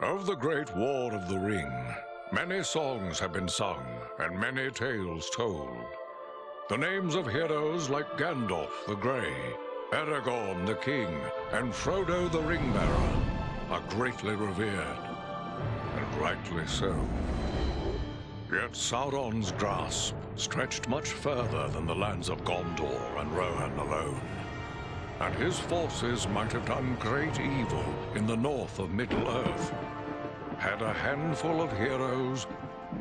Of the Great War of the Ring, many songs have been sung and many tales told. The names of heroes like Gandalf the Grey, Aragorn the King, and Frodo the Ring-Bearer are greatly revered, and rightly so. Yet Sauron's grasp stretched much further than the lands of Gondor and Rohan alone, and his forces might have done great evil in the north of Middle-earth, had a handful of heroes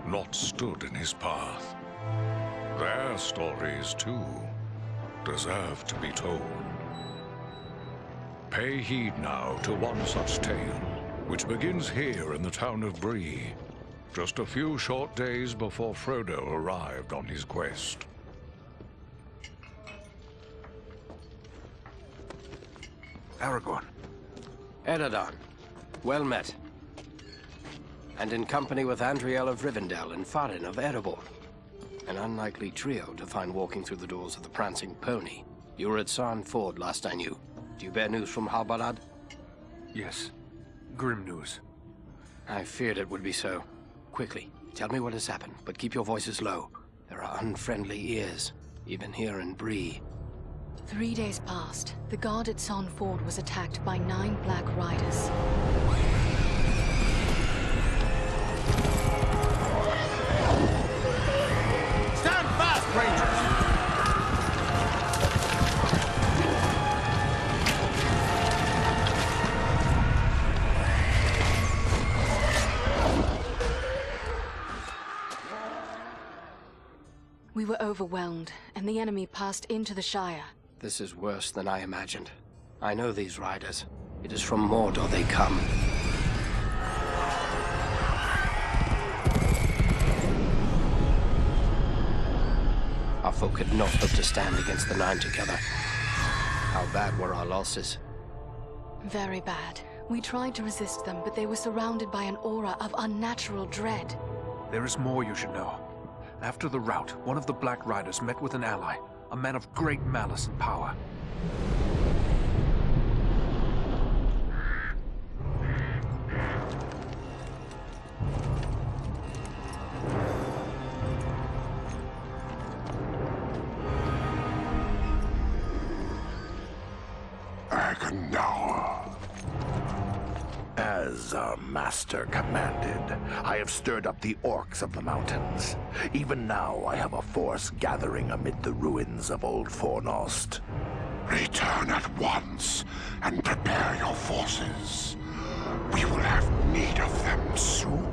not stood in his path. Their stories, too, deserve to be told. Pay heed now to one such tale, which begins here in the town of Bree, just a few short days before Frodo arrived on his quest. Aragorn. Eredon, well met. And in company with Andriel of Rivendell and Farin of Erebor. An unlikely trio to find walking through the doors of the Prancing Pony. You were at Sarn Ford last I knew. Do you bear news from Halbarad? Yes. Grim news. I feared it would be so. Quickly, tell me what has happened, but keep your voices low. There are unfriendly ears, even here in Bree. 3 days passed. The guard at Sarn Ford was attacked by 9 Black Riders. Stand fast, Rangers! We were overwhelmed, and the enemy passed into the Shire. This is worse than I imagined. I know these riders. It is from Mordor they come. Our folk could not hope to stand against the 9 together. How bad were our losses? Very bad. We tried to resist them, but they were surrounded by an aura of unnatural dread. There is more you should know. After the rout, one of the Black Riders met with an ally, a man of great malice and power. As our master commanded, I have stirred up the orcs of the mountains. Even now I have a force gathering amid the ruins of Old Fornost. Return at once and prepare your forces. We will have need of them soon.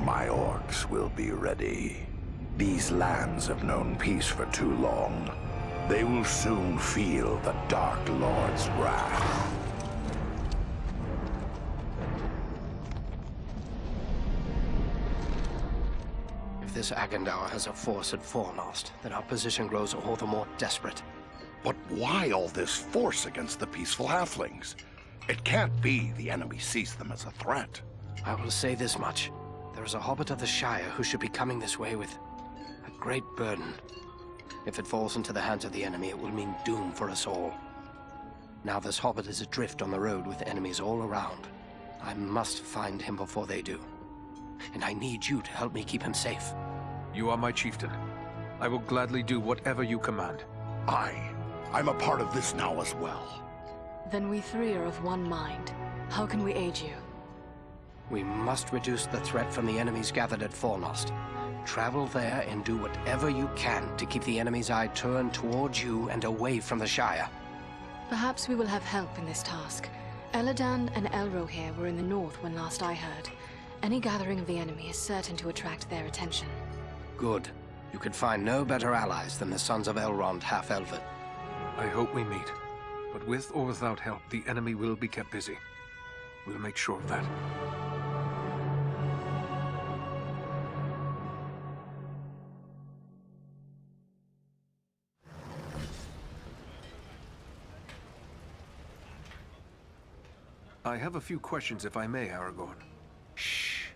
My orcs will be ready. These lands have known peace for too long. They will soon feel the Dark Lord's wrath. If this Agandaur has a force at Fornost, then our position grows all the more desperate. But why all this force against the peaceful halflings? It can't be the enemy sees them as a threat. I will say this much. There is a hobbit of the Shire who should be coming this way with a great burden. If it falls into the hands of the enemy, it will mean doom for us all. Now this hobbit is adrift on the road with enemies all around. I must find him before they do. And I need you to help me keep him safe. You are my chieftain. I will gladly do whatever you command. I'm a part of this now as well. Then we 3 are of one mind. How can we aid you? We must reduce the threat from the enemies gathered at Fornost. Travel there and do whatever you can to keep the enemy's eye turned towards you and away from the Shire. Perhaps we will have help in this task. Eladan and Elrohir were in the north when last I heard. Any gathering of the enemy is certain to attract their attention. Good. You could find no better allies than the sons of Elrond half-elven. I hope we meet. But with or without help, the enemy will be kept busy. We'll make sure of that. I have a few questions, if I may, Aragorn. Shh.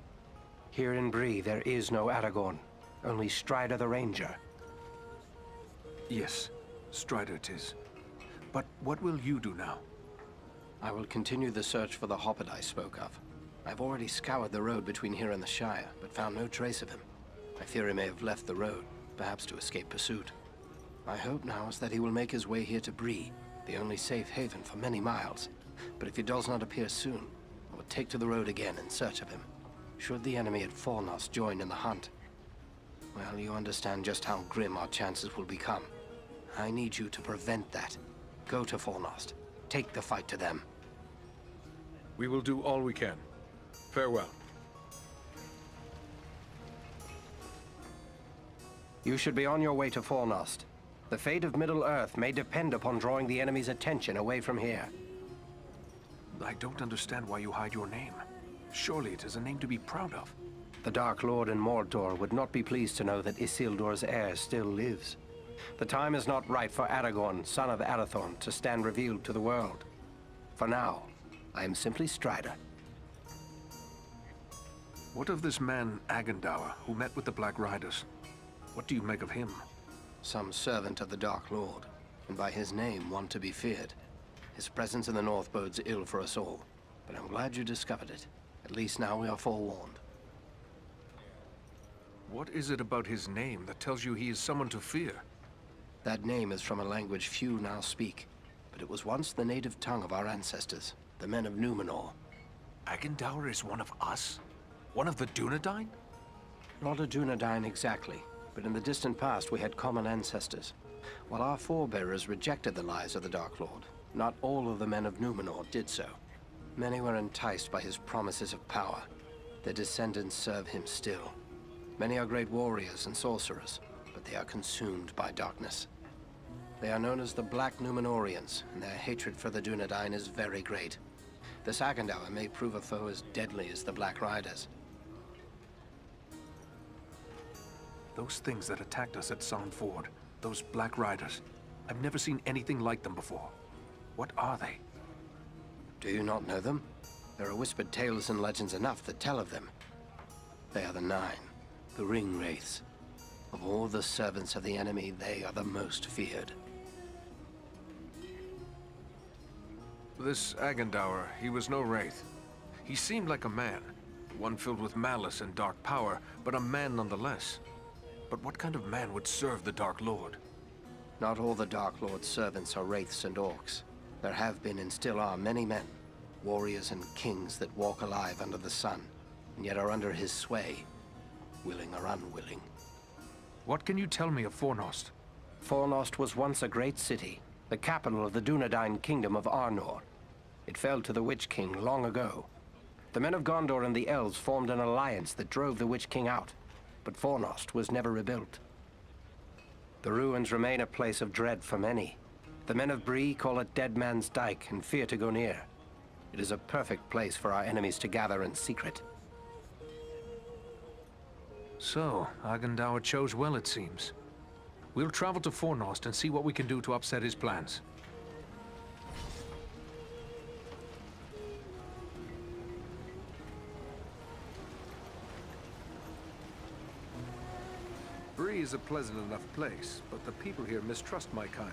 Here in Bree, there is no Aragorn. Only Strider the Ranger. Yes, Strider it is. But what will you do now? I will continue the search for the hobbit I spoke of. I've already scoured the road between here and the Shire, but found no trace of him. I fear he may have left the road, perhaps to escape pursuit. My hope now is that he will make his way here to Bree, the only safe haven for many miles. But if he does not appear soon, I will take to the road again in search of him. Should the enemy at Fornost join in the hunt, well, you understand just how grim our chances will become. I need you to prevent that. Go to Fornost. Take the fight to them. We will do all we can. Farewell. You should be on your way to Fornost. The fate of Middle-earth may depend upon drawing the enemy's attention away from here. I don't understand why you hide your name. Surely it is a name to be proud of. The Dark Lord in Mordor would not be pleased to know that Isildur's heir still lives. The time is not right for Aragorn, son of Arathorn, to stand revealed to the world. For now, I am simply Strider. What of this man, Agendour, who met with the Black Riders? What do you make of him? Some servant of the Dark Lord, and by his name one to be feared. His presence in the North bodes ill for us all, but I'm glad you discovered it. At least now we are forewarned. What is it about his name that tells you he is someone to fear? That name is from a language few now speak, but it was once the native tongue of our ancestors, the men of Numenor. Agendour is one of us? One of the Dunedain? Not a Dunedain exactly, but in the distant past we had common ancestors. While our forebearers rejected the lies of the Dark Lord, not all of the men of Numenor did so. Many were enticed by his promises of power. Their descendants serve him still. Many are great warriors and sorcerers, but they are consumed by darkness. They are known as the Black Numenorians, and their hatred for the Dunedain is very great. This Agendour may prove a foe as deadly as the Black Riders. Those things that attacked us at Sand Ford, those Black Riders, I've never seen anything like them before. What are they? Do you not know them? There are whispered tales and legends enough that tell of them. They are the Nine, the Ring Wraiths. Of all the servants of the enemy, they are the most feared. This Agendour, he was no wraith. He seemed like a man, one filled with malice and dark power, but a man nonetheless. But what kind of man would serve the Dark Lord? Not all the Dark Lord's servants are wraiths and orcs. There have been and still are many men, warriors and kings that walk alive under the sun, and yet are under his sway, willing or unwilling. What can you tell me of Fornost? Fornost was once a great city, the capital of the Dunedain kingdom of Arnor. It fell to the Witch King long ago. The men of Gondor and the elves formed an alliance that drove the Witch King out, but Fornost was never rebuilt. The ruins remain a place of dread for many. The men of Bree call it Dead Man's Dyke and fear to go near. It is a perfect place for our enemies to gather in secret. So, Agendour chose well, it seems. We'll travel to Fornost and see what we can do to upset his plans. Bree is a pleasant enough place, but the people here mistrust my kind.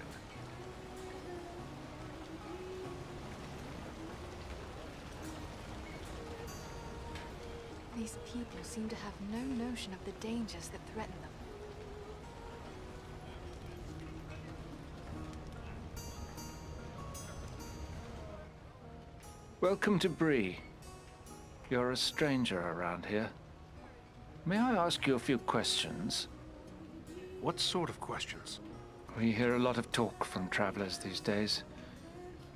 These people seem to have no notion of the dangers that threaten them. Welcome to Bree. You're a stranger around here. May I ask you a few questions? What sort of questions? We hear a lot of talk from travelers these days.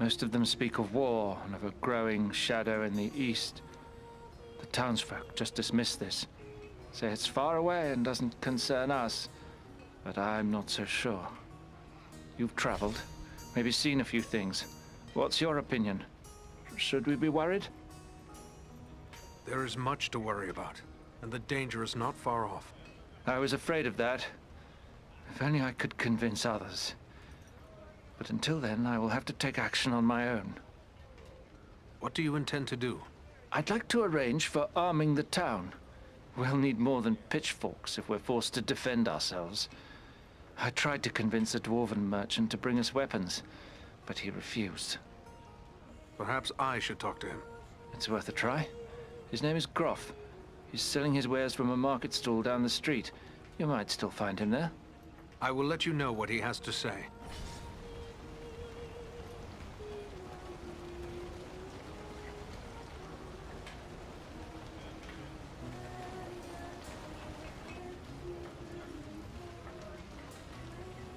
Most of them speak of war and of a growing shadow in the east. The townsfolk just dismiss this, say it's far away and doesn't concern us, but I'm not so sure. You've traveled, maybe seen a few things. What's your opinion? Should we be worried? There is much to worry about, and the danger is not far off. I was afraid of that. If only I could convince others. But until then, I will have to take action on my own. What do you intend to do? I'd like to arrange for arming the town. We'll need more than pitchforks if we're forced to defend ourselves. I tried to convince a dwarven merchant to bring us weapons, but he refused. Perhaps I should talk to him. It's worth a try. His name is Groff. He's selling his wares from a market stall down the street. You might still find him there. I will let you know what he has to say.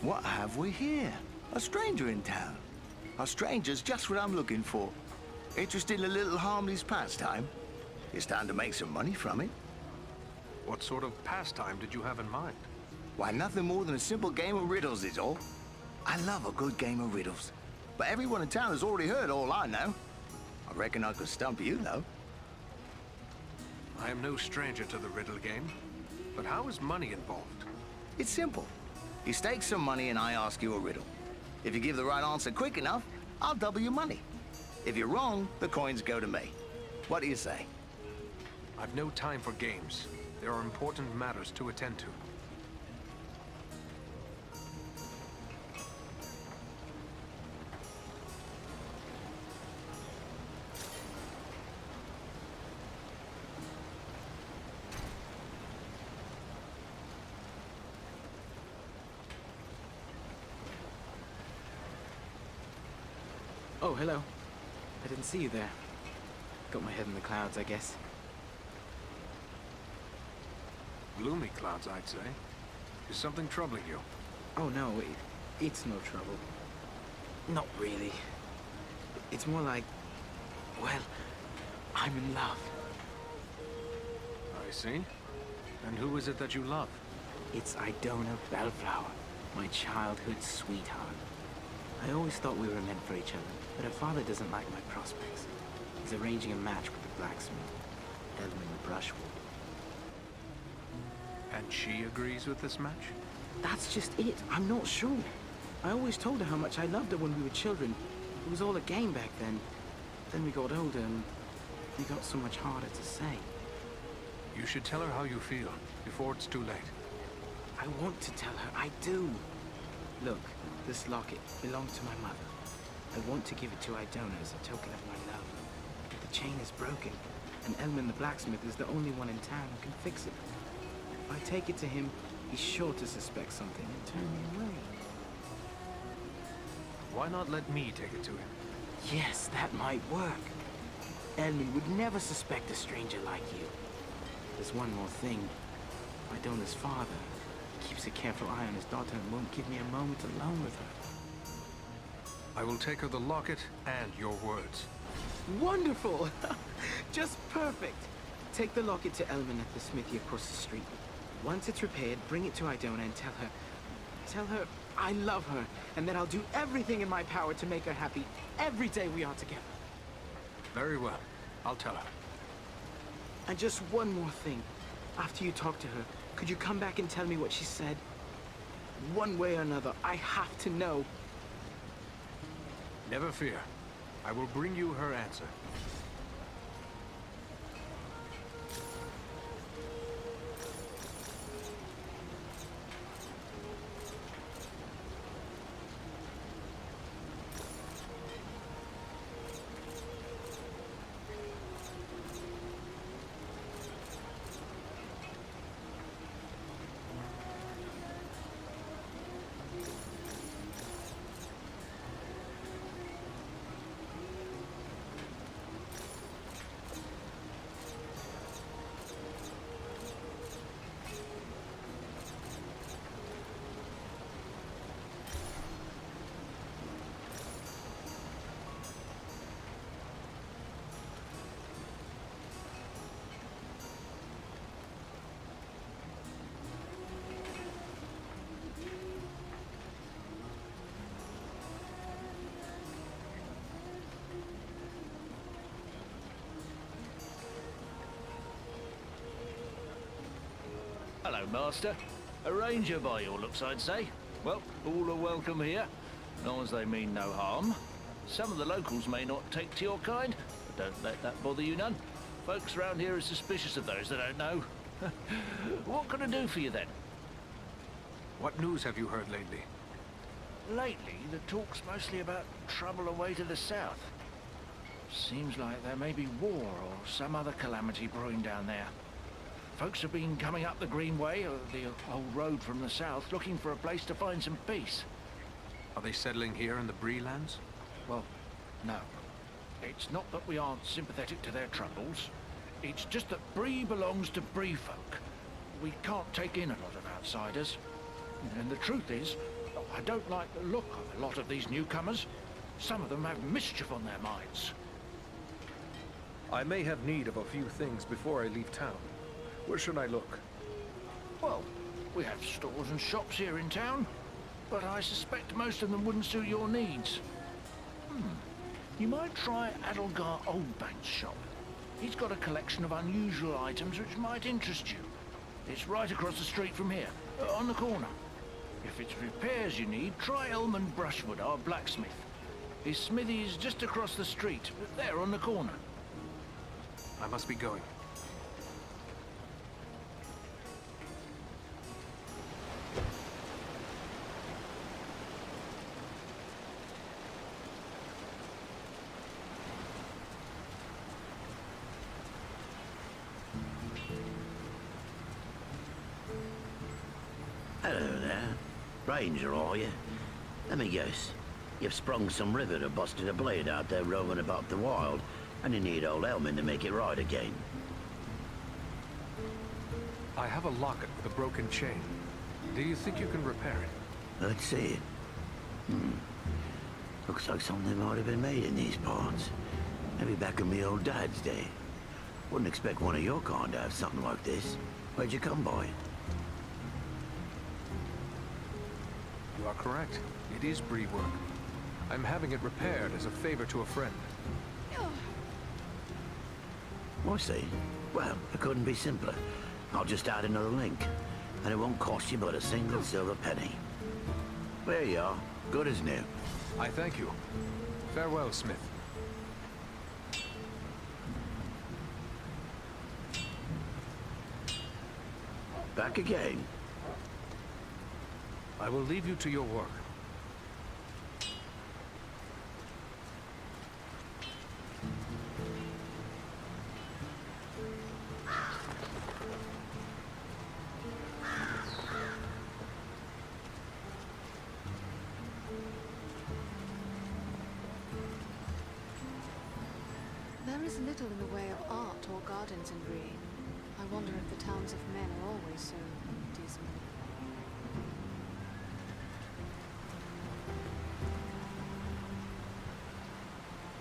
What have we here? A stranger in town. A stranger's just what I'm looking for. Interested in a little harmless pastime? It's time to make some money from it. What sort of pastime did you have in mind? Why, nothing more than a simple game of riddles is all. I love a good game of riddles. But everyone in town has already heard all I know. I reckon I could stump you, though. I am no stranger to the riddle game. But how is money involved? It's simple. You stake some money and I ask you a riddle. If you give the right answer quick enough, I'll double your money. If you're wrong, the coins go to me. What do you say? I've no time for games. There are important matters to attend to. Oh, hello. I didn't see you there. Got my head in the clouds, I guess. Gloomy clouds, I'd say. Is something troubling you? Oh, no, it's no trouble. Not really. It's more like, well, I'm in love. I see. And who is it that you love? It's Idona Bellflower, my childhood sweetheart. I always thought we were meant for each other, but her father doesn't like my prospects. He's arranging a match with the blacksmith, Edmund Brushwood. And she agrees with this match? That's just it. I'm not sure. I always told her how much I loved her when we were children. It was all a game back then. Then we got older and it got so much harder to say. You should tell her how you feel, before it's too late. I want to tell her. I do. Look, this locket belonged to my mother. I want to give it to Idona as a token of my love. But the chain is broken, and Elman the blacksmith is the only one in town who can fix it. If I take it to him, he's sure to suspect something and turn me away. Why not let me take it to him? Yes, that might work. Elman would never suspect a stranger like you. There's one more thing. Idona's father keeps a careful eye on his daughter and won't give me a moment alone with her. I will take her the locket and your words. Wonderful! Just perfect. Take the locket to Elman at the smithy across the street. Once it's repaired, bring it to Idona and tell her I love her, and that I'll do everything in my power to make her happy every day we are together. Very well. I'll tell her. And just one more thing. After you talk to her, could you come back and tell me what she said? One way or another, I have to know. Never fear. I will bring you her answer. Hello, Master. A ranger by your looks, I'd say. Well, all are welcome here, long as they mean no harm. Some of the locals may not take to your kind, but don't let that bother you none. Folks around here are suspicious of those they don't know. What can I do for you, then? What news have you heard lately? Lately, the talk's mostly about trouble away to the south. Seems like there may be war or some other calamity brewing down there. Folks have been coming up the Greenway, or the old road from the south, looking for a place to find some peace. Are they settling here in the Bree lands? Well, no. It's not that we aren't sympathetic to their troubles. It's just that Bree belongs to Bree folk. We can't take in a lot of outsiders. And the truth is, I don't like the look of a lot of these newcomers. Some of them have mischief on their minds. I may have need of a few things before I leave town. Where should I look? Well, we have stores and shops here in town, but I suspect most of them wouldn't suit your needs. You might try Adelgar Oldbank's shop. He's got a collection of unusual items which might interest you. It's right across the street from here, on the corner. If it's repairs you need, try Elman Brushwood, our blacksmith. His smithy is just across the street, there on the corner. I must be going. Hello there. Ranger, are you? Let me guess. You've sprung some rivet or busted a blade out there roaming about the wild, and you need old Elman to make it right again. I have a locket with a broken chain. Do you think you can repair it? Let's see it. Looks like something might have been made in these parts. Maybe back in me old dad's day. Wouldn't expect one of your kind to have something like this. Where'd you come by it? You are correct. It is Bree work. I'm having it repaired as a favor to a friend. I see. Well, it couldn't be simpler. I'll just add another link, and it won't cost you but a single silver penny. There you are. Good as new. I thank you. Farewell, Smith. Back again. I will leave you to your work. There is little in the way of art or gardens in Bree. I wonder if the towns of men are always so dismal.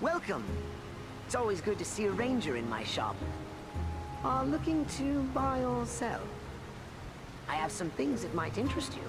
Welcome. It's always good to see a ranger in my shop. Are looking to buy or sell? I have some things that might interest you.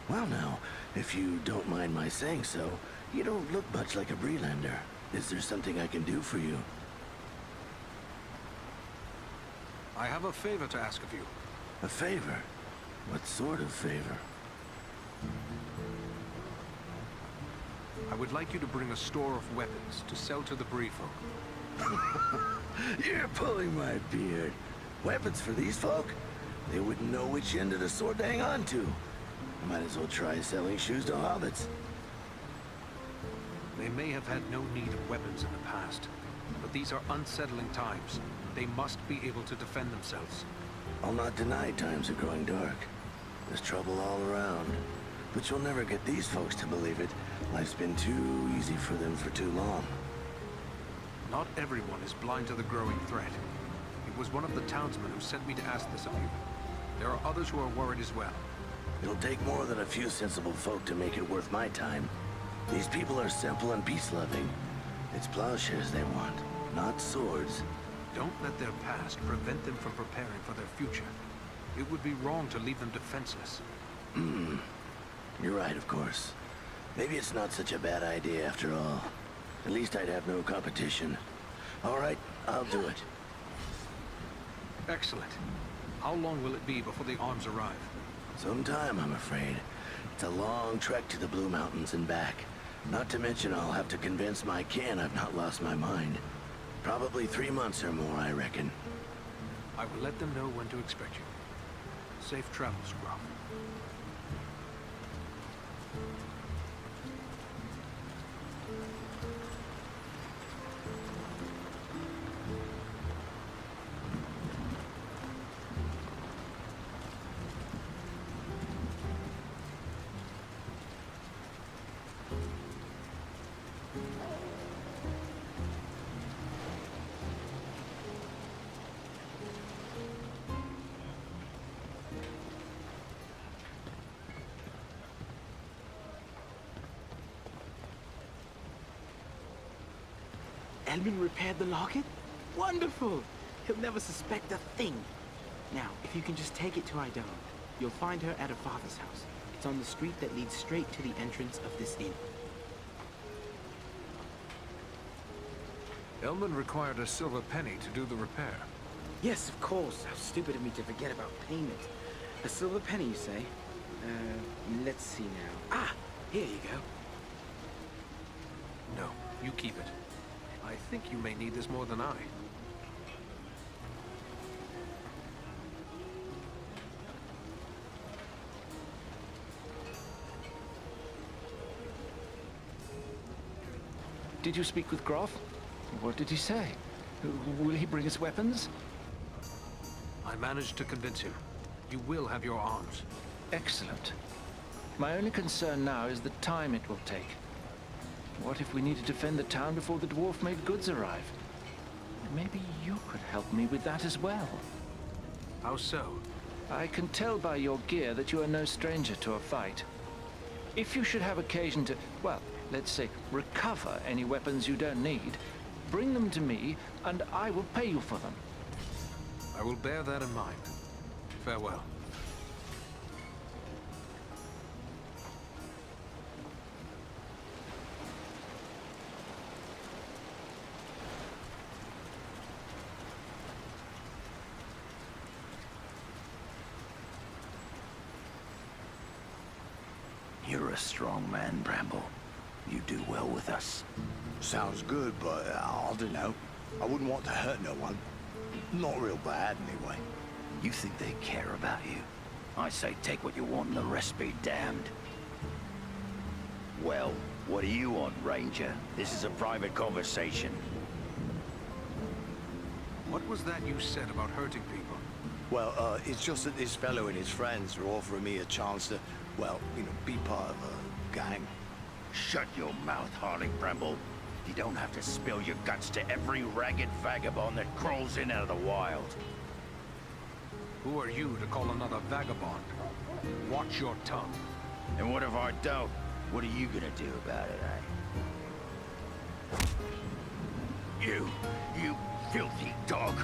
Well now, if you don't mind my saying so, you don't look much like a Breelander. Is there something I can do for you? I have a favor to ask of you. A favor? What sort of favor? I would like you to bring a store of weapons to sell to the Bree folk. You're pulling my beard. Weapons for these folk? They wouldn't know which end of the sword to hang on to. I might as well try selling shoes to hobbits. They may have had no need of weapons in the past, but these are unsettling times. They must be able to defend themselves. I'll not deny times are growing dark. There's trouble all around. But you'll never get these folks to believe it. Life's been too easy for them for too long. Not everyone is blind to the growing threat. It was one of the townsmen who sent me to ask this of you. There are others who are worried as well. It'll take more than a few sensible folk to make it worth my time. These people are simple and peace-loving. It's plowshares they want, not swords. Don't let their past prevent them from preparing for their future. It would be wrong to leave them defenseless. You're right, of course. Maybe it's not such a bad idea after all. At least I'd have no competition. All right, I'll do it. Excellent. How long will it be before the arms arrive? Some time, I'm afraid. It's a long trek to the Blue Mountains and back. Not to mention I'll have to convince my kin I've not lost my mind. Probably 3 months or more, I reckon. I will let them know when to expect you. Safe travels, Gruff. Elmin repaired the locket? Wonderful! He'll never suspect a thing. Now, if you can just take it to Idone, you'll find her at her father's house. It's on the street that leads straight to the entrance of this inn. Elman required a silver penny to do the repair. Yes, of course. How stupid of me to forget about payment. A silver penny, you say? Let's see now. Ah, here you go. No, you keep it. I think you may need this more than I. Did you speak with Groff? What did he say? Will he bring us weapons? I managed to convince him. You will have your arms. Excellent. My only concern now is the time it will take. What if we need to defend the town before the dwarf-made goods arrive? Maybe you could help me with that as well. How so? I can tell by your gear that you are no stranger to a fight. If you should have occasion to, well, let's say, recover any weapons you don't need, bring them to me, and I will pay you for them. I will bear that in mind. Farewell. You're a strong man, Bramble. You do well with us. Sounds good, but I don't know. I wouldn't want to hurt no one. Not real bad, anyway. You think they care about you? I say take what you want and the rest be damned. Well, what do you want, Ranger? This is a private conversation. What was that you said about hurting people? Well, it's just that this fellow and his friends are offering me a chance to, well, you know, be part of a gang. Shut your mouth, Harley Bramble. You don't have to spill your guts to every ragged vagabond that crawls in out of the wild. Who are you to call another vagabond? Watch your tongue. And what if I don't? What are you gonna do about it, eh? You filthy dog.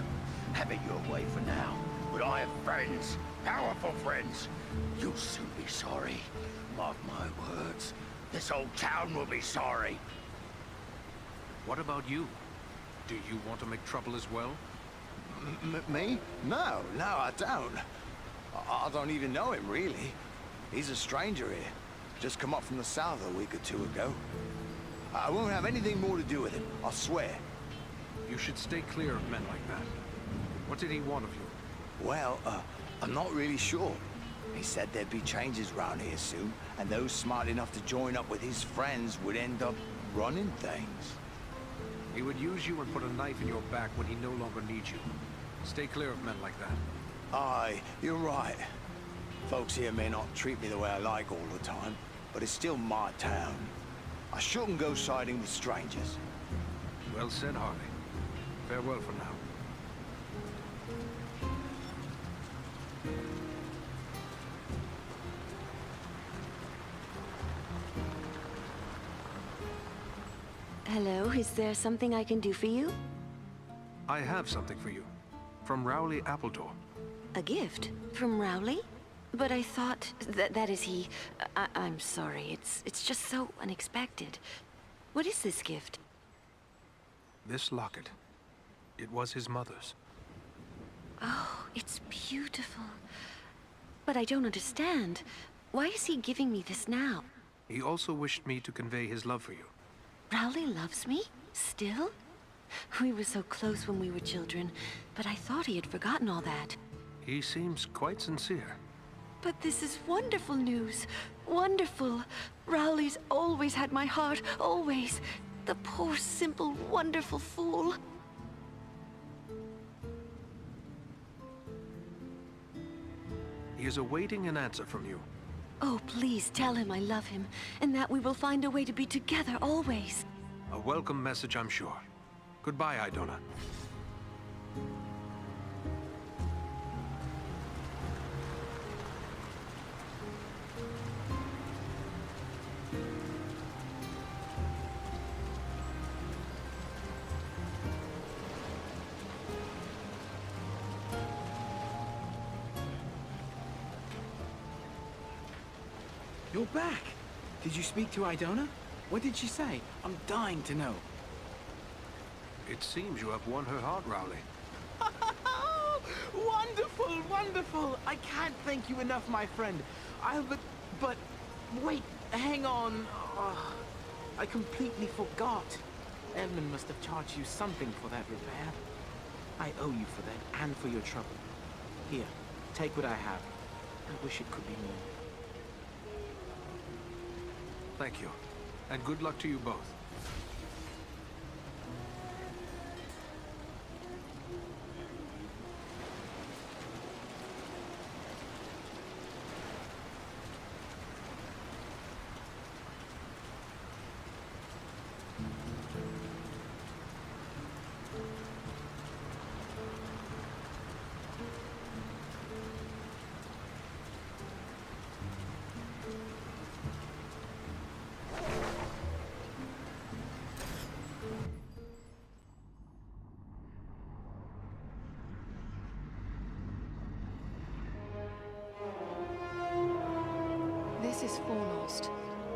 Have it your way for now. But I have friends, powerful friends. You'll soon be sorry. Mark my words. This whole town will be sorry. What about you? Do you want to make trouble as well? Me? No, I don't. I don't even know him, really. He's a stranger here. Just come up from the south a week or two ago. I won't have anything more to do with him, I swear. You should stay clear of men like that. What did he want of you? Well, I'm not really sure. He said there'd be changes round here soon, and those smart enough to join up with his friends would end up running things. He would use you and put a knife in your back when he no longer needs you. Stay clear of men like that. Aye, you're right. Folks here may not treat me the way I like all the time, but it's still my town. I shouldn't go siding with strangers. Well said, Harley. Farewell for now. Hello, is there something I can do for you? I have something for you. From Rowley Appledore. A gift? From Rowley? But I thought that is he... I'm sorry, it's just so unexpected. What is this gift? This locket. It was his mother's. Oh, it's beautiful. But I don't understand. Why is he giving me this now? He also wished me to convey his love for you. Rowley loves me? Still? We were so close when we were children, but I thought he had forgotten all that. He seems quite sincere. But this is wonderful news. Wonderful. Rowley's always had my heart, always. The poor, simple, wonderful fool. He is awaiting an answer from you. Oh, please tell him I love him, and that we will find a way to be together always. A welcome message, I'm sure. Goodbye, Idona. You're back! Did you speak to Idona? What did she say? I'm dying to know. It seems you have won her heart, Rowley. Wonderful, wonderful! I can't thank you enough, my friend. But wait, hang on. Oh, I completely forgot. Edmund must have charged you something for that repair. I owe you for that and for your trouble. Here, take what I have. I wish it could be more. Thank you. And good luck to you both. This is foremost,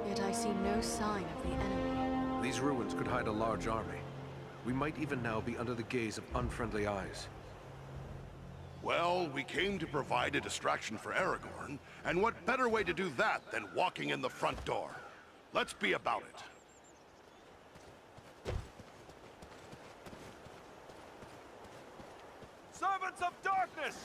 yet I see no sign of the enemy. These ruins could hide a large army. We might even now be under the gaze of unfriendly eyes. Well, we came to provide a distraction for Aragorn, and what better way to do that than walking in the front door? Let's be about it. Servants of darkness!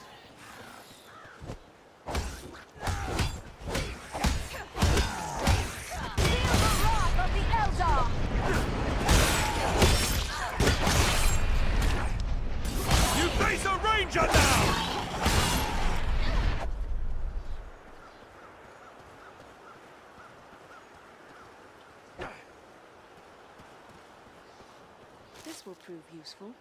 You face a ranger now! This will prove useful.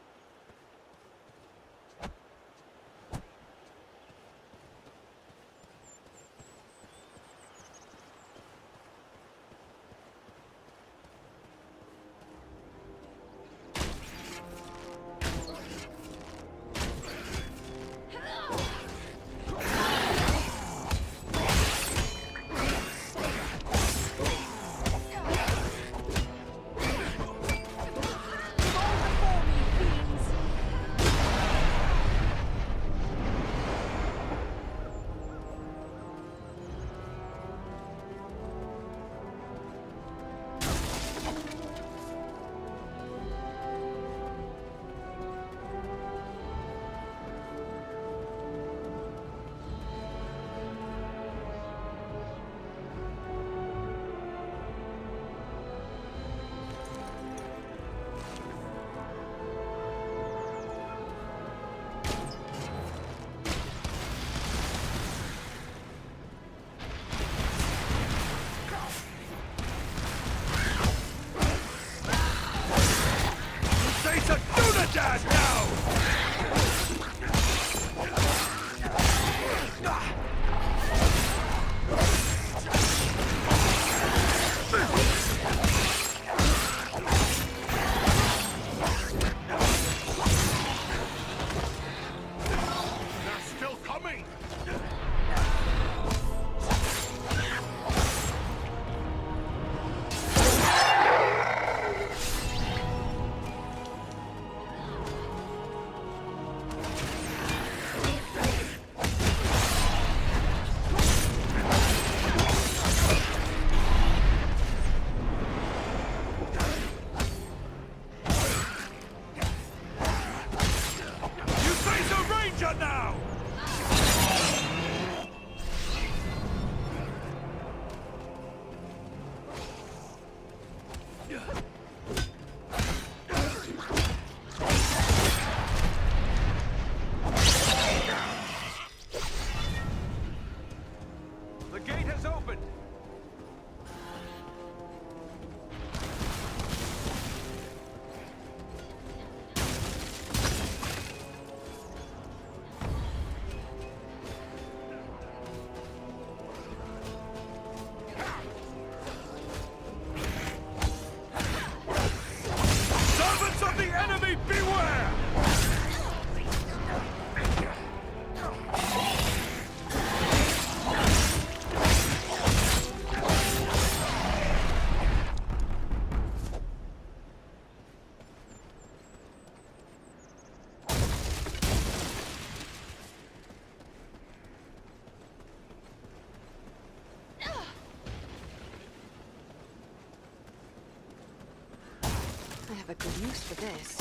a good use for this.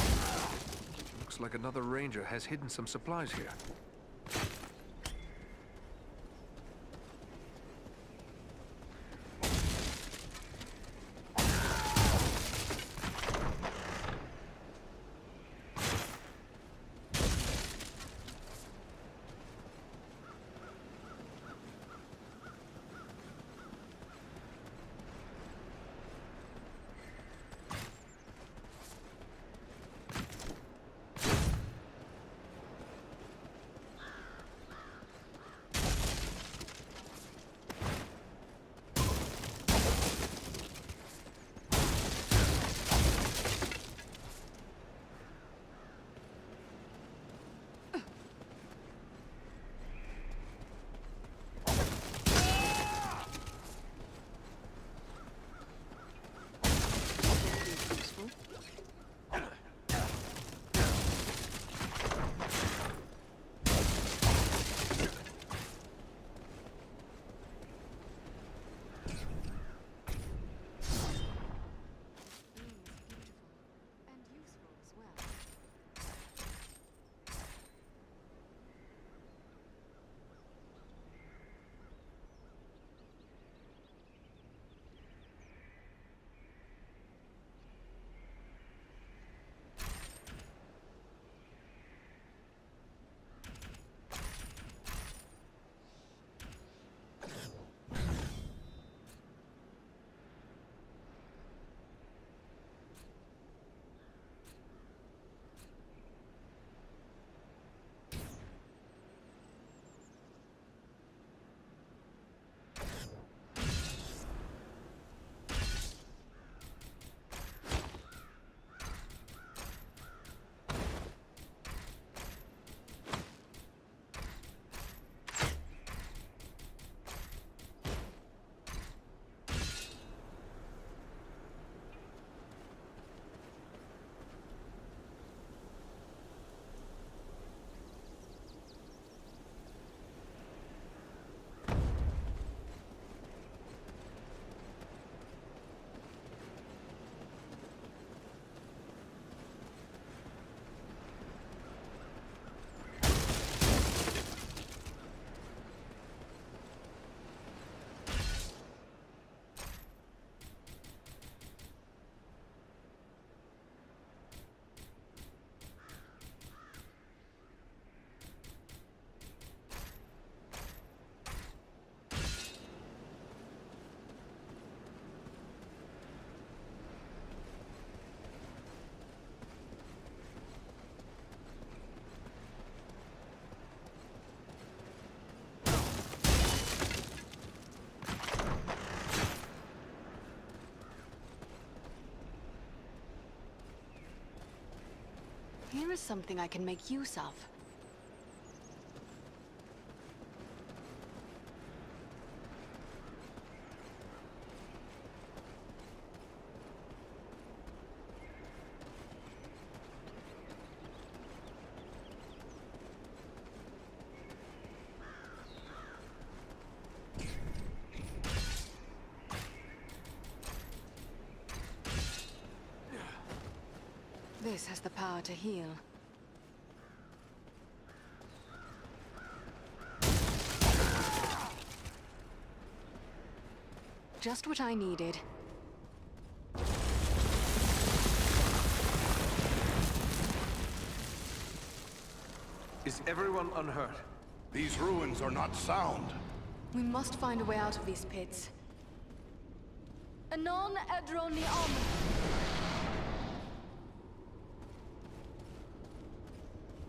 Looks like another ranger has hidden some supplies here. Here is something I can make use of. This has the power to heal. Just what I needed. Is everyone unhurt? These ruins are not sound. We must find a way out of these pits. Anon Edroni Om.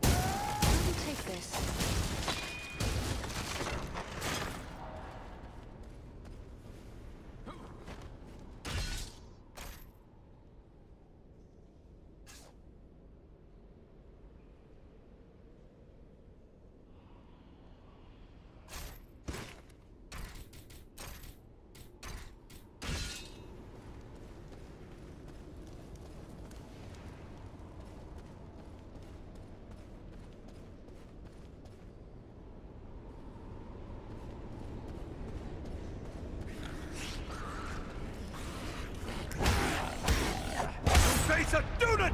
Let me take this.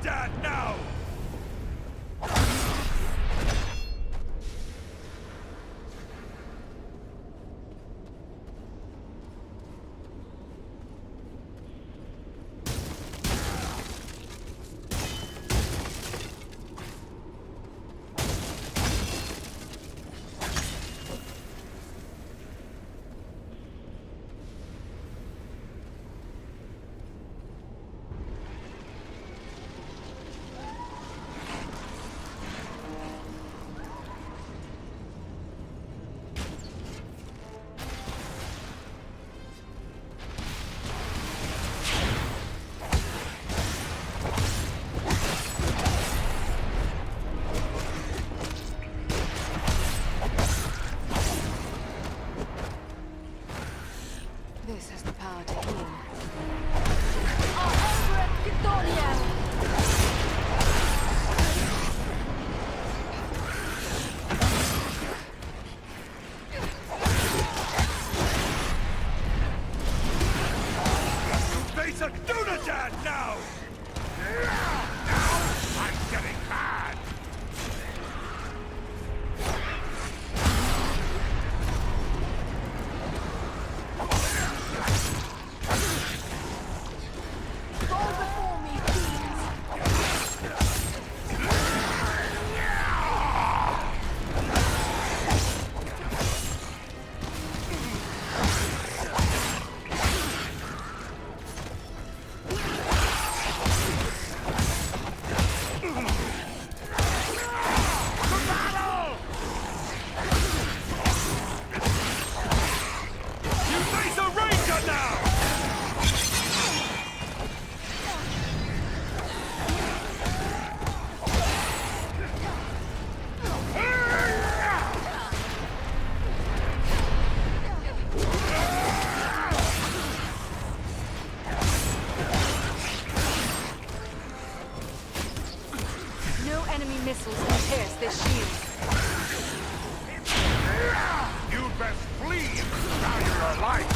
Dunadan now! This has the power to heal. Face a Dunadan now! I'm getting mad! No enemy missiles can pierce this shield. You'd best flee! Value your life!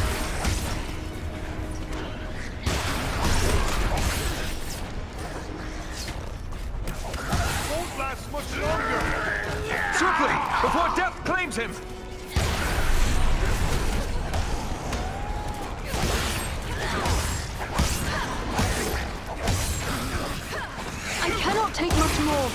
Won't last much longer! Quickly! Before death claims him! I cannot take much more.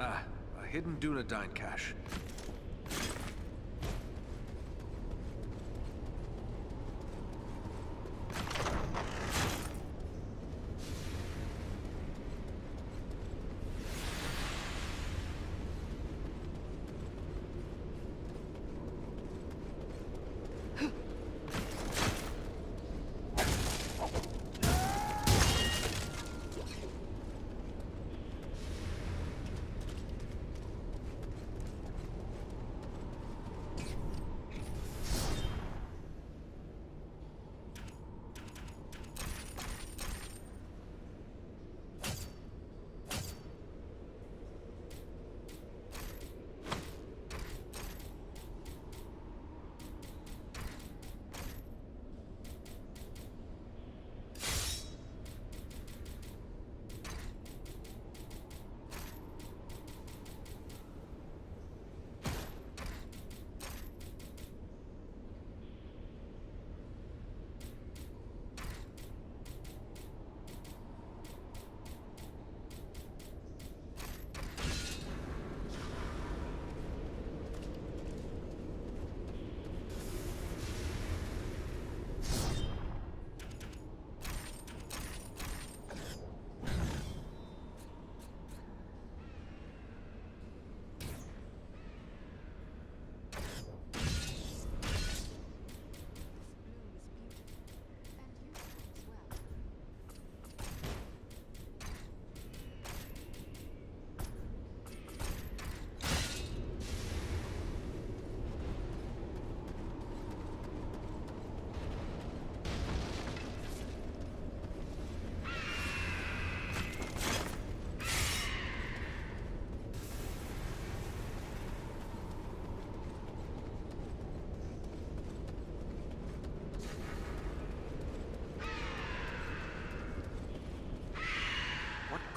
Ah, a hidden Dunedain cache.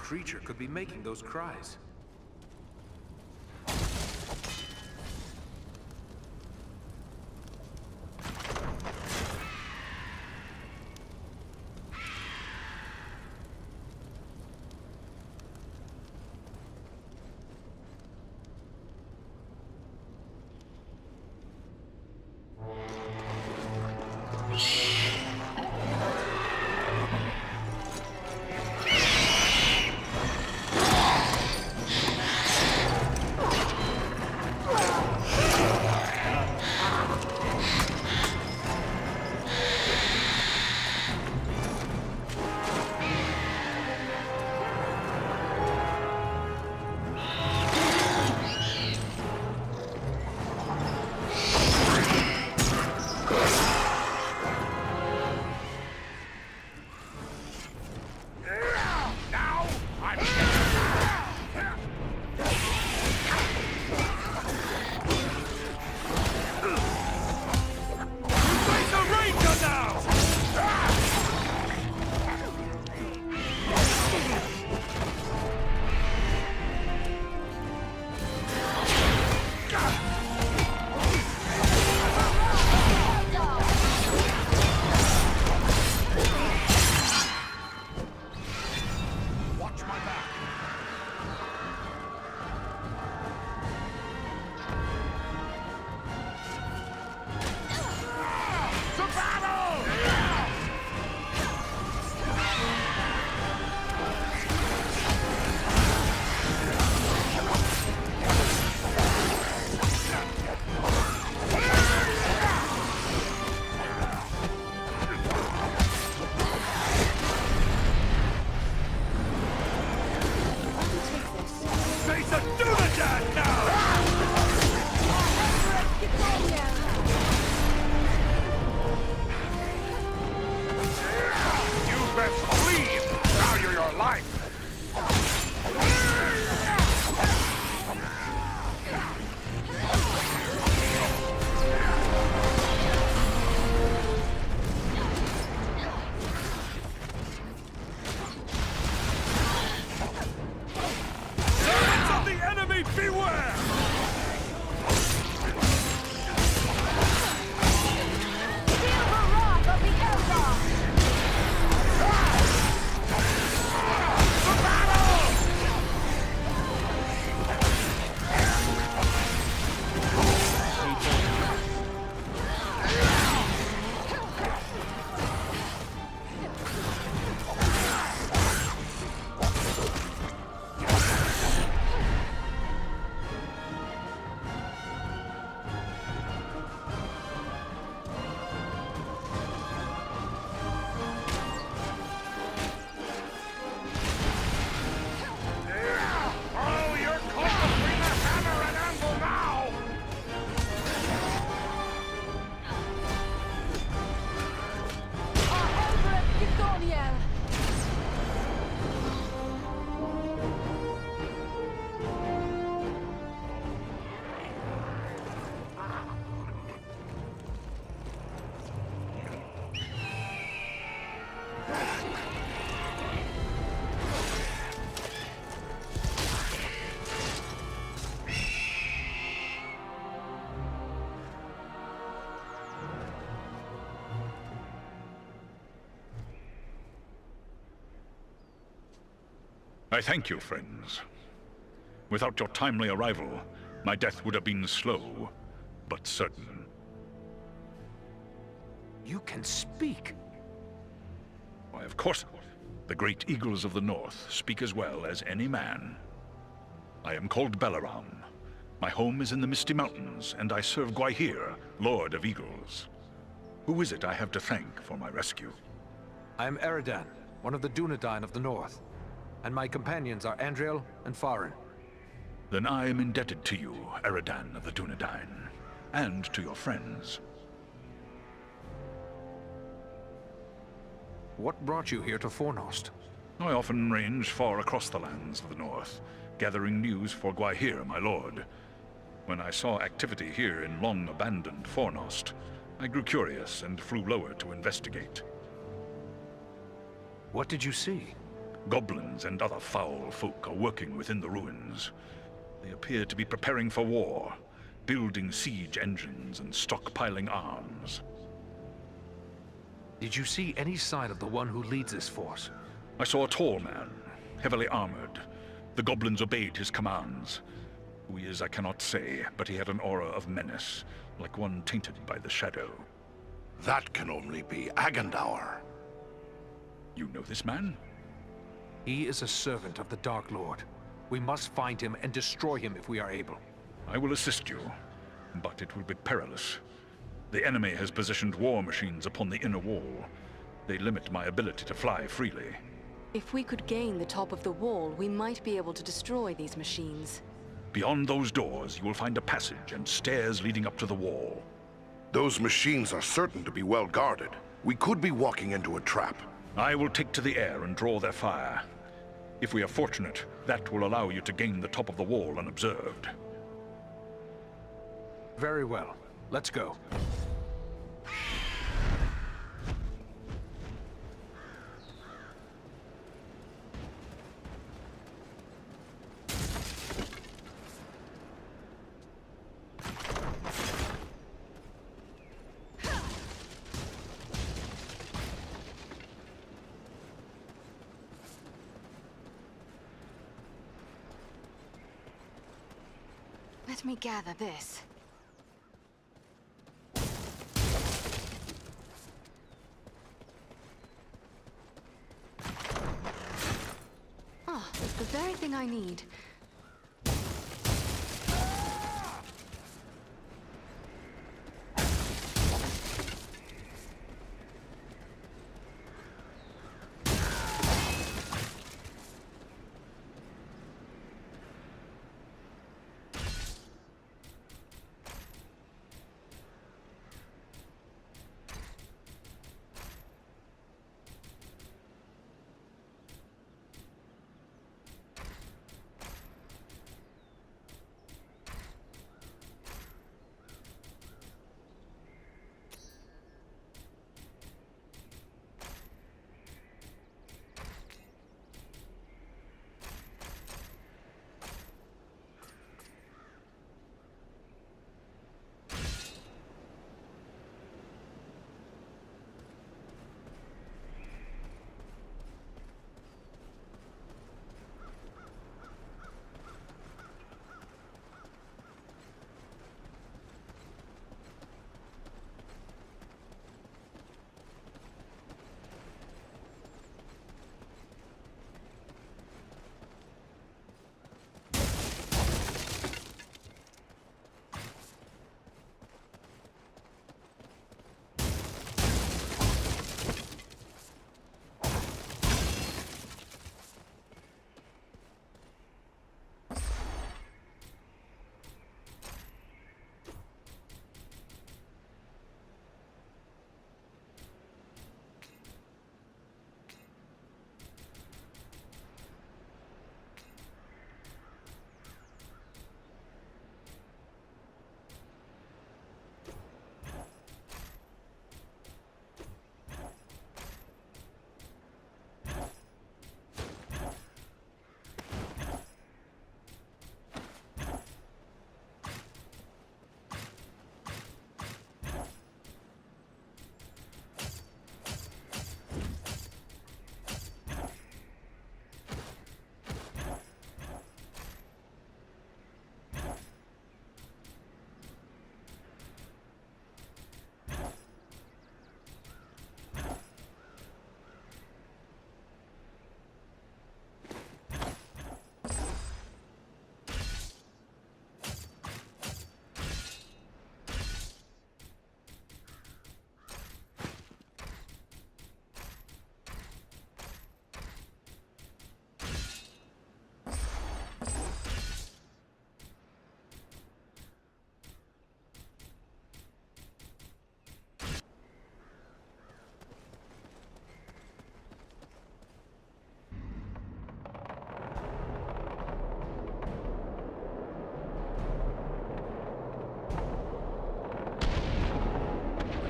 creature could be making those cries? I thank you, friends. Without your timely arrival, my death would have been slow, but certain. You can speak. Why, of course. The great eagles of the north speak as well as any man. I am called Balaram. My home is in the Misty Mountains, and I serve Gwaihir, Lord of Eagles. Who is it I have to thank for my rescue? I am Eridan, one of the Dunedain of the north. And my companions are Andriel and Farin. Then I am indebted to you, Eridan of the Dunedain, and to your friends. What brought you here to Fornost? I often range far across the lands of the north, gathering news for Gwaihir, my lord. When I saw activity here in long-abandoned Fornost, I grew curious and flew lower to investigate. What did you see? Goblins and other foul folk are working within the ruins. They appear to be preparing for war, building siege engines and stockpiling arms. Did you see any sign of the one who leads this force? I saw a tall man, heavily armored. The goblins obeyed his commands. Who he is, I cannot say, but he had an aura of menace, like one tainted by the shadow. That can only be Agandaur. You know this man? He is a servant of the Dark Lord. We must find him and destroy him if we are able. I will assist you, but it will be perilous. The enemy has positioned war machines upon the inner wall. They limit my ability to fly freely. If we could gain the top of the wall, we might be able to destroy these machines. Beyond those doors, you will find a passage and stairs leading up to the wall. Those machines are certain to be well guarded. We could be walking into a trap. I will take to the air and draw their fire. If we are fortunate, that will allow you to gain the top of the wall unobserved. Very well. Let's go. Let me gather this. Ah, the very thing I need.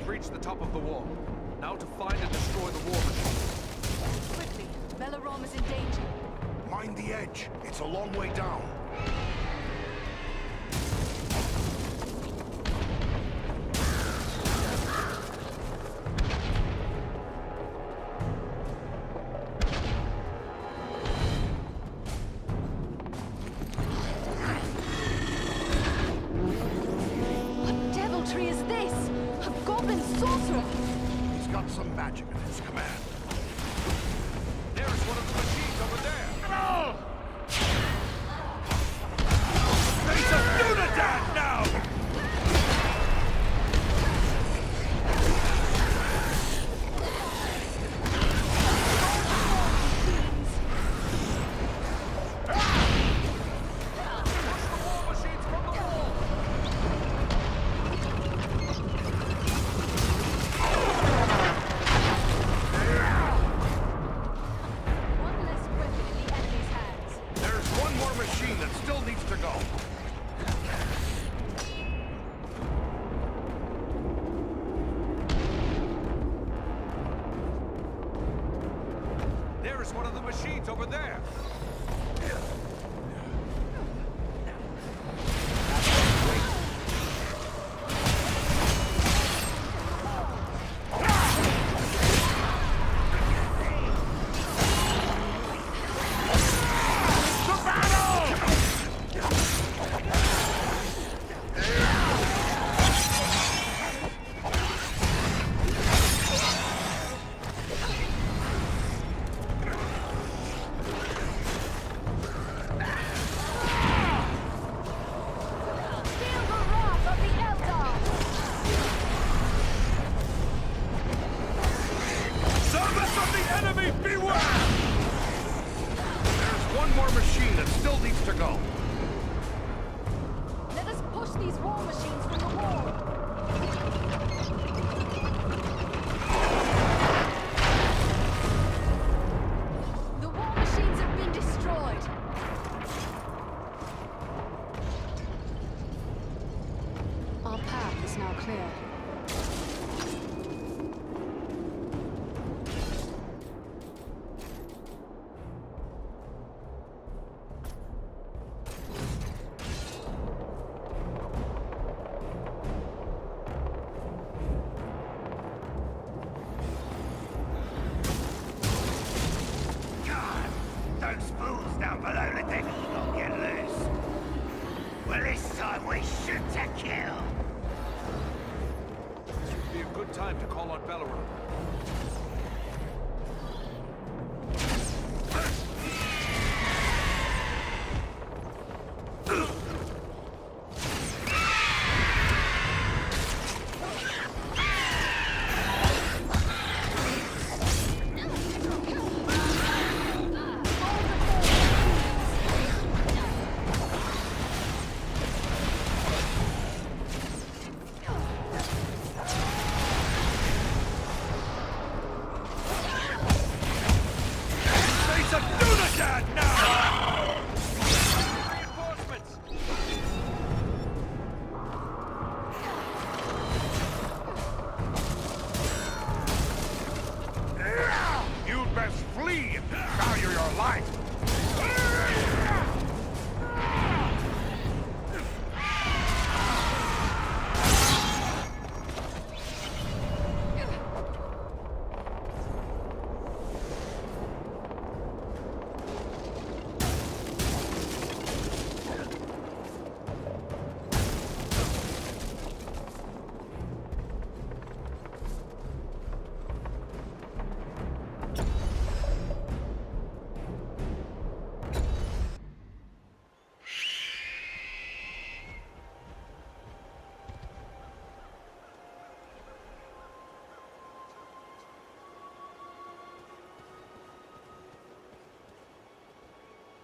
Reach the top of the wall. Now to find and destroy the war machine. Quickly, Belarom is in danger. Mind the edge. It's a long way down. What deviltry is this? A goblin sorcerer! He's got some magic at his command. There's one of the machines over there! Face a Dunadan now! One less weapon in the enemy's hands. There's one more machine that still needs to go. There is one of the machines over there! Feel the wrath of the Eldar! Servants of the enemy, beware! There's one more machine that still needs to go. Let us push these war machines from the wall! The war machines have been destroyed! Our path is now clear. God, those fools down below, the devils will get loose. Well, this time we shoot to kill. This would be a good time to call on Belarom. Face a Dunadan now! Reinforcements! You'd best flee and value your life.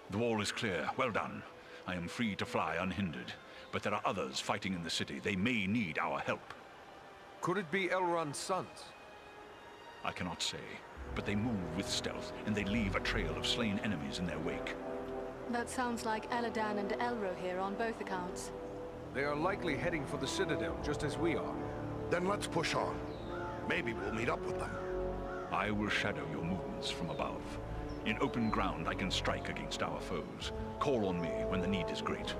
The wall is clear. Well done. I am free to fly unhindered. But there are others fighting in the city. They may need our help. Could it be Elrond's sons? I cannot say. But they move with stealth, and they leave a trail of slain enemies in their wake. That sounds like Eladan and Elro here on both accounts. They are likely heading for the Citadel, just as we are. Then let's push on. Maybe we'll meet up with them. I will shadow your movements from above. In open ground, I can strike against our foes. Call on me when the need is great.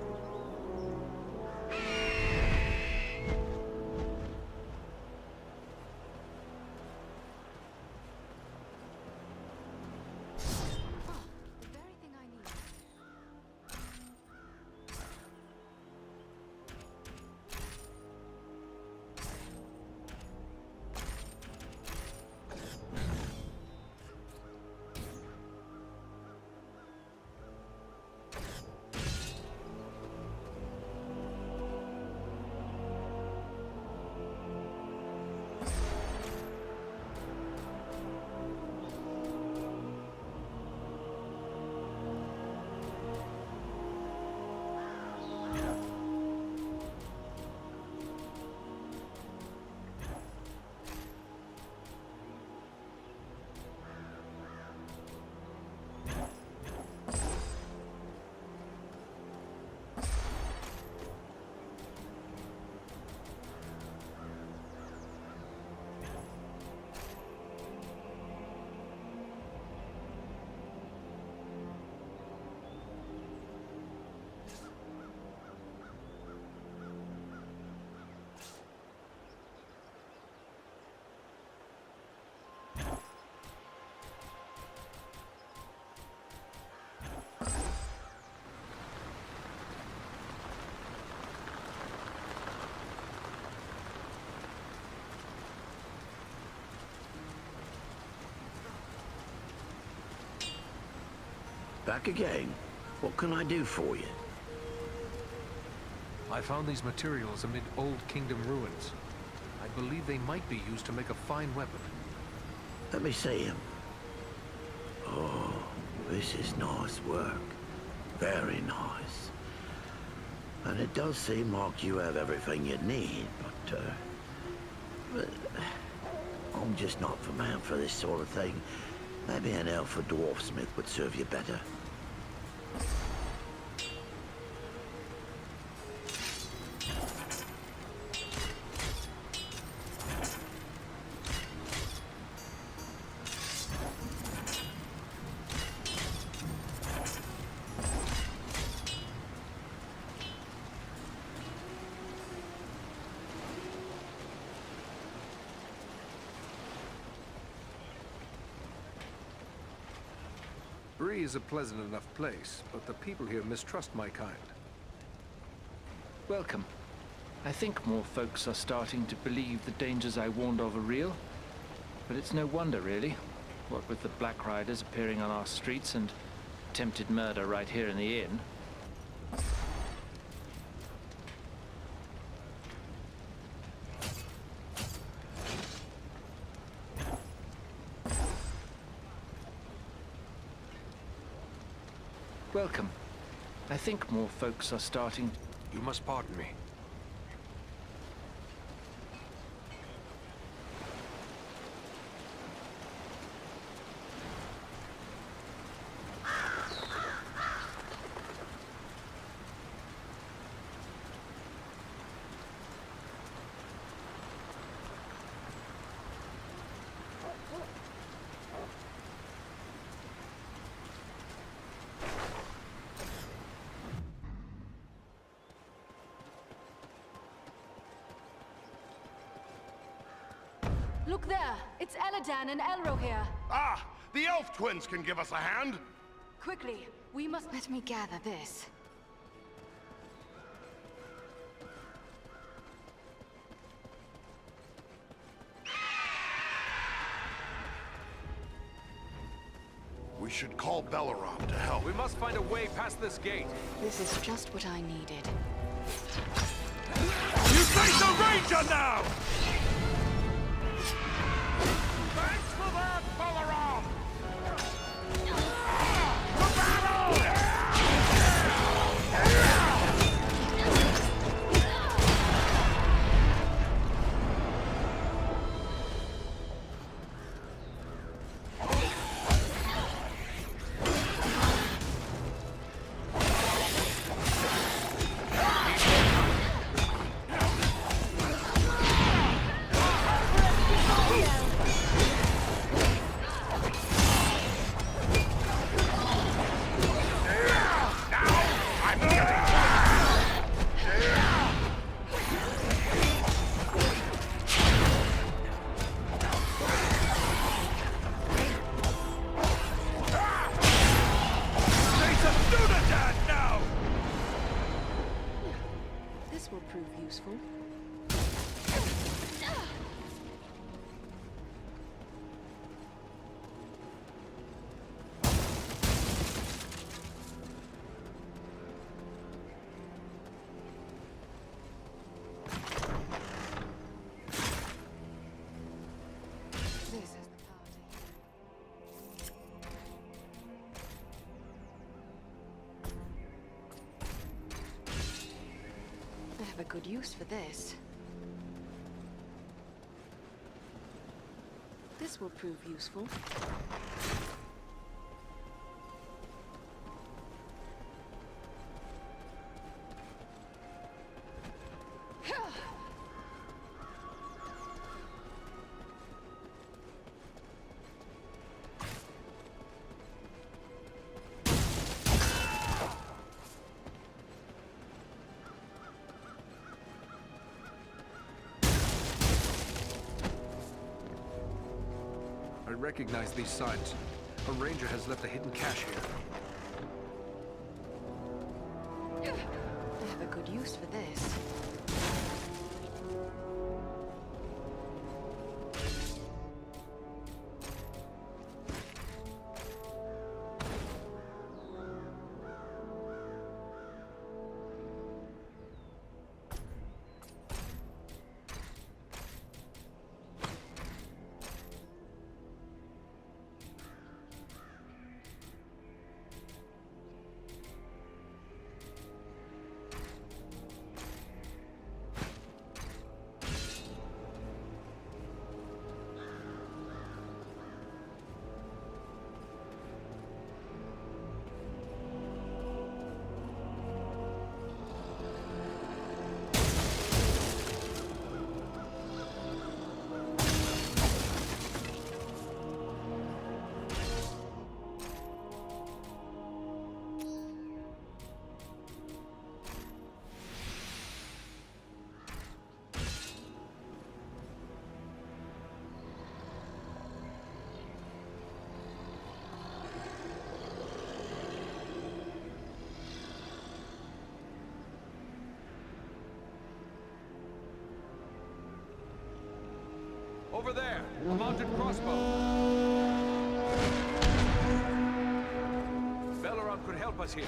Back again? What can I do for you? I found these materials amid old kingdom ruins. I believe they might be used to make a fine weapon. Let me see him. Oh, this is nice work. Very nice. And it does seem like you have everything you need, but I'm just not the man for this sort of thing. Maybe an elf or dwarf smith would serve you better. Bree is a pleasant enough place, but the people here mistrust my kind. Welcome. I think more folks are starting to believe the dangers I warned of are real. But it's no wonder, really. What with the Black Riders appearing on our streets and attempted murder right here in the inn. Welcome. I think more folks are starting... You must pardon me. Look there! It's Eladan and Elro here! Ah! The elf twins can give us a hand! Quickly, we must... Let me gather this. We should call Belaram to help. We must find a way past this gate. This is just what I needed. You face a ranger now! Thanks for that, Balaram! prove useful. This is the party. I have a good use for this. This will prove useful. I recognize these signs. A ranger has left a hidden cache here. I have a good use for this. Over there, a mounted crossbow. Belaram could help us here.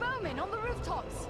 Bowmen on the rooftops!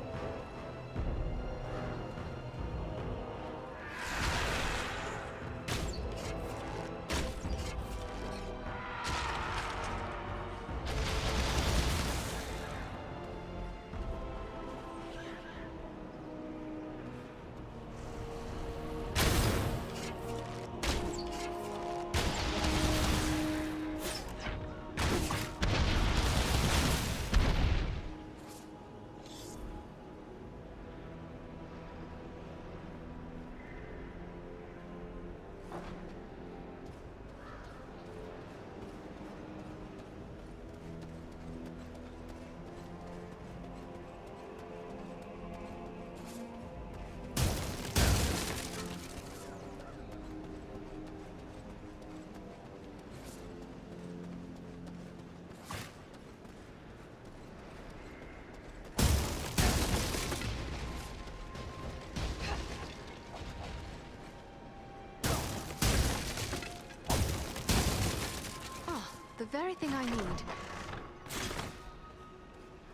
very thing I need.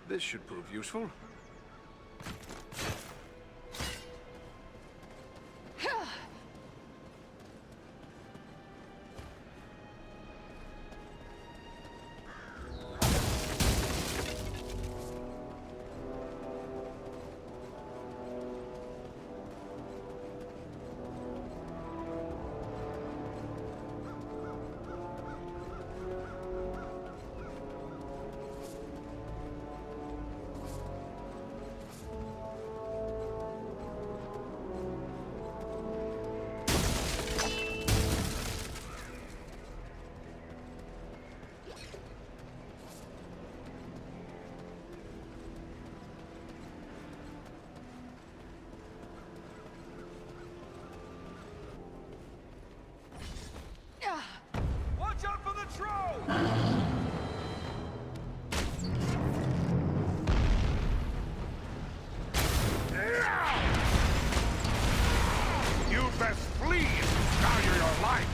This should prove useful. Watch out for the troll! You best flee if you value your life!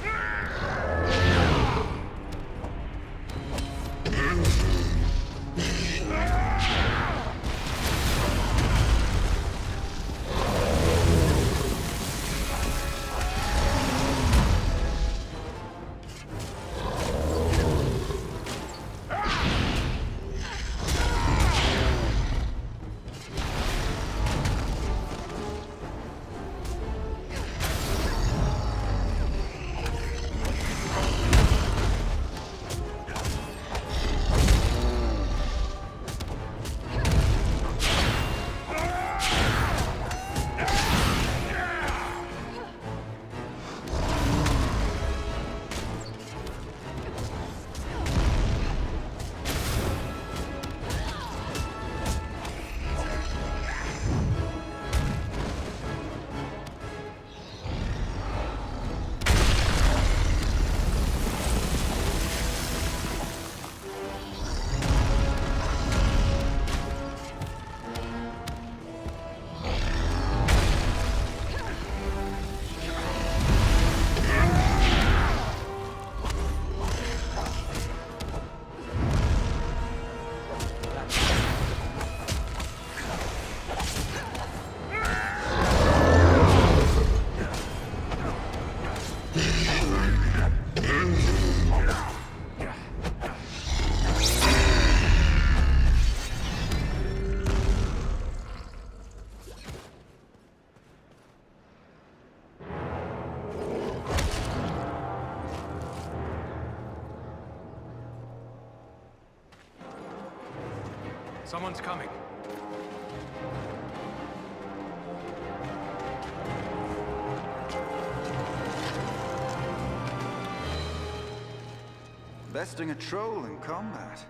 Someone's coming. Besting a troll in combat.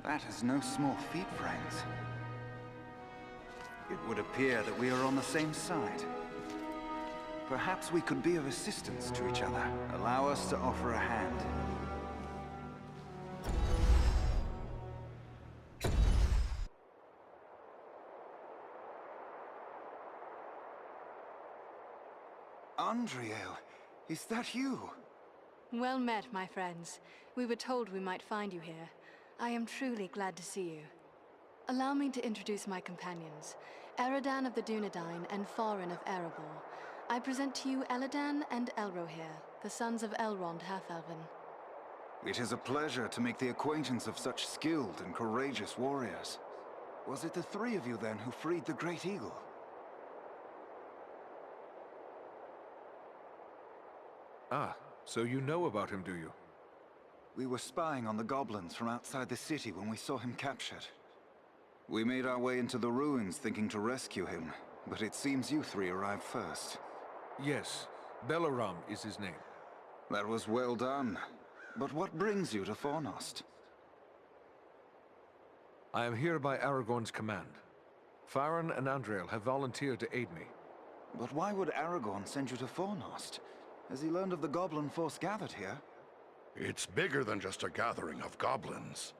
That is no small feat, friends. It would appear that we are on the same side. Perhaps we could be of assistance to each other. Allow us to offer a hand. Andriel, is that you? Well met, my friends. We were told we might find you here. I am truly glad to see you. Allow me to introduce my companions, Eridan of the Dunedain and Farin of Erebor. I present to you Eladan and Elrohir, the sons of Elrond Half-Elven. It is a pleasure to make the acquaintance of such skilled and courageous warriors. Was it the three of you then who freed the Great Eagle? Ah, so you know about him, do you? We were spying on the goblins from outside the city when we saw him captured. We made our way into the ruins thinking to rescue him, but it seems you three arrived first. Yes, Belaram is his name. That was well done. But what brings you to Fornost? I am here by Aragorn's command. Farin and Andriel have volunteered to aid me. But why would Aragorn send you to Fornost? Has he learned of the goblin force gathered here? It's bigger than just a gathering of goblins.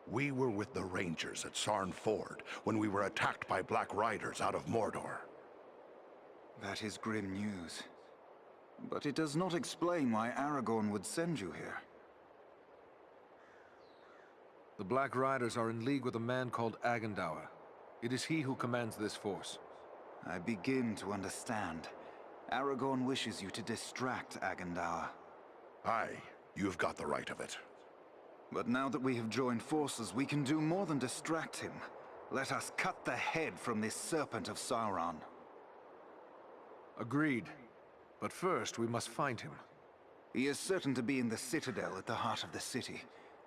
We were with the Rangers at Sarn Ford when we were attacked by Black Riders out of Mordor. That is grim news. But it does not explain why Aragorn would send you here. The Black Riders are in league with a man called Agendour. It is he who commands this force. I begin to understand. Aragorn wishes you to distract Agendour. Aye, you've got the right of it. But now that we have joined forces, we can do more than distract him. Let us cut the head from this serpent of Sauron. Agreed. But first, we must find him. He is certain to be in the Citadel at the heart of the city.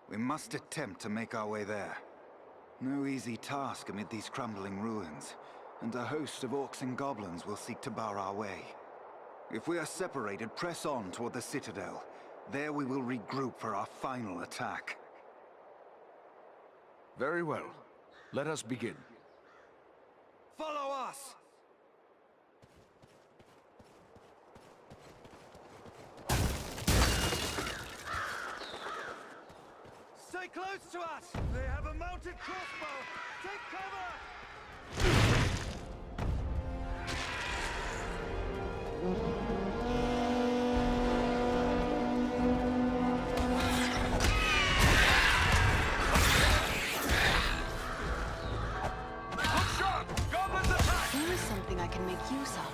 We must attempt to make our way there. No easy task amid these crumbling ruins, and a host of orcs and goblins will seek to bar our way. If we are separated, press on toward the Citadel. There we will regroup for our final attack. Very well. Let us begin. Follow us! Stay close to us! They have a mounted crossbow! Take cover! Here is something I can make use of.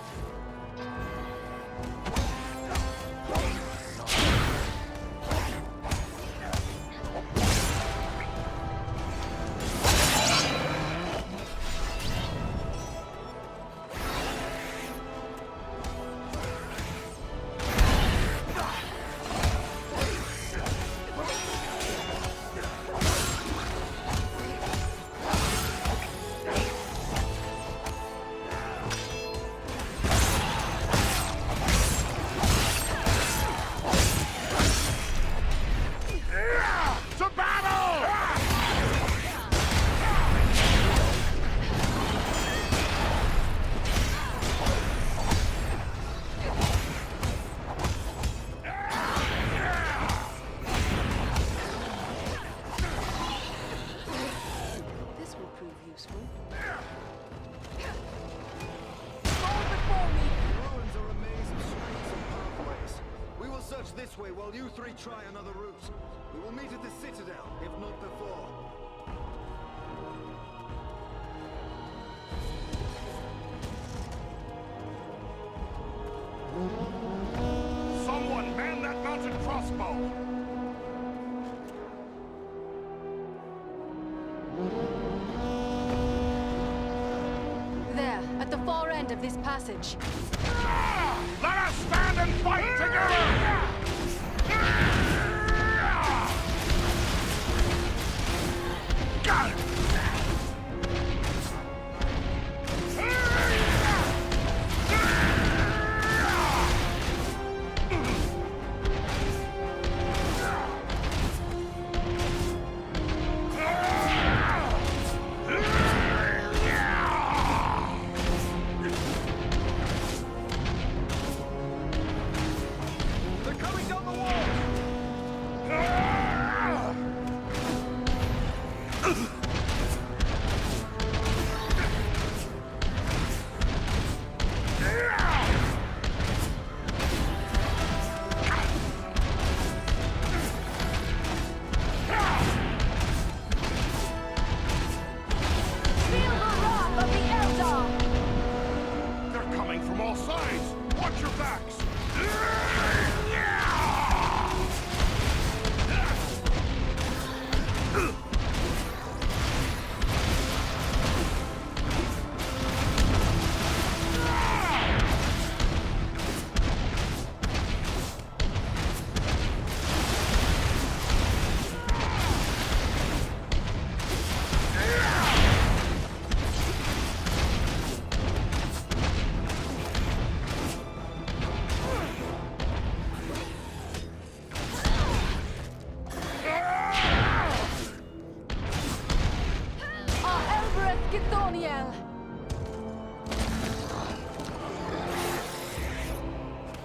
This way while you three try another route. We will meet at the Citadel, if not before. Someone man that mounted crossbow! There, at the far end of this passage. Let us stand and fight together! Got it!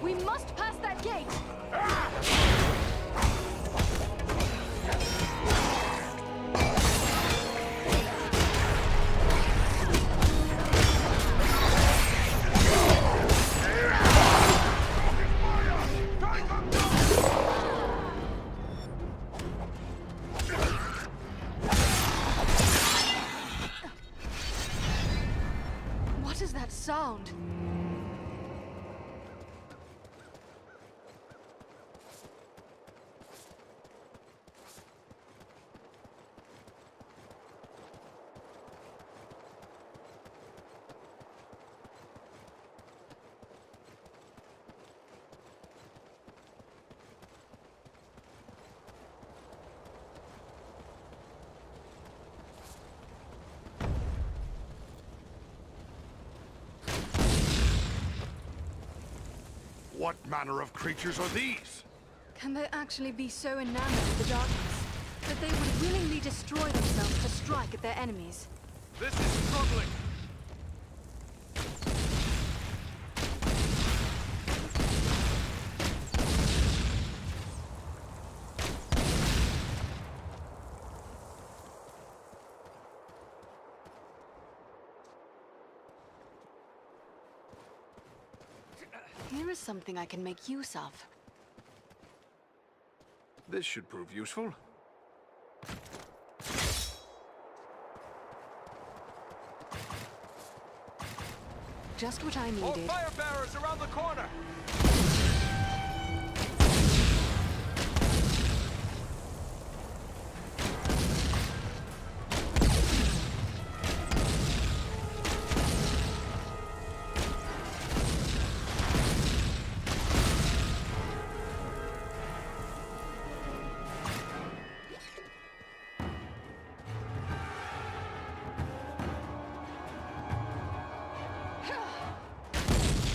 We must pass that gate! What is that sound? What manner of creatures are these? Can they actually be so enamored of the darkness that they would willingly destroy themselves to strike at their enemies? This is troubling. Here is something I can make use of. This should prove useful. Just what I More needed. fire bearers around the corner!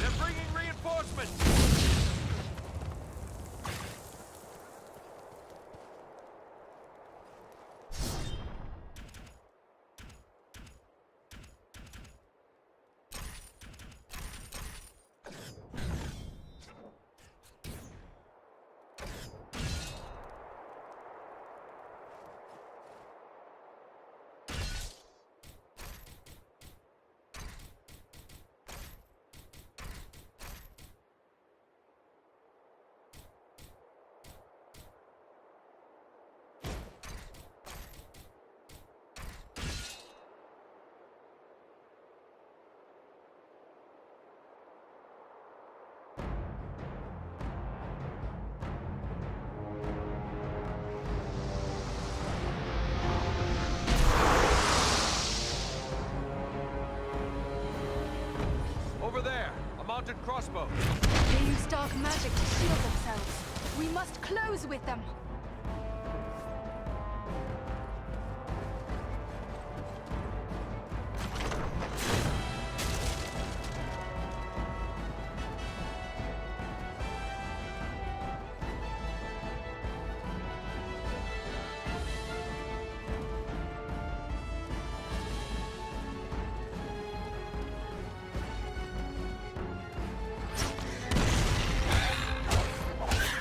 They're bringing reinforcements! Over there, a mounted crossbow. They use dark magic to shield themselves. We must close with them.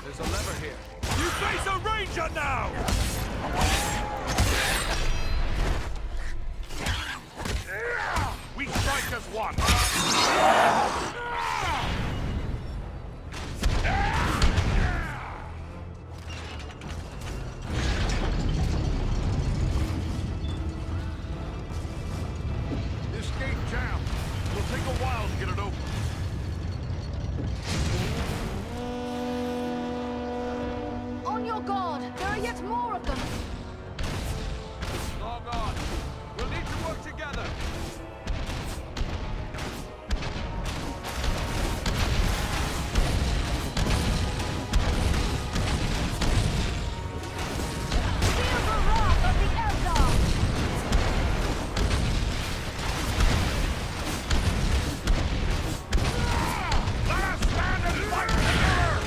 There's a lever here. You face a ranger now! We strike as one! This gate jammed. It'll take a while to get it open. On your guard! There are yet more of them! Log on. We'll need to work together. Feel the wrath of the Eldar! Let us stand and fight together!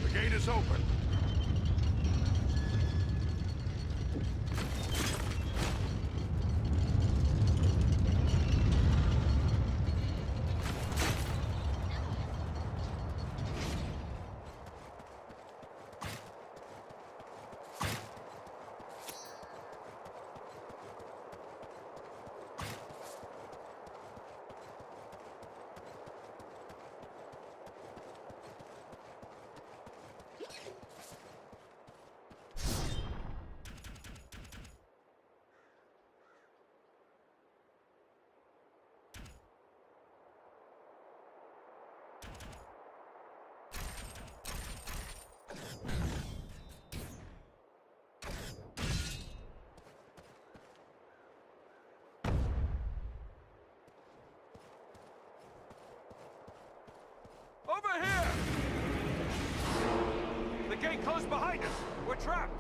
The gate is open. gate close behind us! We're trapped!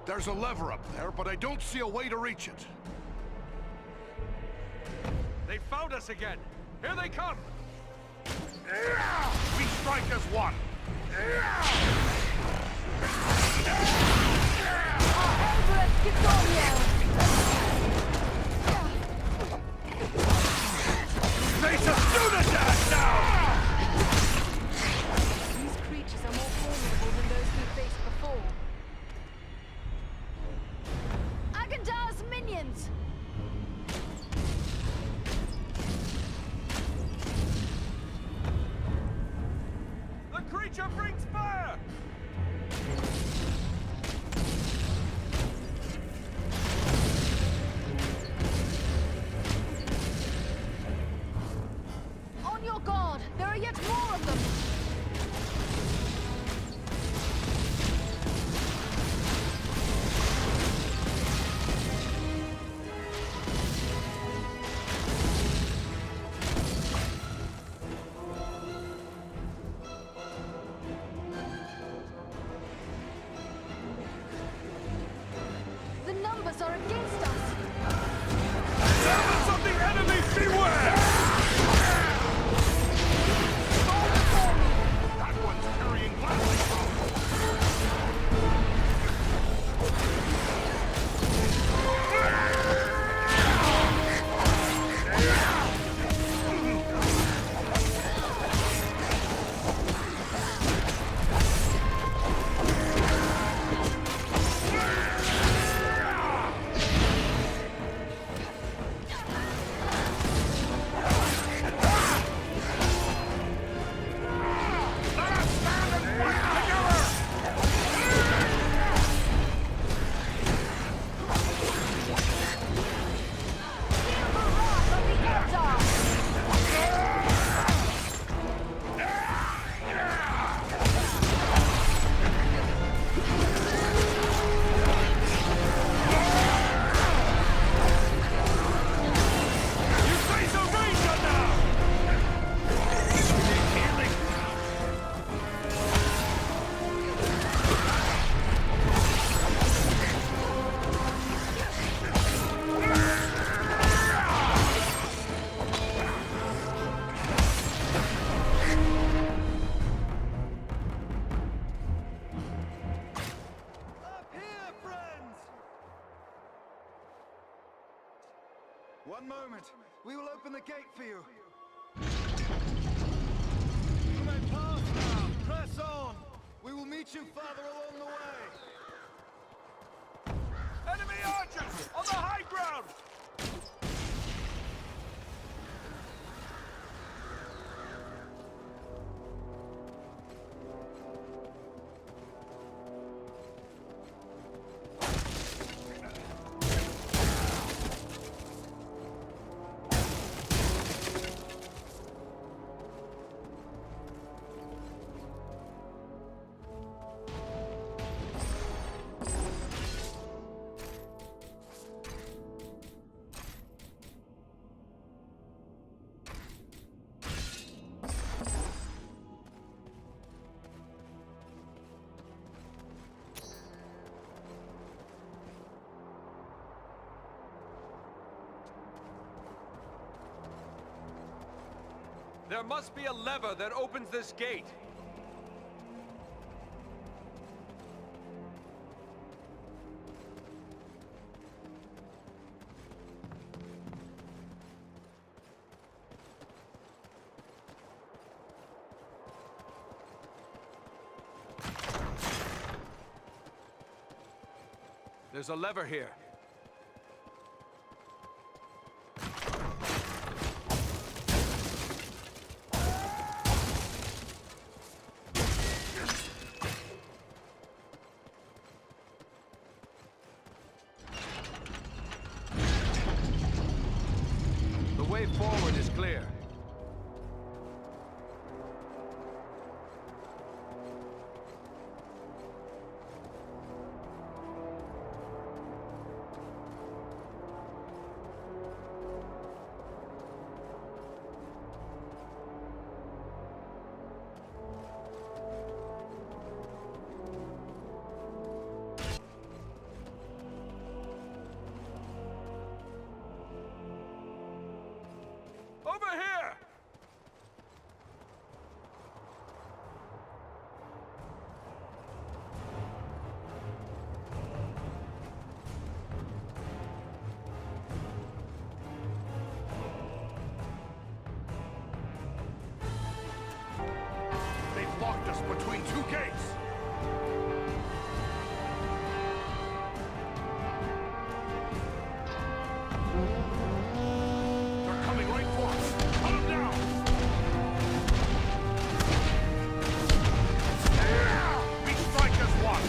There's a lever up there, but I don't see a way to reach it. They found us again! Here they come! We strike as one! Face a Dunadan now! These creatures are more formidable than those we faced before. Agandar's minions! The creature brings fire! On your guard! There are yet more of them! The numbers are against us! Servants of the enemy, beware! That one's carrying plastic One moment. We will open the gate for you. You may pass now. Press on. We will meet you further along the way. Enemy archers! On the high ground! There must be a lever that opens this gate. There's a lever here. The way forward is clear. us between two gates! They're coming right for us! Cut them down! We strike as one!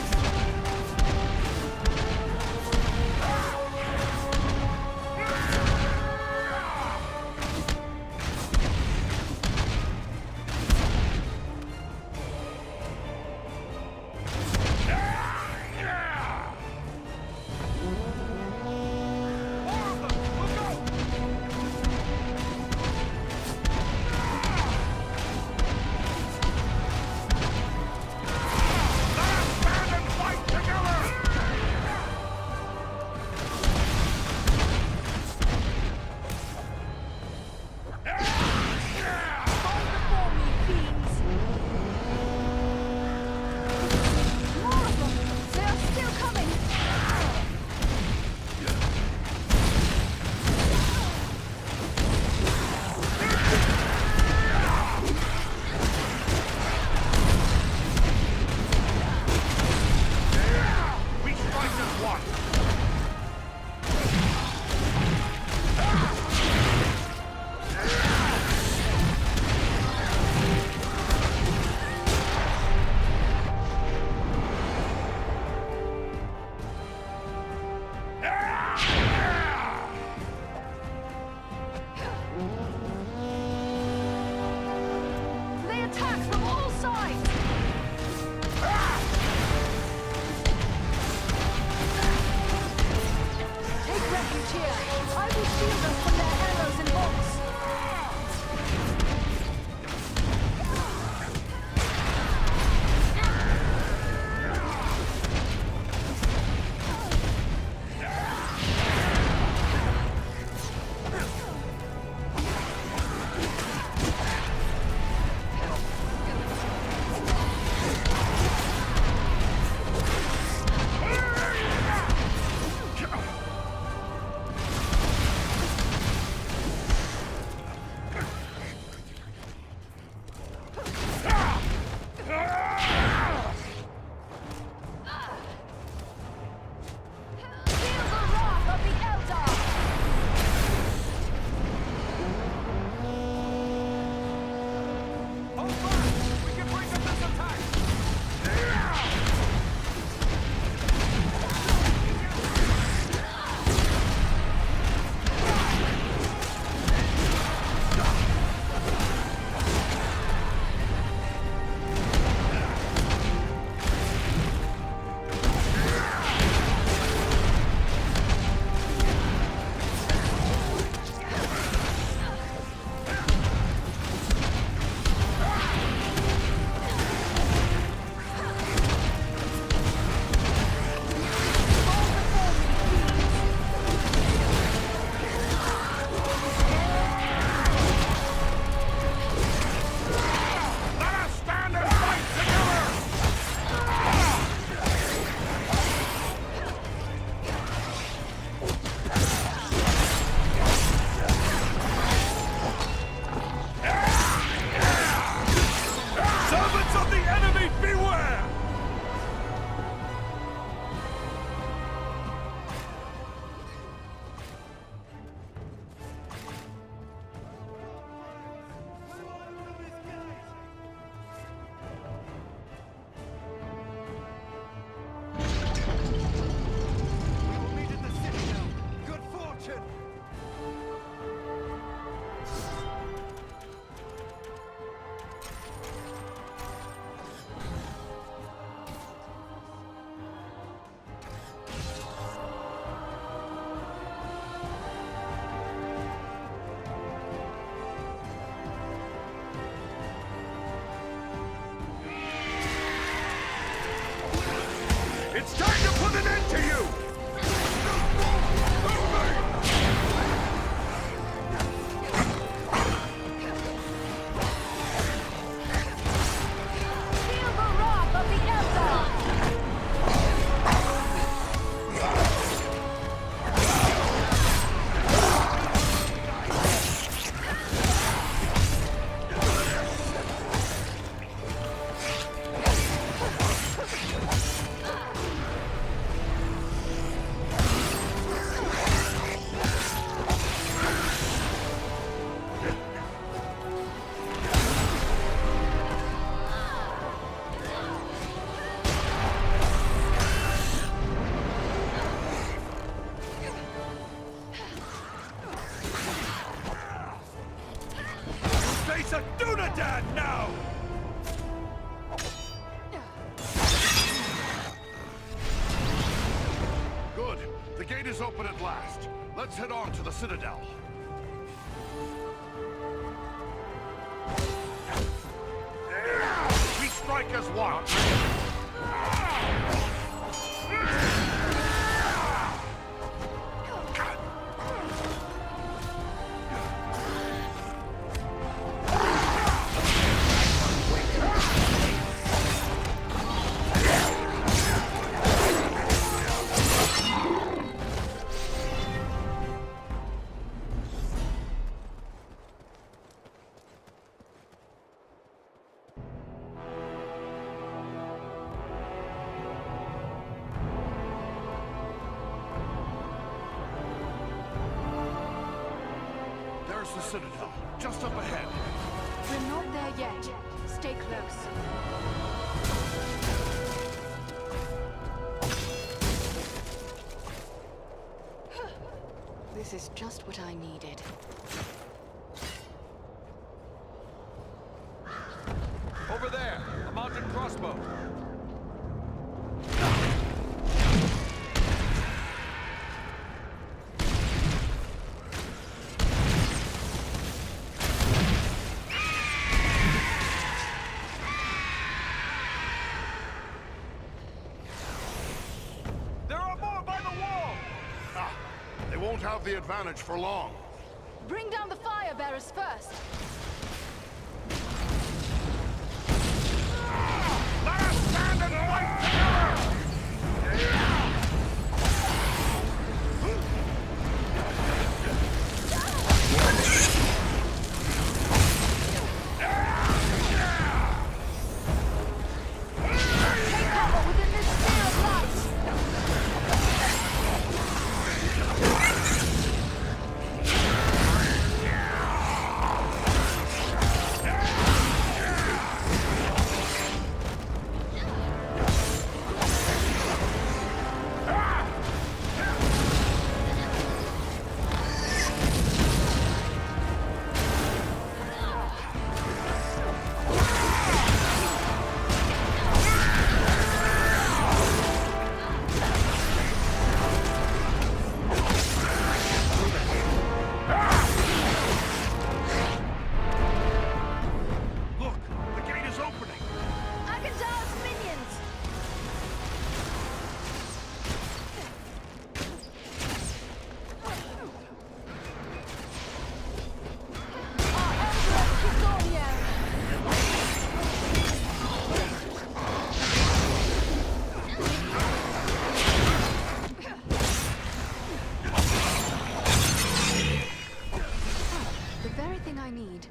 face a Dunedain now! Good. The gate is open at last. Let's head on to the Citadel. We strike as one. There's the Citadel, just up ahead. We're not there yet. Stay close. This is just what I needed. Over there, a mounted crossbow. There are more by the wall! Ah, they won't have the advantage for long. Bring down the fire bearers first. Let us stand and fight together! Take cover within this sphere of light. Look, the gate is opening. Agandar's minions. Our Emperor Kizonian. The very thing I need.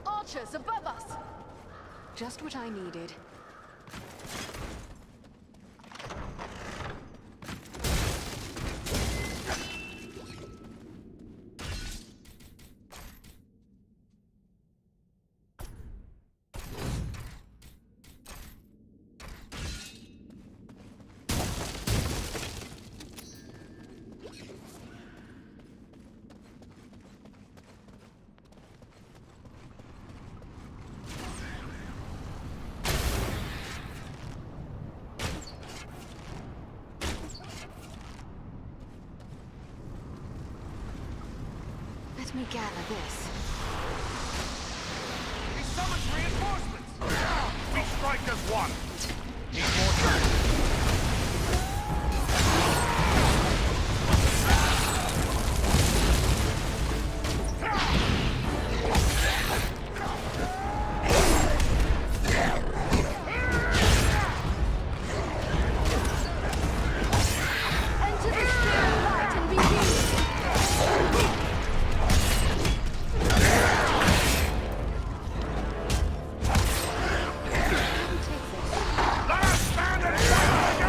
Archers above us! Just what I needed. Let me gather this. He summons reinforcements! We strike as one! Need more time. Enter the sphere of light and be used! Let us stand and fight together!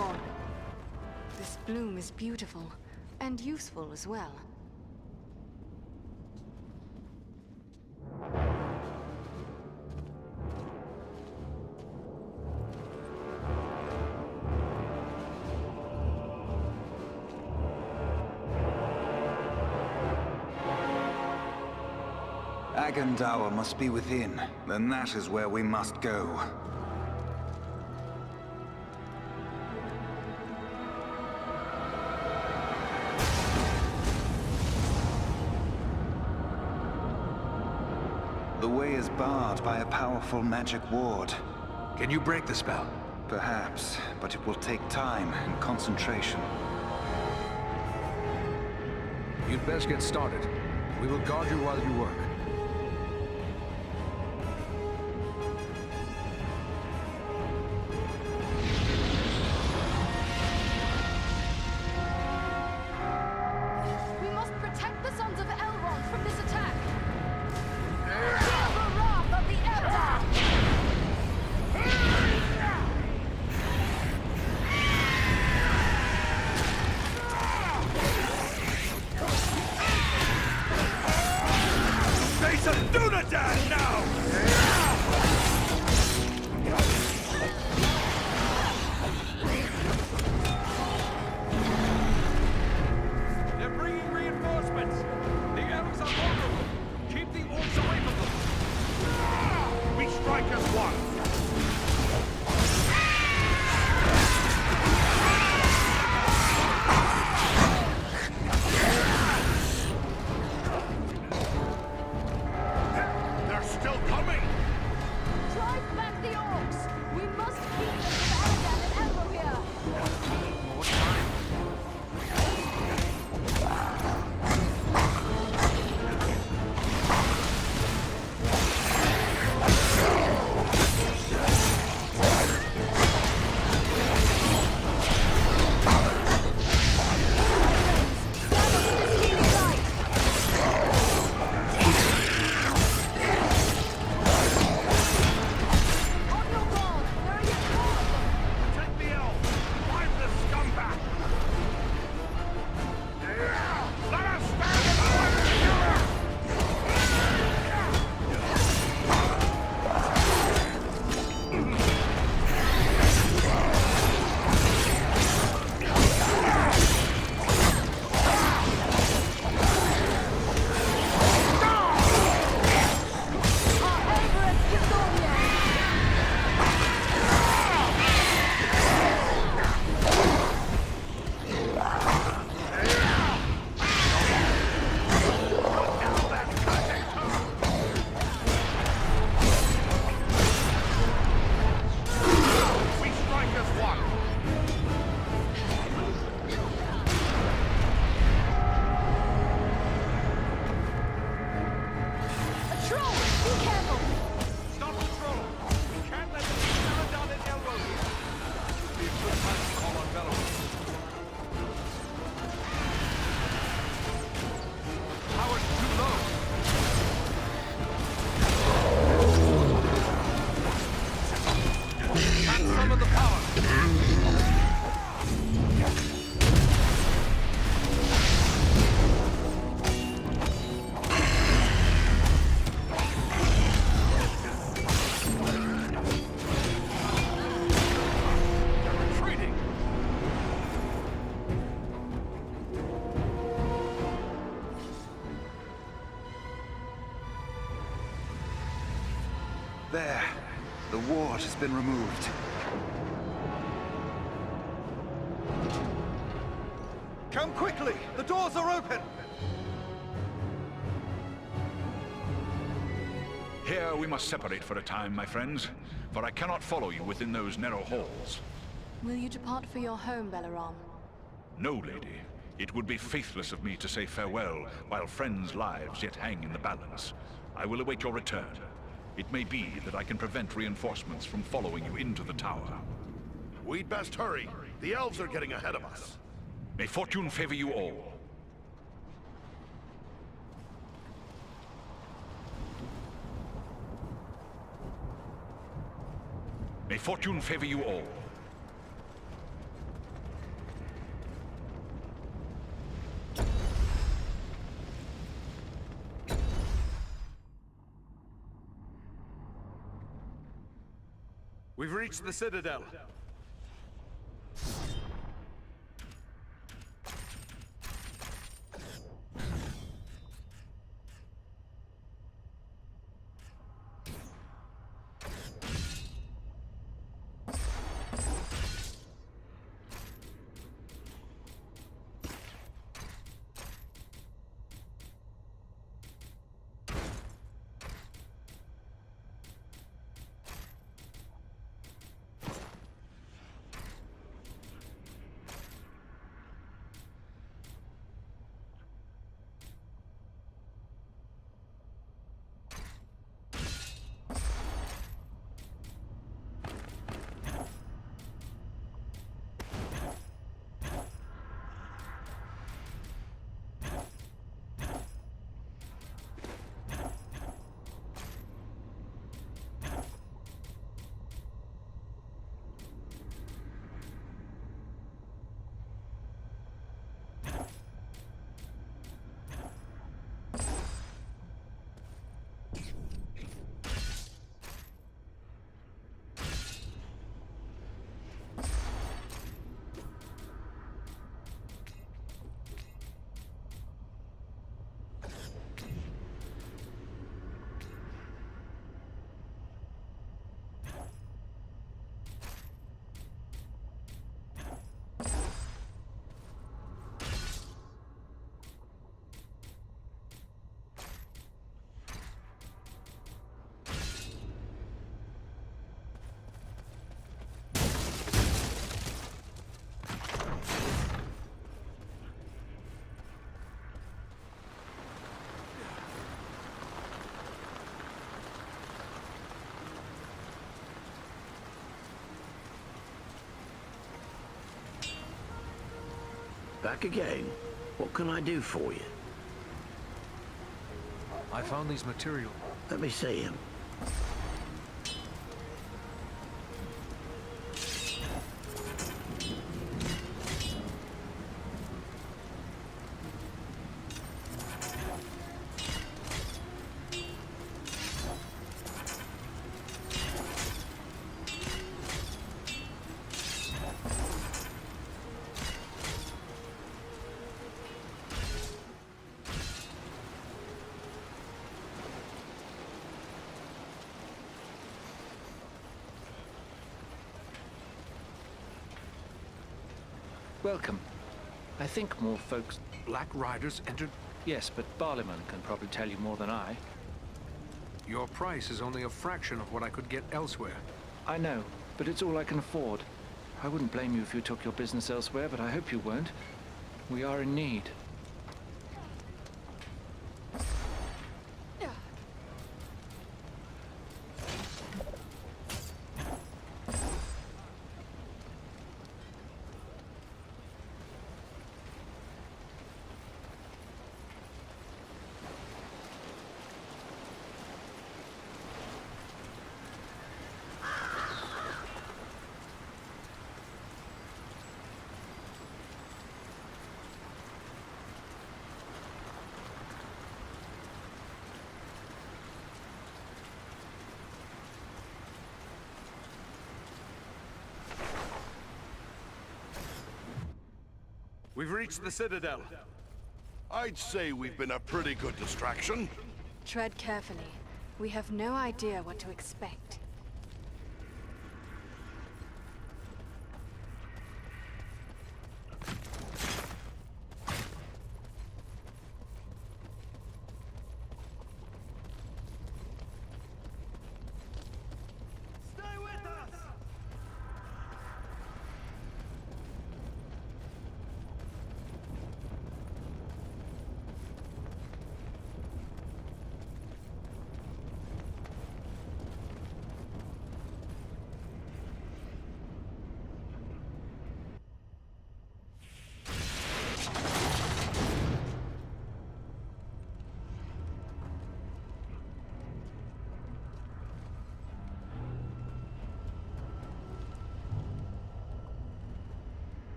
Elrond. This bloom is beautiful, and useful as well. Agandawa must be within. Then that is where we must go. The way is barred by a powerful magic ward. Can you break the spell? Perhaps, but it will take time and concentration. You'd best get started. We will guard you while you work. We must protect the sons of Elrond from this attack. Feel the wrath of the Eldar! Face a Dunedain now! They're bringing reinforcements! The elves are vulnerable! Keep the orcs away from them! We strike as one! They're still coming! Drive back the orcs! We must keep them from Eredan and Elro here! More time. On your guard! There are yet more of them! Protect the elves! Drive the scum back! Let us stand and fight together! Our Everett Githorian! We strike as one! A troll! Be careful! Stop the troll! We can't let them see Eredan and Elro here! It would be a good time to call on Belleroth. Power's too low! Can't summon the power! Retreating! There. The ward has been removed. Come quickly! The doors are open! Here we must separate for a time, my friends, for I cannot follow you within those narrow halls. Will you depart for your home, Belleroth? No, lady. It would be faithless of me to say farewell while friends' lives yet hang in the balance. I will await your return. It may be that I can prevent reinforcements from following you into the tower. We'd best hurry. The elves are getting ahead of us. May fortune favor you all. May fortune favor you all. We've reached the Citadel. Back again? What can I do for you? I found these materials. Let me see them. Welcome. I think more folks... Black Riders entered... Yes, but Barliman can probably tell you more than I. Your price is only a fraction of what I could get elsewhere. I know, but it's all I can afford. I wouldn't blame you if you took your business elsewhere, but I hope you won't. We are in need. We've reached the Citadel. I'd say we've been a pretty good distraction. Tread carefully. We have no idea what to expect.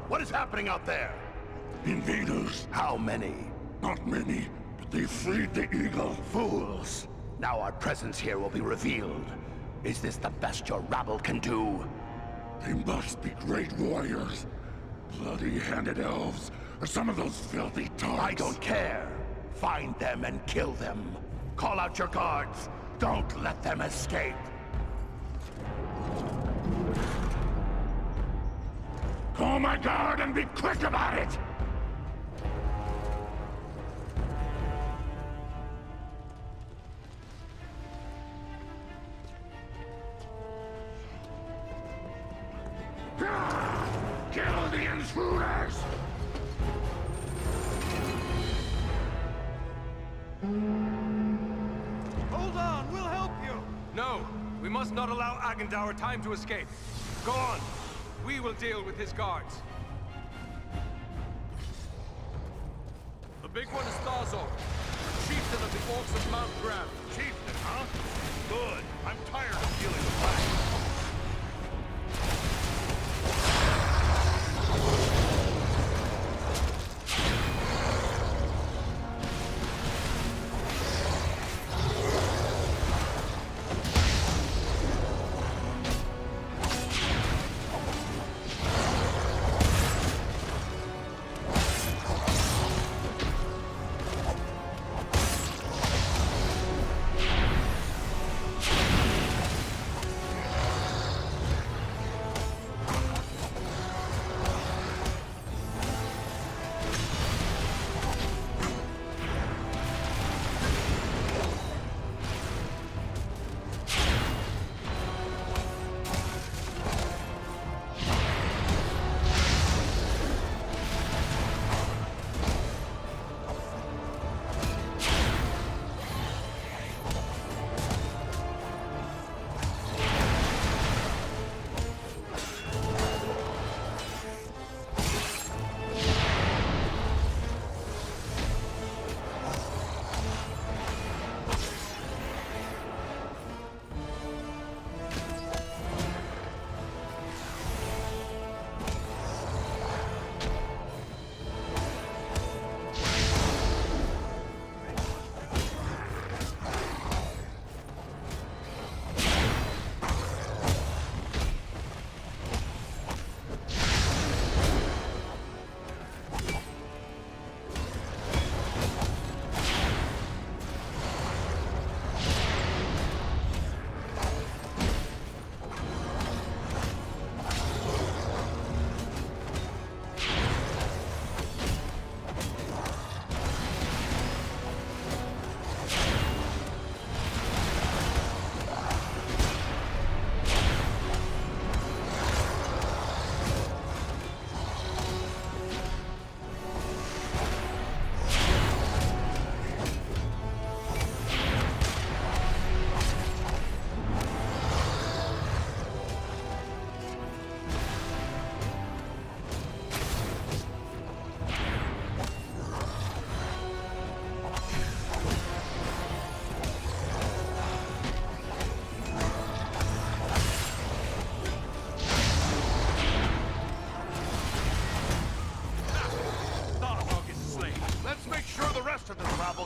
What is happening out there? Invaders. How many? Not many, but They freed the eagle. Fools! Now our presence here will be revealed. Is this the best your rabble can do? They must be great warriors. Bloody-handed elves, or some of those filthy tarts. I don't care. Find them and kill them. Call out your guards. Don't let them escape. Call my guard and be quick about it! Kill the intruders! Hold on, we'll help you! No, we must not allow Agendour time to escape. Go on. We will deal with his guards. The big one is Thazor, chieftain of the Orcs of Mount Graham. Chieftain, huh? Good. I'm tired of dealing with that.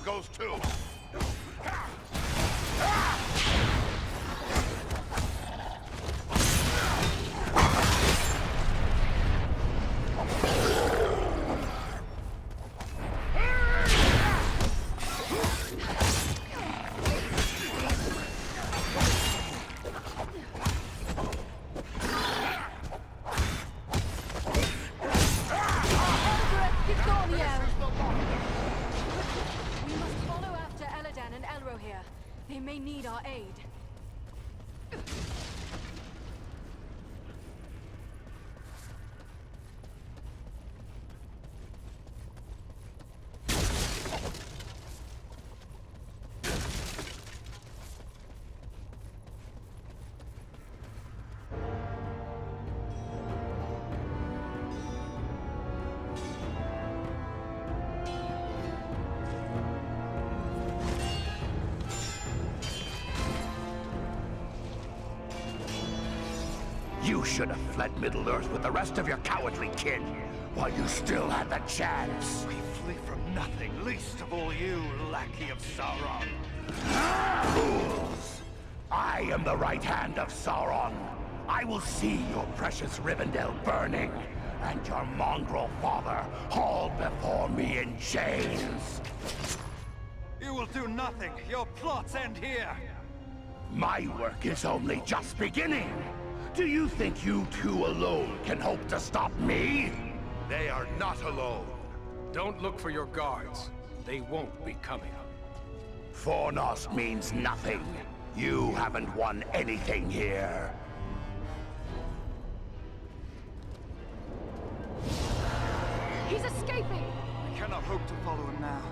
goes too. They may need our aid. should have fled Middle-earth with the rest of your cowardly kin, while you still had the chance. We flee from nothing, least of all you, lackey of Sauron. Fools! I am the right hand of Sauron. I will see your precious Rivendell burning, and your mongrel father hauled before me in chains. You will do nothing. Your plots end here. My work is only just beginning. Do you think you two alone can hope to stop me? They are not alone. Don't look for your guards. They won't be coming. Fornost means nothing. You haven't won anything here. He's escaping! We cannot hope to follow him now.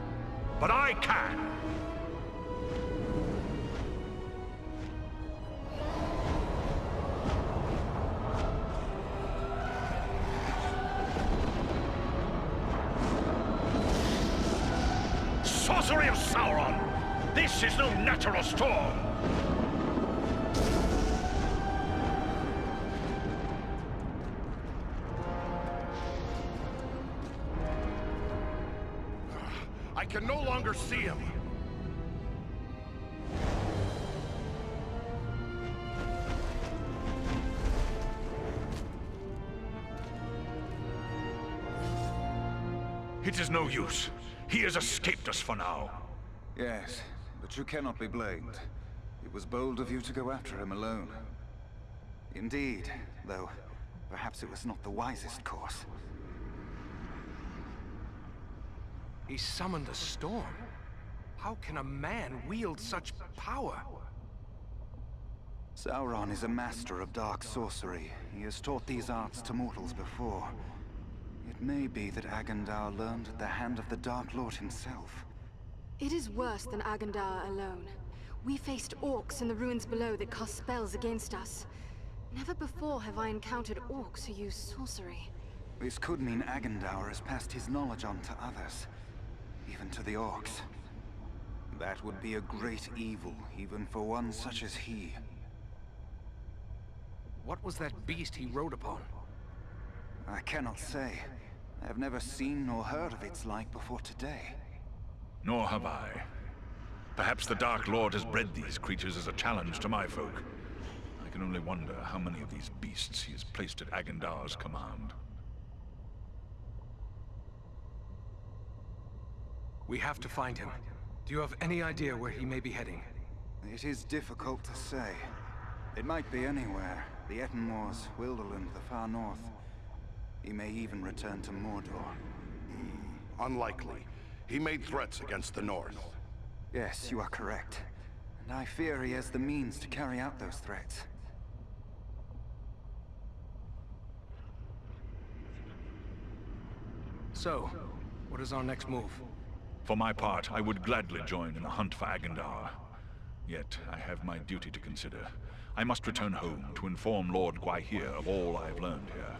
But I can! Sorcery of Sauron! This is no natural storm! I can no longer see him. It is no use. He has escaped us for now. Yes, but you cannot be blamed. It was bold of you to go after him alone. Indeed, though perhaps it was not the wisest course. He summoned a storm. How can a man wield such power? Sauron is a master of dark sorcery. He has taught these arts to mortals before. It may be that Agendar learned at the hand of the Dark Lord himself. It is worse than Agendar alone. We faced orcs in the ruins below that cast spells against us. Never before have I encountered orcs who use sorcery. This could mean Agendar has passed his knowledge on to others. Even to the orcs. That would be a great evil, even for one such as he. What was that beast he rode upon? I cannot say. I have never seen nor heard of its like before today. Nor have I. Perhaps the Dark Lord has bred these creatures as a challenge to my folk. I can only wonder how many of these beasts he has placed at Agendar's command. We have to find him. Do you have any idea where he may be heading? It is difficult to say. It might be anywhere. The Etten Moors, Wilderland, the far north. He may even return to Mordor. Unlikely. He made threats against the north. Yes, you are correct. And I fear he has the means to carry out those threats. So, what is our next move? For my part, I would gladly join in the hunt for Agendar. Yet, I have my duty to consider. I must return home to inform Lord Gwaihir of all I have learned here.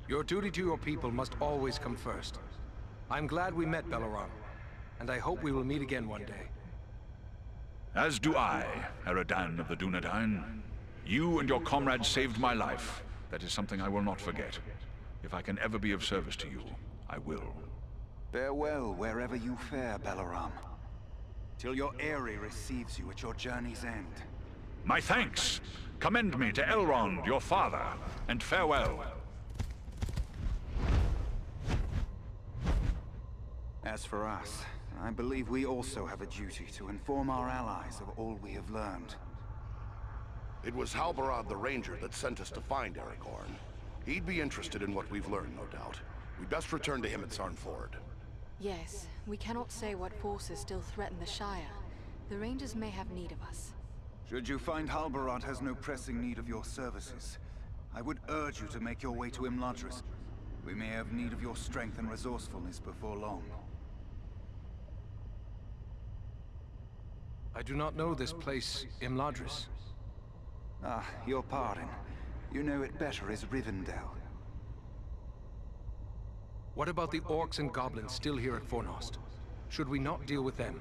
Your duty to your people must always come first. I'm glad we met, Belleron, and I hope we will meet again one day. As do I, Eradan of the Dunedain. You and your comrades saved my life. That is something I will not forget. If I can ever be of service to you, I will. Farewell wherever you fare, Belleron. Till your Eyrie receives you at your journey's end. My thanks! Commend me to Elrond, your father, and farewell. As for us, I believe we also have a duty to inform our allies of all we have learned. It was Halbarad the Ranger that sent us to find Aragorn. He'd be interested in what we've learned, no doubt. We best return to him at Sarnford. Yes, we cannot say what forces still threaten the Shire. The Rangers may have need of us. Should you find Halbarad has no pressing need of your services, I would urge you to make your way to Imladris. We may have need of your strength and resourcefulness before long. I do not know this place, Imladris. Ah, your pardon. You know it better as Rivendell. What about the orcs and goblins still here at Fornost? Should we not deal with them?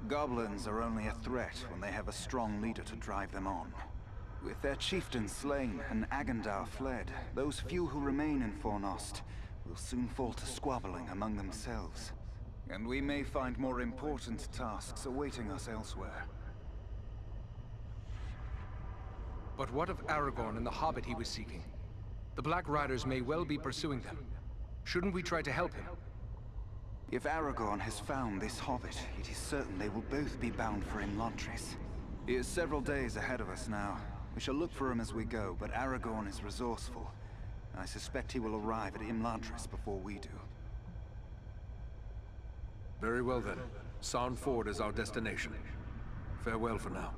Goblins are only a threat when they have a strong leader to drive them on. With their chieftain slain and Agendar fled, those few who remain in Fornost will soon fall to squabbling among themselves. And we may find more important tasks awaiting us elsewhere. But what of Aragorn and the Hobbit he was seeking? The Black Riders may well be pursuing them. Shouldn't we try to help him? If Aragorn has found this hobbit, it is certain they will both be bound for Imlantris. He is several days ahead of us now. We shall look for him as we go, but Aragorn is resourceful. I suspect he will arrive at Imlantris before we do. Very well then. Sound Ford is our destination. Farewell for now.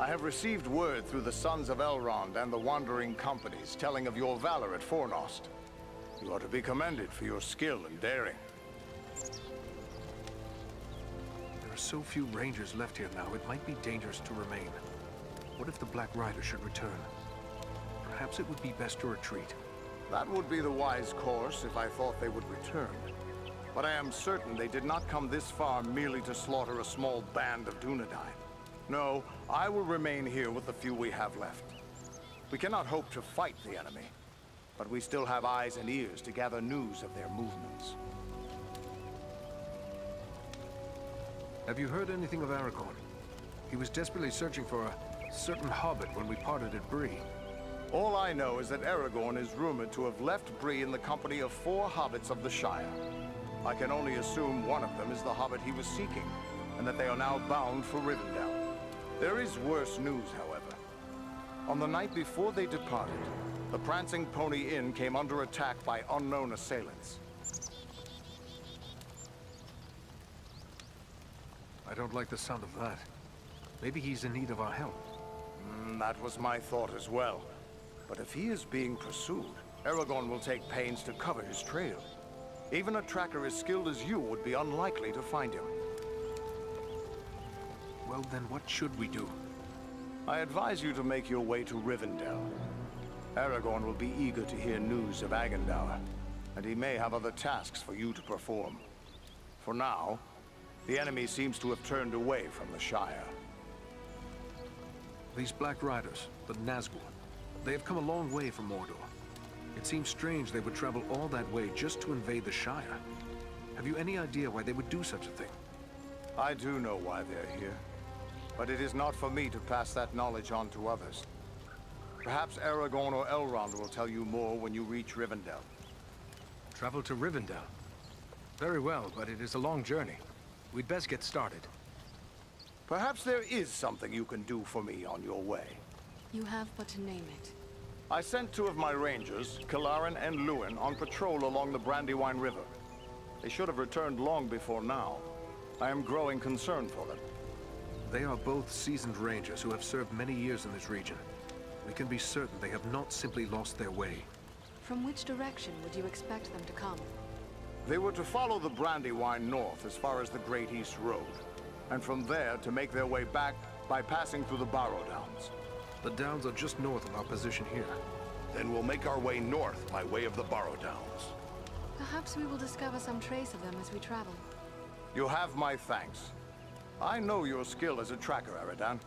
I have received word through the Sons of Elrond and the Wandering Companies telling of your valor at Fornost. You are to be commended for your skill and daring. There are so few rangers left here now, it might be dangerous to remain. What if the Black Riders should return? Perhaps it would be best to retreat. That would be the wise course if I thought they would return. But I am certain they did not come this far merely to slaughter a small band of Dunedain. No, I will remain here with the few we have left. We cannot hope to fight the enemy, but we still have eyes and ears to gather news of their movements. Have you heard anything of Aragorn? He was desperately searching for a certain hobbit when we parted at Bree. All I know is that Aragorn is rumored to have left Bree in the company of 4 hobbits of the Shire. I can only assume one of them is the hobbit he was seeking, and that they are now bound for Rivendell. There is worse news, however. On the night before they departed, the Prancing Pony Inn came under attack by unknown assailants. I don't like the sound of that. Maybe he's in need of our help. That was my thought as well. But if he is being pursued, Aragorn will take pains to cover his trail. Even a tracker as skilled as you would be unlikely to find him. Well then, what should we do? I advise you to make your way to Rivendell. Aragorn will be eager to hear news of Agendaur, and he may have other tasks for you to perform. For now, the enemy seems to have turned away from the Shire. These Black Riders, the Nazgûl, they have come a long way from Mordor. It seems strange they would travel all that way just to invade the Shire. Have you any idea why they would do such a thing? I do know why they're here, but it is not for me to pass that knowledge on to others. Perhaps Aragorn or Elrond will tell you more when you reach Rivendell. Travel to Rivendell? Very well, but it is a long journey. We'd best get started. Perhaps there is something you can do for me on your way. You have but to name it. I sent 2 of my rangers, Kalarin and Luin, on patrol along the Brandywine River. They should have returned long before now. I am growing concerned for them. They are both seasoned rangers who have served many years in this region. We can be certain they have not simply lost their way. From which direction would you expect them to come? They were to follow the Brandywine north as far as the Great East Road, and from there to make their way back by passing through the Barrow Downs. The Downs are just north of our position here. Then we'll make our way north by way of the Barrow Downs. Perhaps we will discover some trace of them as we travel. You have my thanks. I know your skill as a tracker, Aradan.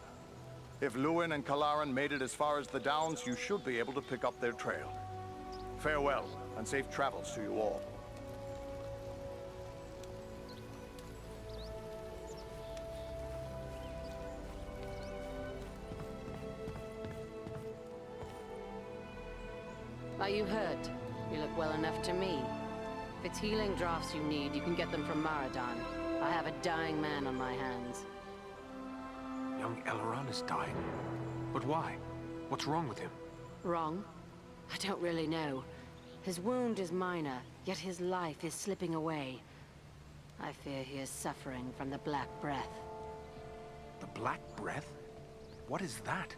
If Luin and Kalaran made it as far as the Downs, you should be able to pick up their trail. Farewell, and safe travels to you all. Are you hurt? You look well enough to me. If it's healing draughts you need, you can get them from Maradan. I have a dying man on my hands. Young Elrond is dying. But why? What's wrong with him? Wrong? I don't really know. His wound is minor, yet his life is slipping away. I fear he is suffering from the Black Breath. The Black Breath? What is that?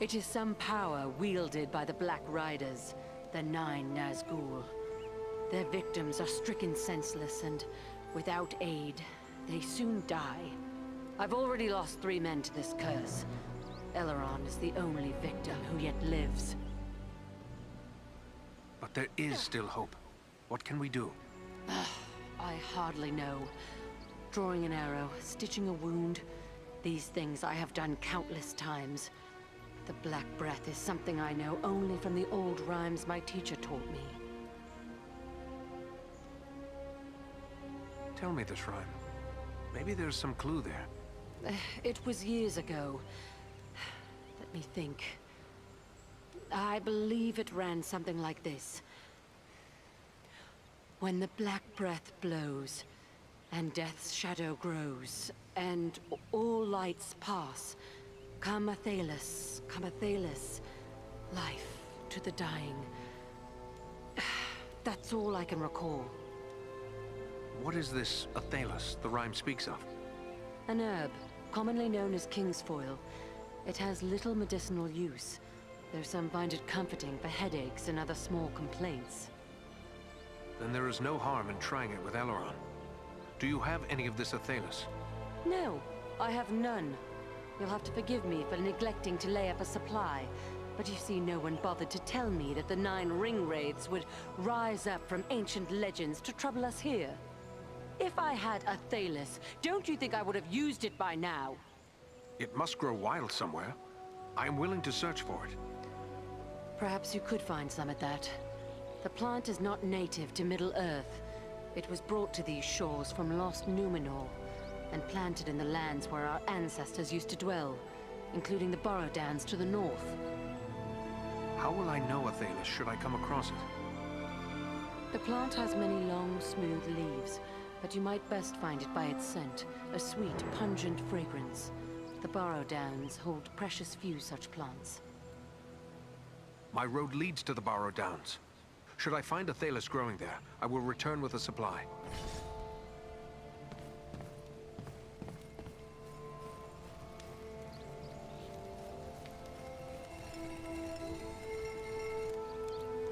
It is some power wielded by the Black Riders, the 9 Nazgûl. Their victims are stricken senseless, and without aid, they soon die. I've already lost 3 men to this curse. Elrond is the only victim who yet lives. But there is still hope. What can we do? I hardly know. Drawing an arrow, stitching a wound. These things I have done countless times. The Black Breath is something I know only from the old rhymes my teacher taught me. Tell me this rhyme. Maybe there's some clue there. It was years ago. Let me think. I believe it ran something like this. When the Black Breath blows, and death's shadow grows, and all lights pass, come Athelas, life to the dying. That's all I can recall. What is this Athelas the rhyme speaks of? An herb, commonly known as kingsfoil. It has little medicinal use, though some find it comforting for headaches and other small complaints. Then there is no harm in trying it with Elrond. Do you have any of this Athelas? No, I have none. You'll have to forgive me for neglecting to lay up a supply, but you see, no one bothered to tell me that the 9 ring wraiths would rise up from ancient legends to trouble us here. If I had Athelas, don't you think I would have used it by now? It must grow wild somewhere. I am willing to search for it. Perhaps you could find some at that. The plant is not native to Middle-earth. It was brought to these shores from lost Numenor, and planted in the lands where our ancestors used to dwell, including the Borrowdowns to the north. How will I know Athelas should I come across it? The plant has many long, smooth leaves, but you might best find it by its scent, a sweet, pungent fragrance. The Borrowdowns hold precious few such plants. My road leads to the Borrowdowns. Should I find Athelas growing there, I will return with a supply.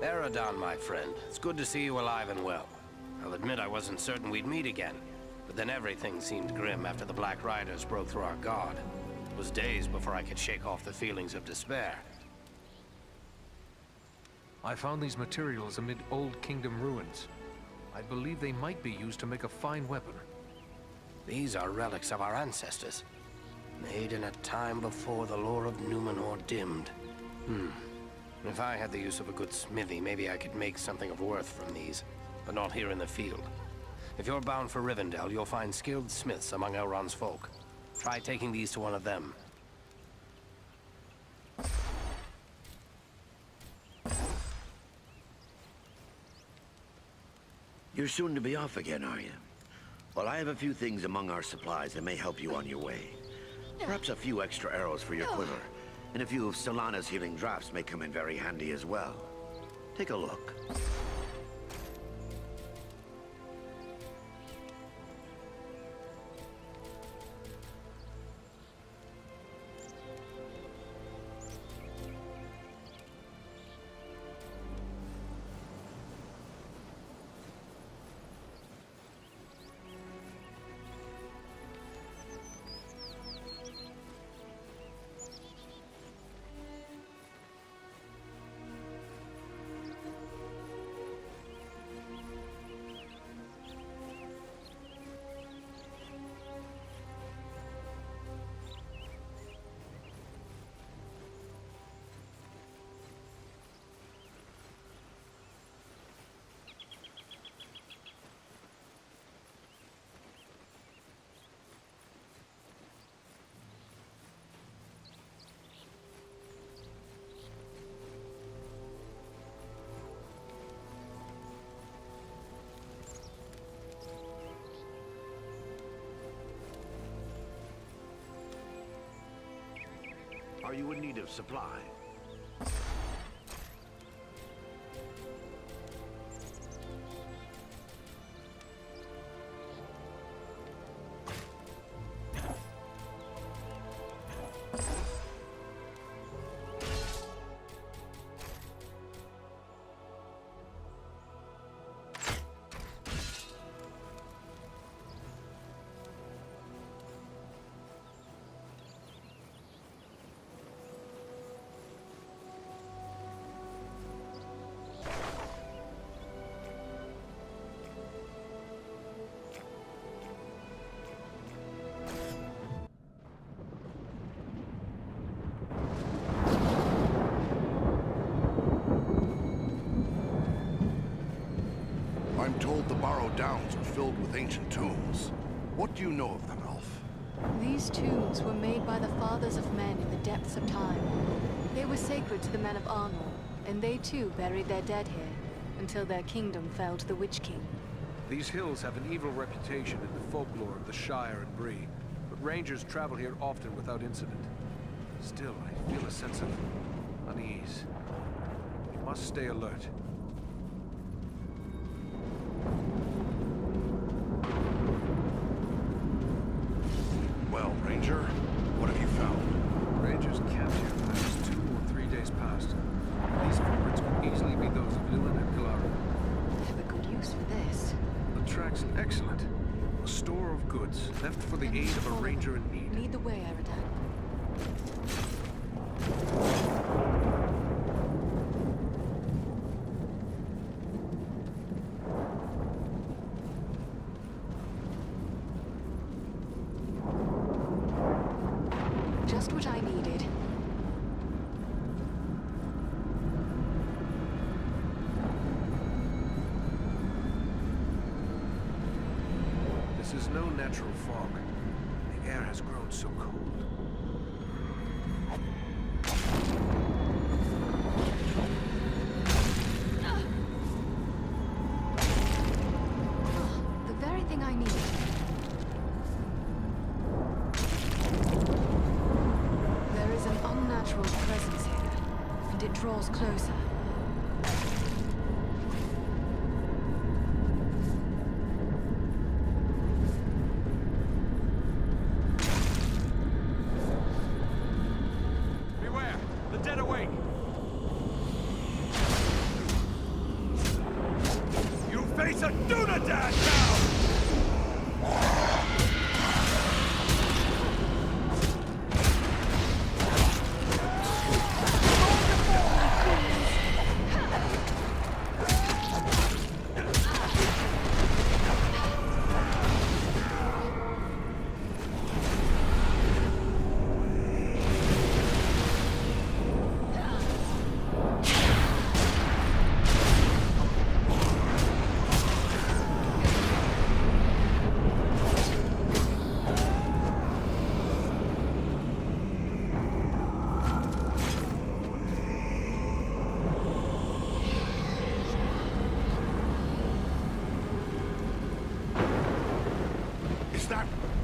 Eredon, my friend. It's good to see you alive and well. I'll admit I wasn't certain we'd meet again, but then everything seemed grim after the Black Riders broke through our guard. It was days before I could shake off the feelings of despair. I found these materials amid old kingdom ruins. I believe they might be used to make a fine weapon. These are relics of our ancestors, made in a time before the lore of Numenor dimmed. If I had the use of a good smithy, maybe I could make something of worth from these, but not here in the field. If you're bound for Rivendell, you'll find skilled smiths among Elrond's folk. Try taking these to one of them. You're soon to be off again, are you? Well, I have a few things among our supplies that may help you on your way. Perhaps a few extra arrows for your quiver, and a few of Solana's healing drafts may come in very handy as well. Take a look. Are you in need of supply? of the Barrow Downs are filled with ancient tombs. What do you know of them, Elf? These tombs were made by the fathers of men in the depths of time. They were sacred to the men of Arnor, and they too buried their dead here, until their kingdom fell to the Witch King. These hills have an evil reputation in the folklore of the Shire and Bree, but rangers travel here often without incident. Still, I feel a sense of unease. We must stay alert. Well, Ranger, what have you found? Rangers camped here for the last 2 or 3 days past. These footprints could easily be those of Luan and Galara. I have a good use for this. The track's excellent. A store of goods, left for the aid of a ranger in need. Lead the way, Eridan. Just what I needed. This is no natural fog. The air has grown so cold. The very thing I needed. There is an unnatural presence here, and it draws closer. Beware! The dead awake! You face a Dunedain now!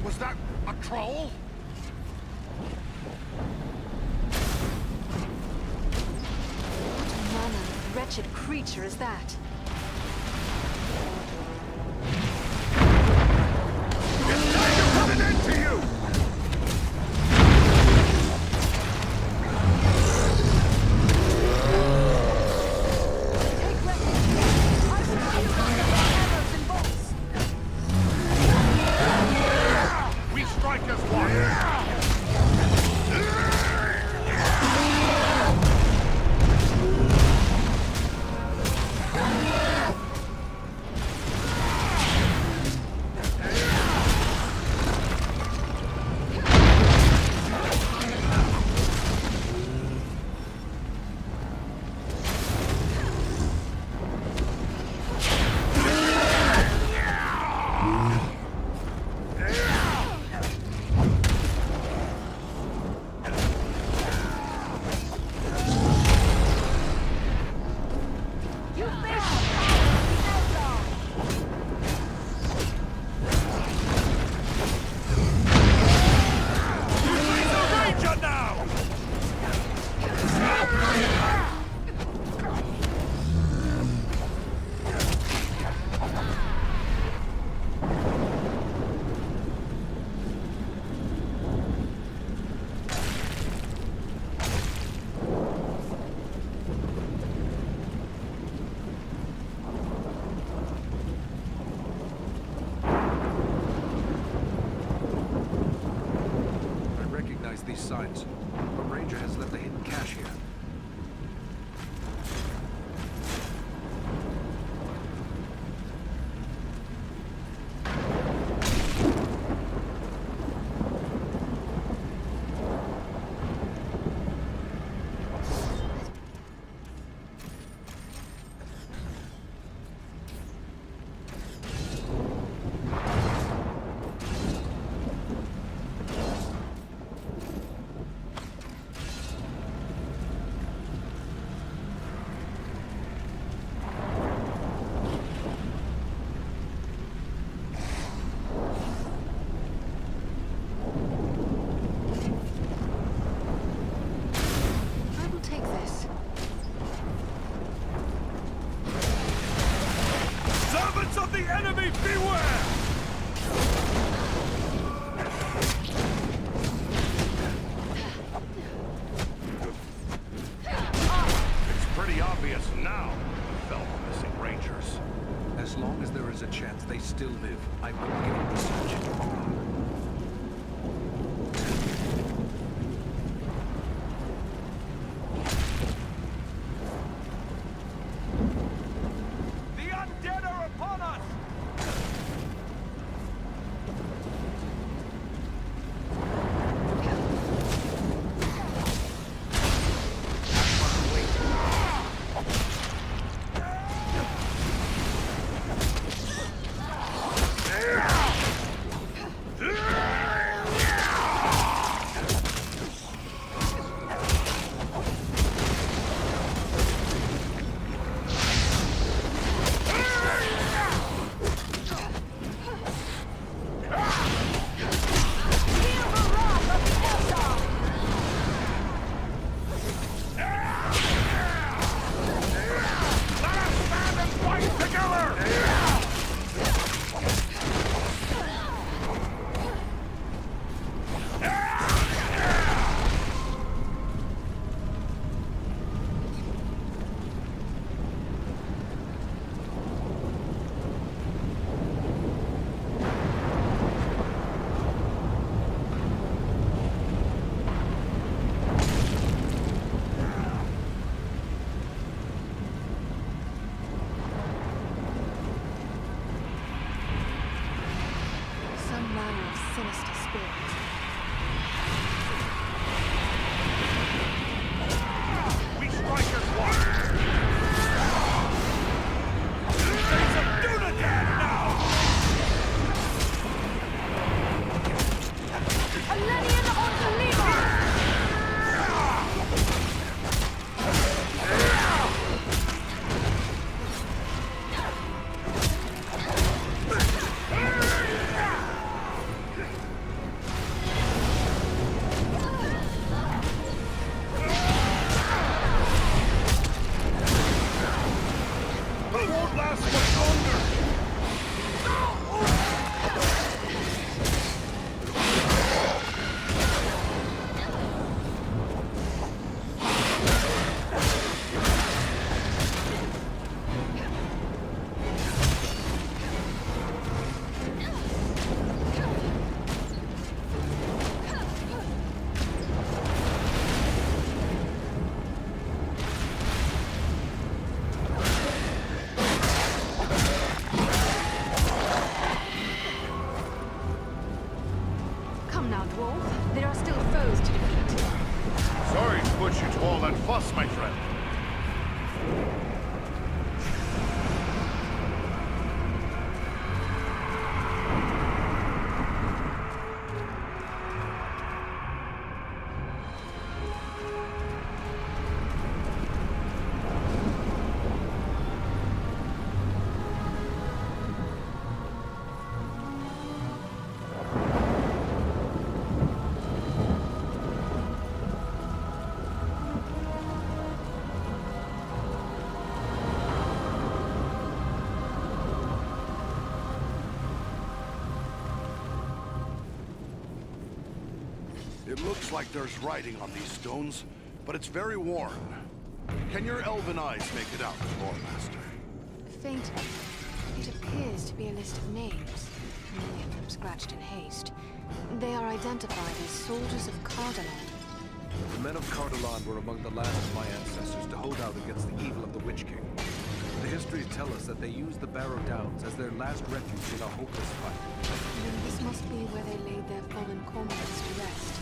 Was that a troll? What manner of wretched creature is that? Put an end to you! We strike as one! These signs. A ranger has left a hidden cache here. I will give up the search tomorrow. The undead are upon us! Some manner of sinister spirit. We strike as one! Days of Dunadan now! Elenian on Lima! It won't last much longer! Come now, dwarf. There are still foes to defeat. Sorry to put you to all that fuss, my friend. It looks like there's writing on these stones, but it's very worn. Can your elven eyes make it out, Lord Master? Faintly. It appears to be a list of names, many of them scratched in haste. They are identified as soldiers of Cardaland. The men of Cardaland were among the last of my ancestors to hold out against the evil of the Witch King. The histories tell us that they used the Barrow Downs as their last refuge in a hopeless fight. Then this must be where they laid their fallen comrades to rest.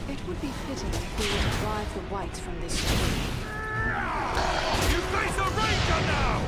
It would be fitting if we were to drive the whites from this street. You face a ranger now!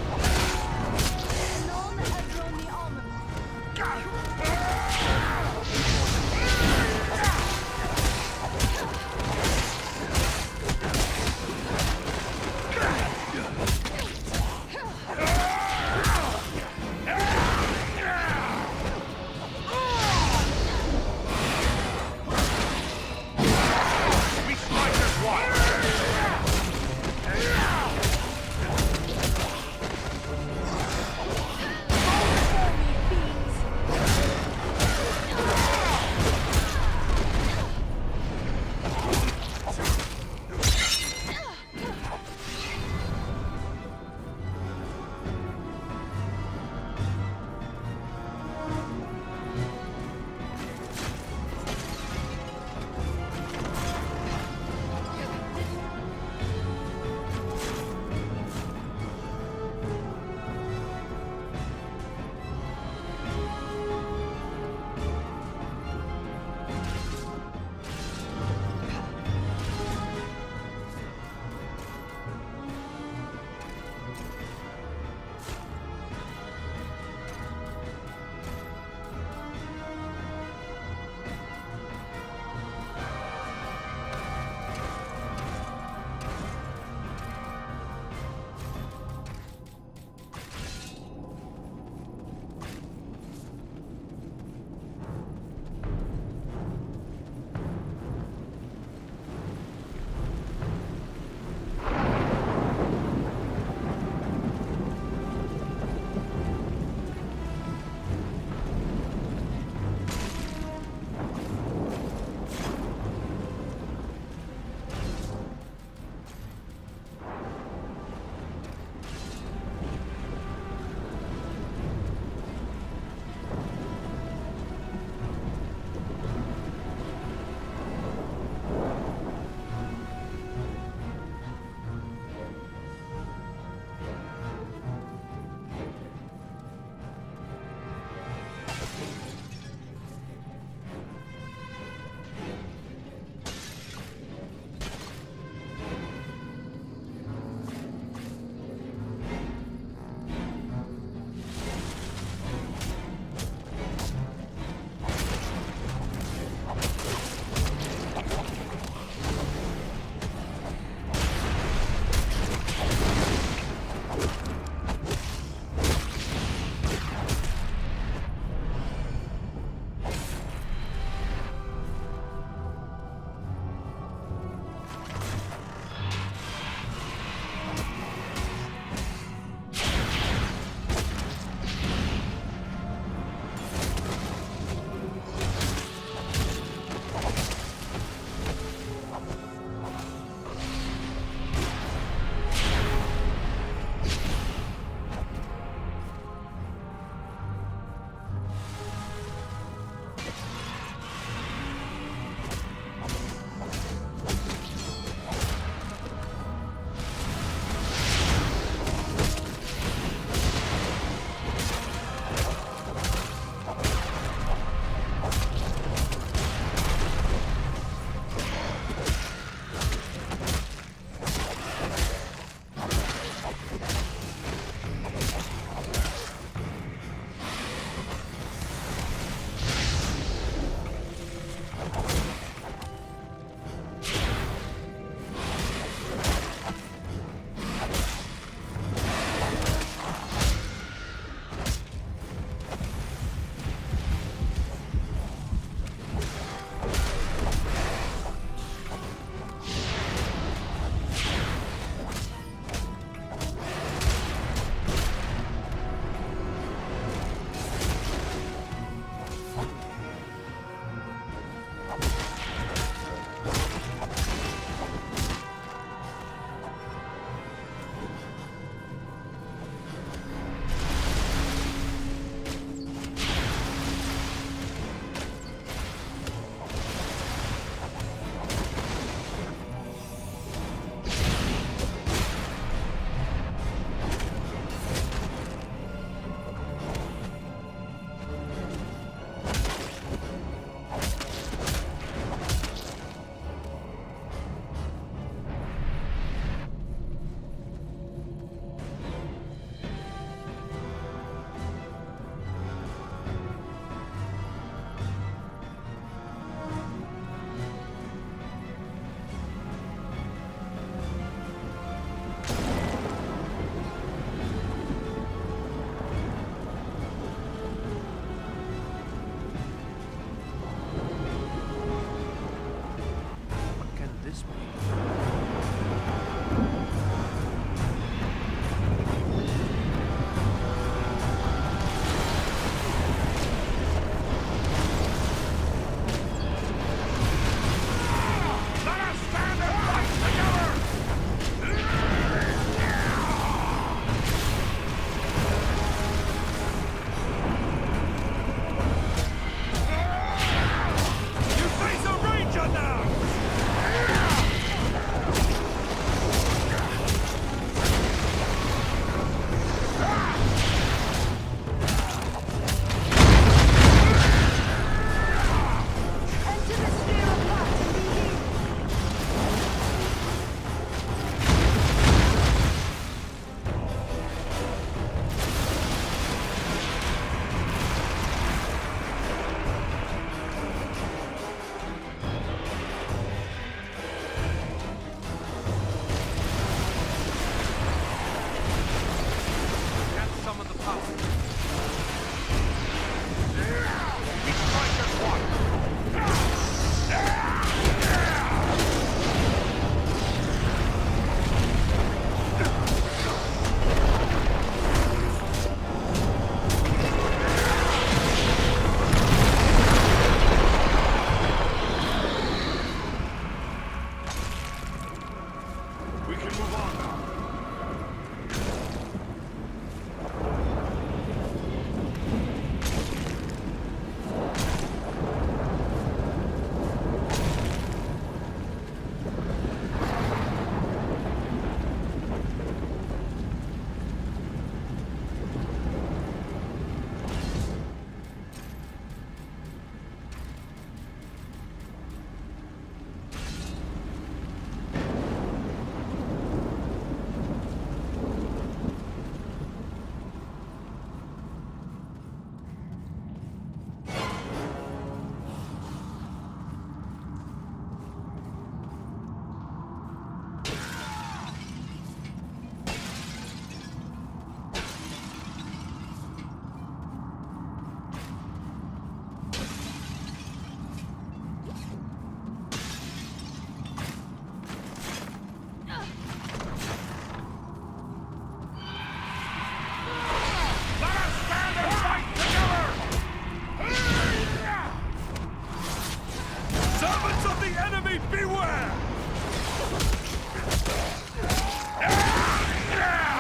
Servants of the enemy, beware!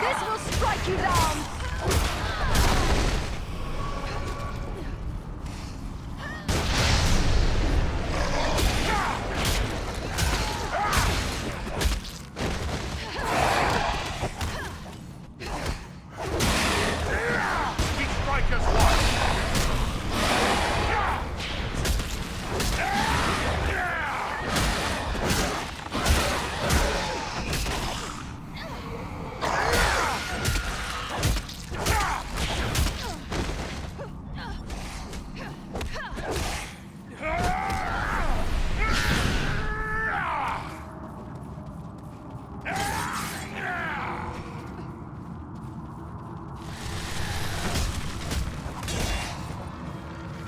This will strike you down! We strike as one!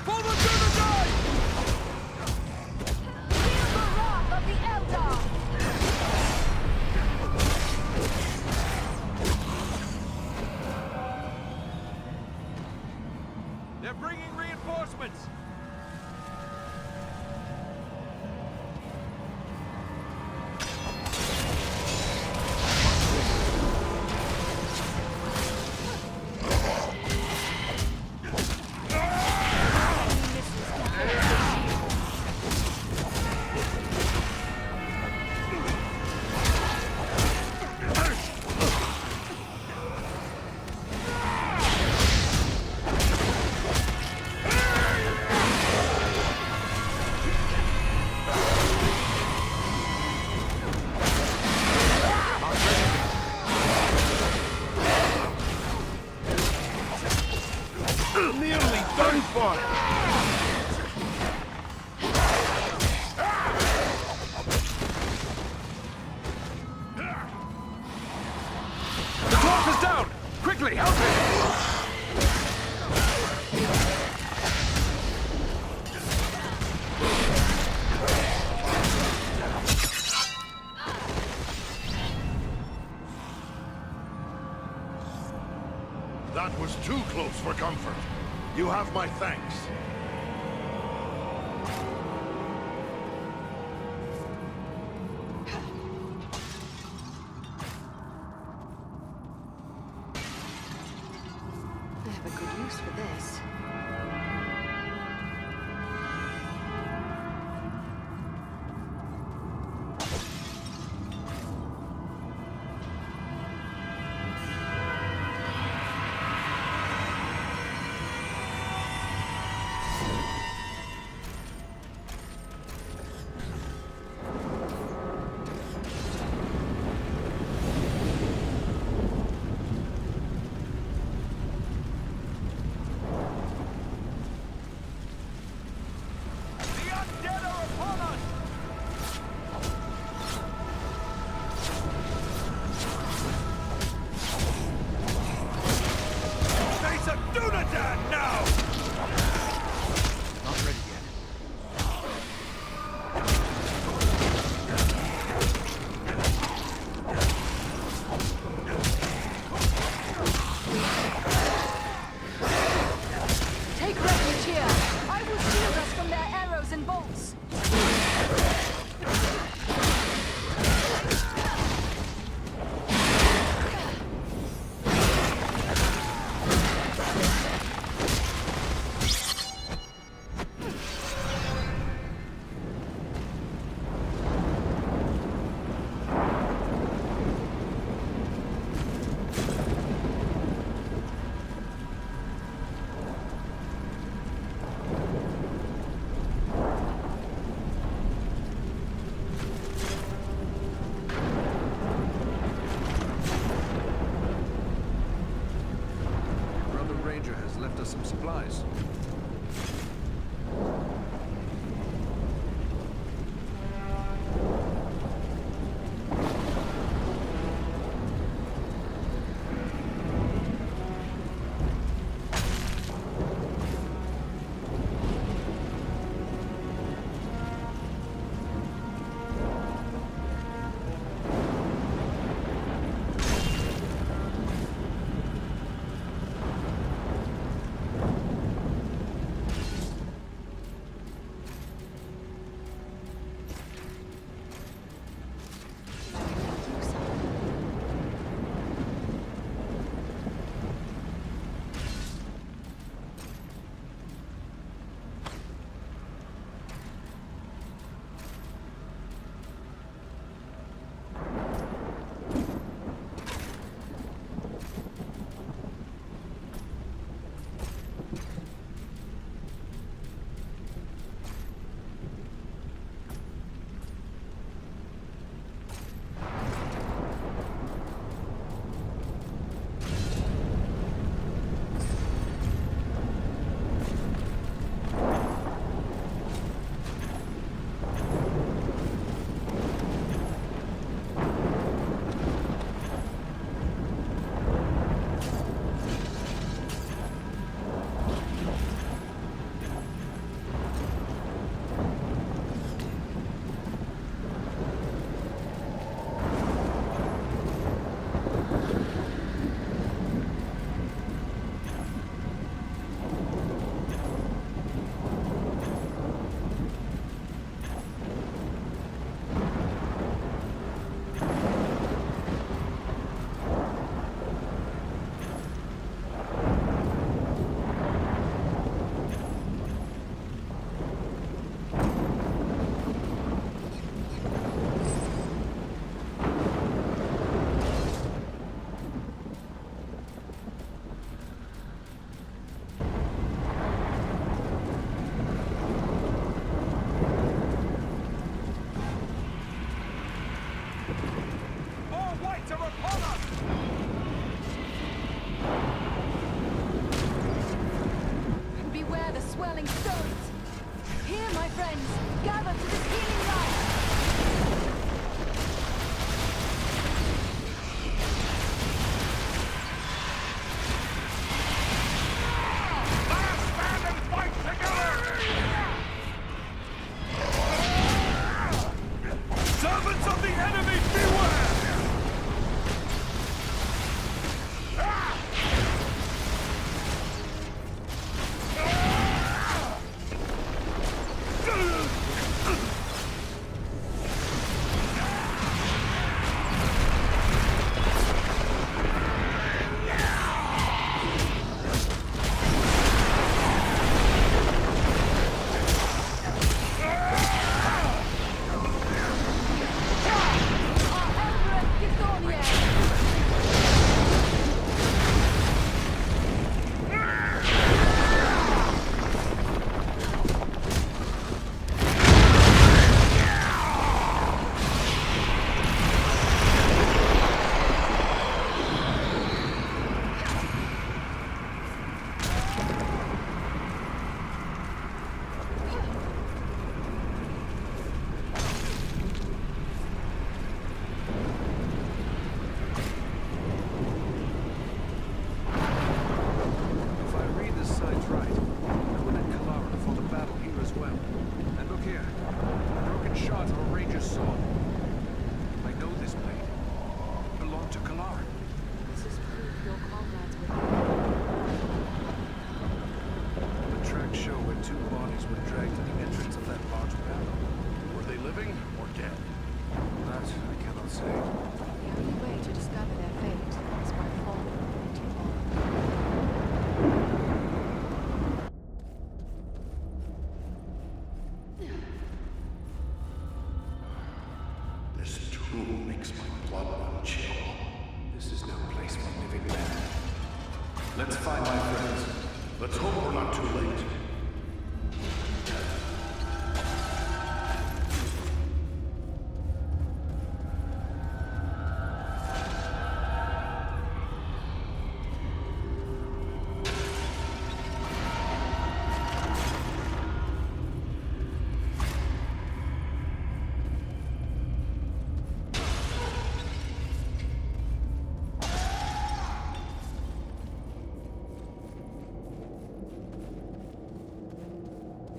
For the Dunedain! Feel the wrath of the Eldar! They're bringing reinforcements! Nearly done for! The dwarf is down! Quickly, help him! That was too close for comfort. You have my thanks. I have a good use for this. upon us! Beware the swirling stones! Here, my friends! Gather to this healing light! Servants of the enemy, beware! If I read the signs right, I will at Kalara for the battle here as well. And look here, a broken shard of a ranger's sword. I know this blade. It belonged to Kalara. This is proof your comrades were The tracks show where two bodies were dragged to the entrance of that large battle. Were they living or dead? That I cannot say. The only way to discover their fate is by following into war. This tomb makes my blood run chill. This is no place for living men. Let's find my friends. Let's hope we're not too late.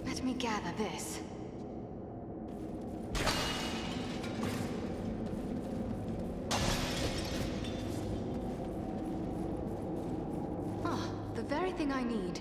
Let me gather this. Ah, the very thing I need.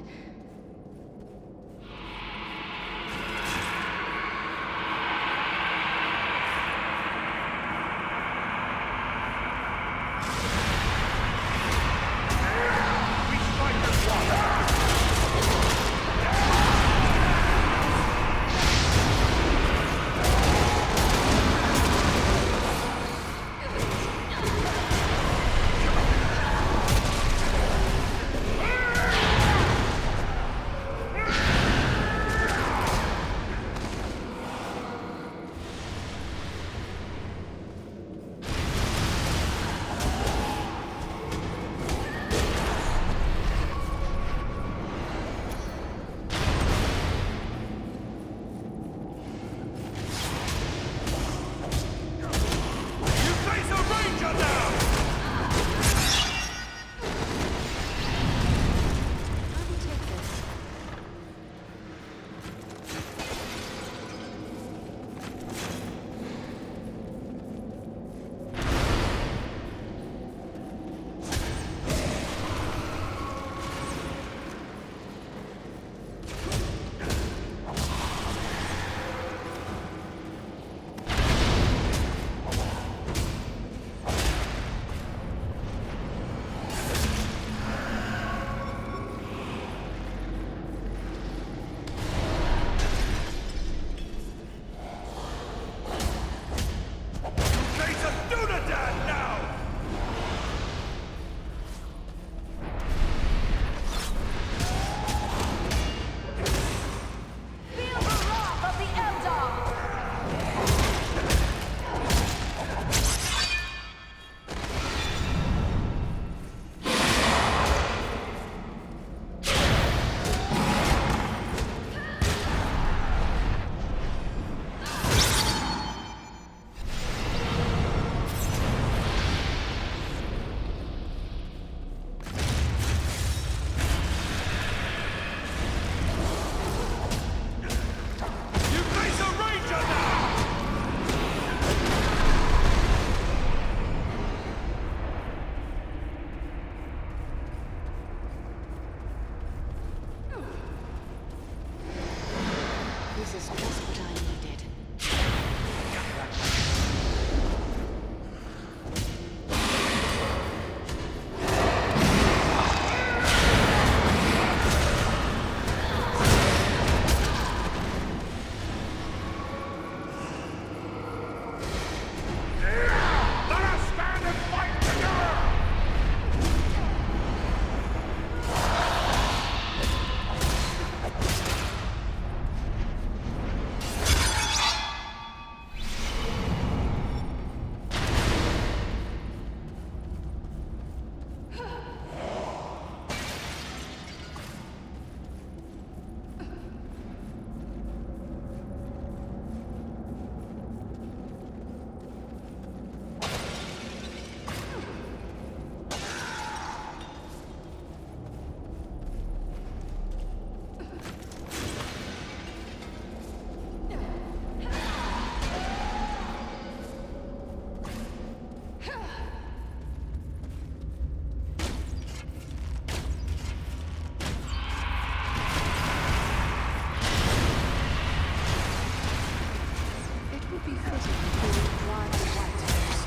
be fitting if you would drive the white horse.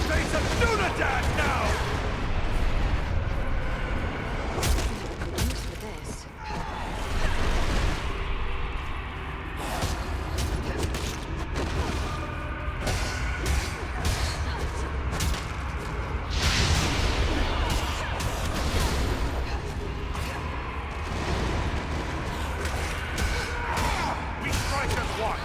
Face a Dunadan now! Good use for this. We strike as one!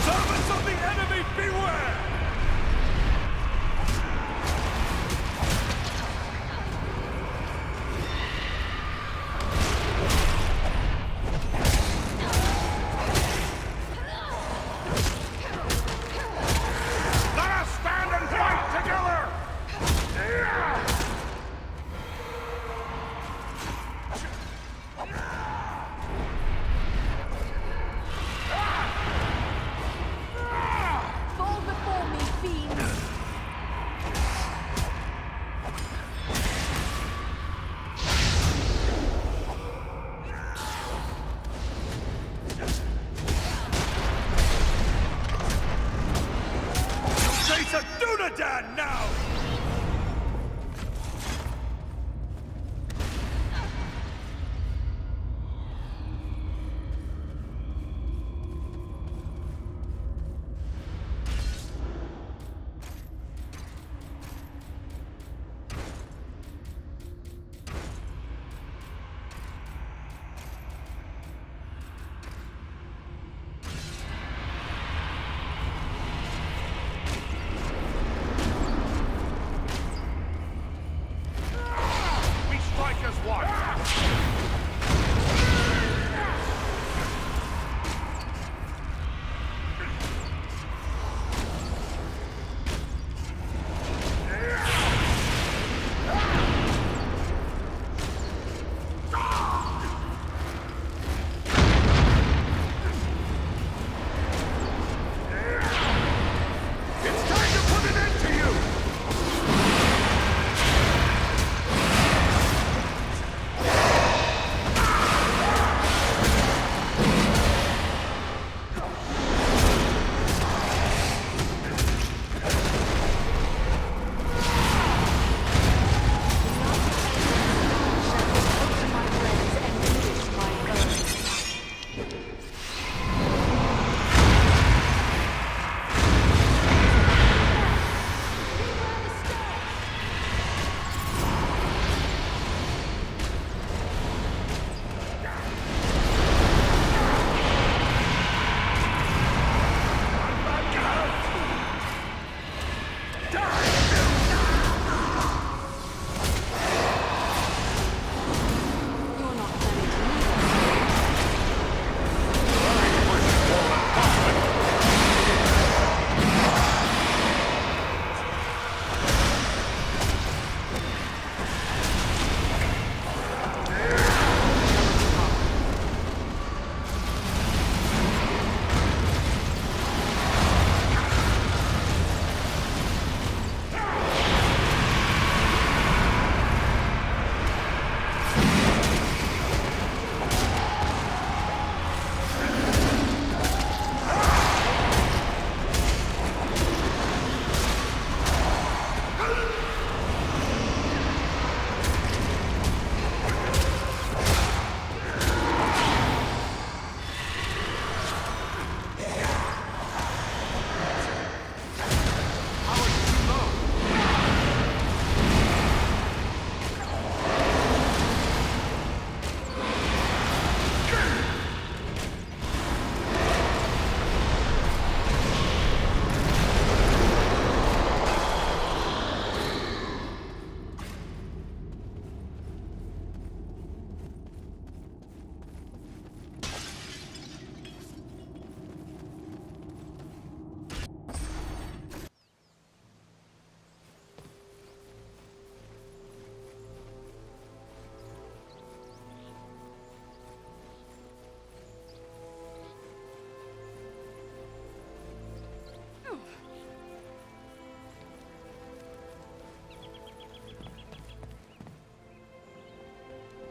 Servants of the enemy, beware! Let us stand and fight together! Fall before me, fiends! Face a Dunadan now!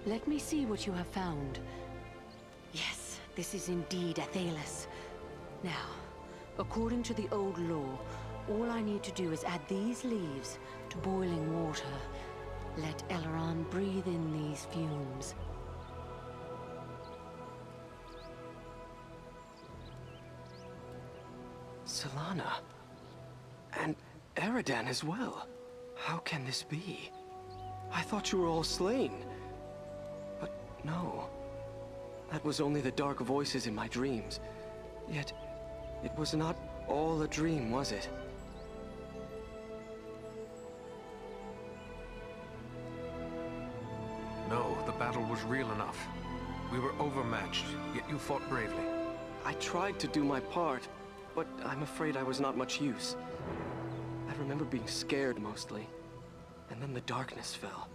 Let me see what you have found. Yes, this is indeed Athelas. Now, according to the old law, all I need to do is add these leaves to boiling water. Let Elrond breathe in these fumes. Solana. And Eridan as well. How can this be? I thought you were all slain. But no. That was only the dark voices in my dreams. Yet, it was not all a dream, was it? No, the battle was real enough. We were overmatched, yet you fought bravely. I tried to do my part, but I'm afraid I was not much use. I remember being scared mostly, and then the darkness fell.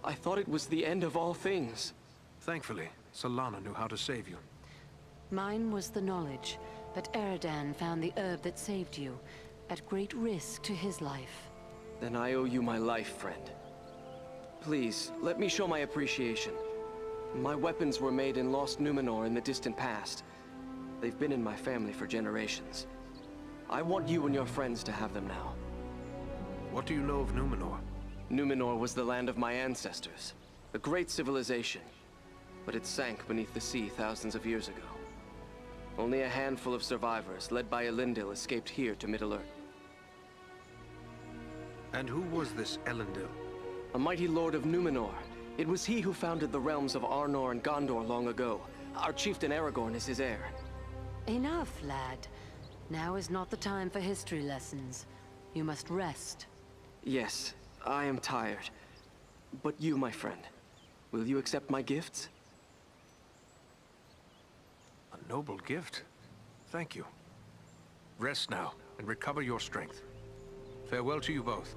I thought it was the end of all things. Thankfully, Solana knew how to save you. Mine was the knowledge, but Eridan found the herb that saved you, at great risk to his life. Then I owe you my life, friend. Please, let me show my appreciation. My weapons were made in Lost Numenor in the distant past. They've been in my family for generations. I want you and your friends to have them now. What do you know of Numenor? Numenor was the land of my ancestors, a great civilization, but it sank beneath the sea thousands of years ago. Only a handful of survivors, led by Elendil, escaped here to Middle-earth. And who was this Elendil? A mighty lord of Numenor. It was he who founded the realms of Arnor and Gondor long ago. Our chieftain Aragorn is his heir. Enough, lad. Now is not the time for history lessons. You must rest. Yes, I am tired. But you, my friend, will you accept my gifts? A noble gift. Thank you. Rest now, and recover your strength. Farewell to you both.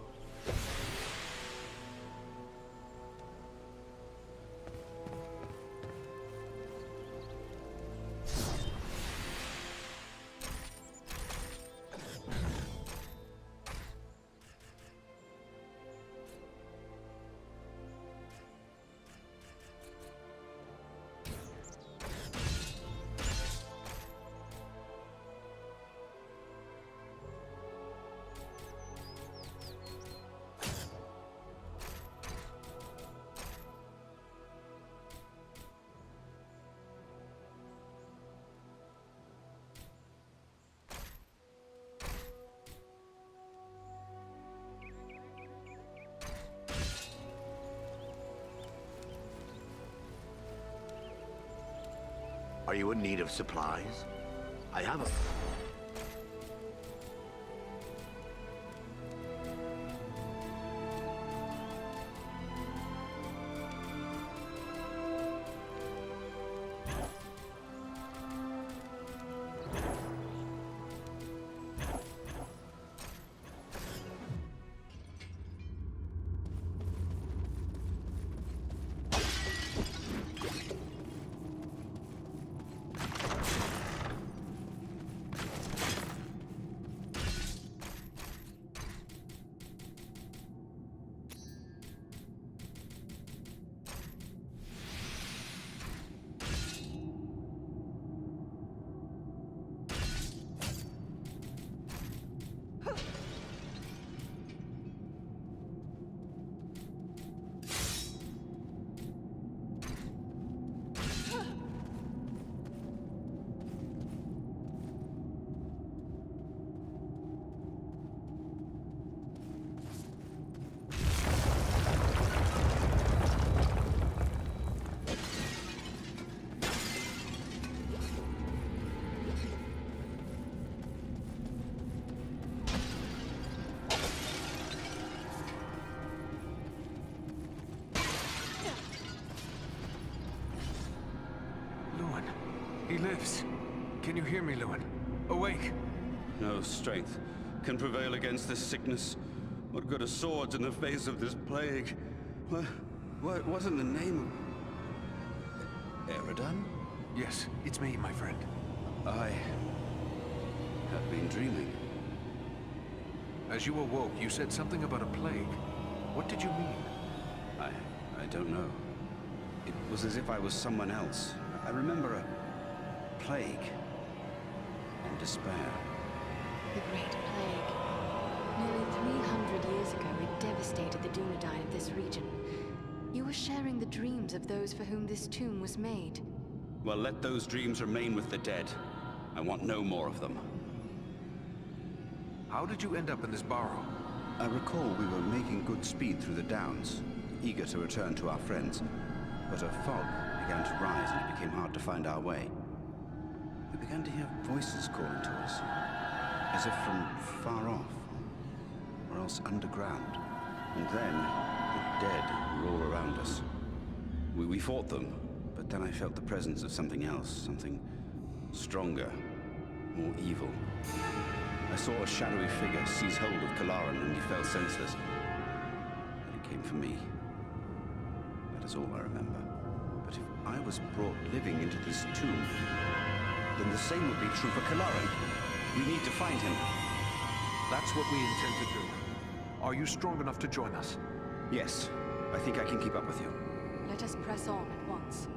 Are you in need of supplies? I have a... He lives. Can you hear me, Lewin? Awake! No strength can prevail against this sickness. What good are swords in the face of this plague? What wasn't the name of... Eridan? Yes, it's me, my friend. I have been dreaming. As you awoke, you said something about a plague. What did you mean? I don't know. It was as if I was someone else. I remember a plague and despair. The Great Plague. Nearly 300 years ago, it devastated the Dunedain of this region. You were sharing the dreams of those for whom this tomb was made. Well, let those dreams remain with the dead. I want no more of them. How did you end up in this burrow? I recall we were making good speed through the downs, eager to return to our friends. But a fog began to rise and it became hard to find our way. We began to hear voices calling to us, as if from far off, or else underground. And then, the dead were all around us. We fought them, but then I felt the presence of something else, something stronger, more evil. I saw a shadowy figure seize hold of Kalaran and he fell senseless. And it came for me. That is all I remember. But if I was brought living into this tomb, then the same would be true for Kalaran. We need to find him. That's what we intend to do. Are you strong enough to join us? Yes, I think I can keep up with you. Let us press on at once.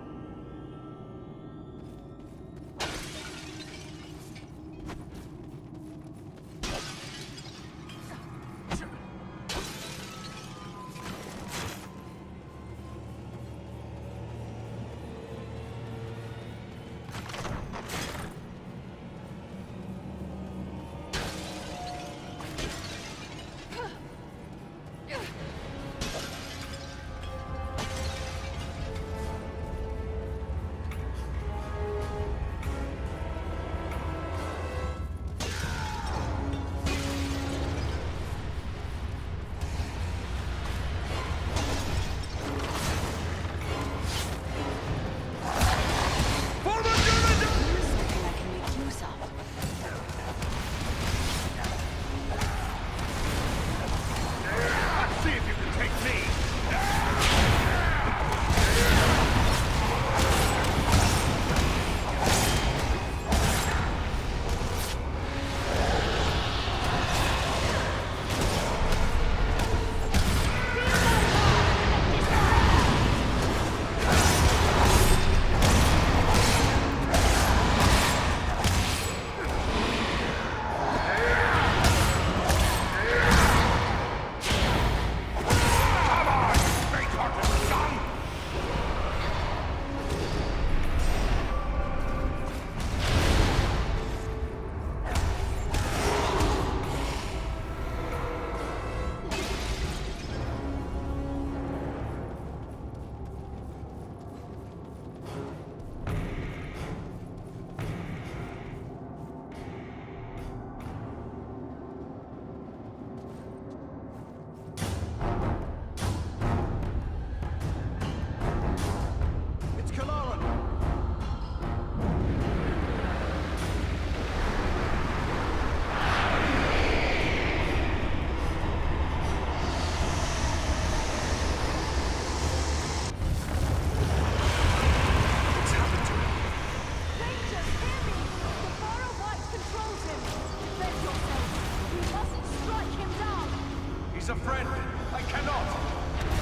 a friend. I cannot.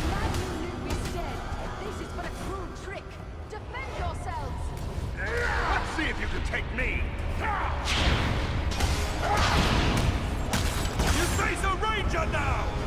Glad you knew me dead. This is but a cruel trick. Defend yourselves. Let's see if you can take me. You face a ranger now!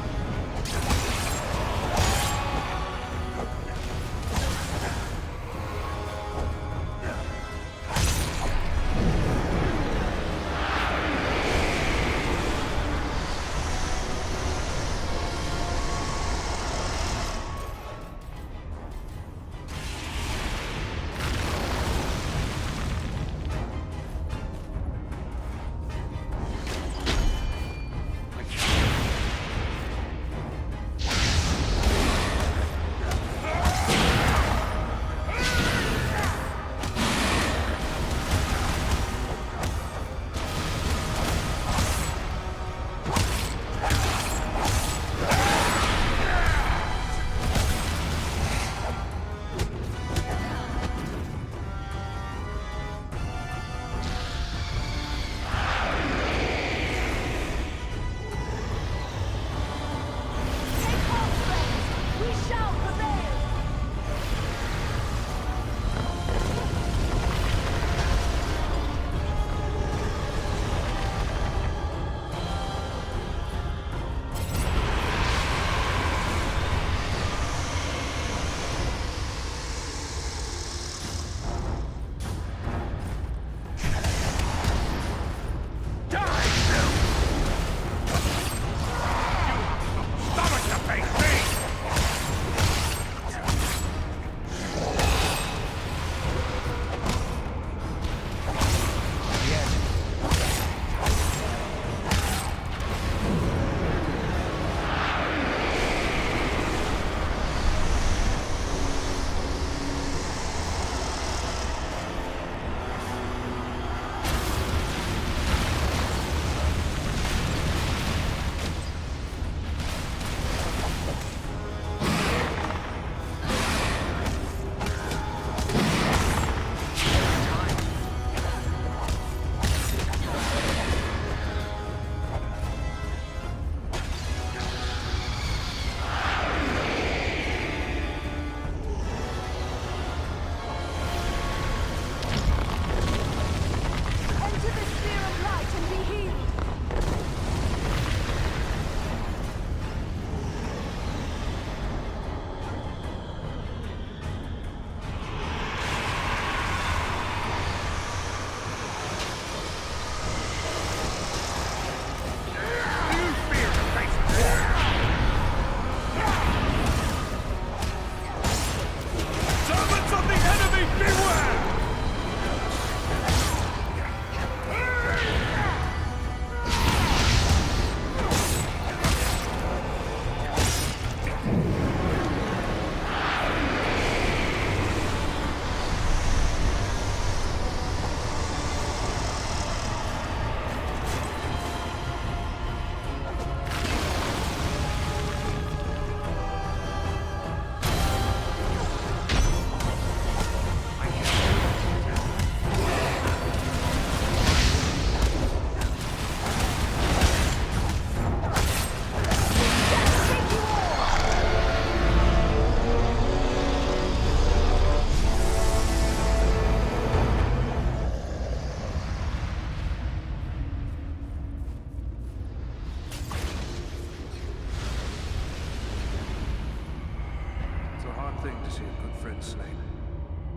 was slain.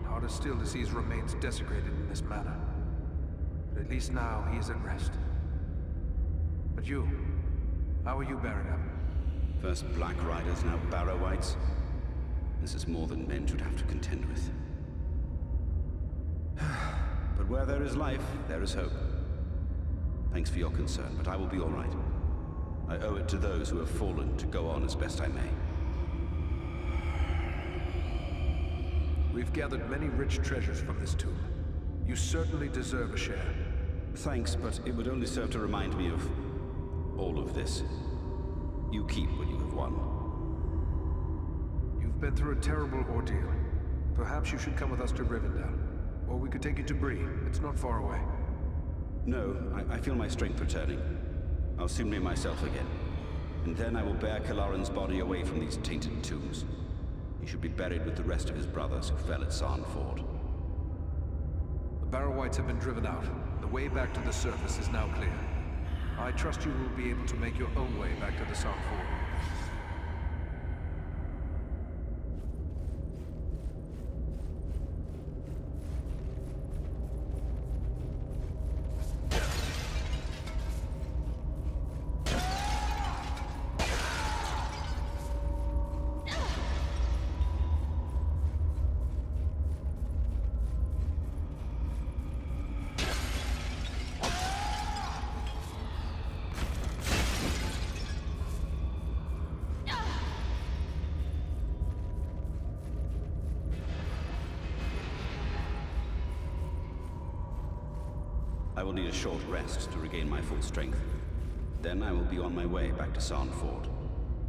Harder still to see his remains desecrated in this manner. But at least now he is at rest. But you, how are you bearing up? First Black Riders, now Barrow-wights. This is more than men should have to contend with. But where there is life, there is hope. Thanks for your concern, but I will be all right. I owe it to those who have fallen to go on as best I may. We've gathered many rich treasures from this tomb. You certainly deserve a share. Thanks, but it would only serve to remind me of all of this. You keep what you have won. You've been through a terrible ordeal. Perhaps you should come with us to Rivendell. Or we could take you to Bree. It's not far away. No, I feel my strength returning. I'll soon be myself again. And then I will bear Kalaran's body away from these tainted tombs. He should be buried with the rest of his brothers who fell at Sarn Ford. The Barrow-wights have been driven out. The way back to the surface is now clear. I trust you will be able to make your own way back to the Sarn Ford. I will need a short rest to regain my full strength. Then I will be on my way back to Sarn Ford.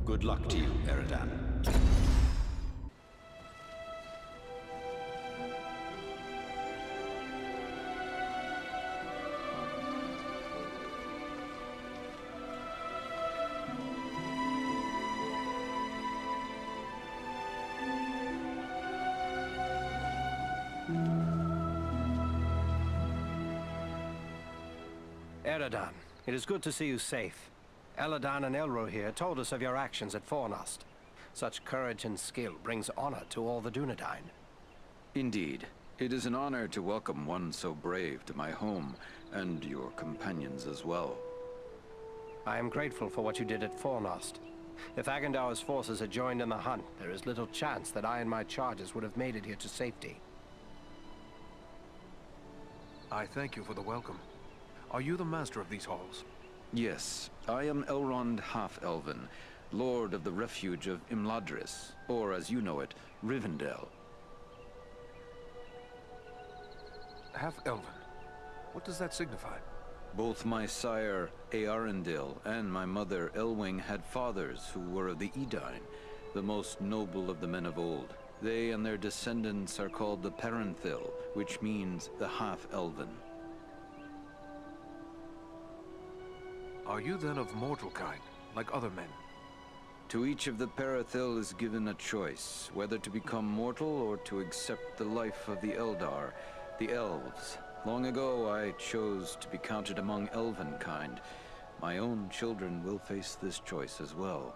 Good luck to you, Eridan. Eridan, it is good to see you safe. Eladan and Elro here told us of your actions at Fornost. Such courage and skill brings honor to all the Dunedain. Indeed. It is an honor to welcome one so brave to my home, and your companions as well. I am grateful for what you did at Fornost. If Agandaur's forces had joined in the hunt, there is little chance that I and my charges would have made it here to safety. I thank you for the welcome. Are you the master of these halls? Yes, I am Elrond Half-Elven, Lord of the Refuge of Imladris, or as you know it, Rivendell. Half-Elven? What does that signify? Both my sire, Earendil, and my mother, Elwing, had fathers who were of the Edain, the most noble of the men of old. They and their descendants are called the Parenthil, which means the Half-Elven. Are you then of mortal kind, like other men? To each of the Parathil is given a choice, whether to become mortal or to accept the life of the Eldar, the Elves. Long ago, I chose to be counted among Elven kind. My own children will face this choice as well.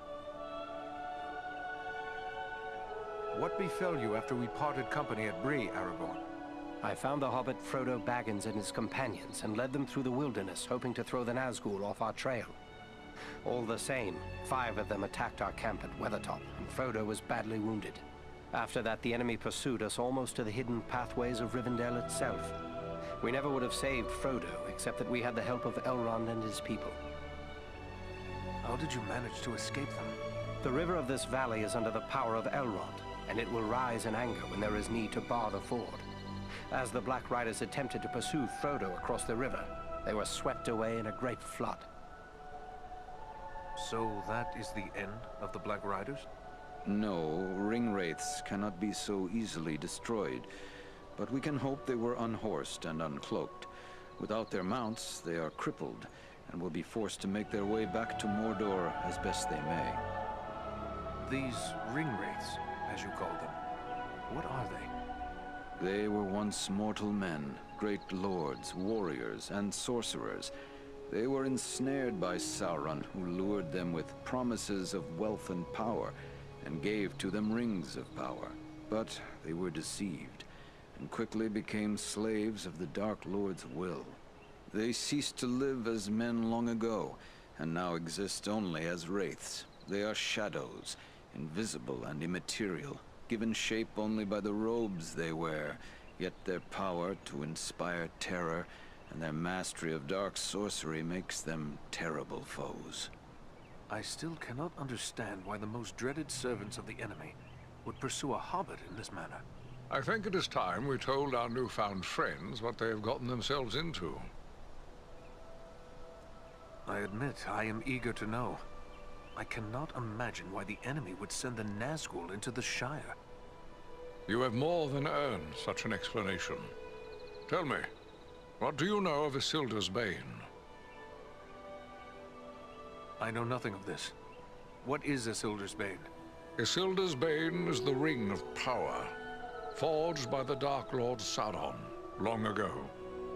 What befell you after we parted company at Bree, Aragorn? I found the hobbit Frodo Baggins and his companions and led them through the wilderness, hoping to throw the Nazgul off our trail. All the same, 5 of them attacked our camp at Weathertop, and Frodo was badly wounded. After that, the enemy pursued us almost to the hidden pathways of Rivendell itself. We never would have saved Frodo, except that we had the help of Elrond and his people. How did you manage to escape them? The river of this valley is under the power of Elrond, and it will rise in anger when there is need to bar the ford. As the Black Riders attempted to pursue Frodo across the river, they were swept away in a great flood. So that is the end of the Black Riders? No, ringwraiths cannot be so easily destroyed. But we can hope they were unhorsed and uncloaked. Without their mounts, they are crippled, and will be forced to make their way back to Mordor as best they may. These ringwraiths, as you call them, what are they? They were once mortal men, great lords, warriors, and sorcerers. They were ensnared by Sauron, who lured them with promises of wealth and power, and gave to them rings of power. But they were deceived, and quickly became slaves of the Dark Lord's will. They ceased to live as men long ago, and now exist only as wraiths. They are shadows, invisible and immaterial, given shape only by the robes they wear, yet their power to inspire terror and their mastery of dark sorcery makes them terrible foes. I still cannot understand why the most dreaded servants of the enemy would pursue a hobbit in this manner. I think it is time we told our newfound friends what they have gotten themselves into. I admit, I am eager to know. I cannot imagine why the enemy would send the Nazgul into the Shire. You have more than earned such an explanation. Tell me, what do you know of Isildur's Bane? I know nothing of this. What is Isildur's Bane? Isildur's Bane is the Ring of Power, forged by the Dark Lord Sauron long ago.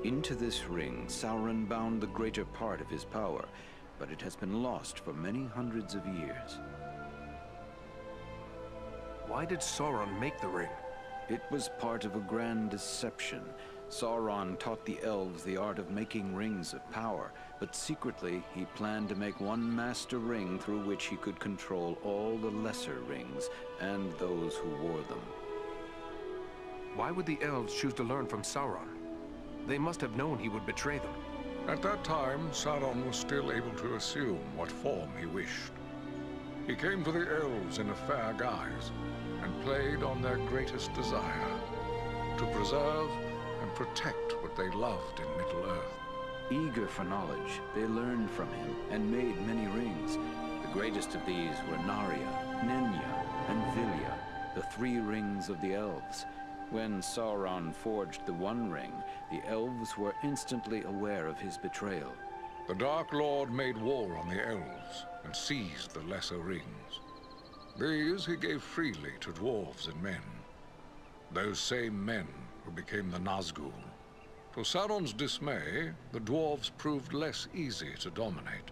Into this ring, Sauron bound the greater part of his power, but it has been lost for many hundreds of years. Why did Sauron make the ring? It was part of a grand deception. Sauron taught the elves the art of making rings of power, but secretly he planned to make one master ring through which he could control all the lesser rings and those who wore them. Why would the elves choose to learn from Sauron? They must have known he would betray them. At that time, Sauron was still able to assume what form he wished. He came to the elves in a fair guise, and played on their greatest desire, to preserve and protect what they loved in Middle-earth. Eager for knowledge, they learned from him and made many rings. The greatest of these were Narya, Nenya, and Vilya, the 3 rings of the elves. When Sauron forged the one ring, the elves were instantly aware of his betrayal. The Dark Lord made war on the elves and seized the lesser rings. These he gave freely to dwarves and men. Those same men who became the Nazgul. To Sauron's dismay, the dwarves proved less easy to dominate.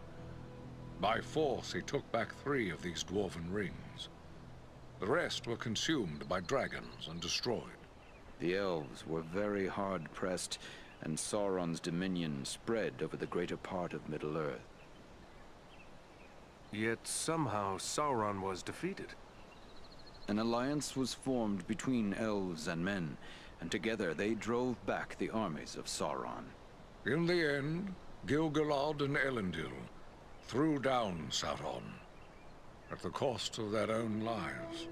By force, he took back 3 of these dwarven rings. The rest were consumed by dragons and destroyed. The elves were very hard-pressed, and Sauron's dominion spread over the greater part of Middle-earth. Yet somehow Sauron was defeated. An alliance was formed between elves and men, and together they drove back the armies of Sauron. In the end, Gil-galad and Elendil threw down Sauron, at the cost of their own lives.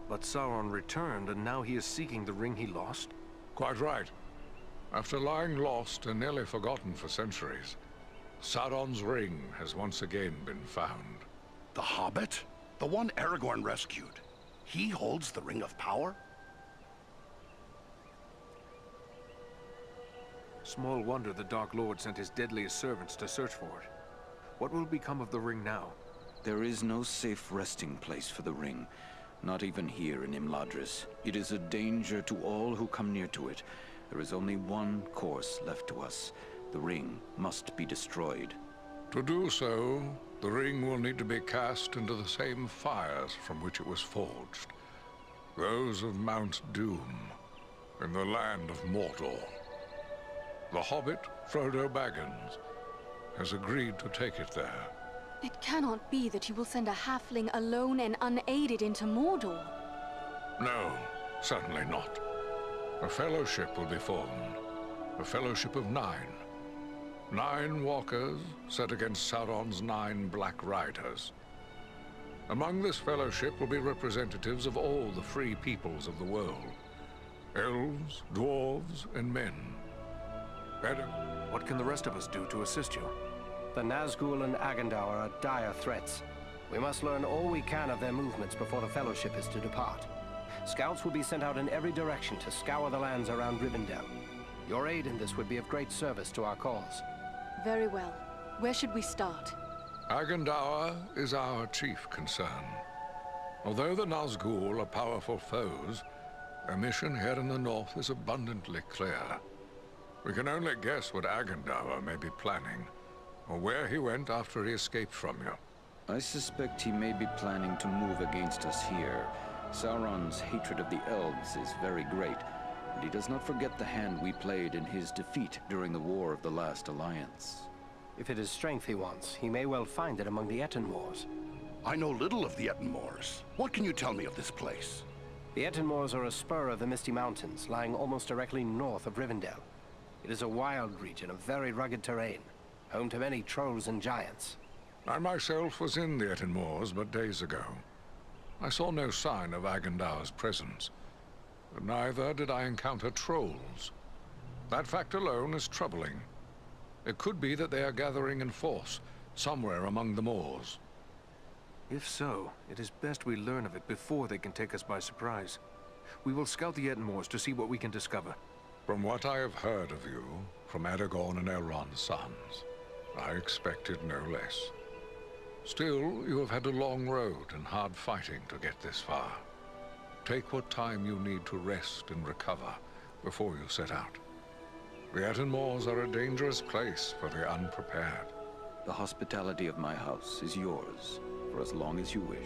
But Sauron returned, and now he is seeking the ring he lost? Quite right. After lying lost and nearly forgotten for centuries, Sauron's ring has once again been found. The Hobbit? The one Aragorn rescued. He holds the Ring of Power? Small wonder the Dark Lord sent his deadliest servants to search for it. What will become of the ring now? There is no safe resting place for the ring. Not even here in Imladris. It is a danger to all who come near to it. There is only one course left to us. The ring must be destroyed. To do so, the ring will need to be cast into the same fires from which it was forged. Those of Mount Doom, in the land of Mordor. The Hobbit, Frodo Baggins, has agreed to take it there. It cannot be that you will send a halfling alone and unaided into Mordor. No, certainly not. A fellowship will be formed. A fellowship of 9. 9 walkers set against Sauron's 9 Black Riders. Among this fellowship will be representatives of all the free peoples of the world. Elves, dwarves, and men. What can the rest of us do to assist you? The Nazgul and Agandaur are dire threats. We must learn all we can of their movements before the Fellowship is to depart. Scouts will be sent out in every direction to scour the lands around Rivendell. Your aid in this would be of great service to our cause. Very well. Where should we start? Agandaur is our chief concern. Although the Nazgul are powerful foes, their mission here in the north is abundantly clear. We can only guess what Agandaur may be planning, or where he went after he escaped from you. I suspect he may be planning to move against us here. Sauron's hatred of the elves is very great, and he does not forget the hand we played in his defeat during the War of the Last Alliance. If it is strength he wants, he may well find it among the Ettenmoors. I know little of the Ettenmoors. What can you tell me of this place? The Ettenmoors are a spur of the Misty Mountains, lying almost directly north of Rivendell. It is a wild region of very rugged terrain, home to many trolls and giants. I myself was in the Ettenmoors but days ago. I saw no sign of Agendaur's presence, but neither did I encounter trolls. That fact alone is troubling. It could be that they are gathering in force, somewhere among the moors. If so, it is best we learn of it before they can take us by surprise. We will scout the Ettenmoors to see what we can discover. From what I have heard of you, from Aragorn and Elrond's sons, I expected no less. Still, you have had a long road and hard fighting to get this far. Take what time you need to rest and recover before you set out. The Ettenmoors are a dangerous place for the unprepared. The hospitality of my house is yours, for as long as you wish.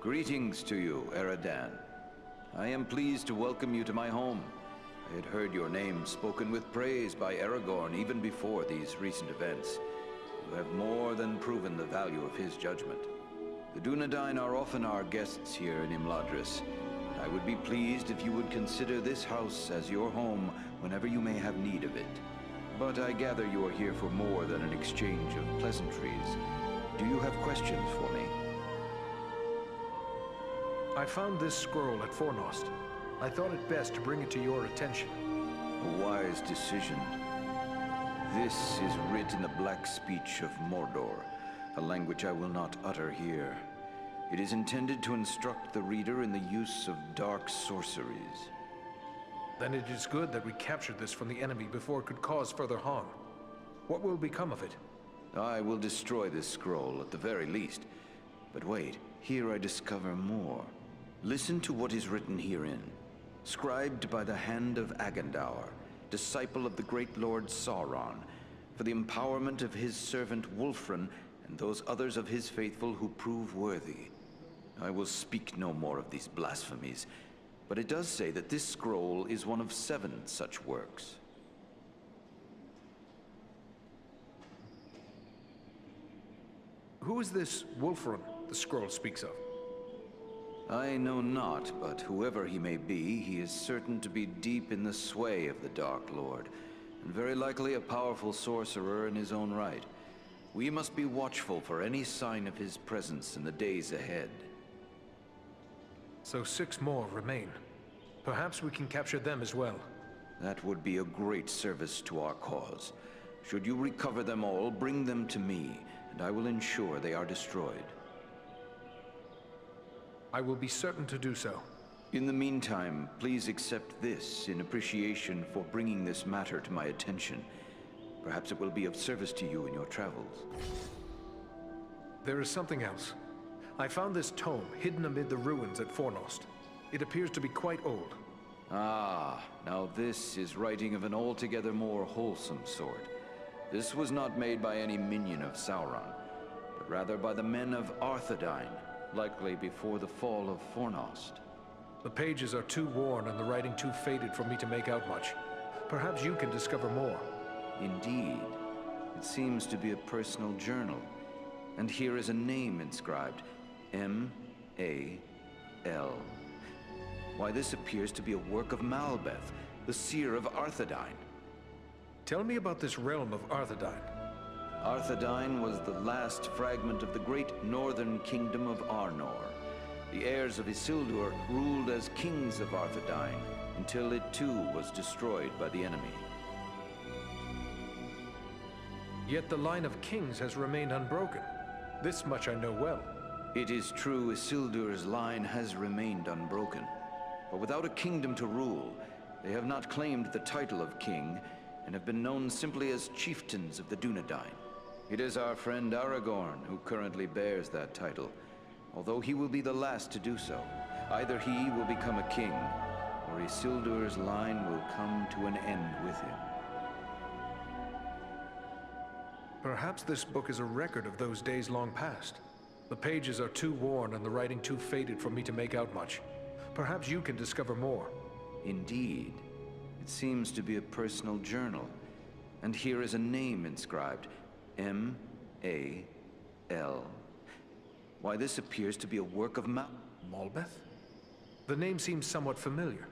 Greetings to you, Eradan. I am pleased to welcome you to my home. I had heard your name spoken with praise by Aragorn even before these recent events. You have more than proven the value of his judgment. The Dunedain are often our guests here in Imladris. I would be pleased if you would consider this house as your home whenever you may have need of it. But I gather you are here for more than an exchange of pleasantries. Do you have questions for me? I found this scroll at Fornost. I thought it best to bring it to your attention. A wise decision. This is writ in the black speech of Mordor, a language I will not utter here. It is intended to instruct the reader in the use of dark sorceries. Then it is good that we captured this from the enemy before it could cause further harm. What will become of it? I will destroy this scroll at the very least. But wait, here I discover more. Listen to what is written herein. Scribed by the hand of Agendaur, disciple of the great Lord Sauron, for the empowerment of his servant Wulfrun and those others of his faithful who prove worthy. I will speak no more of these blasphemies, but it does say that this scroll is one of 7 such works. Who is this Wulfrun the scroll speaks of? I know not, but whoever he may be, he is certain to be deep in the sway of the Dark Lord, and very likely a powerful sorcerer in his own right. We must be watchful for any sign of his presence in the days ahead. So 6 more remain. Perhaps we can capture them as well. That would be a great service to our cause. Should you recover them all, bring them to me, and I will ensure they are destroyed. I will be certain to do so. In the meantime, please accept this in appreciation for bringing this matter to my attention. Perhaps it will be of service to you in your travels. There is something else. I found this tome hidden amid the ruins at Fornost. It appears to be quite old. Ah, now this is writing of an altogether more wholesome sort. This was not made by any minion of Sauron, but rather by the men of Arthedain, likely before the fall of Fornost. The pages are too worn and the writing too faded for me to make out much. Perhaps you can discover more. Indeed. It seems to be a personal journal. And here is a name inscribed. M-A-L. Why, this appears to be a work of Malbeth, the seer of Arthedain. Tell me about this realm of Arthedain. Arthedain was the last fragment of the great northern kingdom of Arnor. The heirs of Isildur ruled as kings of Arthedain until it too was destroyed by the enemy. Yet the line of kings has remained unbroken. This much I know well. It is true Isildur's line has remained unbroken. But without a kingdom to rule, they have not claimed the title of king and have been known simply as chieftains of the Dunedain. It is our friend Aragorn who currently bears that title, although he will be the last to do so. Either he will become a king, or Isildur's line will come to an end with him. Perhaps this book is a record of those days long past. The pages are too worn and the writing too faded for me to make out much. Perhaps you can discover more. Indeed. It seems to be a personal journal. And here is a name inscribed. M-A-L. Why, this appears to be a work of Malbeth? The name seems somewhat familiar.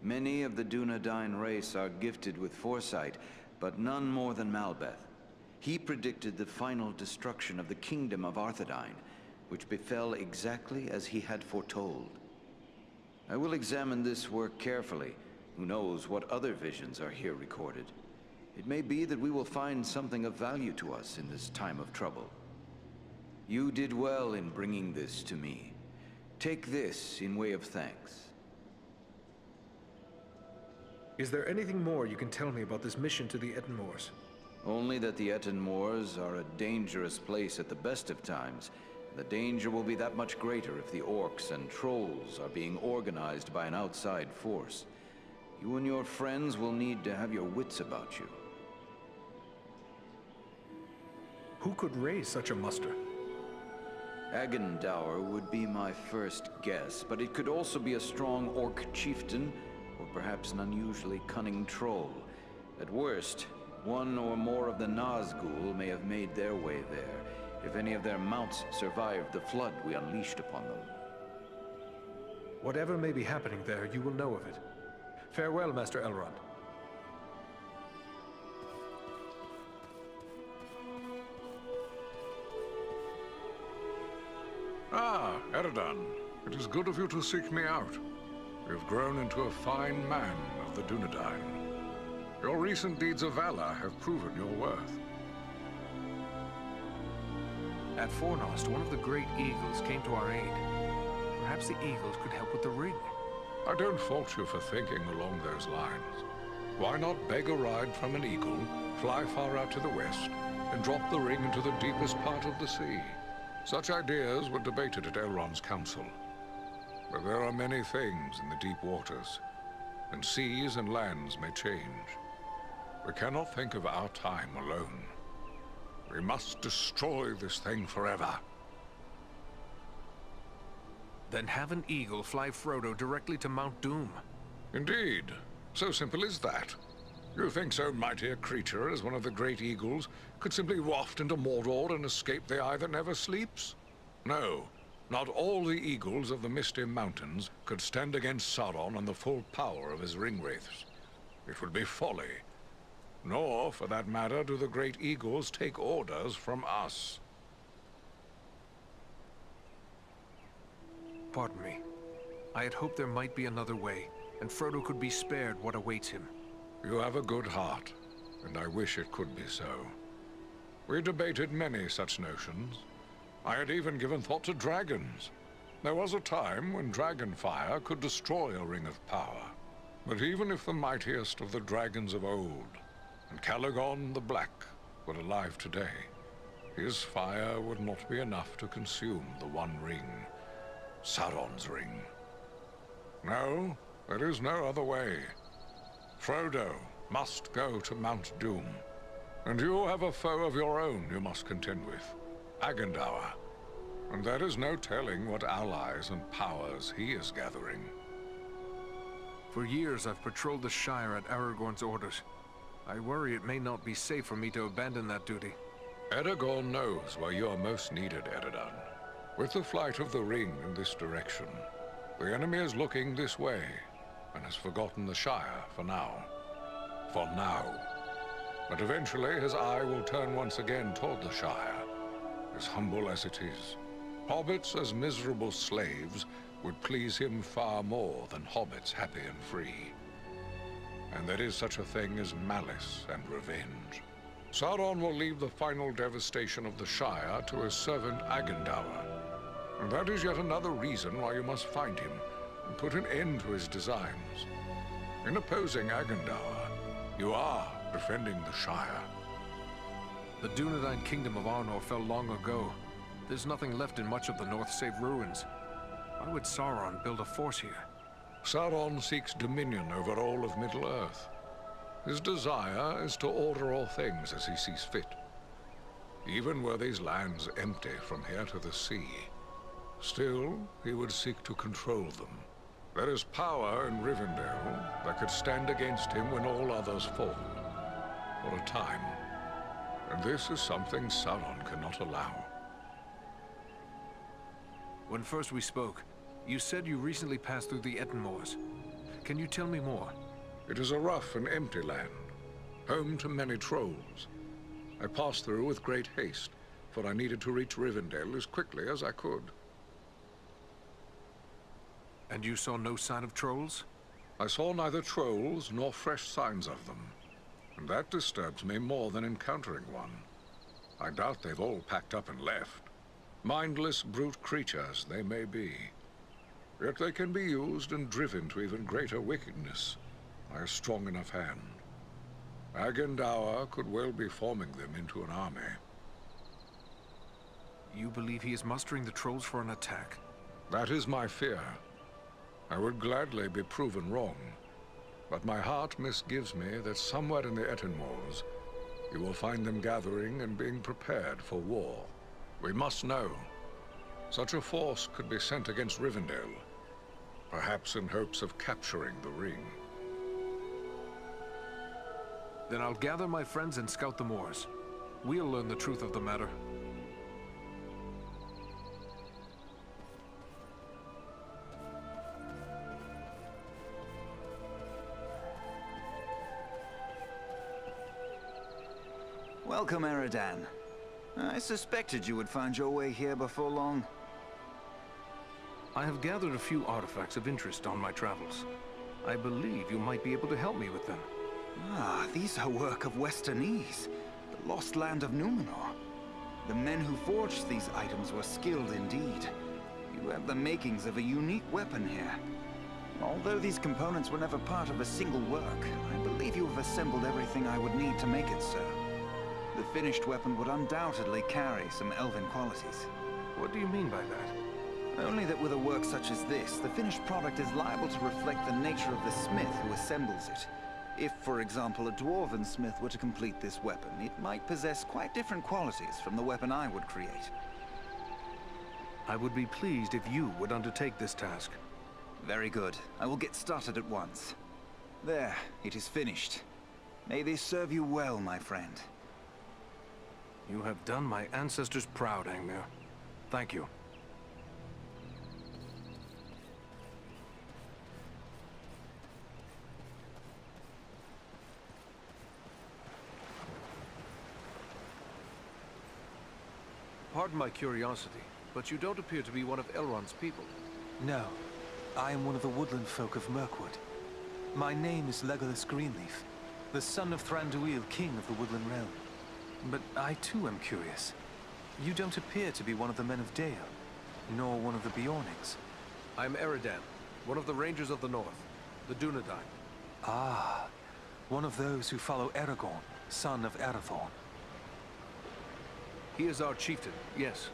Many of the Dunedain race are gifted with foresight, but none more than Malbeth. He predicted the final destruction of the kingdom of Arthedain, which befell exactly as he had foretold. I will examine this work carefully. Who knows what other visions are here recorded? It may be that we will find something of value to us in this time of trouble. You did well in bringing this to me. Take this in way of thanks. Is there anything more you can tell me about this mission to the Etten-Moors? Only that the Etten-Moors are a dangerous place at the best of times. The danger will be that much greater if the orcs and trolls are being organized by an outside force. You and your friends will need to have your wits about you. Who could raise such a muster? Agendaur would be my first guess, but it could also be a strong orc chieftain, or perhaps an unusually cunning troll. At worst, one or more of the Nazgul may have made their way there, if any of their mounts survived the flood we unleashed upon them. Whatever may be happening there, you will know of it. Farewell, Master Elrond. Ah, Eredan. It is good of you to seek me out. You have grown into a fine man of the Dunedain. Your recent deeds of valor have proven your worth. At Fornost, one of the great eagles came to our aid. Perhaps the eagles could help with the ring. I don't fault you for thinking along those lines. Why not beg a ride from an eagle, fly far out to the west, and drop the ring into the deepest part of the sea? Such ideas were debated at Elrond's council. But there are many things in the deep waters, and seas and lands may change. We cannot think of our time alone. We must destroy this thing forever. Then have an eagle fly Frodo directly to Mount Doom. Indeed. So simple as that. You think so mighty a creature as one of the great eagles could simply waft into Mordor and escape the eye that never sleeps? No. Not all the eagles of the Misty Mountains could stand against Sauron and the full power of his ringwraiths. It would be folly. Nor, for that matter, do the great eagles take orders from us. Pardon me. I had hoped there might be another way, and Frodo could be spared what awaits him. You have a good heart, and I wish it could be so. We debated many such notions. I had even given thought to dragons. There was a time when dragonfire could destroy a ring of power. But even if the mightiest of the dragons of old, and Calagon the Black, were alive today, his fire would not be enough to consume the One Ring, Sauron's ring. No, there is no other way. Frodo must go to Mount Doom, and you have a foe of your own you must contend with, Agendaur, and there is no telling what allies and powers he is gathering. For years I've patrolled the Shire at Aragorn's orders. I worry it may not be safe for me to abandon that duty. Aragorn knows where you are most needed, Eredan. With the flight of the ring in this direction, the enemy is looking this way, and has forgotten the Shire for now. For now. But eventually his eye will turn once again toward the Shire, as humble as it is. Hobbits as miserable slaves would please him far more than hobbits happy and free. And there is such a thing as malice and revenge. Sauron will leave the final devastation of the Shire to his servant Agendaur. And that is yet another reason why you must find him and put an end to his designs. In opposing Agendaur, you are defending the Shire. The Dunedain kingdom of Arnor fell long ago. There's nothing left in much of the north save ruins. Why would Sauron build a force here? Sauron seeks dominion over all of Middle-earth. His desire is to order all things as he sees fit. Even were these lands empty from here to the sea, still he would seek to control them. There is power in Rivendell that could stand against him when all others fall. For a time. And this is something Sauron cannot allow. When first we spoke, you said you recently passed through the Etten Moors. Can you tell me more? It is a rough and empty land, home to many trolls. I passed through with great haste, for I needed to reach Rivendell as quickly as I could. And you saw no sign of trolls? I saw neither trolls nor fresh signs of them. And that disturbs me more than encountering one. I doubt they've all packed up and left. Mindless brute creatures they may be. Yet they can be used and driven to even greater wickedness by a strong enough hand. Agendaur could well be forming them into an army. You believe he is mustering the trolls for an attack? That is my fear. I would gladly be proven wrong, but my heart misgives me that somewhere in the Etten Moors, you will find them gathering and being prepared for war. We must know. Such a force could be sent against Rivendell, perhaps in hopes of capturing the ring. Then I'll gather my friends and scout the moors. We'll learn the truth of the matter. Welcome, Eridan. I suspected you would find your way here before long. I have gathered a few artifacts of interest on my travels. I believe you might be able to help me with them. Ah, these are work of Westernese, the lost land of Numenor. The men who forged these items were skilled indeed. You have the makings of a unique weapon here. Although these components were never part of a single work, I believe you have assembled everything I would need to make it so. The finished weapon would undoubtedly carry some elven qualities. What do you mean by that? Only that with a work such as this, the finished product is liable to reflect the nature of the smith who assembles it. If, for example, a dwarven smith were to complete this weapon, it might possess quite different qualities from the weapon I would create. I would be pleased if you would undertake this task. Very good. I will get started at once. There, it is finished. May this serve you well, my friend. You have done my ancestors proud, Angmir. Thank you. Pardon my curiosity, but you don't appear to be one of Elrond's people. No. I am one of the woodland folk of Mirkwood. My name is Legolas Greenleaf, the son of Thranduil, king of the Woodland Realm. But I too am curious. You don't appear to be one of the men of Dale, nor one of the Beornings. I'm Eridan, one of the Rangers of the North, the Dunedain. Ah, one of those who follow Aragorn, son of Arathorn. He is our chieftain, yes.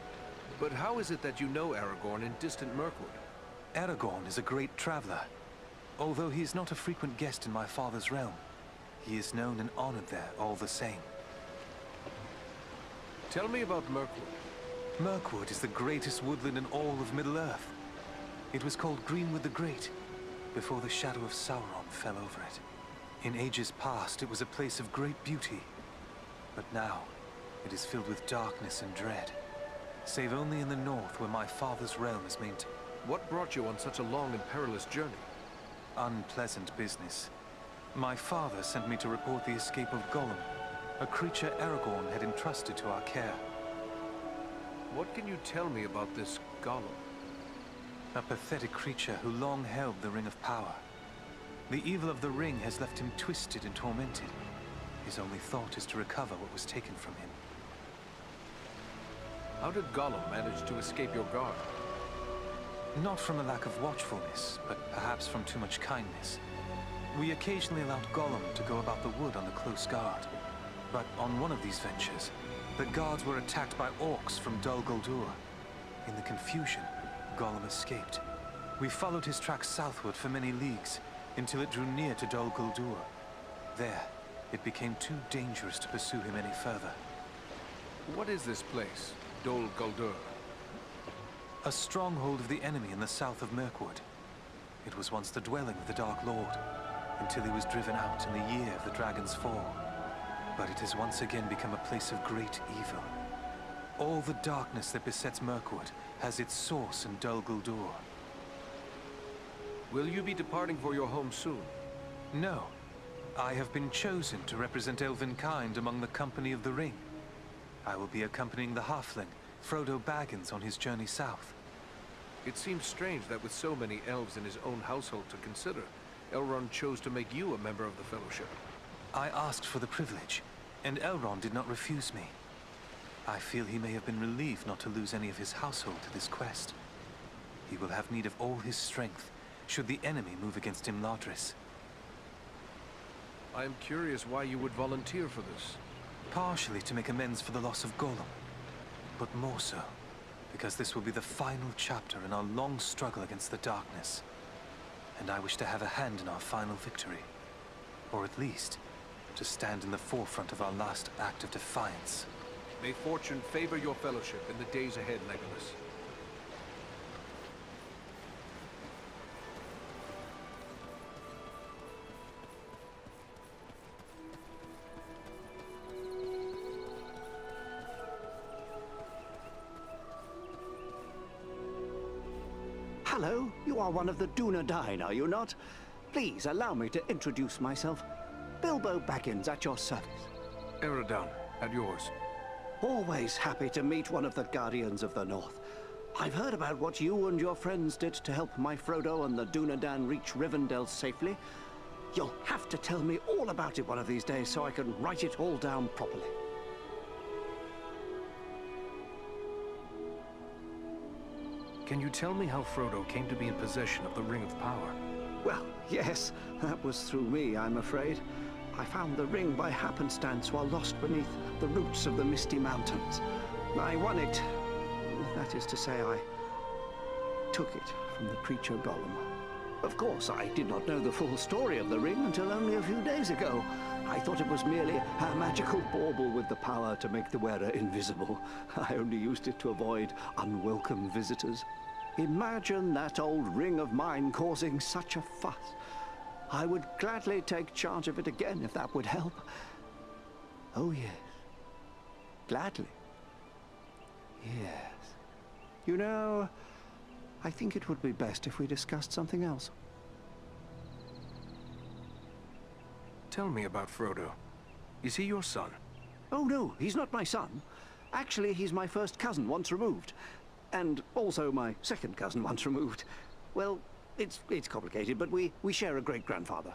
But how is it that you know Aragorn in distant Mirkwood? Aragorn is a great traveler. Although he is not a frequent guest in my father's realm, he is known and honored there all the same. Tell me about Mirkwood. Mirkwood is the greatest woodland in all of Middle-earth. It was called Greenwood the Great, before the shadow of Sauron fell over it. In ages past, it was a place of great beauty. But now, it is filled with darkness and dread, save only in the north where my father's realm is maintained. What brought you on such a long and perilous journey? Unpleasant business. My father sent me to report the escape of Gollum, a creature Aragorn had entrusted to our care. What can you tell me about this Gollum? A pathetic creature who long held the Ring of Power. The evil of the ring has left him twisted and tormented. His only thought is to recover what was taken from him. How did Gollum manage to escape your guard? Not from a lack of watchfulness, but perhaps from too much kindness. We occasionally allowed Gollum to go about the wood on the close guard. But on one of these ventures, the guards were attacked by orcs from Dol Guldur. In the confusion, Gollum escaped. We followed his tracks southward for many leagues, until it drew near to Dol Guldur. There, it became too dangerous to pursue him any further. What is this place, Dol Guldur? A stronghold of the enemy in the south of Mirkwood. It was once the dwelling of the Dark Lord, until he was driven out in the year of the Dragon's Fall. But it has once again become a place of great evil. All the darkness that besets Mirkwood has its source in Dol Guldur. Will you be departing for your home soon? No. I have been chosen to represent Elvenkind among the Company of the Ring. I will be accompanying the halfling, Frodo Baggins, on his journey south. It seems strange that with so many elves in his own household to consider, Elrond chose to make you a member of the Fellowship. I asked for the privilege, and Elrond did not refuse me. I feel he may have been relieved not to lose any of his household to this quest. He will have need of all his strength, should the enemy move against Imladris. I am curious why you would volunteer for this. Partially to make amends for the loss of Gollum, but more so because this will be the final chapter in our long struggle against the darkness. And I wish to have a hand in our final victory. Or at least, to stand in the forefront of our last act of defiance. May fortune favor your fellowship in the days ahead, Legolas. Hello, you are one of the Dunedain, are you not? Please allow me to introduce myself. Bilbo Baggins at your service. Eredon, at yours. Always happy to meet one of the Guardians of the North. I've heard about what you and your friends did to help my Frodo and the Dunedain reach Rivendell safely. You'll have to tell me all about it one of these days so I can write it all down properly. Can you tell me how Frodo came to be in possession of the Ring of Power? Well, yes, that was through me, I'm afraid. I found the ring by happenstance while lost beneath the roots of the Misty Mountains. I won it. That is to say, I took it from the preacher Gollum. Of course, I did not know the full story of the ring until only a few days ago. I thought it was merely a magical bauble with the power to make the wearer invisible. I only used it to avoid unwelcome visitors. Imagine that old ring of mine causing such a fuss. I would gladly take charge of it again if that would help. Oh, yes. Gladly. Yes. You know, I think it would be best if we discussed something else. Tell me about Frodo. Is he your son? Oh, no, he's not my son. Actually, he's my first cousin once removed. And also my second cousin once removed. Well, it's complicated, but we share a great-grandfather.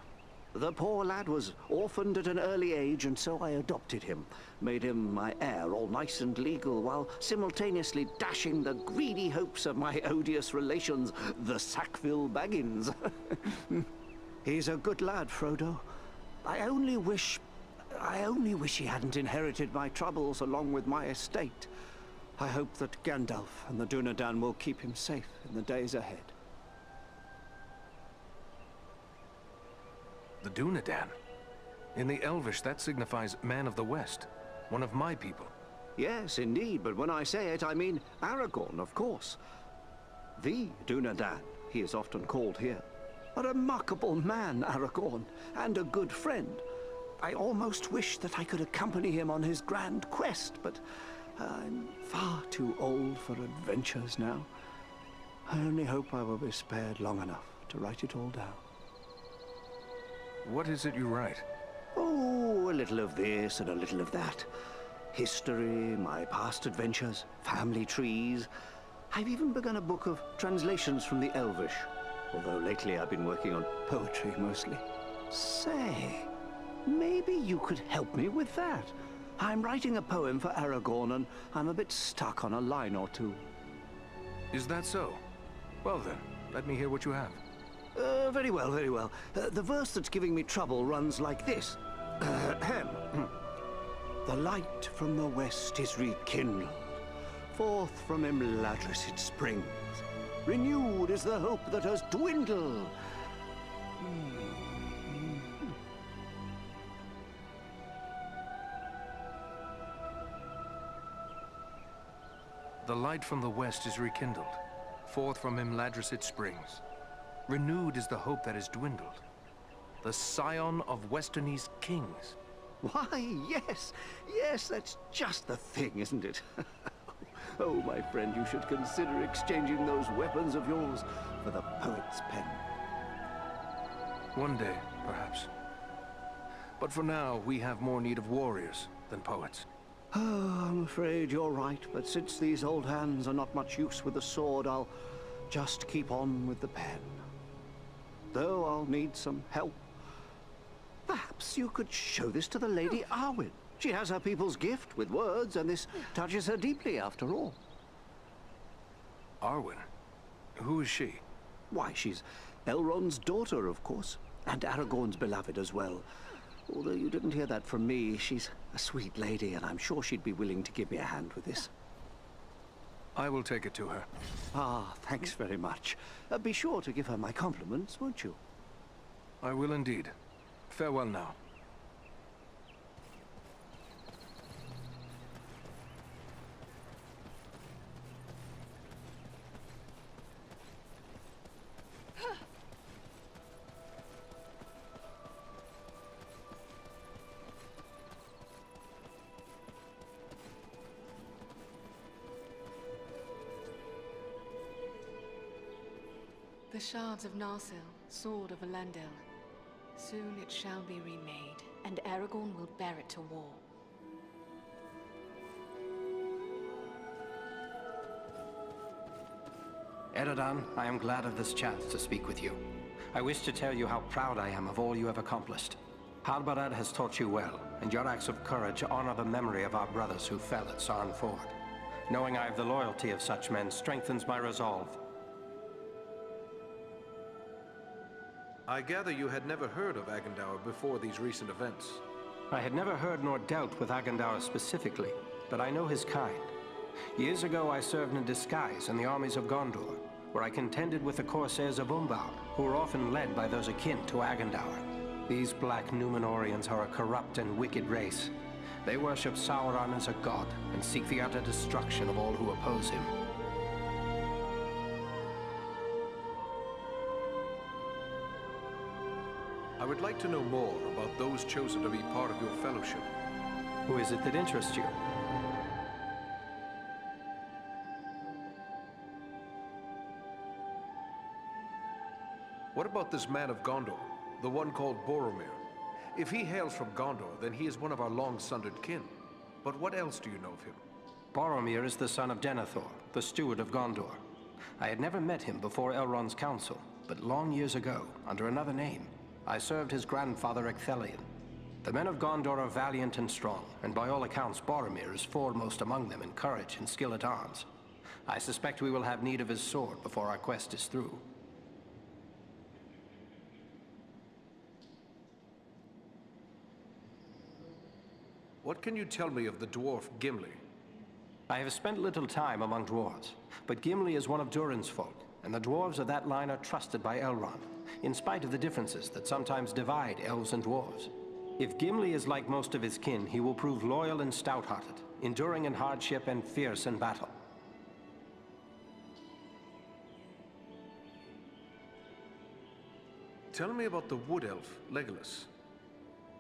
The poor lad was orphaned at an early age, and so I adopted him. Made him my heir, all nice and legal, while simultaneously dashing the greedy hopes of my odious relations, the Sackville Baggins. He's a good lad, Frodo. I only wish he hadn't inherited my troubles along with my estate. I hope that Gandalf and the Dunedain will keep him safe in the days ahead. The Dunedain? In the Elvish, that signifies Man of the West, one of my people. Yes, indeed, but when I say it, I mean Aragorn, of course. The Dunedain, he is often called here. A remarkable man, Aragorn, and a good friend. I almost wish that I could accompany him on his grand quest, but I'm far too old for adventures now. I only hope I will be spared long enough to write it all down. What is it you write? Oh, a little of this and a little of that. History, my past adventures, family trees. I've even begun a book of translations from the Elvish, although lately I've been working on poetry mostly. Say, maybe you could help me with that. I'm writing a poem for Aragorn, and I'm a bit stuck on a line or two. Is that so? Well then, let me hear what you have. Very well, very well. The verse that's giving me trouble runs like this. The light from the west is rekindled, Forth from Imladris it springs. Renewed is the hope that has dwindled. The light from the west is rekindled. Forth from Imladris it springs. Renewed is the hope that has dwindled. The scion of Westernese kings. Why, yes, yes, that's just the thing, isn't it? Oh, my friend, you should consider exchanging those weapons of yours for the poet's pen. One day, perhaps. But for now, we have more need of warriors than poets. Oh, I'm afraid you're right, but since these old hands are not much use with the sword, I'll just keep on with the pen. Though I'll need some help. Perhaps you could show this to the Lady Arwen. She has her people's gift with words, and this touches her deeply after all. Arwen? Who is she? Why, she's Elrond's daughter, of course, and Aragorn's beloved as well. Although you didn't hear that from me, she's a sweet lady, and I'm sure she'd be willing to give me a hand with this. I will take it to her. Ah, thanks very much. Be sure to give her my compliments, won't you? I will indeed. Farewell now. The shards of Narsil, sword of Elendil. Soon it shall be remade, and Aragorn will bear it to war. Eredan, I am glad of this chance to speak with you. I wish to tell you how proud I am of all you have accomplished. Halbarad has taught you well, and your acts of courage honor the memory of our brothers who fell at Sarn Ford. Knowing I have the loyalty of such men strengthens my resolve. I gather you had never heard of Agandaur before these recent events. I had never heard nor dealt with Agandaur specifically, but I know his kind. Years ago I served in disguise in the armies of Gondor, where I contended with the corsairs of Umbar, who were often led by those akin to Agandaur. These black Númenóreans are a corrupt and wicked race. They worship Sauron as a god, and seek the utter destruction of all who oppose him. I would like to know more about those chosen to be part of your fellowship. Who is it that interests you? What about this man of Gondor, the one called Boromir? If he hails from Gondor, then he is one of our long-sundered kin. But what else do you know of him? Boromir is the son of Denethor, the steward of Gondor. I had never met him before Elrond's council, but long years ago, under another name, I served his grandfather Ecthelion. The men of Gondor are valiant and strong, and by all accounts Boromir is foremost among them in courage and skill at arms. I suspect we will have need of his sword before our quest is through. What can you tell me of the dwarf Gimli? I have spent little time among dwarves, but Gimli is one of Durin's folk, and the dwarves of that line are trusted by Elrond, in spite of the differences that sometimes divide elves and dwarves. If Gimli is like most of his kin, he will prove loyal and stout-hearted, enduring in hardship and fierce in battle. Tell me about the wood elf, Legolas.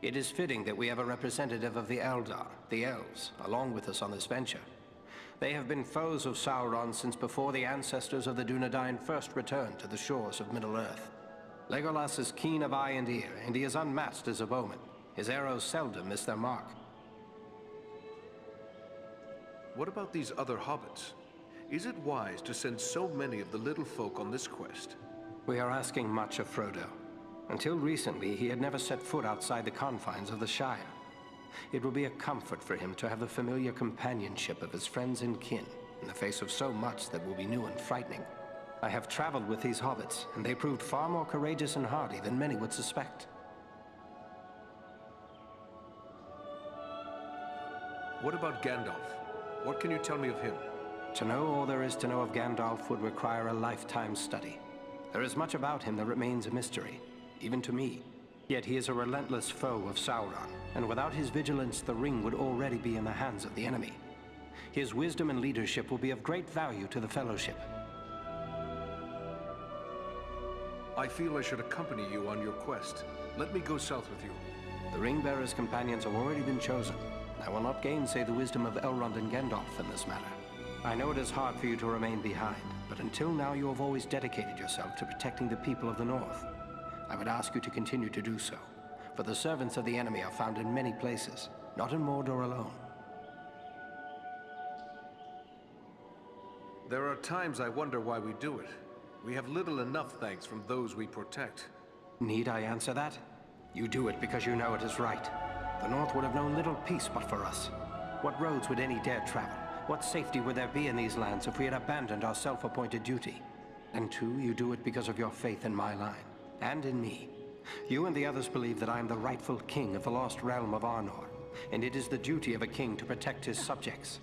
It is fitting that we have a representative of the Eldar, the Elves, along with us on this venture. They have been foes of Sauron since before the ancestors of the Dunedain first returned to the shores of Middle-earth. Legolas is keen of eye and ear, and he is unmatched as a bowman. His arrows seldom miss their mark. What about these other hobbits? Is it wise to send so many of the little folk on this quest? We are asking much of Frodo. Until recently, he had never set foot outside the confines of the Shire. It will be a comfort for him to have the familiar companionship of his friends and kin in the face of so much that will be new and frightening. I have traveled with these hobbits, and they proved far more courageous and hardy than many would suspect. What about Gandalf? What can you tell me of him? To know all there is to know of Gandalf would require a lifetime study. There is much about him that remains a mystery, even to me. Yet he is a relentless foe of Sauron, and without his vigilance, the ring would already be in the hands of the enemy. His wisdom and leadership will be of great value to the Fellowship. I feel I should accompany you on your quest. Let me go south with you. The Ring-Bearer's companions have already been chosen. I will not gainsay the wisdom of Elrond and Gandalf in this matter. I know it is hard for you to remain behind, but until now you have always dedicated yourself to protecting the people of the North. I would ask you to continue to do so, for the servants of the enemy are found in many places, not in Mordor alone. There are times I wonder why we do it. We have little enough thanks from those we protect. Need I answer that? You do it because you know it is right. The North would have known little peace but for us. What roads would any dare travel? What safety would there be in these lands if we had abandoned our self-appointed duty? And two, you do it because of your faith in my line, and in me. You and the others believe that I am the rightful king of the lost realm of Arnor, and it is the duty of a king to protect his subjects.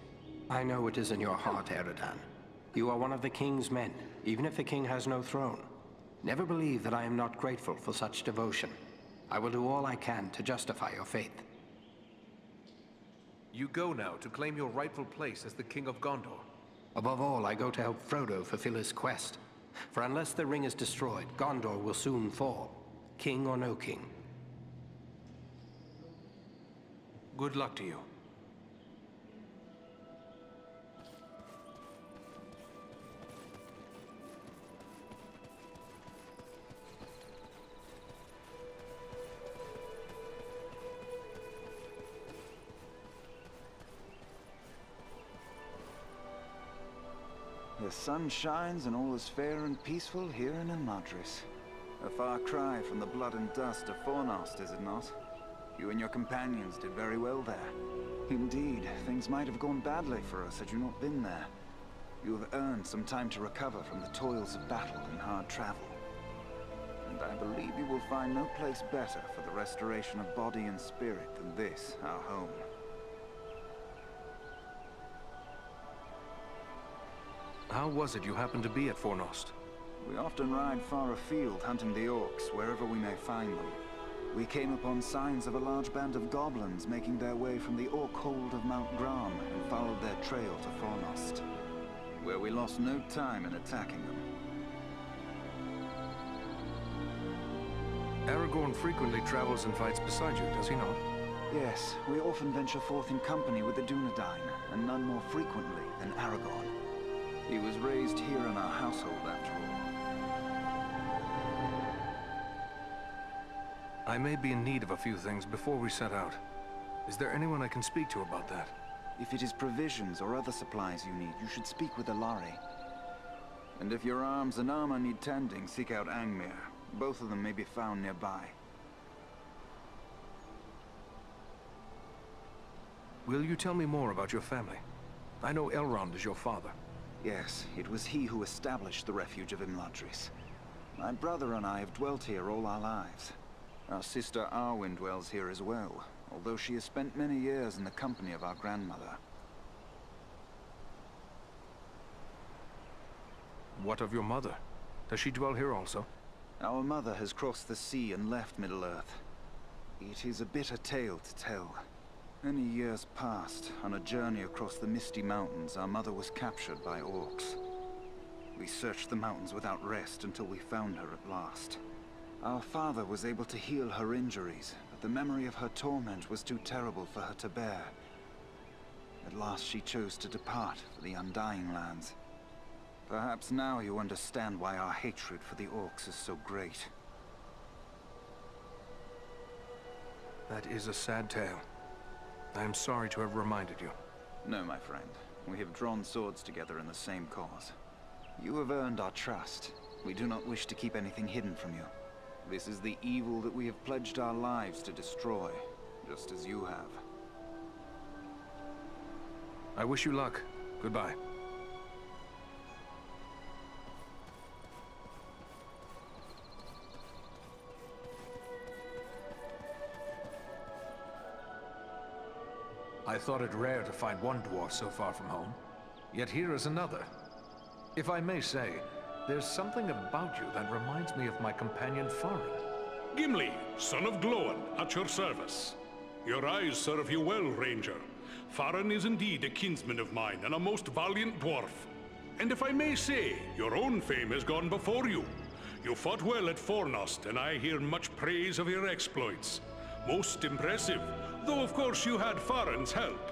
I know it is in your heart, Eredan. You are one of the king's men, even if the king has no throne. Never believe that I am not grateful for such devotion. I will do all I can to justify your faith. You go now to claim your rightful place as the King of Gondor. Above all, I go to help Frodo fulfill his quest. For unless the ring is destroyed, Gondor will soon fall. King or no king. Good luck to you. The sun shines and all is fair and peaceful here in Imladris. A far cry from the blood and dust of Fornost, is it not? You and your companions did very well there. Indeed, things might have gone badly for us had you not been there. You have earned some time to recover from the toils of battle and hard travel. And I believe you will find no place better for the restoration of body and spirit than this, our home. How was it you happened to be at Fornost? We often ride far afield hunting the orcs, wherever we may find them. We came upon signs of a large band of goblins making their way from the orc hold of Mount Grom and followed their trail to Fornost, where we lost no time in attacking them. Aragorn frequently travels and fights beside you, does he not? Yes, we often venture forth in company with the Dunedain, and none more frequently than Aragorn. He was raised here in our household, after all. I may be in need of a few things before we set out. Is there anyone I can speak to about that? If it is provisions or other supplies you need, you should speak with Alari. And if your arms and armor need tending, seek out Angmir. Both of them may be found nearby. Will you tell me more about your family? I know Elrond is your father. Yes, it was he who established the refuge of Imladris. My brother and I have dwelt here all our lives. Our sister Arwen dwells here as well, although she has spent many years in the company of our grandmother. What of your mother? Does she dwell here also? Our mother has crossed the sea and left Middle-earth. It is a bitter tale to tell. Many years passed. On a journey across the Misty Mountains, our mother was captured by orcs. We searched the mountains without rest until we found her at last. Our father was able to heal her injuries, but the memory of her torment was too terrible for her to bear. At last she chose to depart for the Undying Lands. Perhaps now you understand why our hatred for the orcs is so great. That is a sad tale. I am sorry to have reminded you. No, my friend. We have drawn swords together in the same cause. You have earned our trust. We do not wish to keep anything hidden from you. This is the evil that we have pledged our lives to destroy, just as you have. I wish you luck. Goodbye. I thought it rare to find one dwarf so far from home. Yet here is another. If I may say, there's something about you that reminds me of my companion Farin. Gimli, son of Gloin, at your service. Your eyes serve you well, Ranger. Farin is indeed a kinsman of mine, and a most valiant dwarf. And if I may say, your own fame has gone before you. You fought well at Fornost, and I hear much praise of your exploits. Most impressive, though of course you had Farin's help.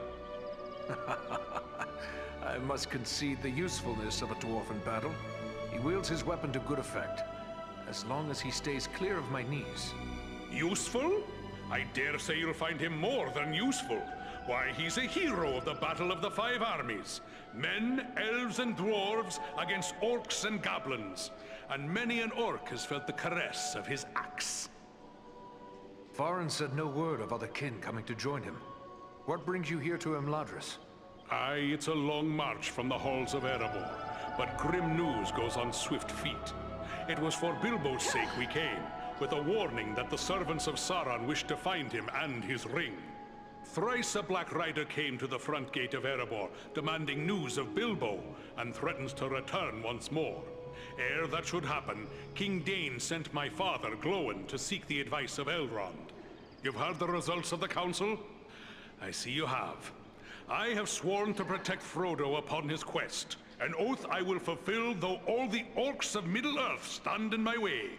I must concede the usefulness of a dwarf in battle. He wields his weapon to good effect, as long as he stays clear of my knees. Useful? I dare say you'll find him more than useful. Why, he's a hero of the Battle of the Five Armies. Men, elves, and dwarves against orcs and goblins. And many an orc has felt the caress of his axe. Farin said no word of other kin coming to join him. What brings you here to Imladris? Aye, it's a long march from the halls of Erebor, but grim news goes on swift feet. It was for Bilbo's sake we came, with a warning that the servants of Sauron wished to find him and his ring. Thrice a Black Rider came to the front gate of Erebor, demanding news of Bilbo, and threatens to return once more. Ere that should happen, King Dain sent my father, Gloin, to seek the advice of Elrond. You've heard the results of the council? I see you have. I have sworn to protect Frodo upon his quest, an oath I will fulfill though all the orcs of Middle-earth stand in my way.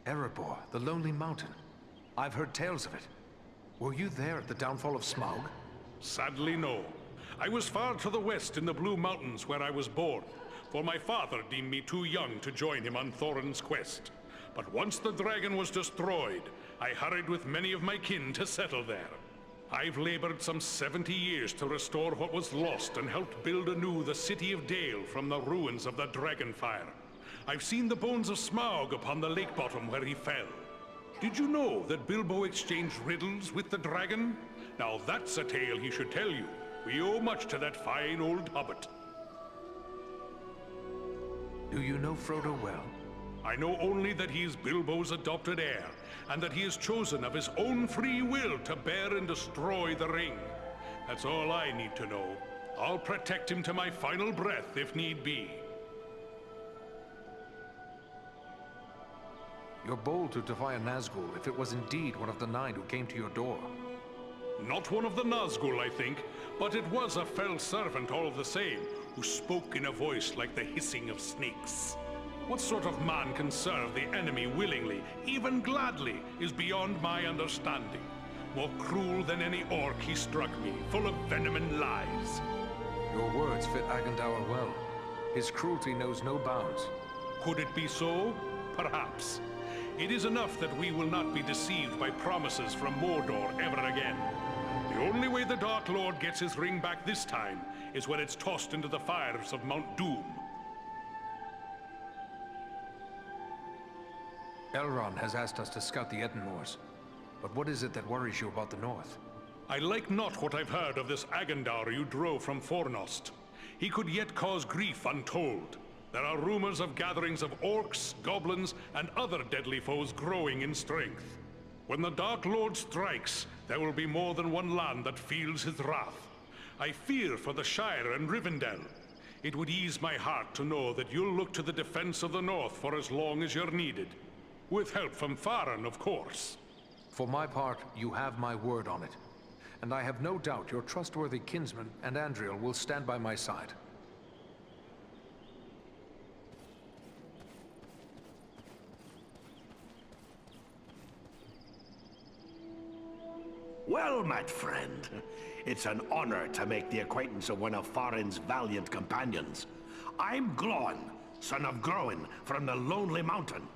Erebor, the Lonely Mountain. I've heard tales of it. Were you there at the downfall of Smaug? Sadly, no. I was far to the west in the Blue Mountains where I was born, for my father deemed me too young to join him on Thorin's quest. But once the dragon was destroyed, I hurried with many of my kin to settle there. I've labored some 70 years to restore what was lost and helped build anew the city of Dale from the ruins of the Dragonfire. I've seen the bones of Smaug upon the lake bottom where he fell. Did you know that Bilbo exchanged riddles with the dragon? Now that's a tale he should tell you. We owe much to that fine old hobbit. Do you know Frodo well? I know only that he is Bilbo's adopted heir, and that he is chosen of his own free will to bear and destroy the ring. That's all I need to know. I'll protect him to my final breath if need be. You're bold to defy a Nazgul if it was indeed one of the 9 who came to your door. Not one of the Nazgul, I think, but it was a fell servant all the same, who spoke in a voice like the hissing of snakes. What sort of man can serve the enemy willingly, even gladly, is beyond my understanding. More cruel than any orc he struck me, full of venom and lies. Your words fit Agandaur well. His cruelty knows no bounds. Could it be so? Perhaps. It is enough that we will not be deceived by promises from Mordor ever again. The only way the Dark Lord gets his ring back this time is when it's tossed into the fires of Mount Doom. Elrond has asked us to scout the Edenmoors. But what is it that worries you about the North? I like not what I've heard of this Agandaur you drove from Fornost. He could yet cause grief untold. There are rumors of gatherings of orcs, goblins, and other deadly foes growing in strength. When the Dark Lord strikes, there will be more than one land that feels his wrath. I fear for the Shire and Rivendell. It would ease my heart to know that you'll look to the defense of the North for as long as you're needed. With help from Farin, of course. For my part, you have my word on it. And I have no doubt your trustworthy kinsman and Andriel will stand by my side. Well met, friend. It's an honor to make the acquaintance of one of Farin's valiant companions. I'm Gloin, son of Groin, from the Lonely Mountain.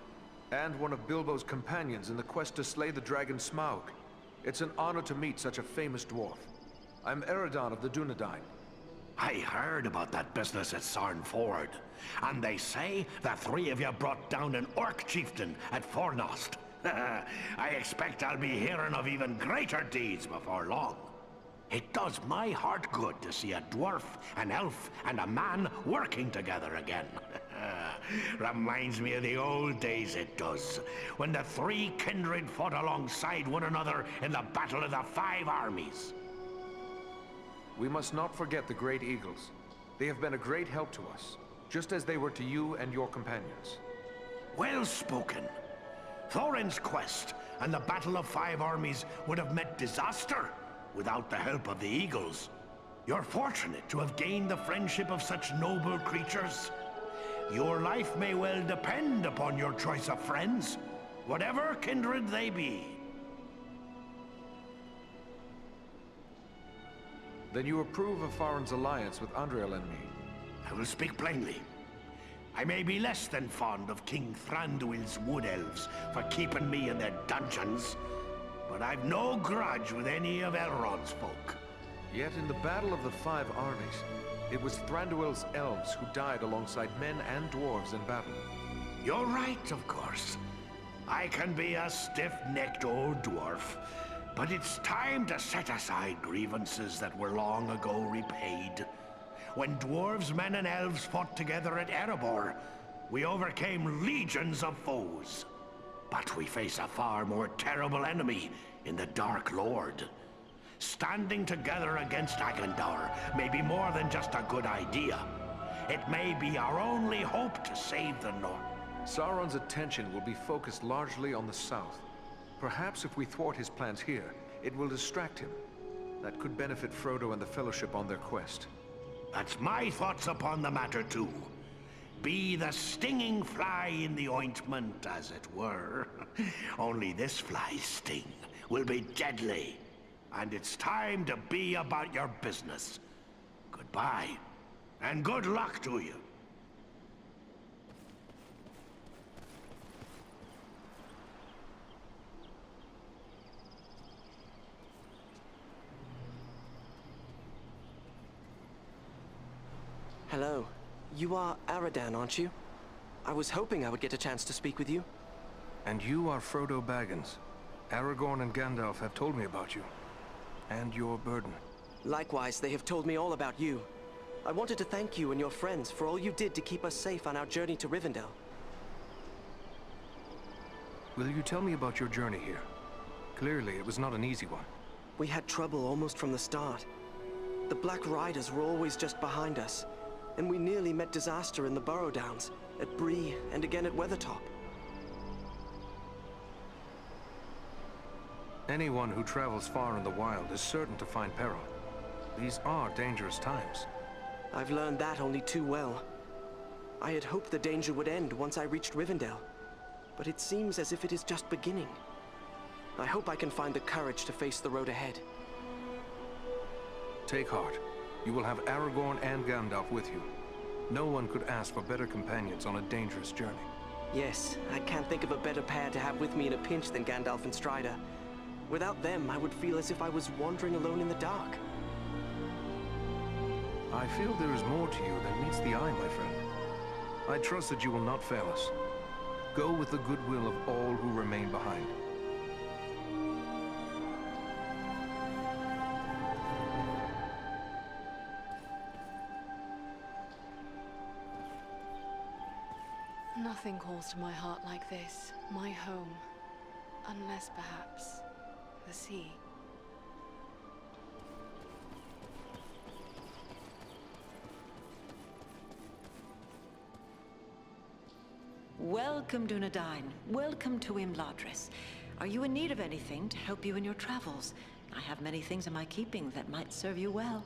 And one of Bilbo's companions in the quest to slay the dragon Smaug. It's an honor to meet such a famous dwarf. I'm Eredon of the Dunedain. I heard about that business at Sarn Ford, and they say the 3 of you brought down an orc chieftain at Fornost. I expect I'll be hearing of even greater deeds before long. It does my heart good to see a dwarf, an elf, and a man working together again. Reminds me of the old days, it does, when the 3 kindred fought alongside one another in the Battle of the Five Armies. We must not forget the Great Eagles. They have been a great help to us, just as they were to you and your companions. Well spoken. Thorin's quest and the Battle of Five Armies would have met disaster without the help of the Eagles. You're fortunate to have gained the friendship of such noble creatures. Your life may well depend upon your choice of friends, whatever kindred they be. Then you approve of Farin's alliance with Andriel and me? I will speak plainly. I may be less than fond of King Thranduil's wood elves for keeping me in their dungeons, but I've no grudge with any of Elrond's folk. Yet in the Battle of the Five Armies, it was Thranduil's elves who died alongside men and dwarves in battle. You're right, of course. I can be a stiff-necked old dwarf, but it's time to set aside grievances that were long ago repaid. When dwarves, men, and elves fought together at Erebor, we overcame legions of foes. But we face a far more terrible enemy in the Dark Lord. Standing together against Agendar may be more than just a good idea. It may be our only hope to save the North. Sauron's attention will be focused largely on the south. Perhaps if we thwart his plans here, it will distract him. That could benefit Frodo and the Fellowship on their quest. That's my thoughts upon the matter, too. Be the stinging fly in the ointment, as it were. Only this fly's sting will be deadly. And it's time to be about your business. Goodbye, and good luck to you. Hello. You are Aradan, aren't you? I was hoping I would get a chance to speak with you. And you are Frodo Baggins. Aragorn and Gandalf have told me about you. And your burden. Likewise, they have told me all about you. I wanted to thank you and your friends for all you did to keep us safe on our journey to Rivendell. Will you tell me about your journey here? Clearly, it was not an easy one. We had trouble almost from the start. The Black Riders were always just behind us, and we nearly met disaster in the Burrow Downs, at Bree, and again at Weathertop. Anyone who travels far in the wild is certain to find peril. These are dangerous times. I've learned that only too well. I had hoped the danger would end once I reached Rivendell, but it seems as if it is just beginning. I hope I can find the courage to face the road ahead. Take heart. You will have Aragorn and Gandalf with you. No one could ask for better companions on a dangerous journey. Yes, I can't think of a better pair to have with me in a pinch than Gandalf and Strider. Without them, I would feel as if I was wandering alone in the dark. I feel there is more to you than meets the eye, my friend. I trust that you will not fail us. Go with the goodwill of all who remain behind. Nothing calls to my heart like this, my home. Unless perhaps the sea. Welcome, Dunedain. Welcome to Imladris. Are you in need of anything to help you in your travels? I have many things in my keeping that might serve you well.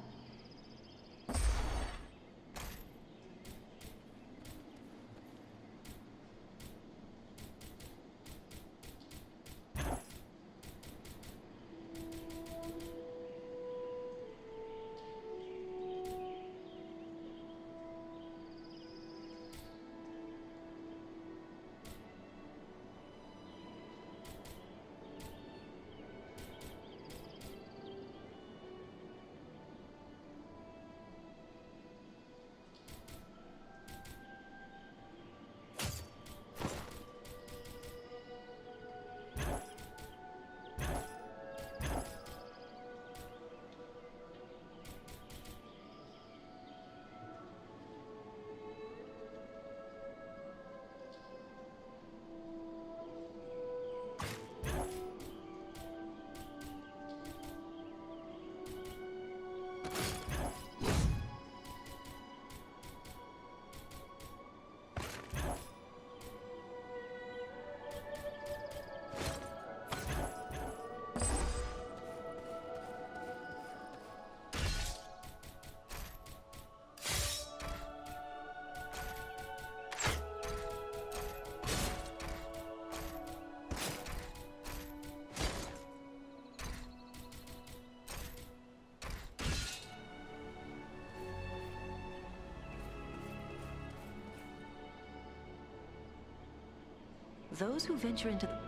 Those who venture into the...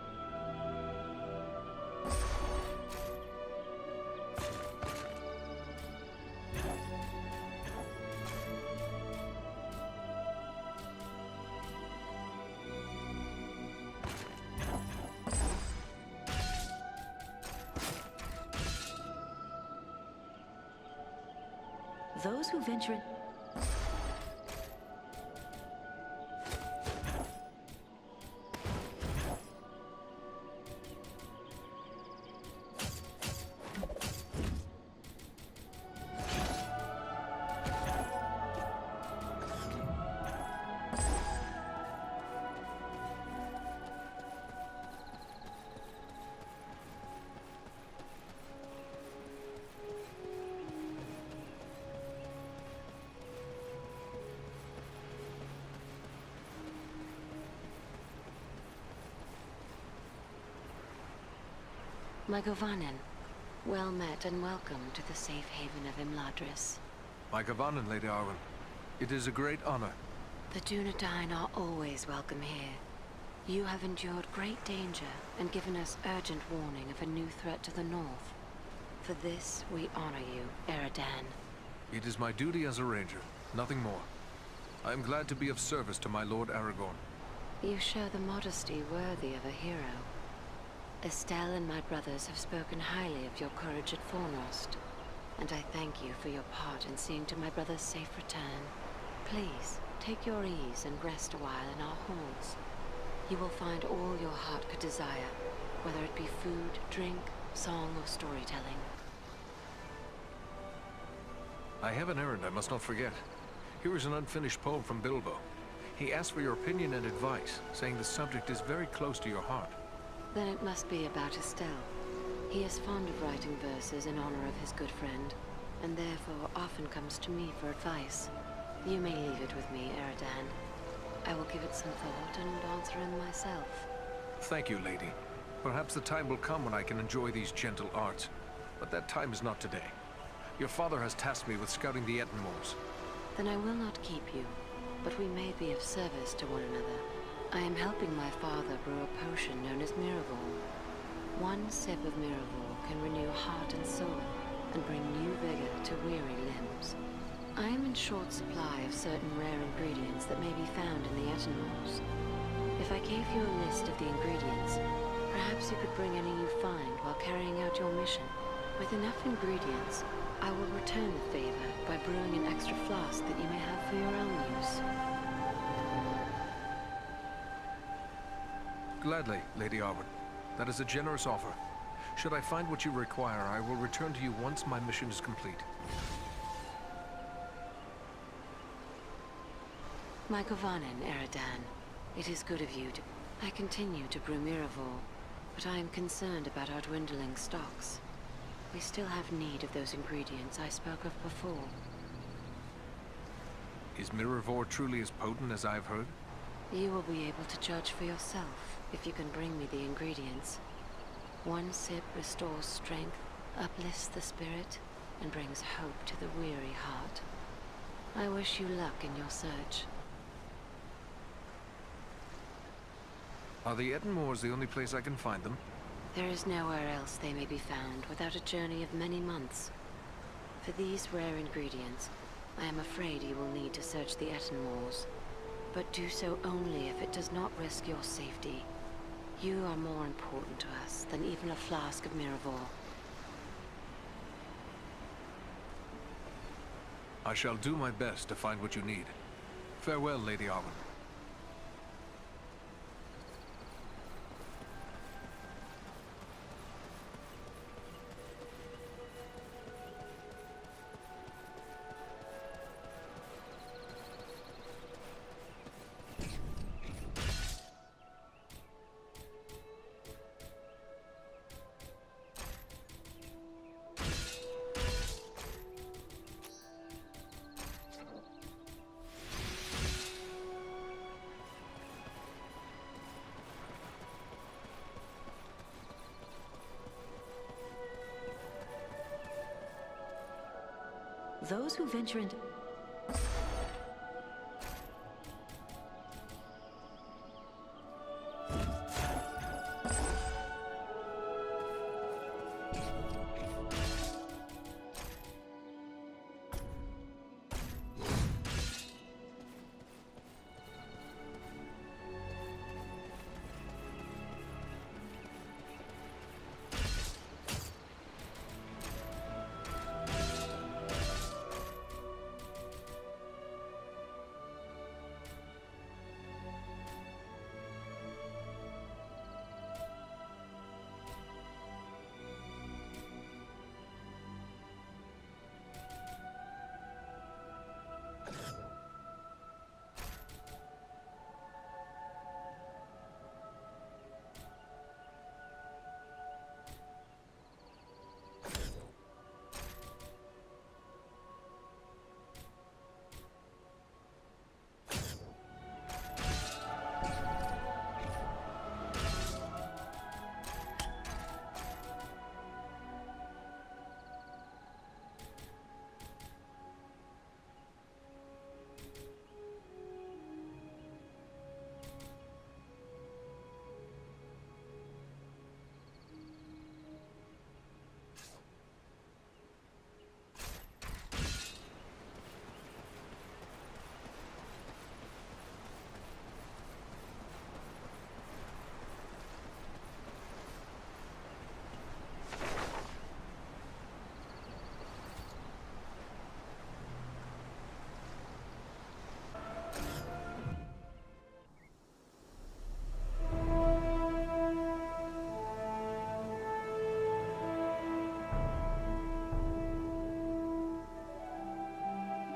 Those who venture in... My Govanen, well met and welcome to the safe haven of Imladris. My Govanen, Lady Arwen. It is a great honor. The Dunedain are always welcome here. You have endured great danger and given us urgent warning of a new threat to the north. For this, we honor you, Eridan. It is my duty as a ranger, nothing more. I am glad to be of service to my Lord Aragorn. You show the modesty worthy of a hero. Estelle and my brothers have spoken highly of your courage at Fornost, and I thank you for your part in seeing to my brother's safe return. Please, take your ease and rest a while in our halls. You will find all your heart could desire, whether it be food, drink, song, or storytelling. I have an errand I must not forget. Here is an unfinished poem from Bilbo. He asked for your opinion and advice, saying the subject is very close to your heart. Then it must be about Estelle. He is fond of writing verses in honor of his good friend, and therefore often comes to me for advice. You may leave it with me, Eridan. I will give it some thought and answer him myself. Thank you, lady. Perhaps the time will come when I can enjoy these gentle arts, but that time is not today. Your father has tasked me with scouting the Ettenmoors. Then I will not keep you, but we may be of service to one another. I am helping my father brew a potion known as Miraval. One sip of Miraval can renew heart and soul, and bring new vigor to weary limbs. I am in short supply of certain rare ingredients that may be found in the Ettenmoors. If I gave you a list of the ingredients, perhaps you could bring any you find while carrying out your mission. With enough ingredients, I will return the favor by brewing an extra flask that you may have for your own use. Gladly, Lady Arwen. That is a generous offer. Should I find what you require, I will return to you once my mission is complete. My Govanen, Eridan, it is good of you to... I continue to brew Miraval, but I am concerned about our dwindling stocks. We still have need of those ingredients I spoke of before. Is Miraval truly as potent as I've heard? You will be able to judge for yourself if you can bring me the ingredients. One sip restores strength, uplifts the spirit, and brings hope to the weary heart. I wish you luck in your search. Are the Ettenmoors the only place I can find them? There is nowhere else they may be found without a journey of many months. For these rare ingredients, I am afraid you will need to search the Ettenmoors. But do so only if it does not risk your safety. You are more important to us than even a flask of Miraval. I shall do my best to find what you need. Farewell, Lady Arwen. Those who venture into...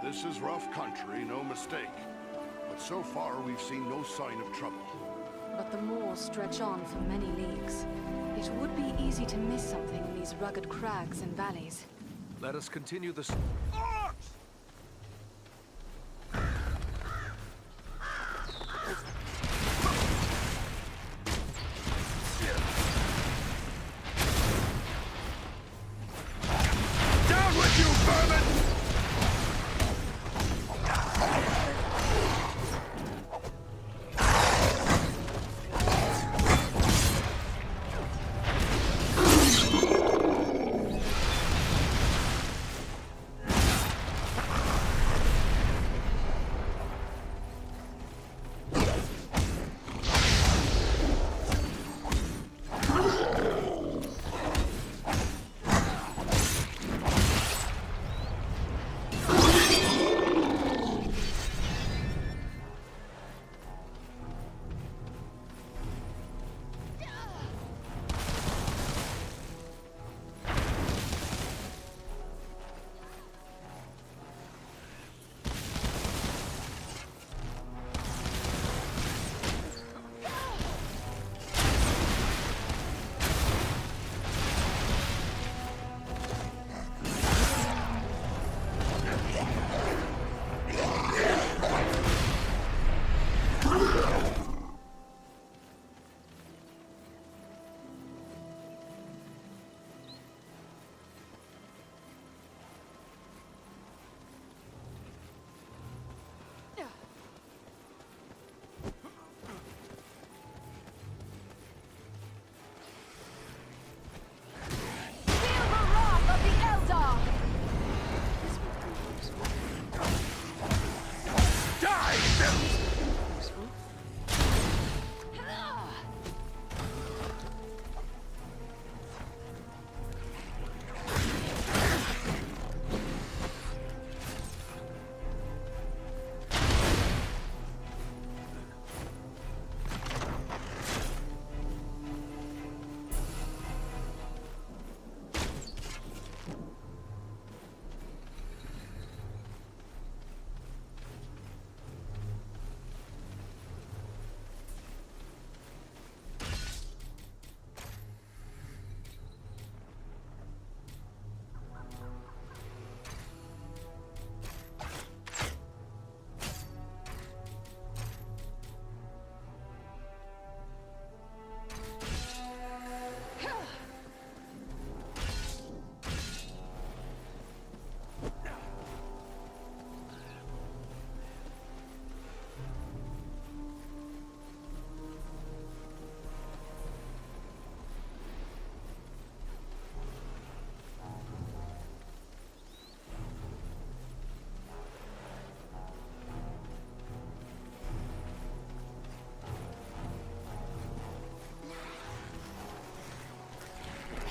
This is rough country, no mistake. But so far, we've seen no sign of trouble. But the moors stretch on for many leagues. It would be easy to miss something in these rugged crags and valleys. Let us continue this. Down with you, vermin!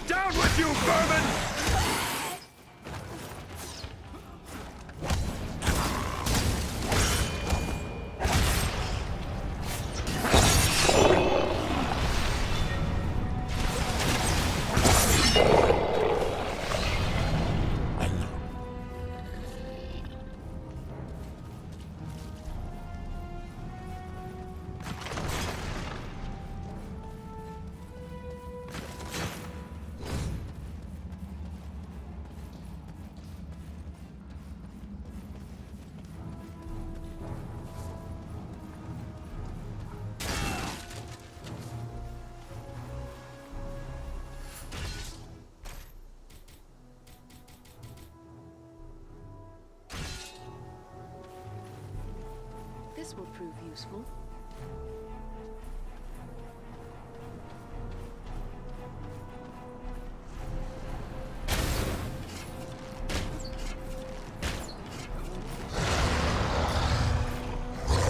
Down with you, vermin! This will prove useful.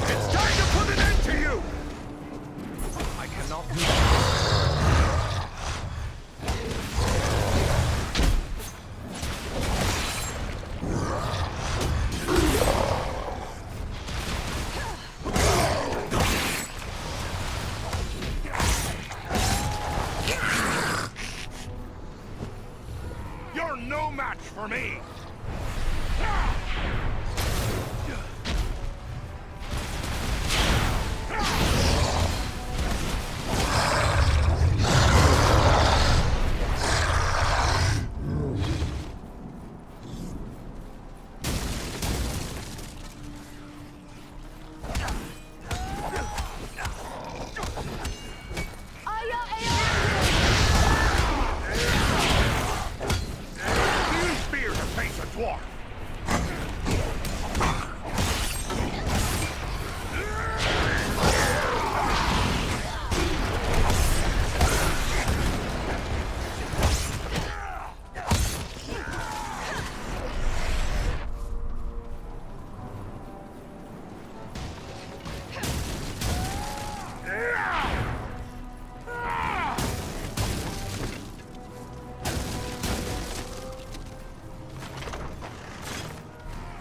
It's time to put an end to you! I cannot... You're no match for me! dwarf!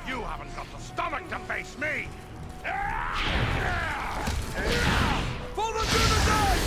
You haven't got the stomach to face me! For the Dunedain!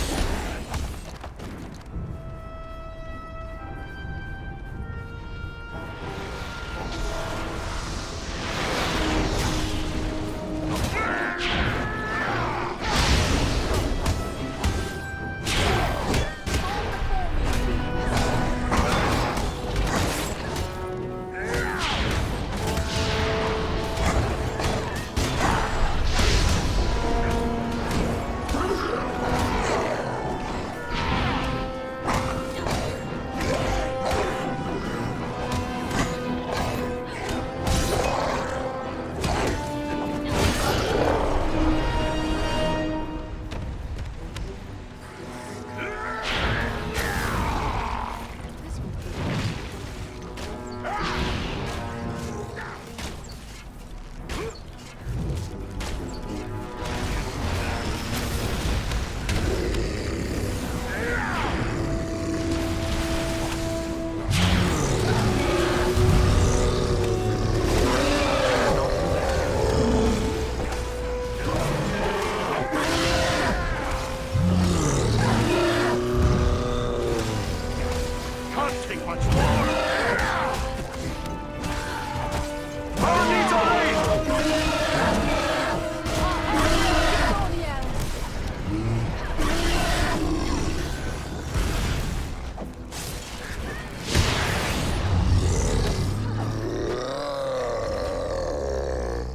Can't take much more!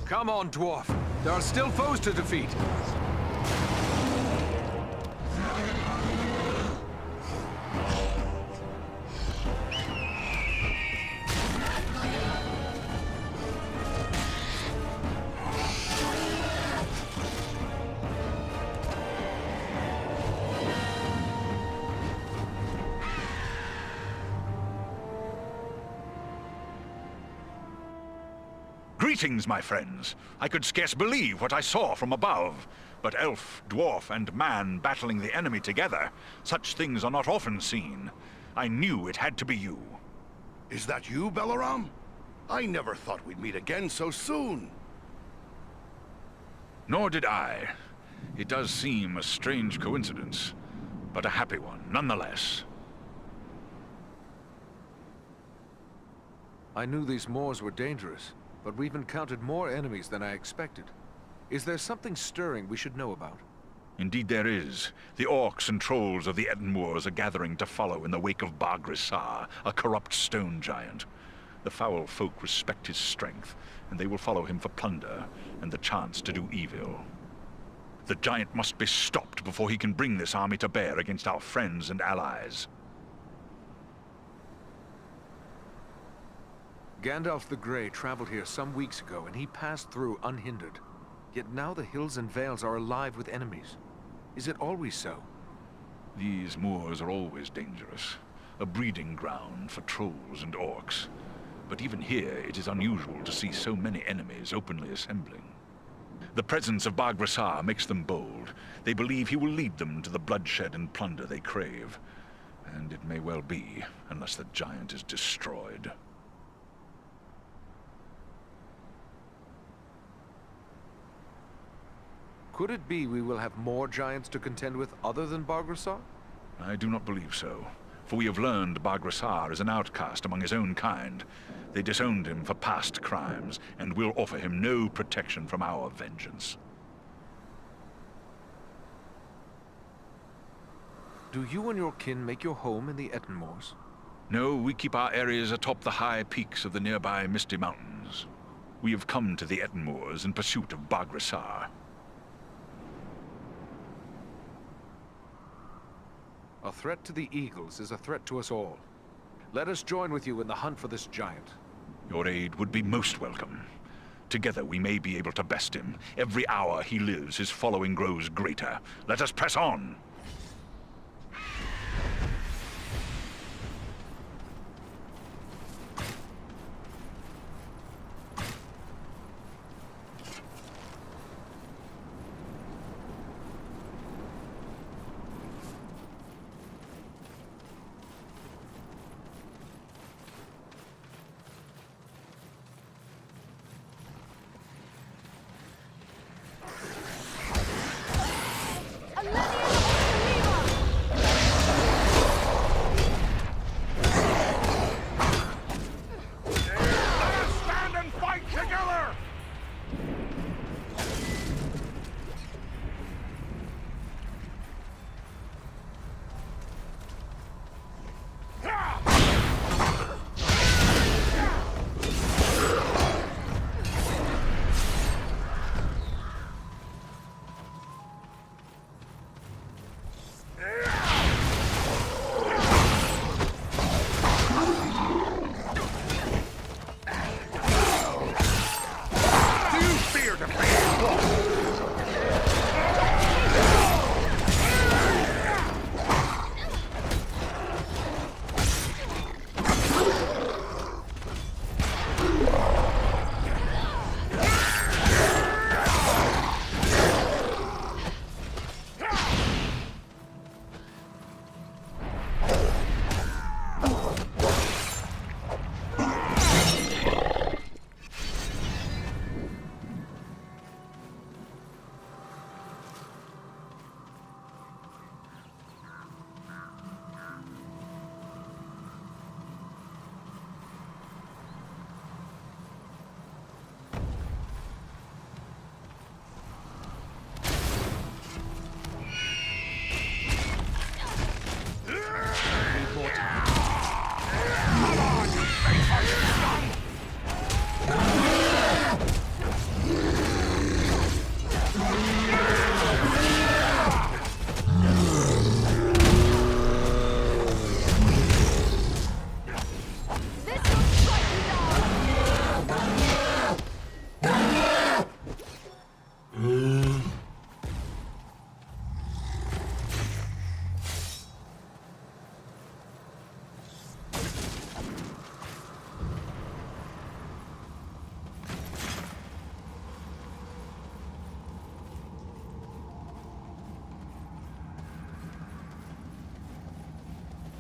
Come on, dwarf. There are still foes to defeat. Greetings, my friends. I could scarce believe what I saw from above. But elf, dwarf, and man battling the enemy together, such things are not often seen. I knew it had to be you. Is that you, Balaram? I never thought we'd meet again so soon. Nor did I. It does seem a strange coincidence, but a happy one, nonetheless. I knew these moors were dangerous, but we've encountered more enemies than I expected. Is there something stirring we should know about? Indeed there is. The orcs and trolls of the Etten Moors are gathering to follow in the wake of Bagrisar, a corrupt stone giant. The foul folk respect his strength, and they will follow him for plunder and the chance to do evil. The giant must be stopped before he can bring this army to bear against our friends and allies. Gandalf the Grey traveled here some weeks ago, and he passed through unhindered. Yet now the hills and vales are alive with enemies. Is it always so? These moors are always dangerous, a breeding ground for trolls and orcs. But even here, it is unusual to see so many enemies openly assembling. The presence of Bagrisar makes them bold. They believe he will lead them to the bloodshed and plunder they crave. And it may well be, unless the giant is destroyed. Could it be we will have more giants to contend with other than Bagrisar? I do not believe so, for we have learned Bagrisar is an outcast among his own kind. They disowned him for past crimes, and will offer him no protection from our vengeance. Do you and your kin make your home in the Etten Moors? No, we keep our areas atop the high peaks of the nearby Misty Mountains. We have come to the Etten Moors in pursuit of Bagrisar. A threat to the Eagles is a threat to us all. Let us join with you in the hunt for this giant. Your aid would be most welcome. Together we may be able to best him. Every hour he lives, his following grows greater. Let us press on!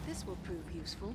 This will prove useful.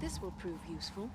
This will prove useful.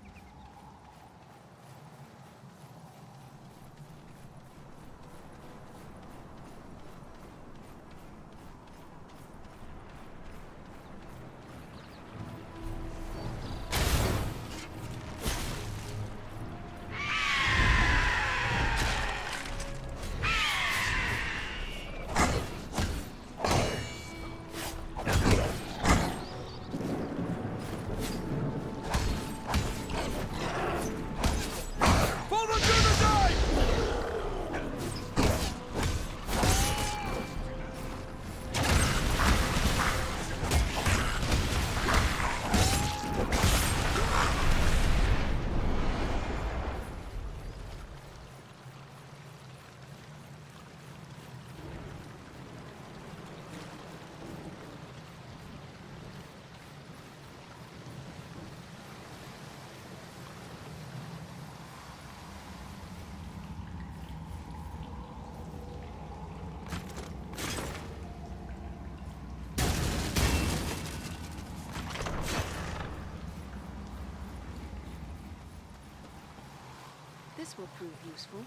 This will prove useful.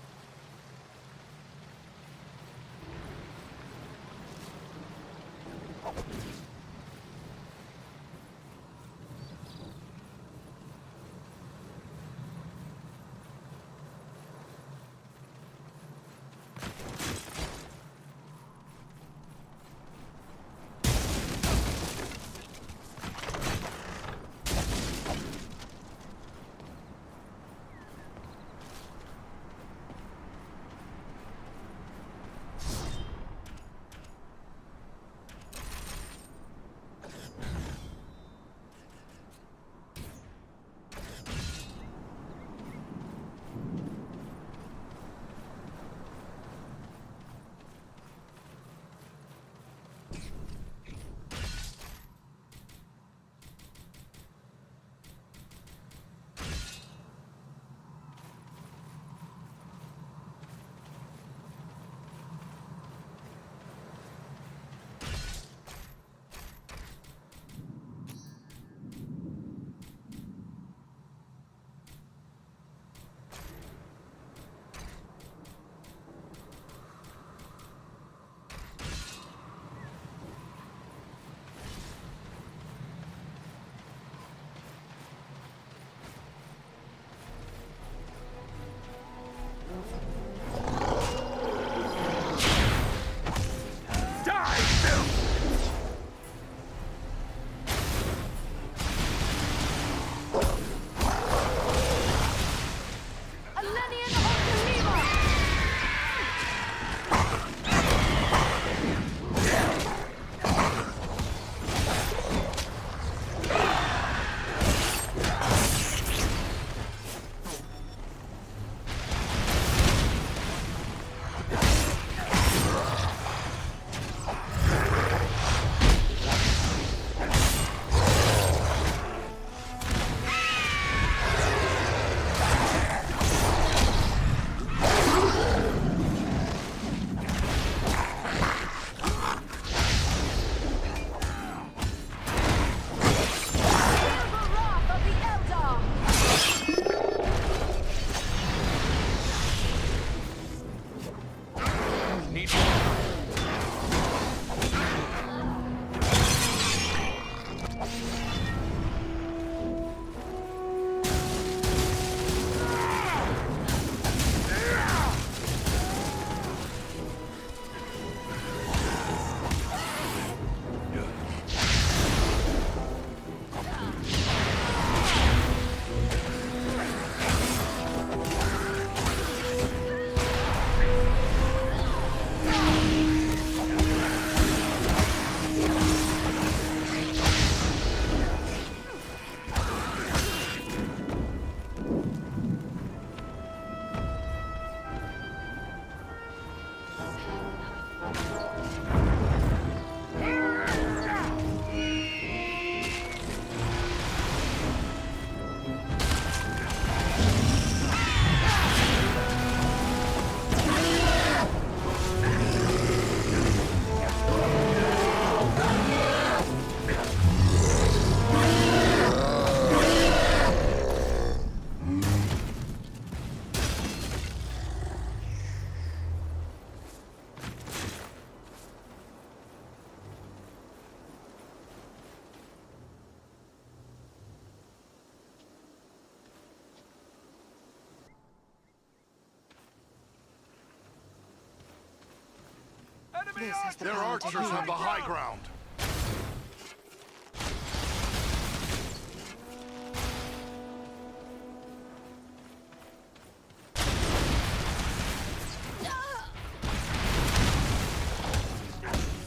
This has the Their power to archers heal. have the high ground.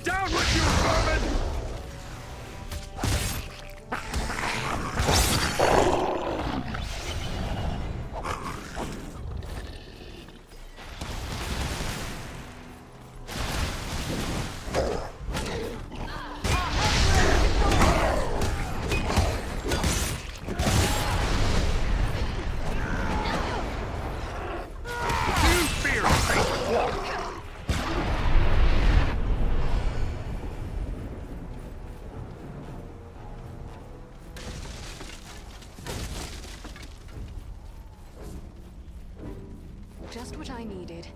Down with you, vermin! Just what I needed.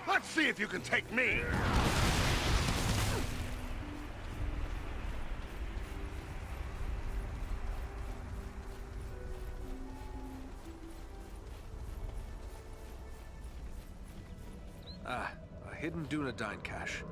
Let's see if you can take me! Ah, a hidden Dunedain cache.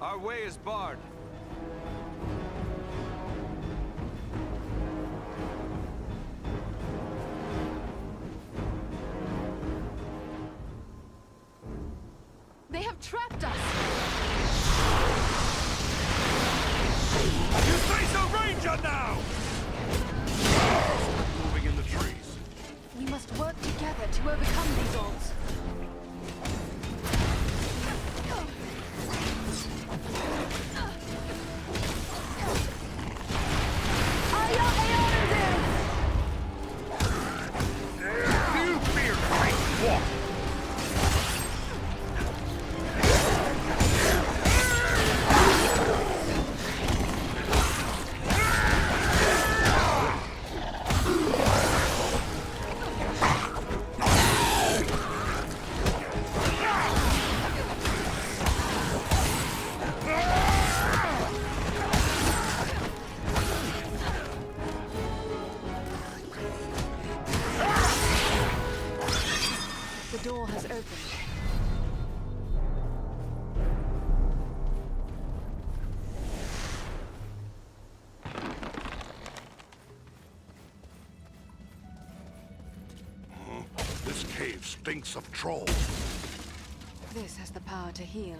Our way is barred. They have trapped us! You face a ranger now! Moving in the trees. We must work together to overcome these odds. stinks of troll. This has the power to heal.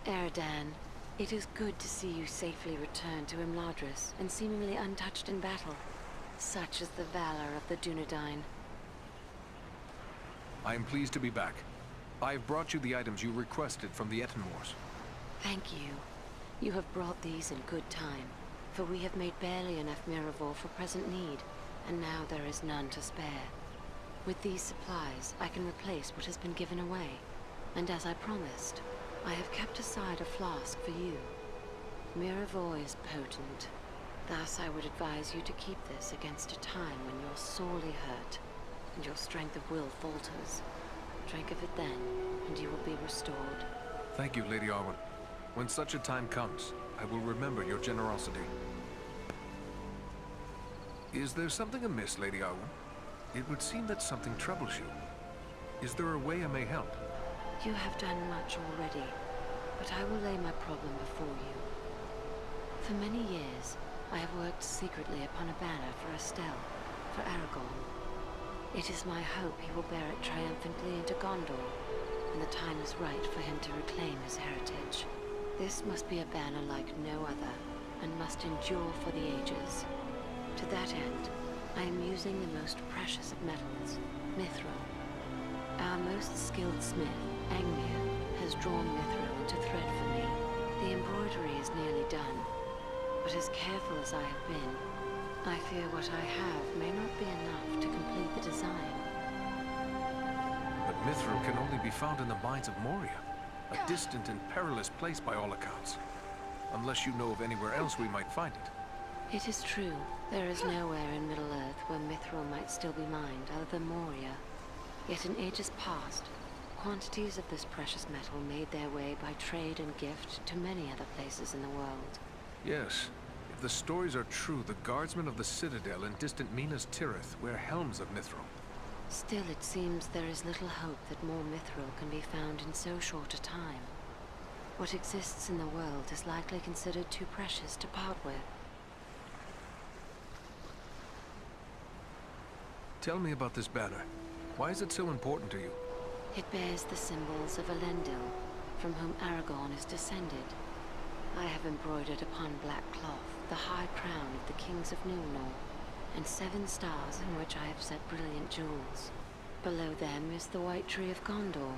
Eridan, it is good to see you safely return to Imladris and seemingly untouched in battle. Such is the valor of the Dunedain. I am pleased to be back. I have brought you the items you requested from the Etenmoors. Thank you. You have brought these in good time, for we have made barely enough Miravor for present need, and now there is none to spare. With these supplies, I can replace what has been given away, and as I promised, I have kept aside a flask for you. Miravor is potent. Thus, I would advise you to keep this against a time when you're sorely hurt, and your strength of will falters. Drink of it then, and you will be restored. Thank you, Lady Arwen. When such a time comes, I will remember your generosity. Is there something amiss, Lady Arwen? It would seem that something troubles you. Is there a way I may help? You have done much already, but I will lay my problem before you. For many years, I have worked secretly upon a banner for Estelle, for Aragorn. It is my hope he will bear it triumphantly into Gondor, when the time is right for him to reclaim his heritage. This must be a banner like no other, and must endure for the ages. To that end, I am using the most precious of metals, mithril. Our most skilled smith, Angmir, has drawn mithril into thread for me. The embroidery is nearly done, but as careful as I have been, I fear what I have may not be enough to complete the design. But mithril can only be found in the mines of Moria, a distant and perilous place by all accounts. Unless you know of anywhere else we might find it. It is true, there is nowhere in Middle-earth where mithril might still be mined other than Moria. Yet in ages past, quantities of this precious metal made their way by trade and gift to many other places in the world. Yes. If the stories are true, the guardsmen of the Citadel in distant Minas Tirith wear helms of mithril. Still, it seems there is little hope that more mithril can be found in so short a time. What exists in the world is likely considered too precious to part with. Tell me about this banner. Why is it so important to you? It bears the symbols of Elendil, from whom Aragorn is descended. I have embroidered upon black cloth the high crown of the kings of Numenor, and 7 stars in which I have set brilliant jewels. Below them is the White Tree of Gondor,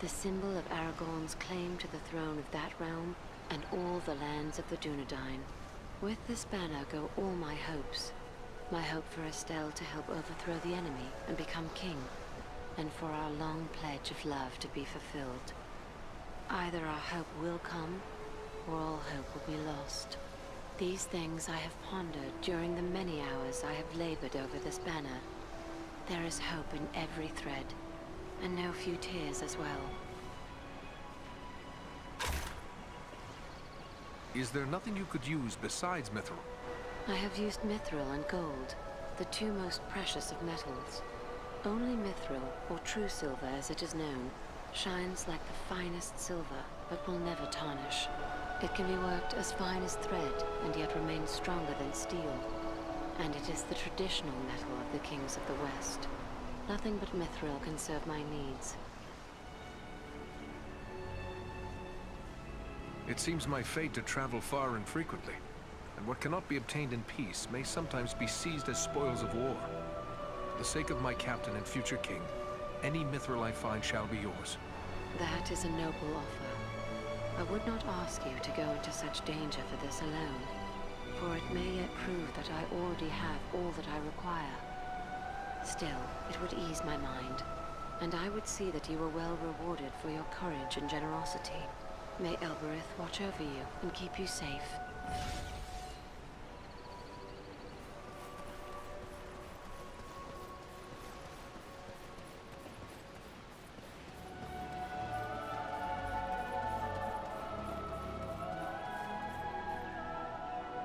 the symbol of Aragorn's claim to the throne of that realm and all the lands of the Dunedain. With this banner go all my hopes. My hope for Estelle to help overthrow the enemy and become king, and for our long pledge of love to be fulfilled. Either our hope will come, or all hope will be lost. These things I have pondered during the many hours I have labored over this banner. There is hope in every thread, and no few tears as well. Is there nothing you could use besides mithril? I have used mithril and gold, the two most precious of metals. Only mithril, or true silver as it is known, shines like the finest silver, but will never tarnish. It can be worked as fine as thread, and yet remain stronger than steel. And it is the traditional metal of the kings of the West. Nothing but mithril can serve my needs. It seems my fate to travel far and frequently, and what cannot be obtained in peace may sometimes be seized as spoils of war. For the sake of my captain and future king, any mithril I find shall be yours. That is a noble offer. I would not ask you to go into such danger for this alone, for it may yet prove that I already have all that I require. Still, it would ease my mind, and I would see that you were well rewarded for your courage and generosity. May Elbereth watch over you and keep you safe.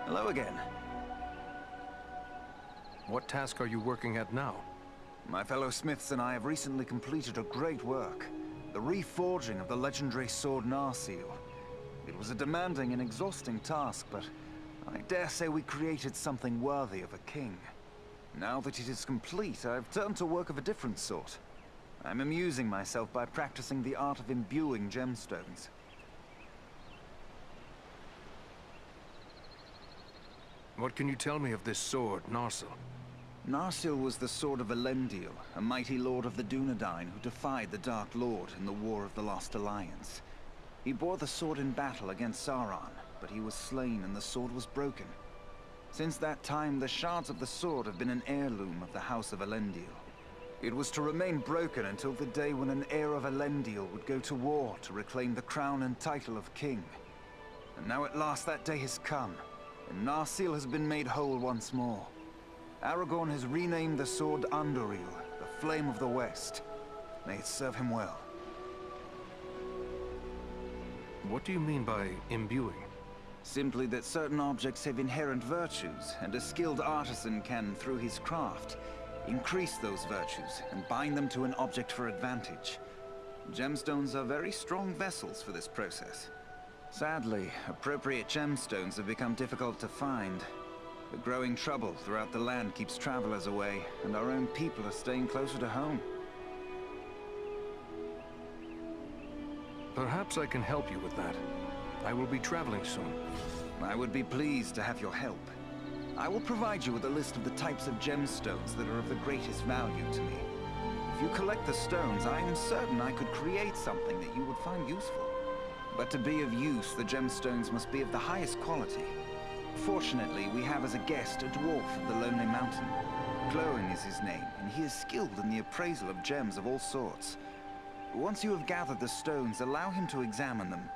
Hello again. What task are you working at now? My fellow smiths and I have recently completed a great work. The reforging of the legendary sword Narsil. It was a demanding and exhausting task, but I dare say we created something worthy of a king. Now that it is complete, I've turned to work of a different sort. I'm amusing myself by practicing the art of imbuing gemstones. What can you tell me of this sword, Narsil? Narsil was the sword of Elendil, a mighty lord of the Dunedain who defied the Dark Lord in the War of the Lost Alliance. He bore the sword in battle against Sauron, but he was slain and the sword was broken. Since that time, the shards of the sword have been an heirloom of the House of Elendil. It was to remain broken until the day when an heir of Elendil would go to war to reclaim the crown and title of king. And now at last that day has come, and Narsil has been made whole once more. Aragorn has renamed the sword Anduril, the Flame of the West. May it serve him well. What do you mean by imbuing? Simply that certain objects have inherent virtues, and a skilled artisan can, through his craft, increase those virtues and bind them to an object for advantage. Gemstones are very strong vessels for this process. Sadly, appropriate gemstones have become difficult to find. The growing trouble throughout the land keeps travelers away, and our own people are staying closer to home. Perhaps I can help you with that. I will be traveling soon. I would be pleased to have your help. I will provide you with a list of the types of gemstones that are of the greatest value to me. If you collect the stones, I am certain I could create something that you would find useful. But to be of use, the gemstones must be of the highest quality. Fortunately, we have as a guest a dwarf of the Lonely Mountain. Glóin is his name, and he is skilled in the appraisal of gems of all sorts. Once you have gathered the stones, allow him to examine them.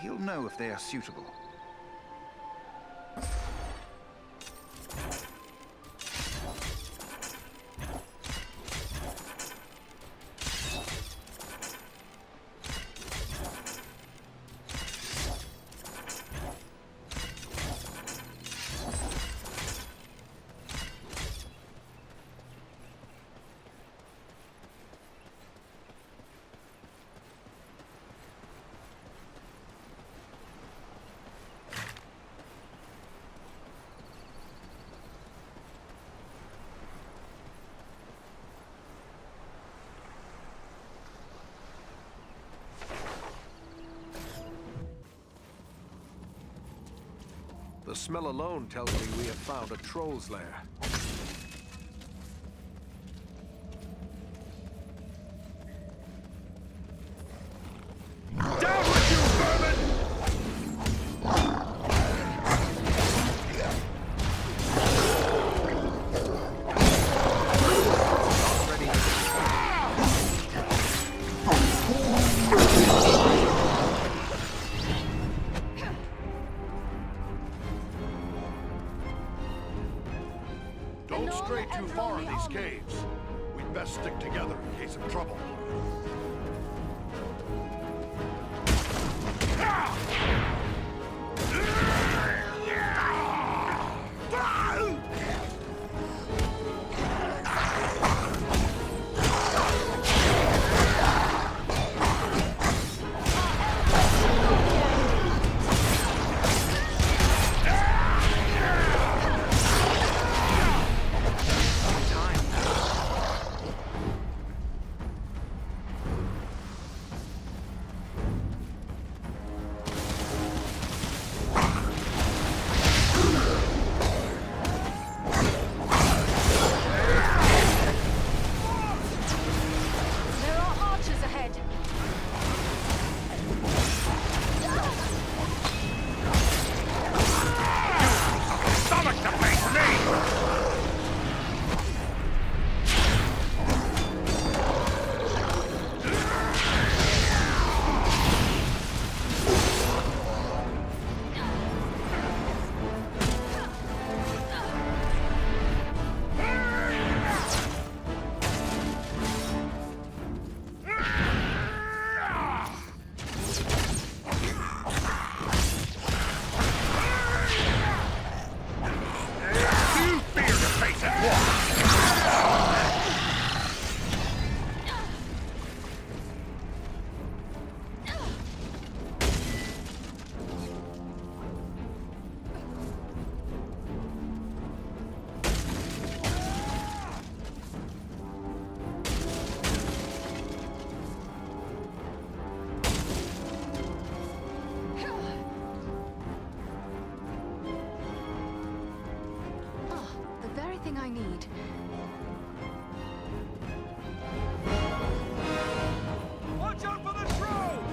He'll know if they are suitable. The smell alone tells me we have found a troll's lair. caves. We'd best stick together in case of trouble. I need. Watch out for the troll!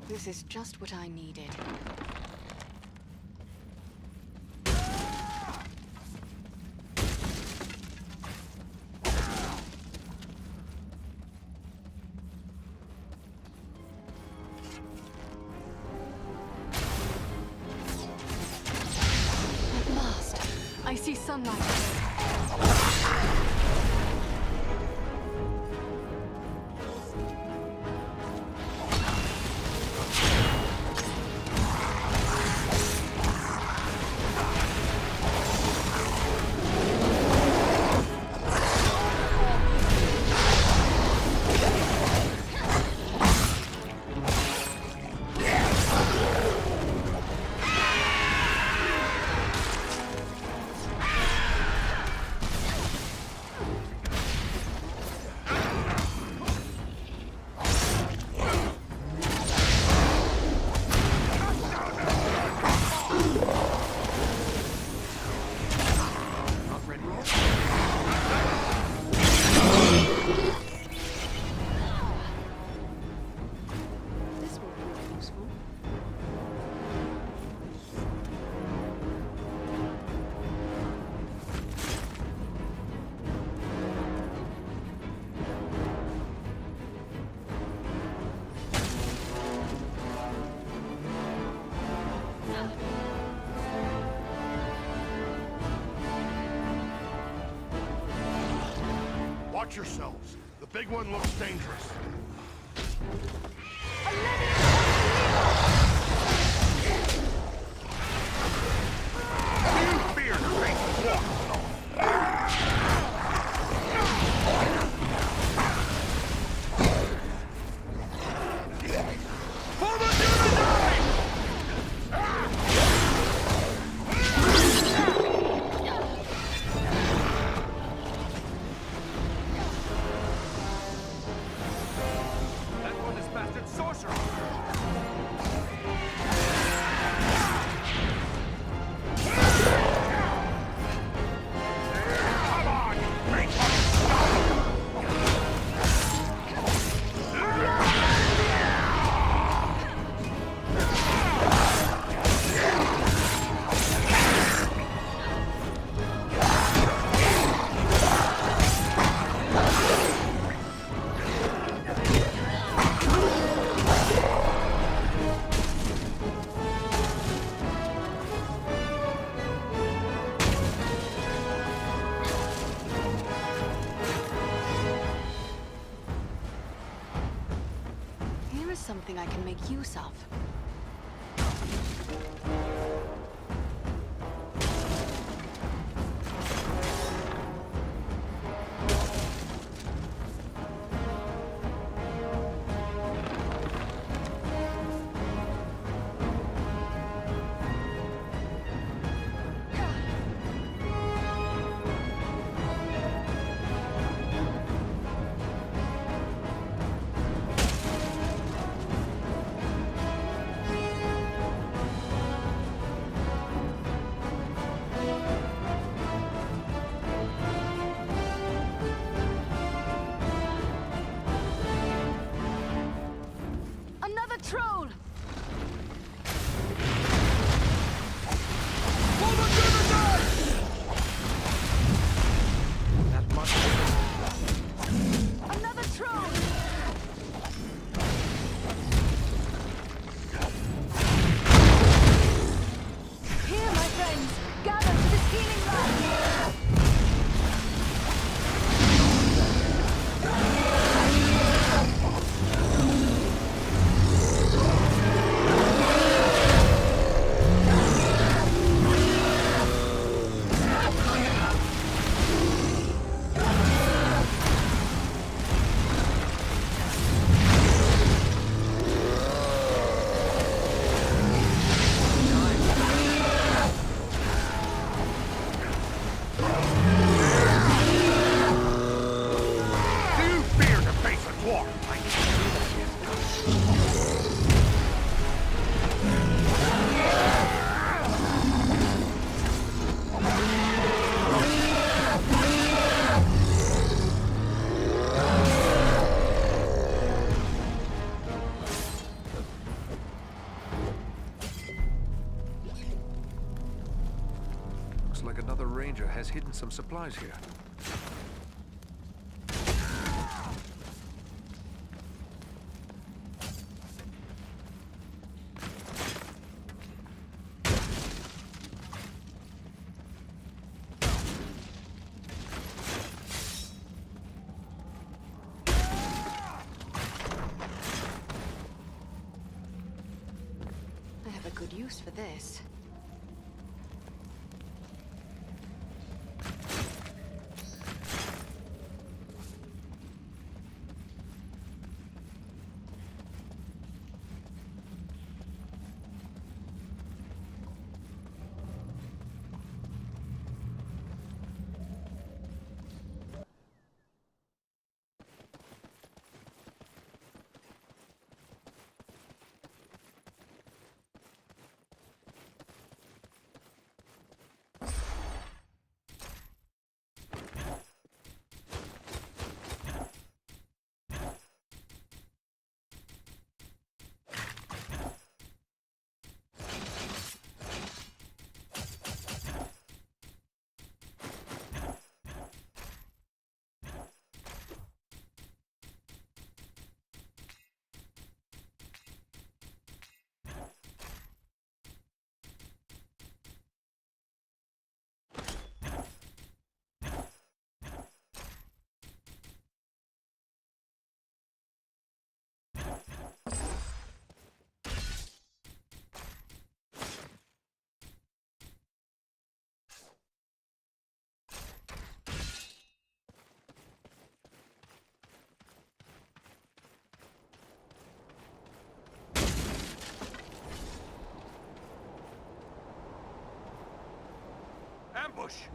This is just what I needed. At last, I see sunlight. Watch yourselves. The big one looks dangerous. You fear to face the war. That one is bastard sorcerer! Here is something I can make use of. Another troll! Another troll! Here, my friends! Gather to this healing light! Do you fear to face a dwarf? Looks like another ranger has hidden some supplies here. I have a good use for this. push!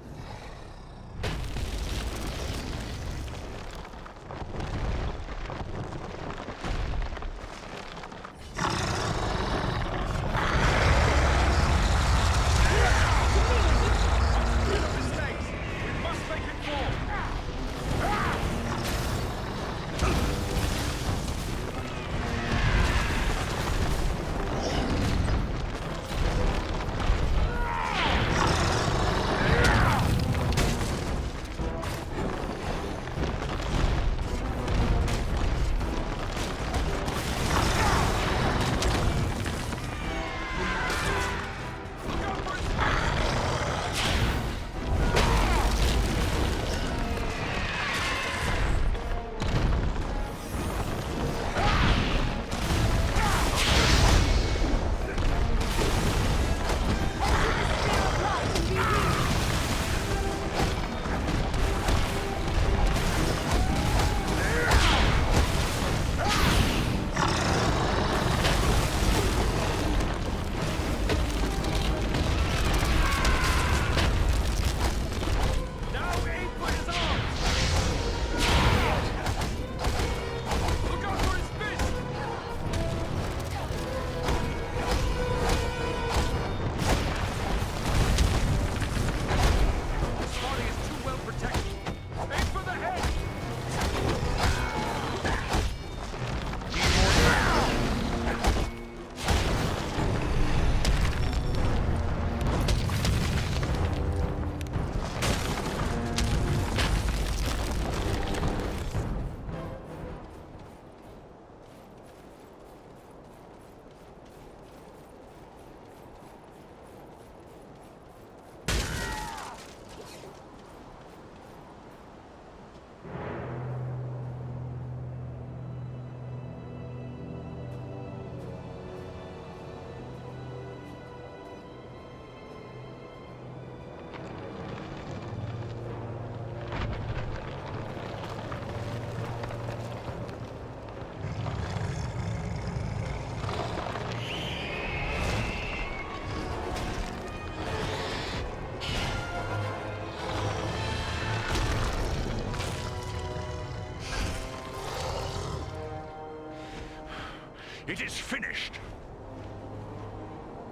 It is finished!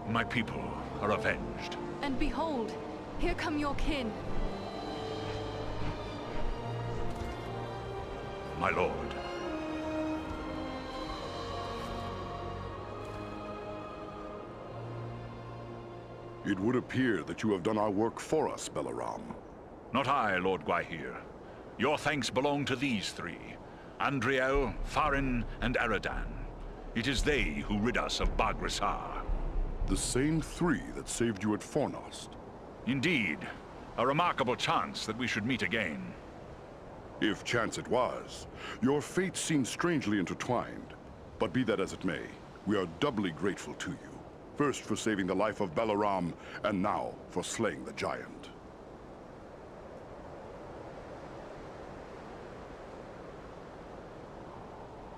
My people are avenged. And behold, here come your kin. My lord. It would appear that you have done our work for us, Belaram. Not I, Lord Gwaihir. Your thanks belong to these three. Andriel, Farin, and Aradan. It is they who rid us of Bagrisar. The same three that saved you at Fornost. Indeed. A remarkable chance that we should meet again. If chance it was. Your fates seem strangely intertwined. But be that as it may, we are doubly grateful to you. First for saving the life of Belaram, and now for slaying the giant.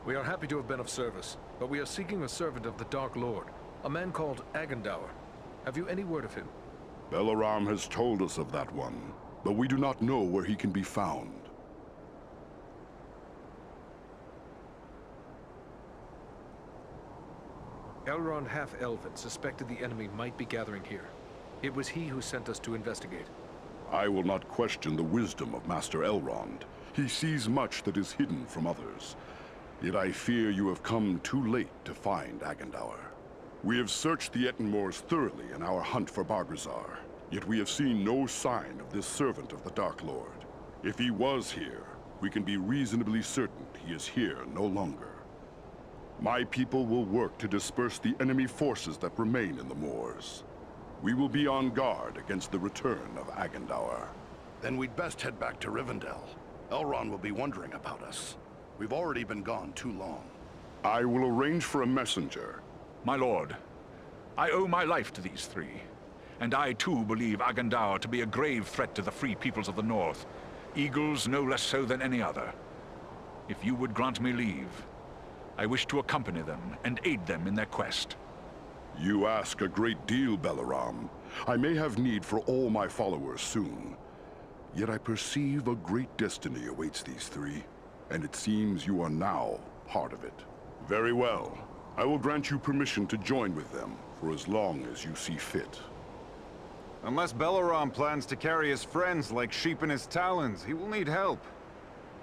We are happy to have been of service, but we are seeking a servant of the Dark Lord, a man called Agandaur. Have you any word of him? Belaram has told us of that one, but we do not know where he can be found. Elrond Half-Elven suspected the enemy might be gathering here. It was he who sent us to investigate. I will not question the wisdom of Master Elrond. He sees much that is hidden from others. Yet I fear you have come too late to find Agandaur. We have searched the Ettenmoors thoroughly in our hunt for Bargazar, yet we have seen no sign of this servant of the Dark Lord. If he was here, we can be reasonably certain he is here no longer. My people will work to disperse the enemy forces that remain in the moors. We will be on guard against the return of Agandaur. Then we'd best head back to Rivendell. Elrond will be wondering about us. We've already been gone too long. I will arrange for a messenger. My lord, I owe my life to these three. And I too believe Agandaur to be a grave threat to the free peoples of the North. Eagles no less so than any other. If you would grant me leave, I wish to accompany them and aid them in their quest. You ask a great deal, Balaram. I may have need for all my followers soon. Yet I perceive a great destiny awaits these three, and it seems you are now part of it. Very well. I will grant you permission to join with them for as long as you see fit. Unless Balaram plans to carry his friends like sheep in his talons, he will need help.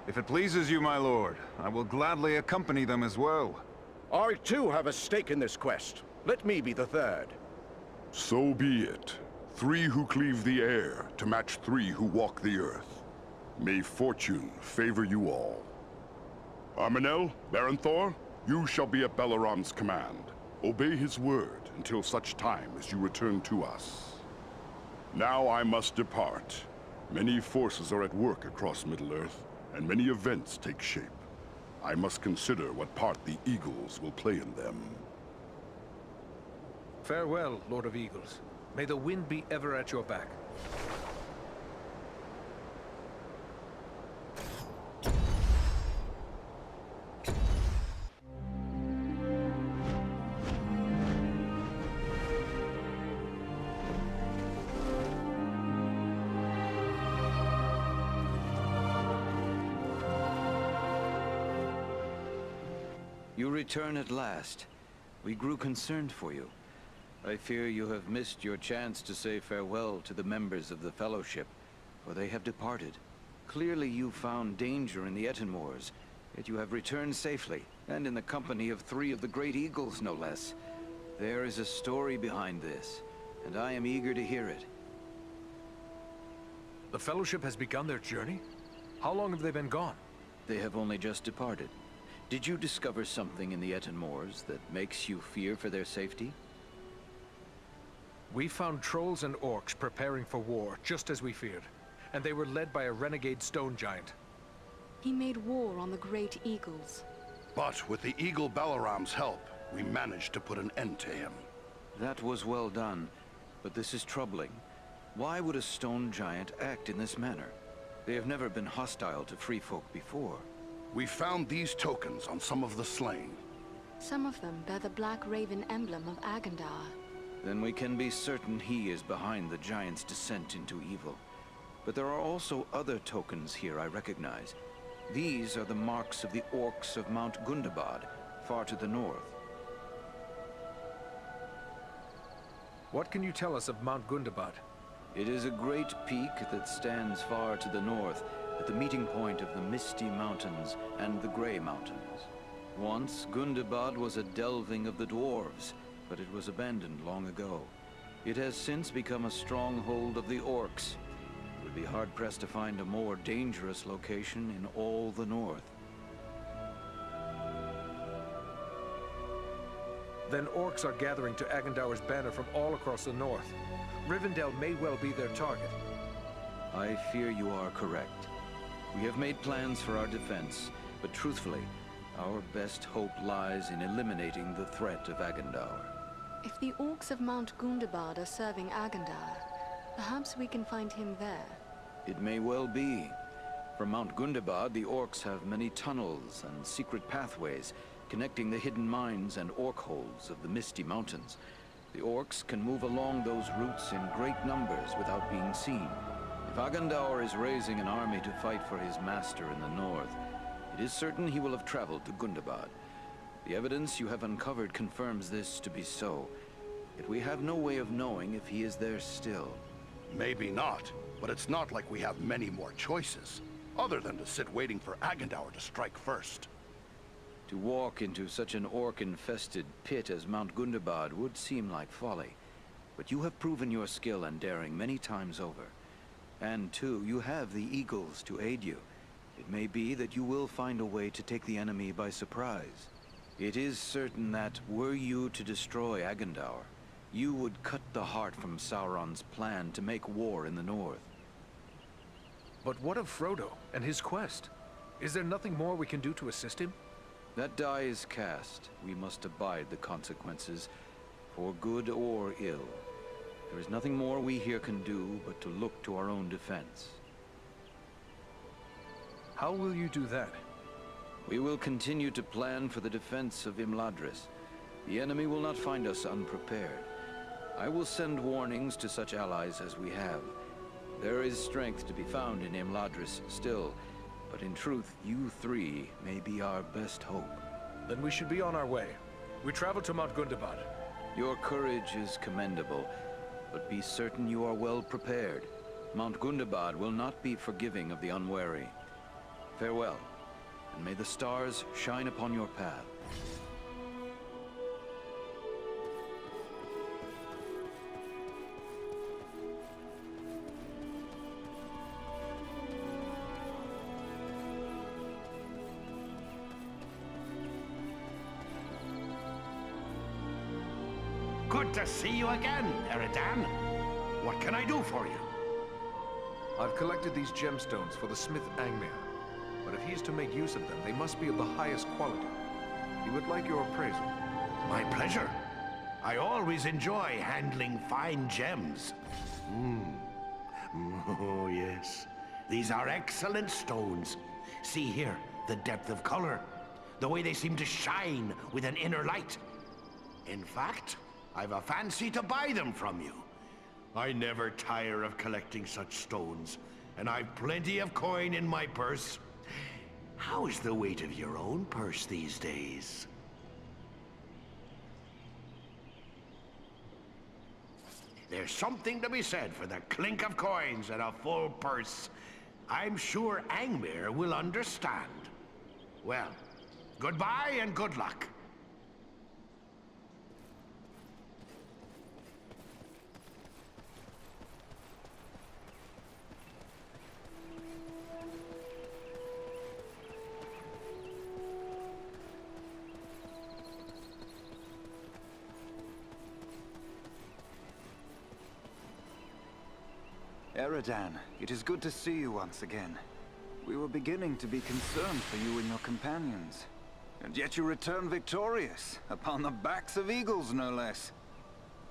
If it pleases you, my lord, I will gladly accompany them as well. I too have a stake in this quest. Let me be the third. So be it. 3 who cleave the air to match 3 who walk the earth. May fortune favor you all. Armanel, Baranthor, you shall be at Balaram's command. Obey his word until such time as you return to us. Now I must depart. Many forces are at work across Middle-earth, and many events take shape. I must consider what part the Eagles will play in them. Farewell, Lord of Eagles. May the wind be ever at your back. You return at last. We grew concerned for you. I fear you have missed your chance to say farewell to the members of the Fellowship, for they have departed. Clearly you found danger in the Etenmoors, yet you have returned safely, and in the company of 3 of the Great Eagles, no less. There is a story behind this, and I am eager to hear it. The Fellowship has begun their journey? How long have they been gone? They have only just departed. Did you discover something in the Etenmoors that makes you fear for their safety? We found trolls and orcs preparing for war, just as we feared. And they were led by a renegade stone giant. He made war on the Great Eagles. But with the Eagle Balaram's help, we managed to put an end to him. That was well done, but this is troubling. Why would a stone giant act in this manner? They have never been hostile to free folk before. We found these tokens on some of the slain. Some of them bear the Black Raven emblem of Agandar. Then we can be certain he is behind the giant's descent into evil. But there are also other tokens here I recognize. These are the marks of the orcs of Mount Gundabad, far to the north. What can you tell us of Mount Gundabad? It is a great peak that stands far to the north, at the meeting point of the Misty Mountains and the Grey Mountains. Once, Gundabad was a delving of the dwarves, but it was abandoned long ago. It has since become a stronghold of the orcs. It would be hard-pressed to find a more dangerous location in all the north. Then orcs are gathering to Agandaur's banner from all across the north. Rivendell may well be their target. I fear you are correct. We have made plans for our defense, but truthfully, our best hope lies in eliminating the threat of Agandaur. If the orcs of Mount Gundabad are serving Agandar, perhaps we can find him there. It may well be. From Mount Gundabad, the orcs have many tunnels and secret pathways connecting the hidden mines and orc holes of the Misty Mountains. The orcs can move along those routes in great numbers without being seen. If Agandaur is raising an army to fight for his master in the north, it is certain he will have traveled to Gundabad. The evidence you have uncovered confirms this to be so, yet we have no way of knowing if he is there still. Maybe not, but it's not like we have many more choices, other than to sit waiting for Agandaur to strike first. To walk into such an orc-infested pit as Mount Gundabad would seem like folly, but you have proven your skill and daring many times over. And too, you have the Eagles to aid you. It may be that you will find a way to take the enemy by surprise. It is certain that, were you to destroy Agandaur, you would cut the heart from Sauron's plan to make war in the north. But what of Frodo and his quest? Is there nothing more we can do to assist him? That die is cast. We must abide the consequences, for good or ill. There is nothing more we here can do but to look to our own defense. How will you do that? We will continue to plan for the defense of Imladris. The enemy will not find us unprepared. I will send warnings to such allies as we have. There is strength to be found in Imladris still, but in truth, you three may be our best hope. Then we should be on our way. We travel to Mount Gundabad. Your courage is commendable, but be certain you are well prepared. Mount Gundabad will not be forgiving of the unwary. Farewell, and may the stars shine upon your path. Good to see you again, Eridan. What can I do for you? I've collected these gemstones for the smith Angmir. But if he's to make use of them, they must be of the highest quality. He would like your appraisal. My pleasure. I always enjoy handling fine gems. Oh, yes. These are excellent stones. See here, the depth of color. The way they seem to shine with an inner light. In fact, I've a fancy to buy them from you. I never tire of collecting such stones, and I've plenty of coin in my purse. How's the weight of your own purse these days? There's something to be said for the clink of coins and a full purse. I'm sure Angmir will understand. Well, goodbye and good luck. Eridan, it is good to see you once again. We were beginning to be concerned for you and your companions. And yet you return victorious, upon the backs of eagles, no less.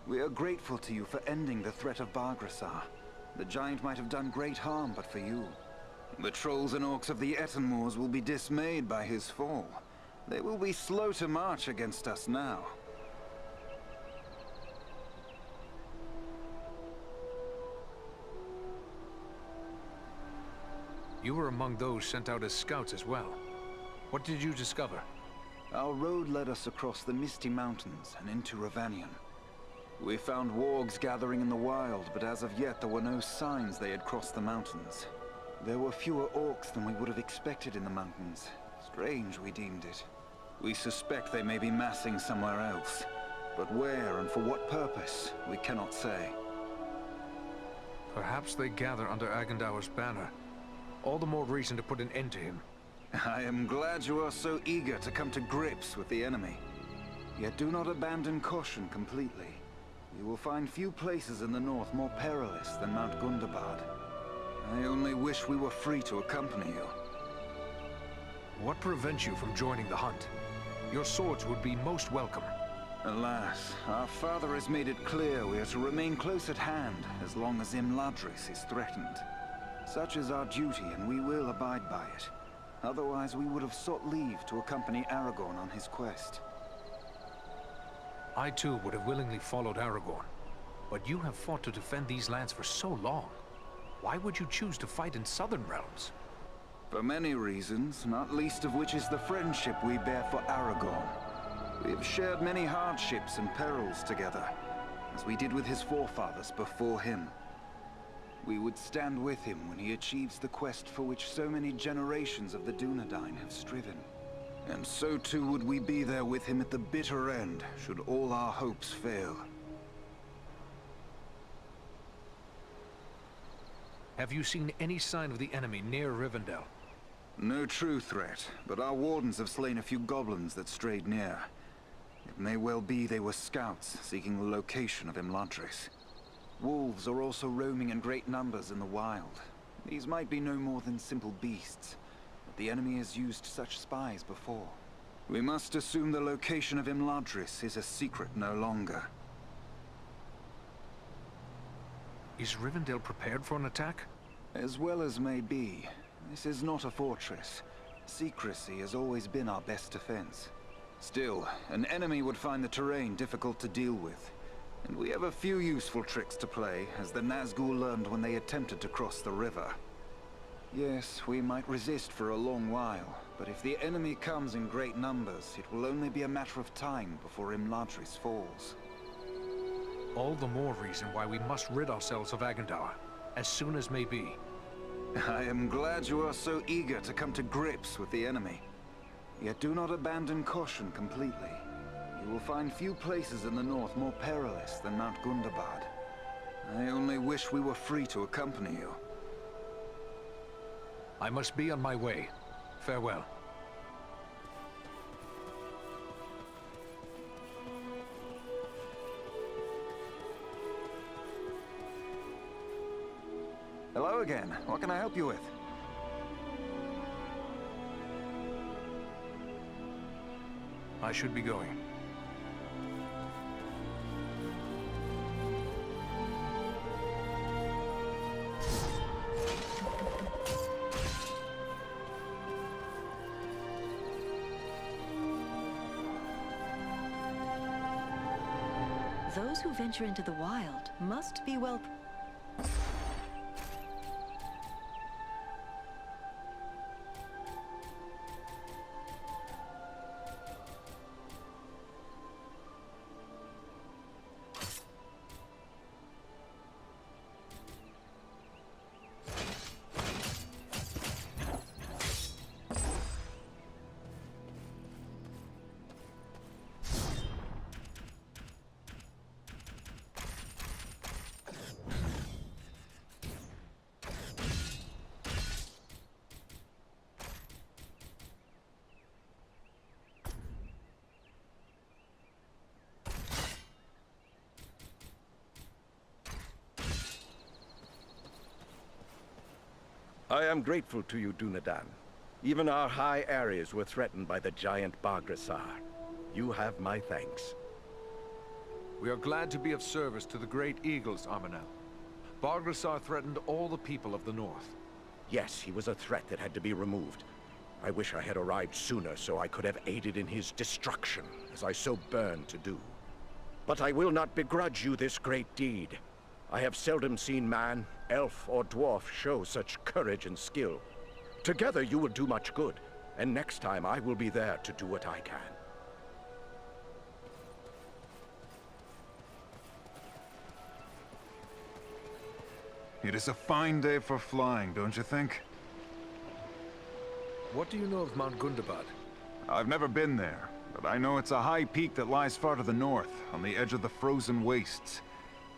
We are grateful to you for ending the threat of Bargrasar. The giant might have done great harm but for you. The trolls and orcs of the Etenmoors will be dismayed by his fall. They will be slow to march against us now. You were among those sent out as scouts as well. What did you discover? Our road led us across the Misty Mountains and into Ravanion. We found wargs gathering in the wild, but as of yet there were no signs they had crossed the mountains. There were fewer orcs than we would have expected in the mountains. Strange, we deemed it. We suspect they may be massing somewhere else. But where and for what purpose, we cannot say. Perhaps they gather under Agendaur's banner. All the more reason to put an end to him. I am glad you are so eager to come to grips with the enemy. Yet do not abandon caution completely. You will find few places in the north more perilous than Mount Gundabad. I only wish we were free to accompany you. What prevents you from joining the hunt? Your swords would be most welcome. Alas, our father has made it clear we are to remain close at hand as long as Imladris is threatened. Such is our duty, and we will abide by it. Otherwise, we would have sought leave to accompany Aragorn on his quest. I too would have willingly followed Aragorn. But you have fought to defend these lands for so long. Why would you choose to fight in southern realms? For many reasons, not least of which is the friendship we bear for Aragorn. We have shared many hardships and perils together, as we did with his forefathers before him. We would stand with him when he achieves the quest for which so many generations of the Dunedain have striven. And so too would we be there with him at the bitter end, should all our hopes fail. Have you seen any sign of the enemy near Rivendell? No true threat, but our wardens have slain a few goblins that strayed near. It may well be they were scouts seeking the location of Imladris. Wolves are also roaming in great numbers in the wild. These might be no more than simple beasts, but the enemy has used such spies before. We must assume the location of Imladris is a secret no longer. Is Rivendell prepared for an attack? As well as may be. This is not a fortress. Secrecy has always been our best defense. Still, an enemy would find the terrain difficult to deal with. And we have a few useful tricks to play, as the Nazgul learned when they attempted to cross the river. Yes, we might resist for a long while, but if the enemy comes in great numbers, it will only be a matter of time before Imladris falls. All the more reason why we must rid ourselves of Agandaur, as soon as may be. I am glad you are so eager to come to grips with the enemy. Yet do not abandon caution completely. You will find few places in the north more perilous than Mount Gundabad. I only wish we were free to accompany you. I must be on my way. Farewell. Hello again. What can I help you with? I should be going. Those who venture into the wild must be well... I am grateful to you, Dunedain. Even our high areas were threatened by the giant Bargrasar. You have my thanks. We are glad to be of service to the great eagles, Armanel. Bargrasar threatened all the people of the north. Yes, he was a threat that had to be removed. I wish I had arrived sooner so I could have aided in his destruction, as I so burned to do. But I will not begrudge you this great deed. I have seldom seen man, elf, or dwarf show such courage and skill. Together you will do much good, and next time I will be there to do what I can. It is a fine day for flying, don't you think? What do you know of Mount Gundabad? I've never been there, but I know it's a high peak that lies far to the north, on the edge of the frozen wastes,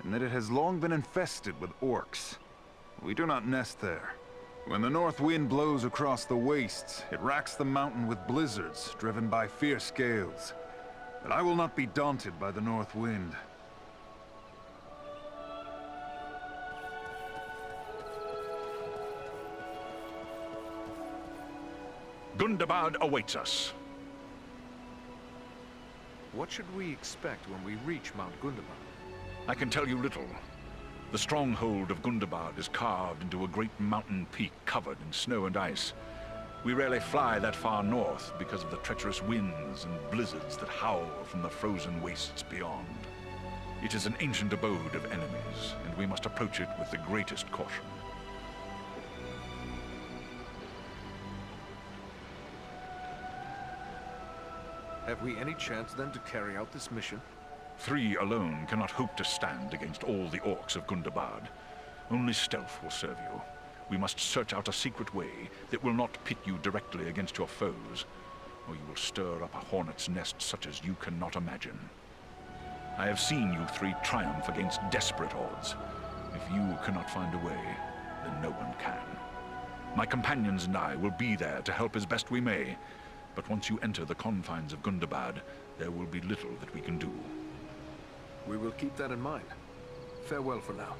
and that it has long been infested with orcs. We do not nest there. When the north wind blows across the wastes, it racks the mountain with blizzards driven by fierce gales. But I will not be daunted by the north wind. Gundabad awaits us. What should we expect when we reach Mount Gundabad? I can tell you little. The stronghold of Gundabad is carved into a great mountain peak covered in snow and ice. We rarely fly that far north because of the treacherous winds and blizzards that howl from the frozen wastes beyond. It is an ancient abode of enemies, and we must approach it with the greatest caution. Have we any chance then to carry out this mission? 3 alone cannot hope to stand against all the orcs of Gundabad. Only stealth will serve you. We must search out a secret way that will not pit you directly against your foes, or you will stir up a hornet's nest such as you cannot imagine. I have seen you 3 triumph against desperate odds. If you cannot find a way, then no one can. My companions and I will be there to help as best we may, but once you enter the confines of Gundabad, there will be little that we can do. We will keep that in mind. Farewell for now.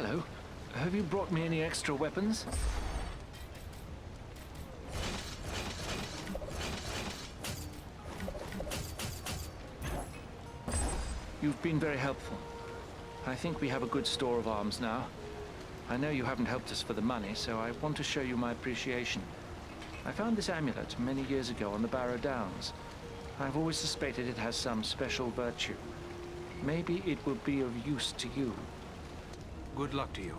Hello. Have you brought me any extra weapons? You've been very helpful. I think we have a good store of arms now. I know you haven't helped us for the money, so I want to show you my appreciation. I found this amulet many years ago on the Barrow Downs. I've always suspected it has some special virtue. Maybe it will be of use to you. Good luck to you.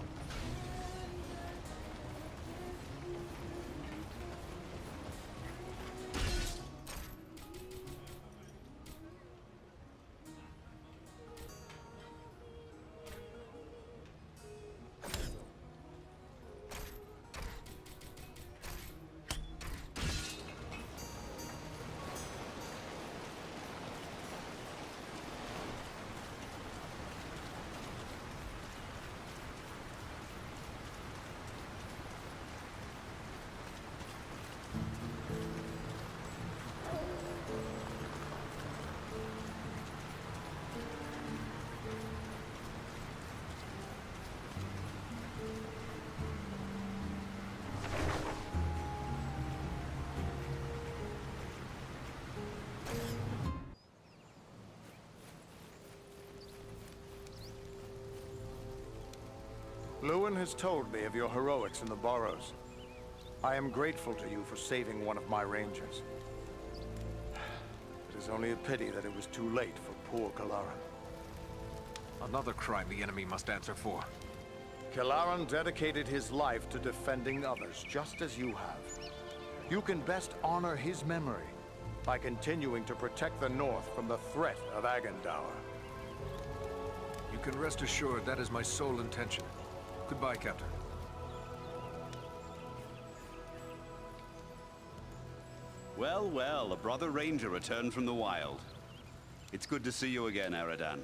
Lewin has told me of your heroics in the Burrows. I am grateful to you for saving one of my rangers. It is only a pity that it was too late for poor Kalaran. Another crime the enemy must answer for. Kalaran dedicated his life to defending others, just as you have. You can best honor his memory by continuing to protect the North from the threat of Agandaur. You can rest assured that is my sole intention. Goodbye, Captain. Well, well, a brother ranger returned from the wild. It's good to see you again, Aradan.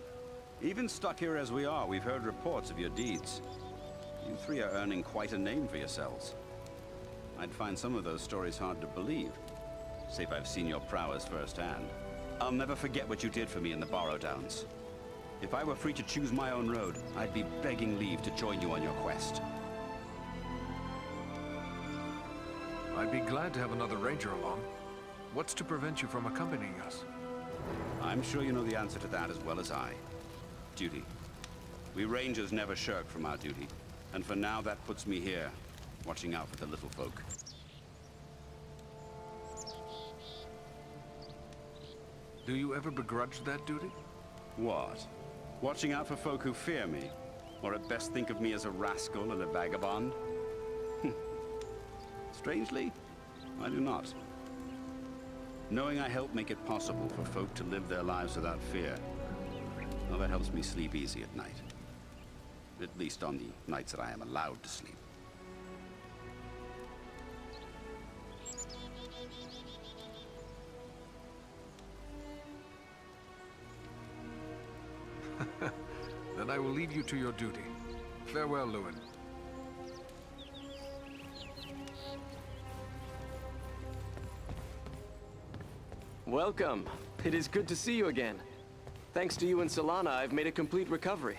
Even stuck here as we are, we've heard reports of your deeds. You three are earning quite a name for yourselves. I'd find some of those stories hard to believe, save I've seen your prowess firsthand. I'll never forget what you did for me in the Barrow Downs. If I were free to choose my own road, I'd be begging leave to join you on your quest. I'd be glad to have another ranger along. What's to prevent you from accompanying us? I'm sure you know the answer to that as well as I. Duty. We rangers never shirk from our duty. And for now, that puts me here, watching out for the little folk. Do you ever begrudge that duty? What? Watching out for folk who fear me? Or at best think of me as a rascal and a vagabond? Strangely, I do not. Knowing I help make it possible for folk to live their lives without fear, well, that helps me sleep easy at night. At least on the nights that I am allowed to sleep. Then I will leave you to your duty. Farewell, Lewin. Welcome. It is good to see you again. Thanks to you and Solana, I've made a complete recovery.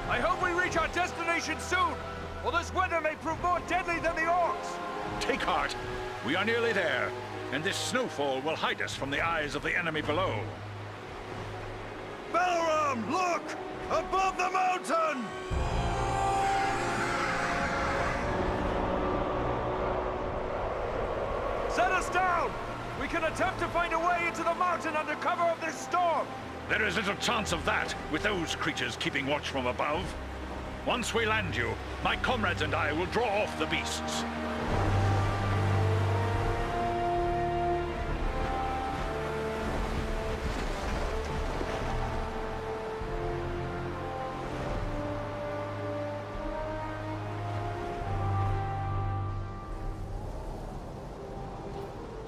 I hope we reach our destination soon, or this weather may prove more deadly than the orcs. Take heart. We are nearly there, and this snowfall will hide us from the eyes of the enemy below. Balaram, look! Above the mountain! Set us down! We can attempt to find a way into the mountain under cover of this storm! There is little chance of that, with those creatures keeping watch from above. Once we land you, my comrades and I will draw off the beasts.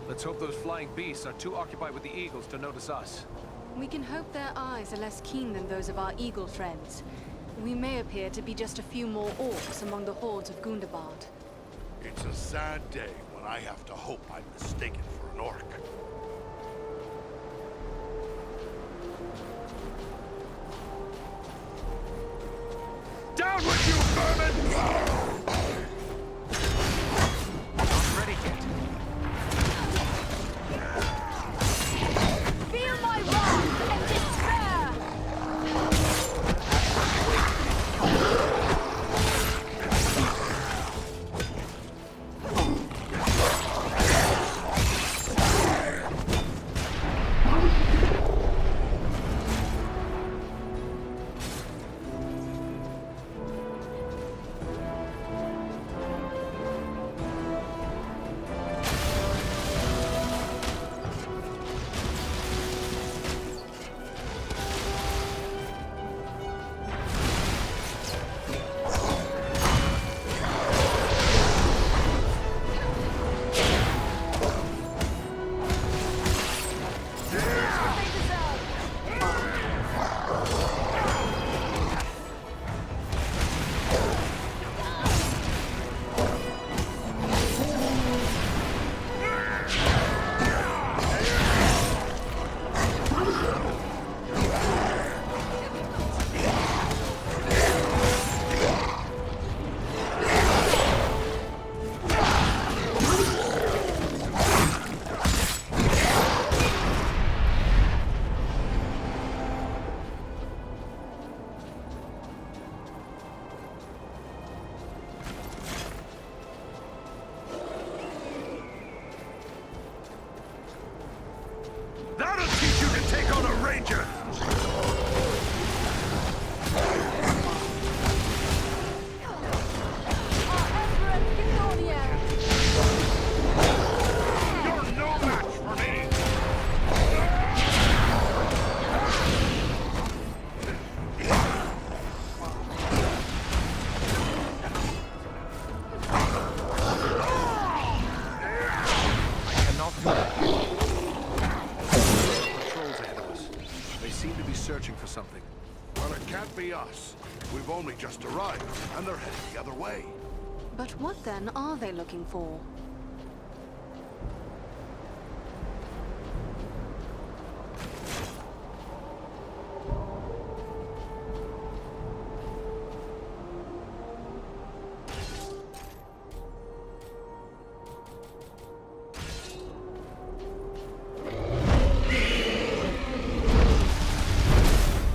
Let's hope those flying beasts are too occupied with the eagles to notice us. We can hope their eyes are less keen than those of our eagle friends. We may appear to be just a few more orcs among the hordes of Gundabad. It's a sad day when I have to hope I'm mistaken for an orc. Down with you, vermin! Not ready yet. Feel my wrath and despair! That'll teach you to take on a ranger! You're no match for me! I cannot do that. Patrols ahead of us. They seem to be searching for something. Well, it can't be us. We've only just arrived, and they're heading the other way. But what then are they looking for?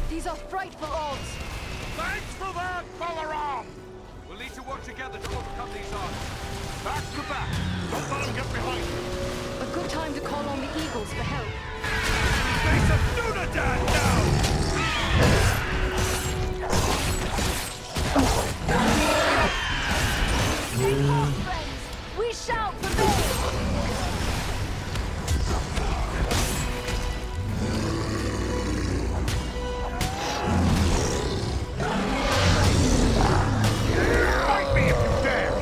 These are frightful odds! Thanks for that, Balaram! We'll need to work together to overcome these odds. Back to back! Don't let them get behind you! A good time to call on the eagles for help. Face of Dunedain now! Take heart, friends! We shall prevail! Fight me if you dare!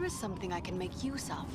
is something I can make use of.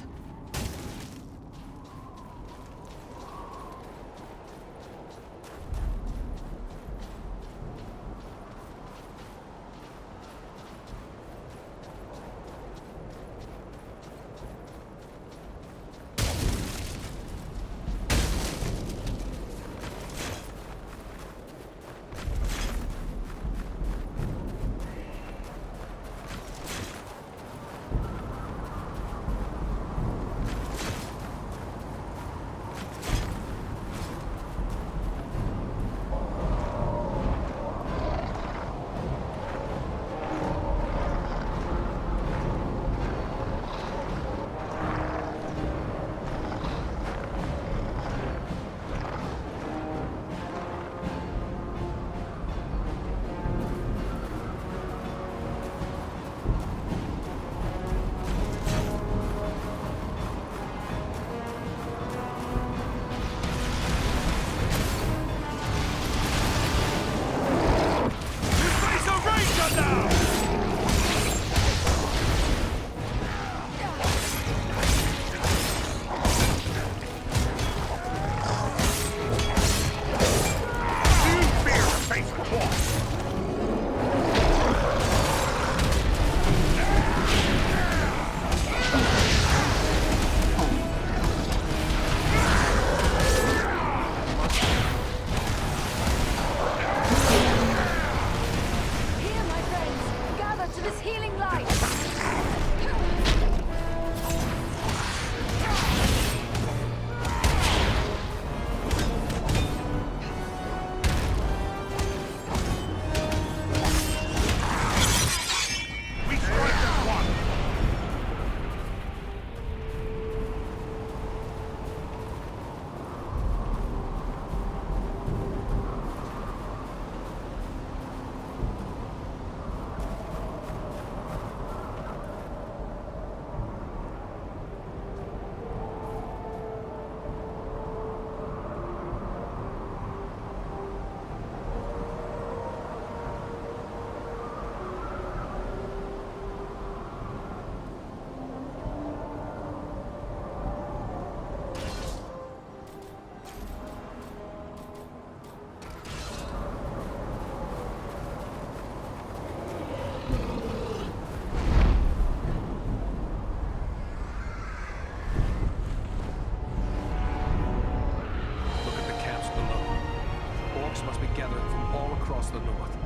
the north.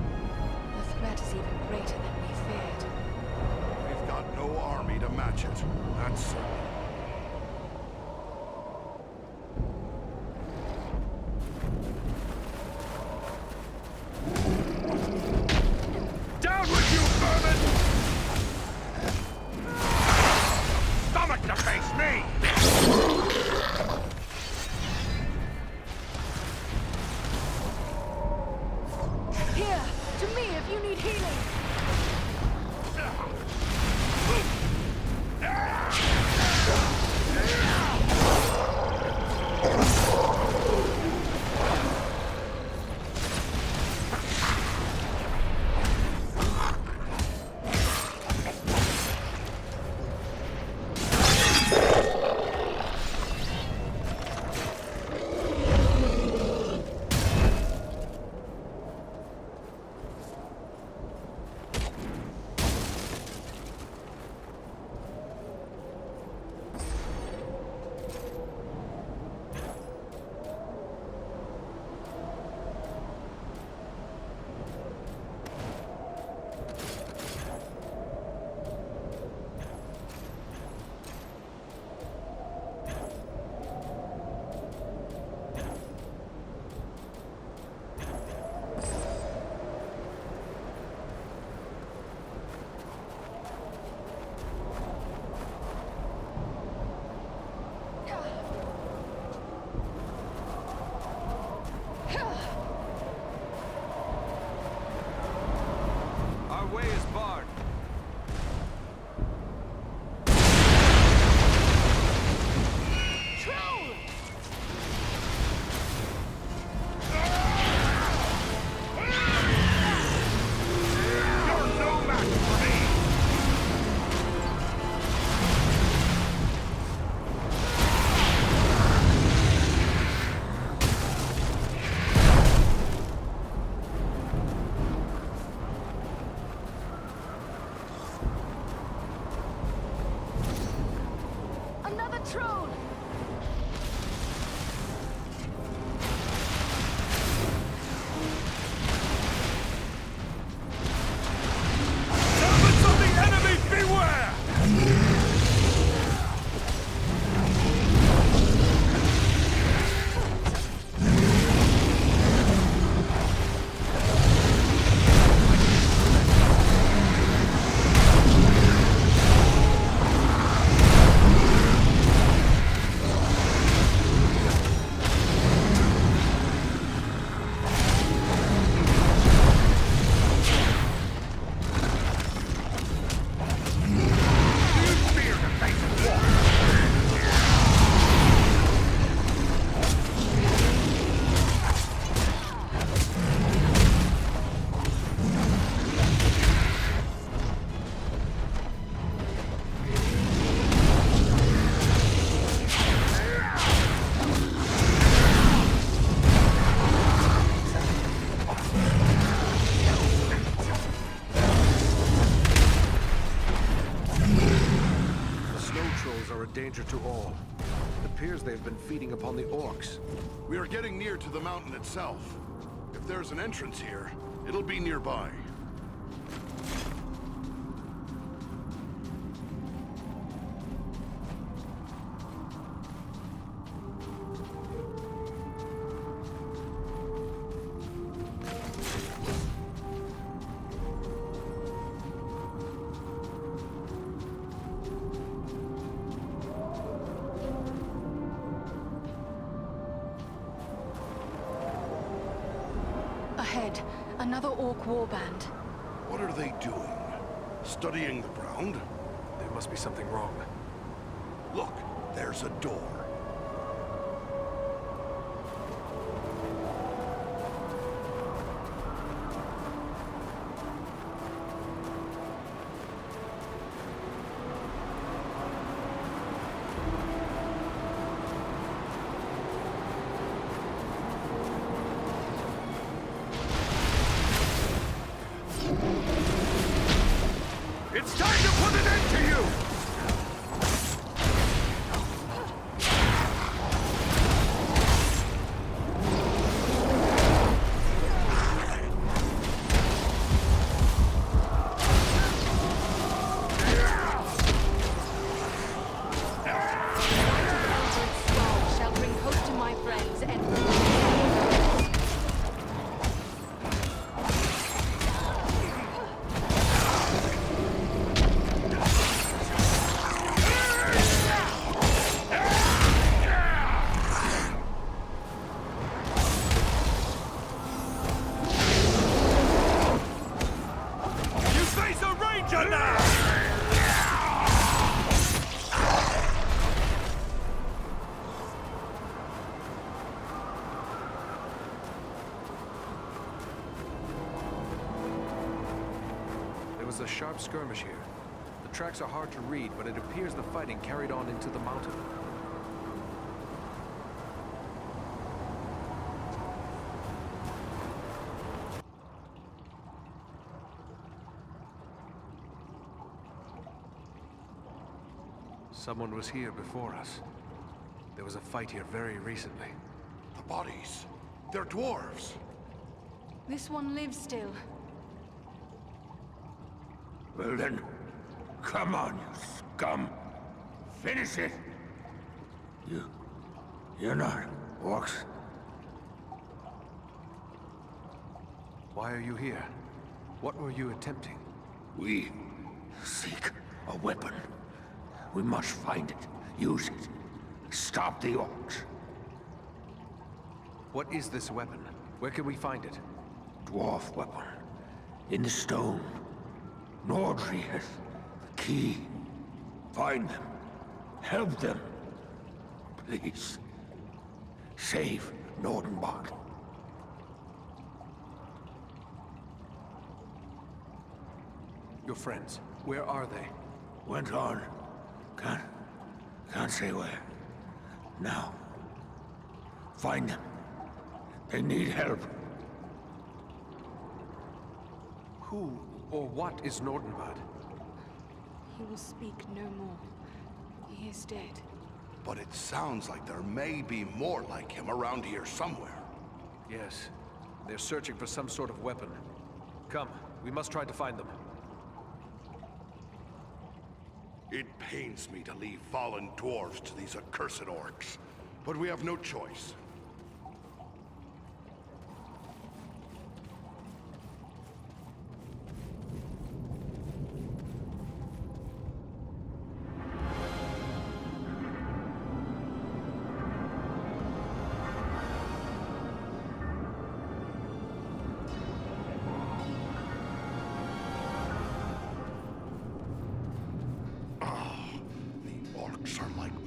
The threat is even greater than we feared. We've got no army to match it. That's certain. Down with you, vermin! Stomach to face me! Here, to me if you need healing. they've been feeding upon the orcs. We are getting near to the mountain itself. If there's an entrance here, it'll be nearby. Ahead, another orc warband. What are they doing? Studying the ground? There must be something wrong. Look, there's a door. It's time to put an end to you! Shall bring hope to my friends and... You face a ranger now! There was a sharp skirmish here. The tracks are hard to read, but it appears the fighting carried on into the mountain. Someone was here before us. There was a fight here very recently. The bodies. They're dwarves. This one lives still. Well then, come on, you scum. Finish it. You're not orcs. Why are you here? What were you attempting? We seek a weapon. We must find it, use it, stop the orcs. What is this weapon? Where can we find it? Dwarf weapon. In the stone. Nordri has the key. Find them. Help them. Please. Save Nordenbach. Your friends, where are they? Went on. Can't say where. Now. Find them. They need help. Who or what is Nordenbad? He will speak no more. He is dead. But it sounds like there may be more like him around here somewhere. Yes. They're searching for some sort of weapon. Come, we must try to find them. It pains me to leave fallen dwarves to these accursed orcs, but we have no choice.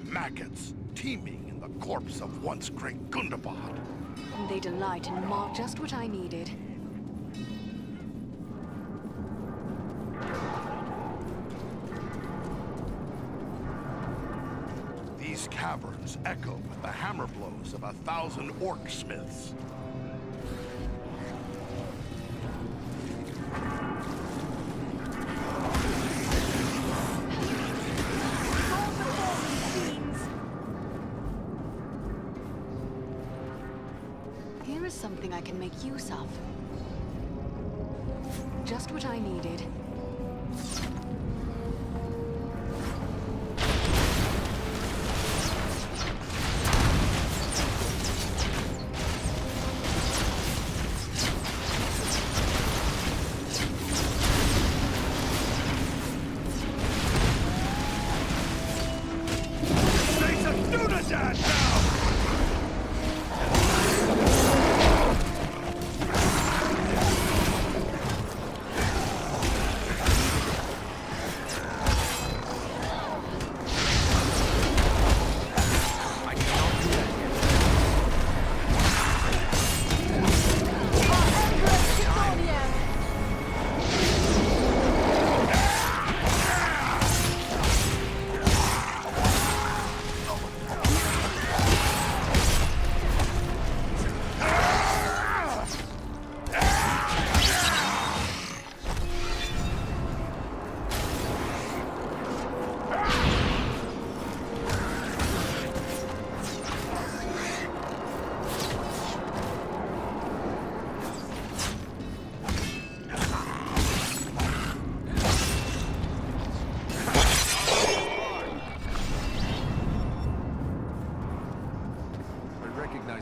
Maggots, teeming in the corpse of once great Gundabad. And they delight in Mark, just what I needed. These caverns echo with the hammer blows of 1,000 orc smiths. Here is something I can make use of. Just what I needed.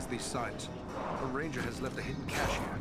These signs. A ranger has left a hidden cache here.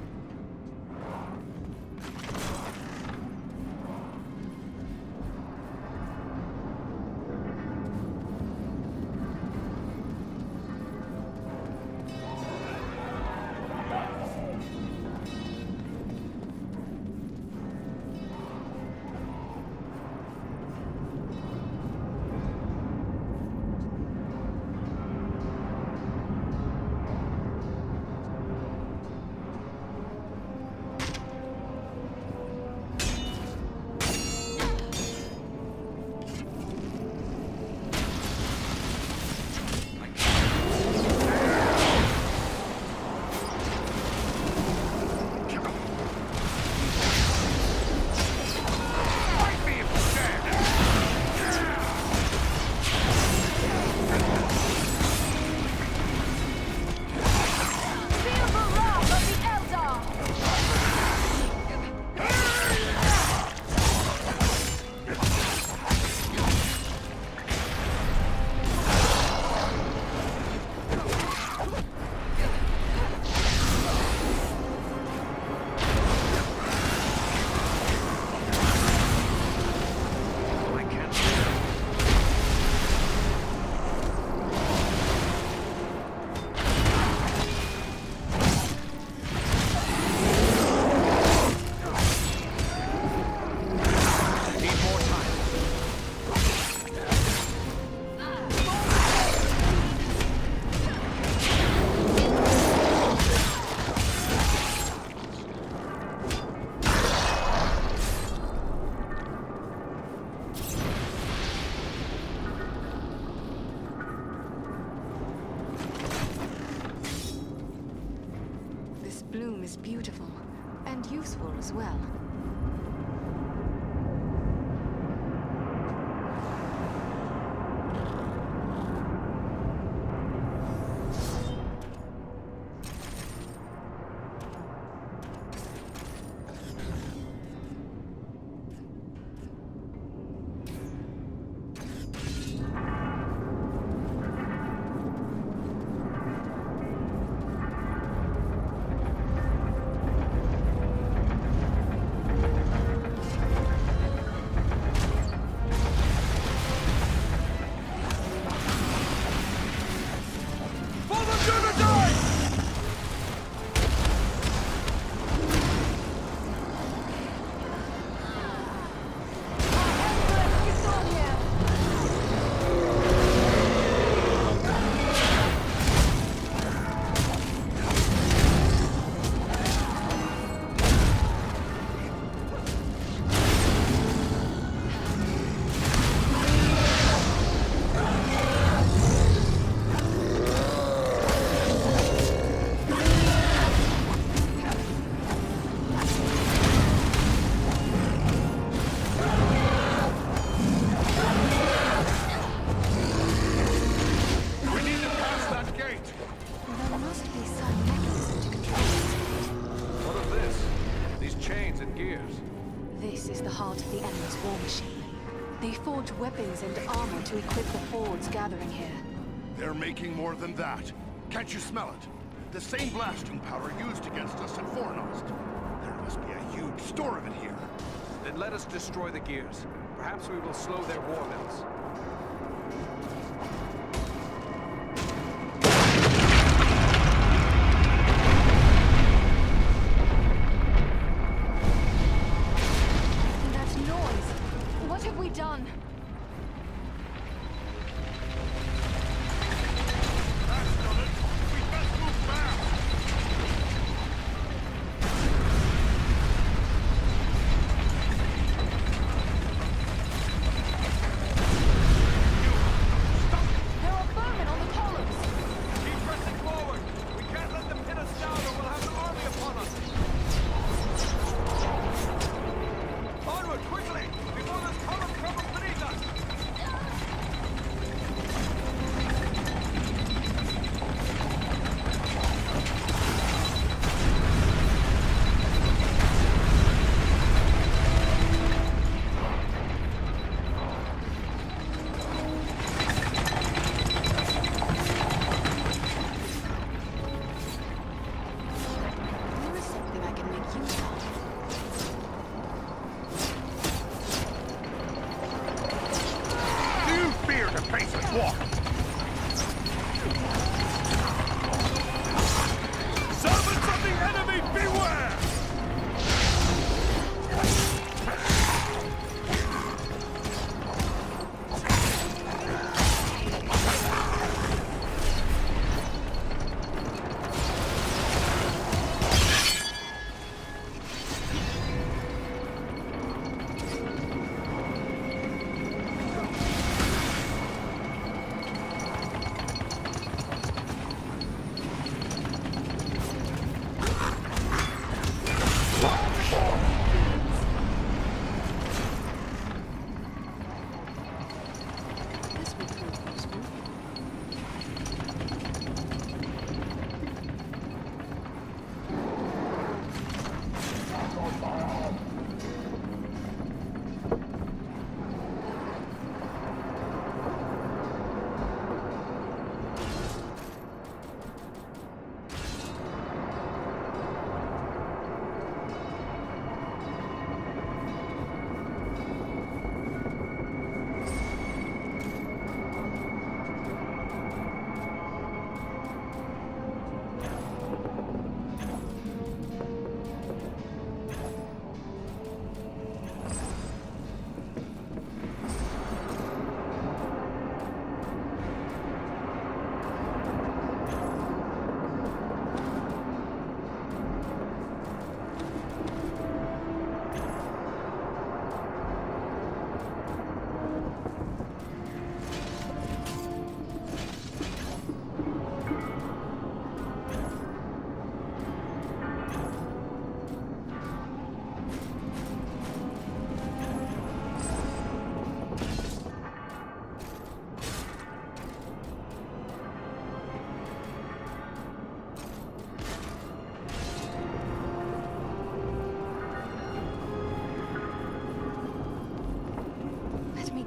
Bloom is beautiful, and useful as well. This is the heart of the enemy's war machine. They forge weapons and armor to equip the hordes gathering here. They're making more than that. Can't you smell it? The same blasting powder used against us at Fornost. There must be a huge store of it here. Then let us destroy the gears. Perhaps we will slow their war mills. That noise! What have we done?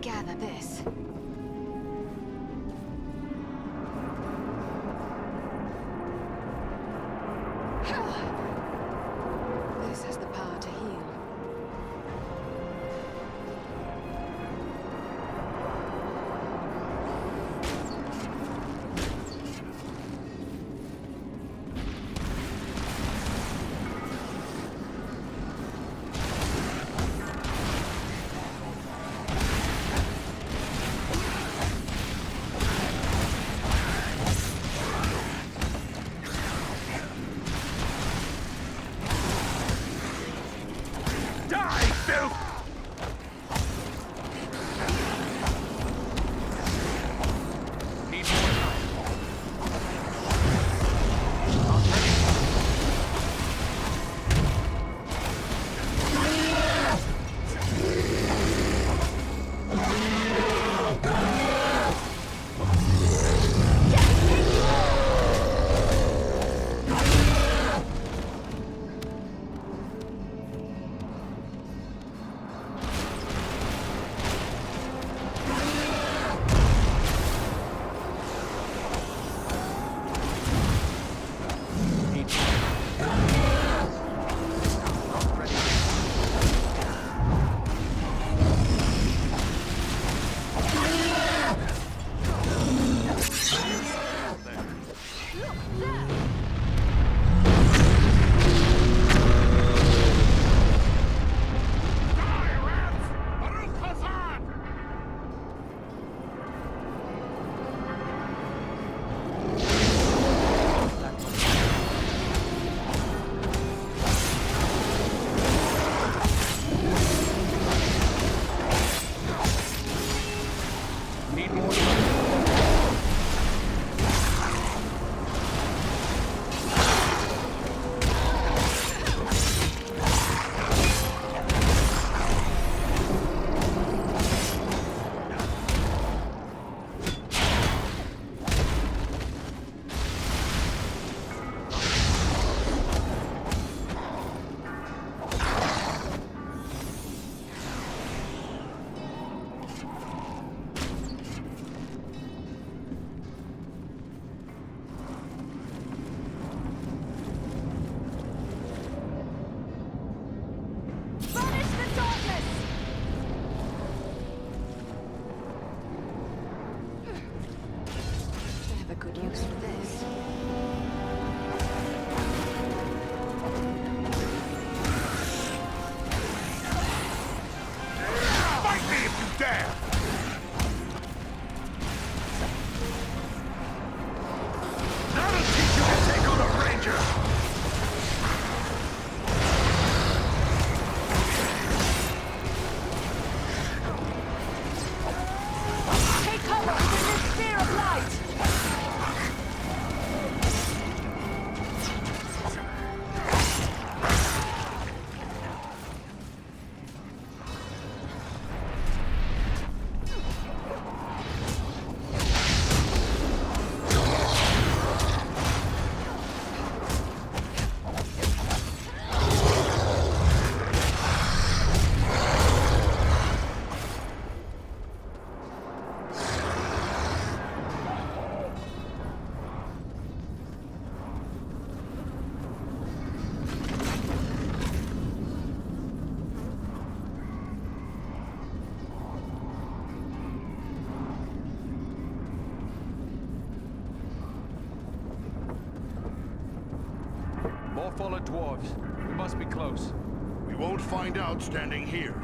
Gather this. This has the power to heal. danger! Take cover within this sphere of light! More fallen dwarves. We must be close. We won't find out standing here.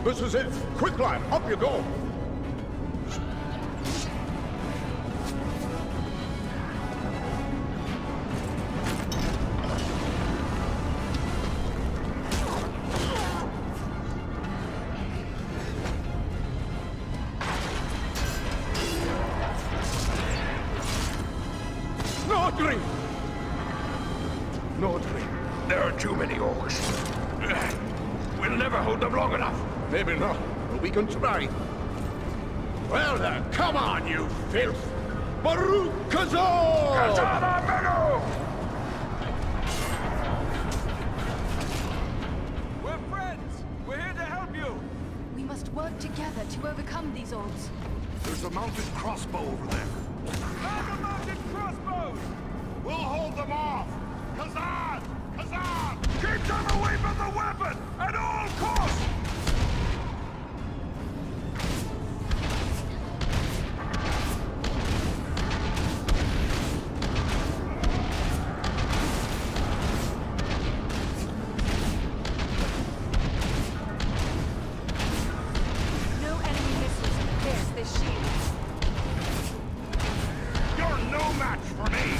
This is it! Quick, lad! Up you go! Nordring! Nordring, there are too many orcs. We'll never hold them long enough. Maybe not, but we can try. Well then, come on, you filth! Baruch Kazor! Kazana Menu! We're friends! We're here to help you! We must work together to overcome these orcs. There's a mounted crossbow over there. Grab the mounted crossbows! We'll hold them off! Kazan! Kazan! Keep them away from the weapon! At all costs! No enemy missiles can pierce this shield. You're no match for me!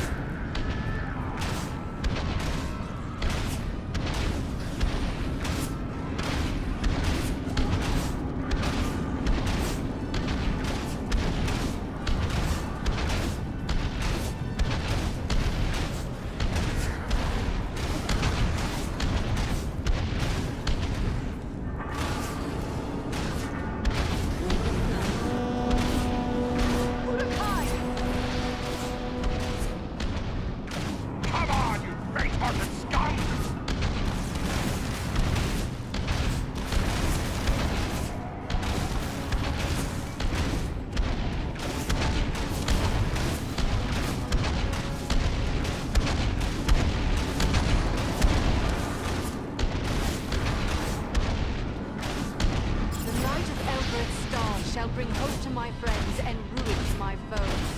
Come on, you faint-hearted scum! The light of Elbereth's star shall bring hope to my friends and ruin to my foes.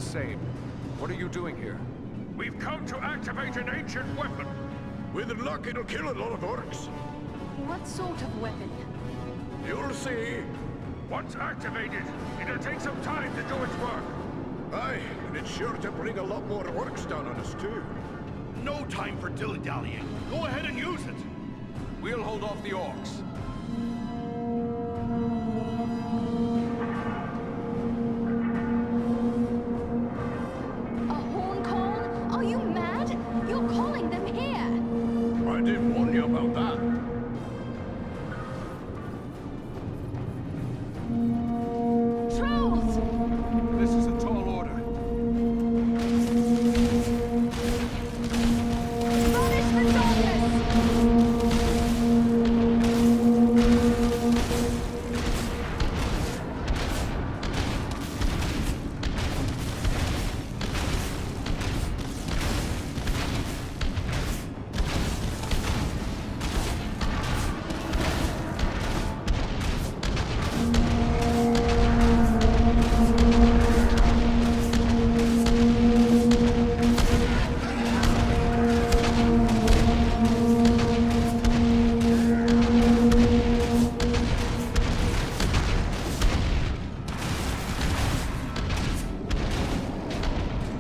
the same. What are you doing here? We've come to activate an ancient weapon. With luck, it'll kill a lot of orcs. What sort of weapon? You'll see. Once activated, it'll take some time to do its work. Aye, and it's sure to bring a lot more orcs down on us, too. No time for dilly-dallying. Go ahead and use it. We'll hold off the orcs. A horn call? Are you mad? You're calling them here! I did warn you about that. Trolls! This is a tall order. Banish the darkness!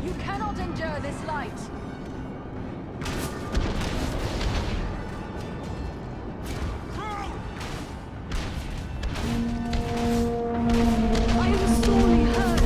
You cannot endure this light! I am sorely hurt!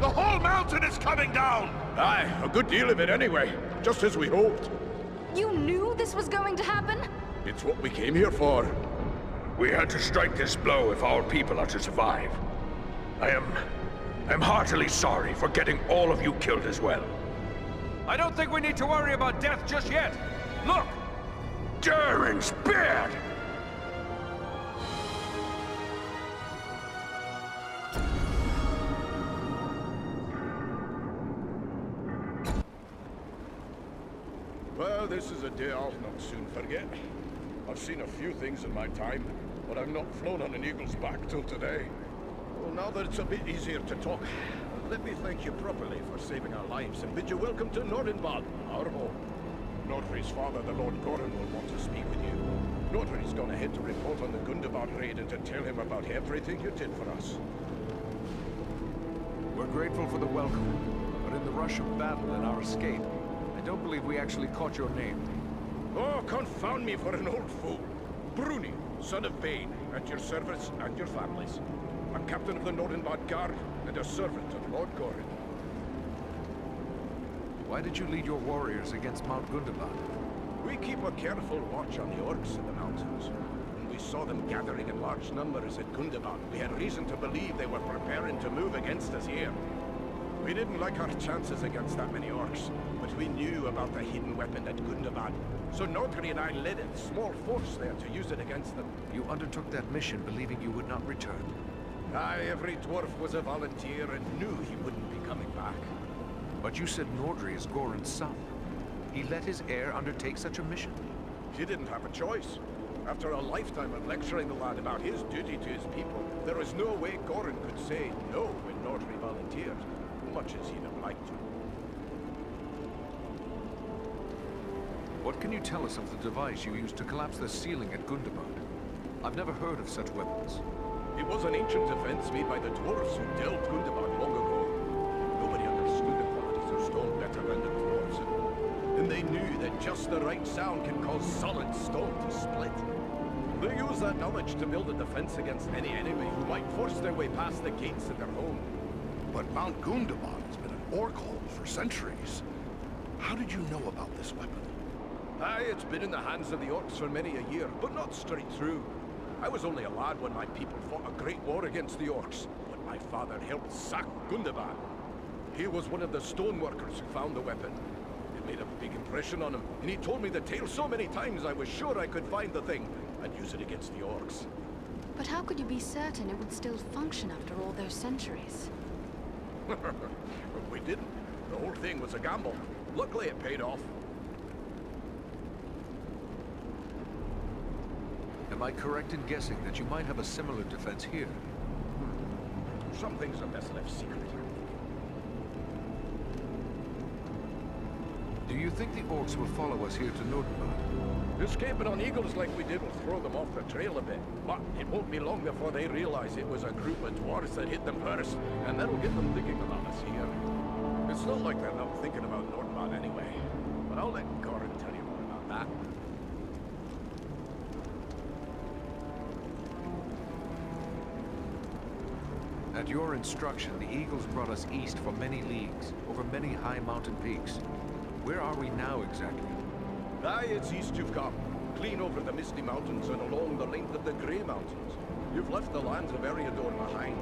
The whole mountain is coming down! Aye, a good deal of it anyway. Just as we hoped. You knew this was going to happen? It's what we came here for. We had to strike this blow if our people are to survive. I'm heartily sorry for getting all of you killed as well. I don't think we need to worry about death just yet. Look! Durin's beard! Well, this is a day I'll not soon forget. I've seen a few things in my time, but I've not flown on an eagle's back till today. Well, now that it's a bit easier to talk, let me thank you properly for saving our lives and bid you welcome to Nordenbad, our home. Nordri's father, the Lord Gorin, will want to speak with you. Nordri's gone ahead to report on the Gundabad raid and to tell him about everything you did for us. We're grateful for the welcome, but in the rush of battle and our escape, I don't believe we actually caught your name. Oh, confound me for an old fool. Bruni, son of Bane, at your service and your families. A captain of the Nordenbad Guard and a servant of Lord Gorin. Why did you lead your warriors against Mount Gundabad? We keep a careful watch on the orcs in the mountains. When we saw them gathering in large numbers at Gundabad, we had reason to believe they were preparing to move against us here. We didn't like our chances against that many orcs, but we knew about the hidden weapon at Gundabad. So Nordri and I led a small force there to use it against them. You undertook that mission believing you would not return. Aye, every dwarf was a volunteer and knew he wouldn't be coming back. But you said Nordri is Gorin's son. He let his heir undertake such a mission. He didn't have a choice. After a lifetime of lecturing the lad about his duty to his people, there was no way Gorin could say no when Nordri volunteered, much as he'd have liked to. What can you tell us of the device you used to collapse the ceiling at Gundabad? I've never heard of such weapons. It was an ancient defense made by the dwarves who delved Gundabad long ago. Nobody understood the qualities of stone better than the dwarves. And they knew that just the right sound can cause solid stone to split. They use that knowledge to build a defense against any enemy who might force their way past the gates of their home. But Mount Gundabad has been an orc hold for centuries. How did you know about this weapon? Aye, it's been in the hands of the orcs for many a year, but not straight through. I was only a lad when my people fought a great war against the orcs, but my father helped sack Gundabad. He was one of the stoneworkers who found the weapon. It made a big impression on him, and he told me the tale so many times I was sure I could find the thing and use it against the orcs. But how could you be certain it would still function after all those centuries? We didn't. The whole thing was a gamble. Luckily it paid off. Am I correct in guessing that you might have a similar defense here? Some things are best left secret. Do you think the orcs will follow us here to Nordenbad? Escaping on eagles like we did will throw them off the trail a bit, but it won't be long before they realize it was a group of dwarves that hit them first, and that'll get them thinking about us here. It's not like they're not thinking about Nordenbad anyway, but I'll let Gorin tell you more about that. At your instruction, the Eagles brought us east for many leagues, over many high mountain peaks. Where are we now exactly? Aye, it's east you've come. Clean over the Misty Mountains and along the length of the Grey Mountains. You've left the lands of Eriador behind.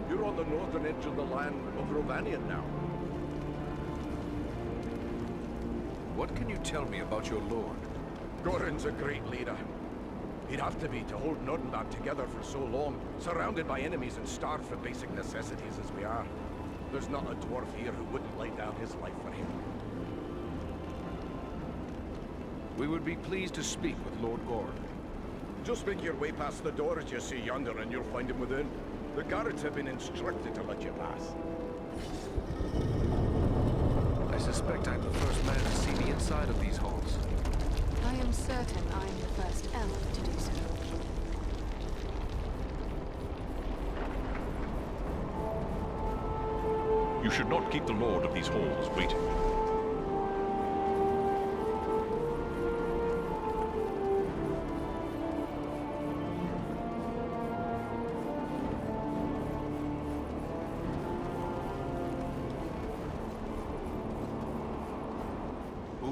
You're on the northern edge of the land of Rovanian now. What can you tell me about your lord? Gorin's a great leader. He'd have to be to hold Nordenbad together for so long, surrounded by enemies and starved for basic necessities as we are. There's not a dwarf here who wouldn't lay down his life for him. We would be pleased to speak with Lord Gorin. Just make your way past the door as you see yonder and you'll find him within. The guards have been instructed to let you pass. I suspect I'm the first man to see the inside of these halls. I am certain I am the first elf to do so. You should not keep the lord of these halls waiting.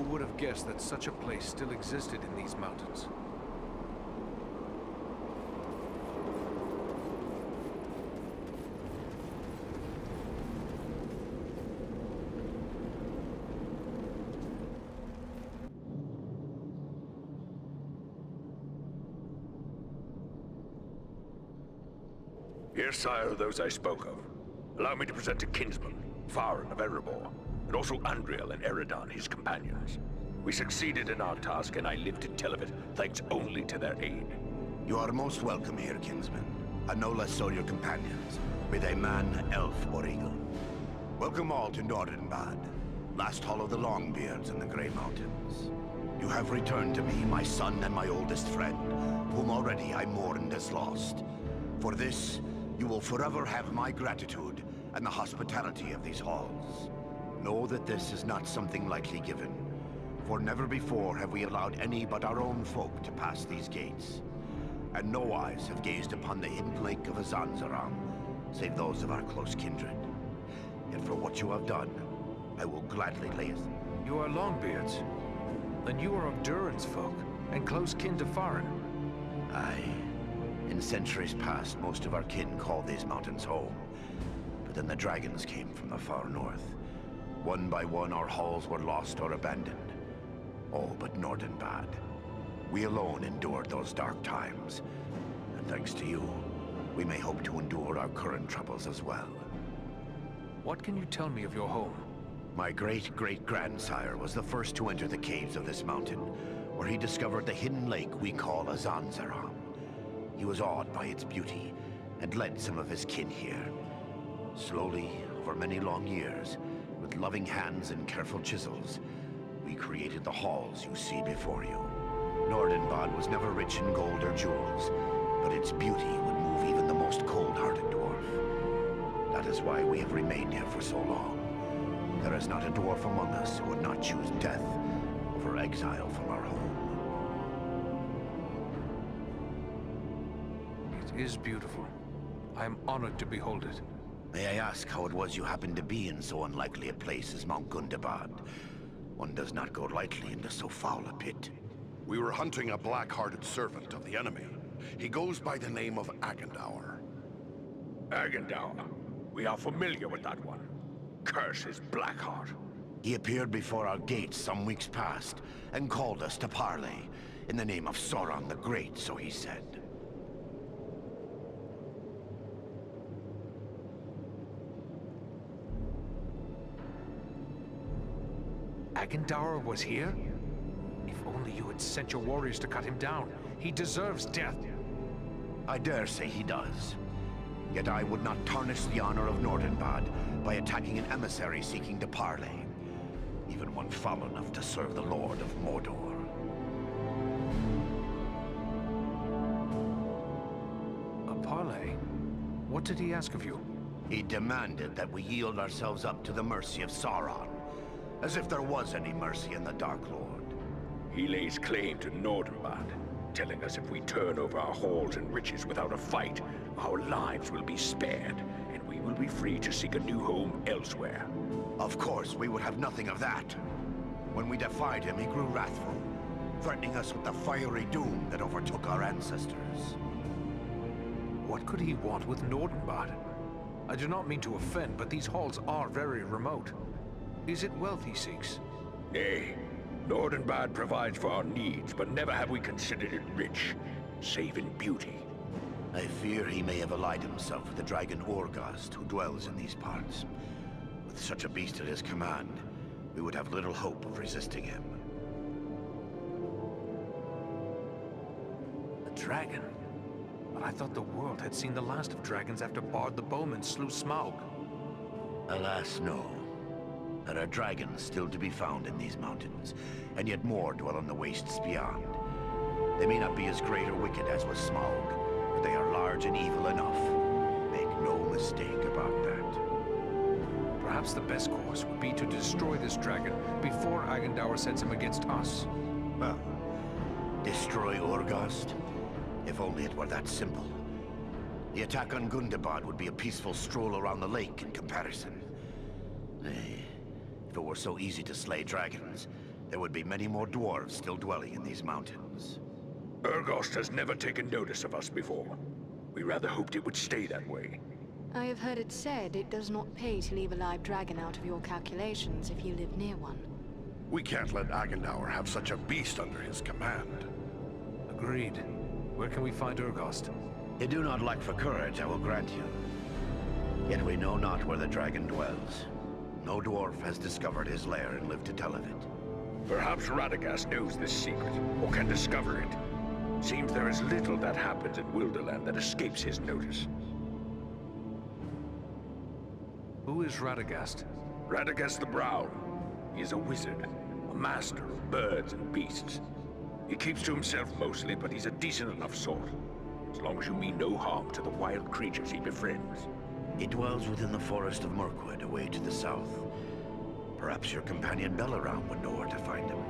would have guessed that such a place still existed in these mountains? Here, sire, are those I spoke of. Allow me to present a kinsman, Farron of Erebor, and also Andriel and Eridan, his companions. We succeeded in our task, and I live to tell of it, thanks only to their aid. You are most welcome here, kinsman, and no less so your companions, be they man, elf, or eagle. Welcome all to Nordenbad, last hall of the Longbeards in the Grey Mountains. You have returned to me, my son and my oldest friend, whom already I mourned as lost. For this, you will forever have my gratitude and the hospitality of these halls. Know that this is not something lightly given, for never before have we allowed any but our own folk to pass these gates. And no eyes have gazed upon the hidden lake of Azanzaram, save those of our close kindred. Yet for what you have done, I will gladly lay it. You are Longbeards. Then you are of Durin's folk, and close kin to Farron. Aye. In centuries past, most of our kin called these mountains home. But then the dragons came from the far north. One by one, our halls were lost or abandoned. All but Nordenbad. We alone endured those dark times. And thanks to you, we may hope to endure our current troubles as well. What can you tell me of your home? My great-great-grandsire was the first to enter the caves of this mountain, where he discovered the hidden lake we call Azanzaram. He was awed by its beauty, and led some of his kin here. Slowly, over many long years, with loving hands and careful chisels, we created the halls you see before you. Nordenbad was never rich in gold or jewels, but its beauty would move even the most cold-hearted dwarf. That is why we have remained here for so long. There is not a dwarf among us who would not choose death over exile from our home. It is beautiful. I am honored to behold it. May I ask how it was you happened to be in so unlikely a place as Mount Gundabad? One does not go lightly into so foul a pit. We were hunting a black-hearted servant of the enemy. He goes by the name of Agendour. Agendour. We are familiar with that one. Curse his Blackheart. He appeared before our gates some weeks past, and called us to parley, in the name of Sauron the Great, so he said. Agendour was here? If only you had sent your warriors to cut him down. He deserves death. I dare say he does. Yet I would not tarnish the honor of Nordenbad by attacking an emissary seeking to parley. Even one foul enough to serve the Lord of Mordor. A parley? What did he ask of you? He demanded that we yield ourselves up to the mercy of Sauron. As if there was any mercy in the Dark Lord. He lays claim to Nordenbad, telling us if we turn over our halls and riches without a fight, our lives will be spared, and we will be free to seek a new home elsewhere. Of course, we would have nothing of that. When we defied him, he grew wrathful, threatening us with the fiery doom that overtook our ancestors. What could he want with Nordenbad? I do not mean to offend, but these halls are very remote. Is it wealth he seeks? Nay. Nordenbad provides for our needs, but never have we considered it rich, save in beauty. I fear he may have allied himself with the dragon Orgast, who dwells in these parts. With such a beast at his command, we would have little hope of resisting him. A dragon? But I thought the world had seen the last of dragons after Bard the Bowman slew Smaug. Alas, no. There are dragons still to be found in these mountains, and yet more dwell in the wastes beyond. They may not be as great or wicked as was Smaug, but they are large and evil enough. Make no mistake about that. Perhaps the best course would be to destroy this dragon before Agendour sends him against us. Well, destroy Orgast? If only it were that simple. The attack on Gundabad would be a peaceful stroll around the lake in comparison. If it were so easy to slay dragons, there would be many more dwarves still dwelling in these mountains. Urgost has never taken notice of us before. We rather hoped it would stay that way. I have heard it said it does not pay to leave a live dragon out of your calculations if you live near one. We can't let Agendaur have such a beast under his command. Agreed. Where can we find Urgost? You do not lack for courage, I will grant you. Yet we know not where the dragon dwells. No dwarf has discovered his lair and lived to tell of it. Perhaps Radagast knows this secret, or can discover it. Seems there is little that happens in Wilderland that escapes his notice. Who is Radagast? Radagast the Brown. He is a wizard, a master of birds and beasts. He keeps to himself mostly, but he's a decent enough sort. As long as you mean no harm to the wild creatures he befriends. He dwells within the forest of Mirkwood, away to the south. Perhaps your companion Belaram would know where to find him,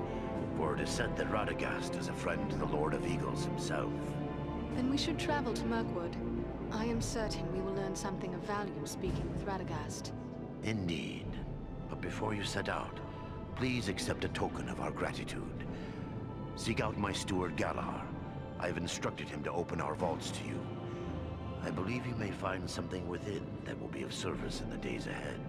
for it is said that Radagast is a friend to the Lord of Eagles himself. Then we should travel to Mirkwood. I am certain we will learn something of value speaking with Radagast. Indeed. But before you set out, please accept a token of our gratitude. Seek out my steward Galar. I have instructed him to open our vaults to you. I believe you may find something within that will be of service in the days ahead.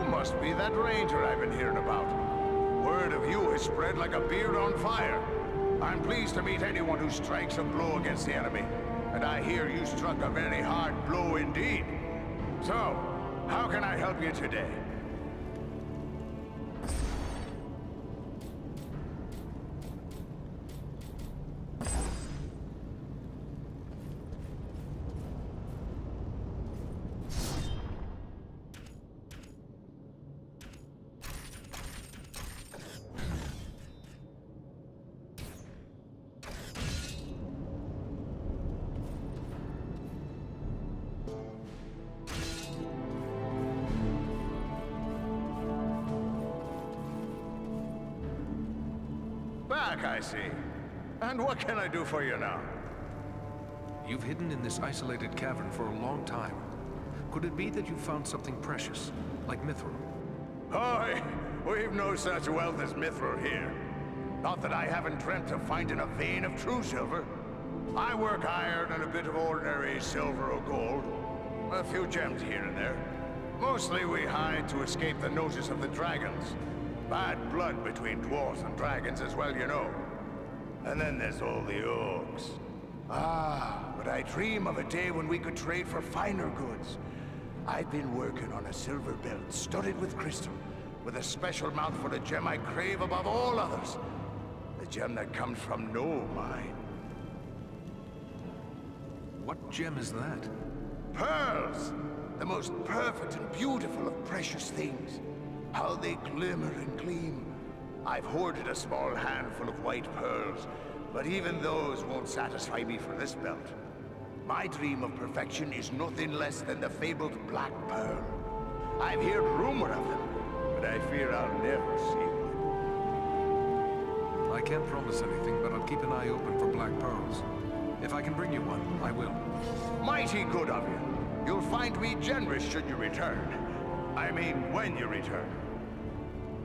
Must be that ranger I've been hearing about. Word of you has spread like a beard on fire. I'm pleased to meet anyone who strikes a blow against the enemy. And I hear you struck a very hard blow indeed. So, how can I help you today? Back, I see. And what can I do for you now? You've hidden in this isolated cavern for a long time. Could it be that you found something precious, like mithril? Oh, we've no such wealth as mithril here. Not that I haven't dreamt of finding a vein of true silver. I work iron and a bit of ordinary silver or gold. A few gems here and there. Mostly we hide to escape the notice of the dragons. Bad blood between dwarves and dragons as well, you know. And then there's all the orcs. Ah, but I dream of a day when we could trade for finer goods. I've been working on a silver belt studded with crystal, with a special mount for the gem I crave above all others. The gem that comes from no mine. What gem is that? Pearls! The most perfect and beautiful of precious things. How they glimmer and gleam. I've hoarded a small handful of white pearls, but even those won't satisfy me for this belt. My dream of perfection is nothing less than the fabled Black Pearl. I've heard rumor of them, but I fear I'll never see one. I can't promise anything, but I'll keep an eye open for black pearls. If I can bring you one, I will. Mighty good of you. You'll find me generous should you return. I mean, when you return.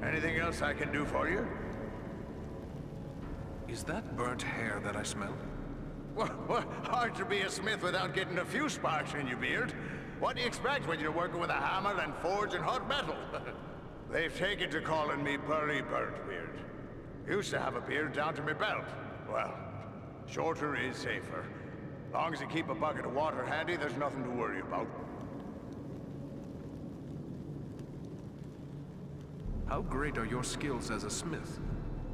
Anything else I can do for you? Is that burnt hair that I smell? Well, hard to be a smith without getting a few sparks in your beard. What do you expect when you're working with a hammer and forging hot metal? They've taken to calling me Burly Burntbeard. Used to have a beard down to my belt. Well, shorter is safer. Long as you keep a bucket of water handy, there's nothing to worry about. How great are your skills as a smith?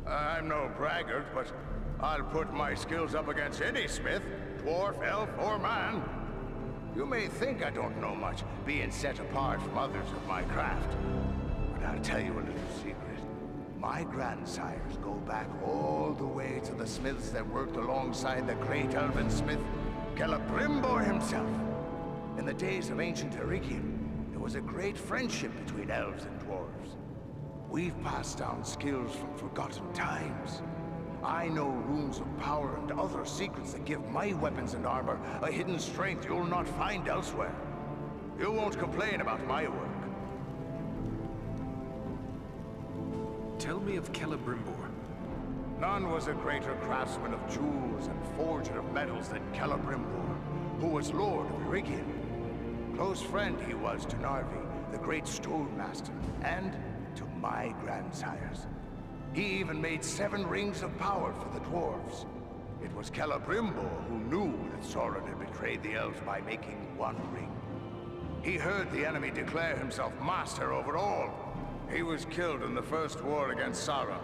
I'm no braggart, but I'll put my skills up against any smith, dwarf, elf, or man. You may think I don't know much, being set apart from others of my craft. But I'll tell you a little secret. My grandsires go back all the way to the smiths that worked alongside the great elven smith, Celebrimbor himself. In the days of ancient Erigian, there was a great friendship between elves and dwarves. We've passed down skills from forgotten times. I know runes of power and other secrets that give my weapons and armor a hidden strength you'll not find elsewhere. You won't complain about my work. Tell me of Celebrimbor. None was a greater craftsman of jewels and forger of metals than Celebrimbor, who was Lord of Erigian. Close friend he was to Narvi, the great Stonemaster, and to my grandsires. He even made 7 rings of power for the dwarves. It was Celebrimbor who knew that Sauron had betrayed the elves by making 1 ring. He heard the enemy declare himself master over all. He was killed in the first war against Sauron,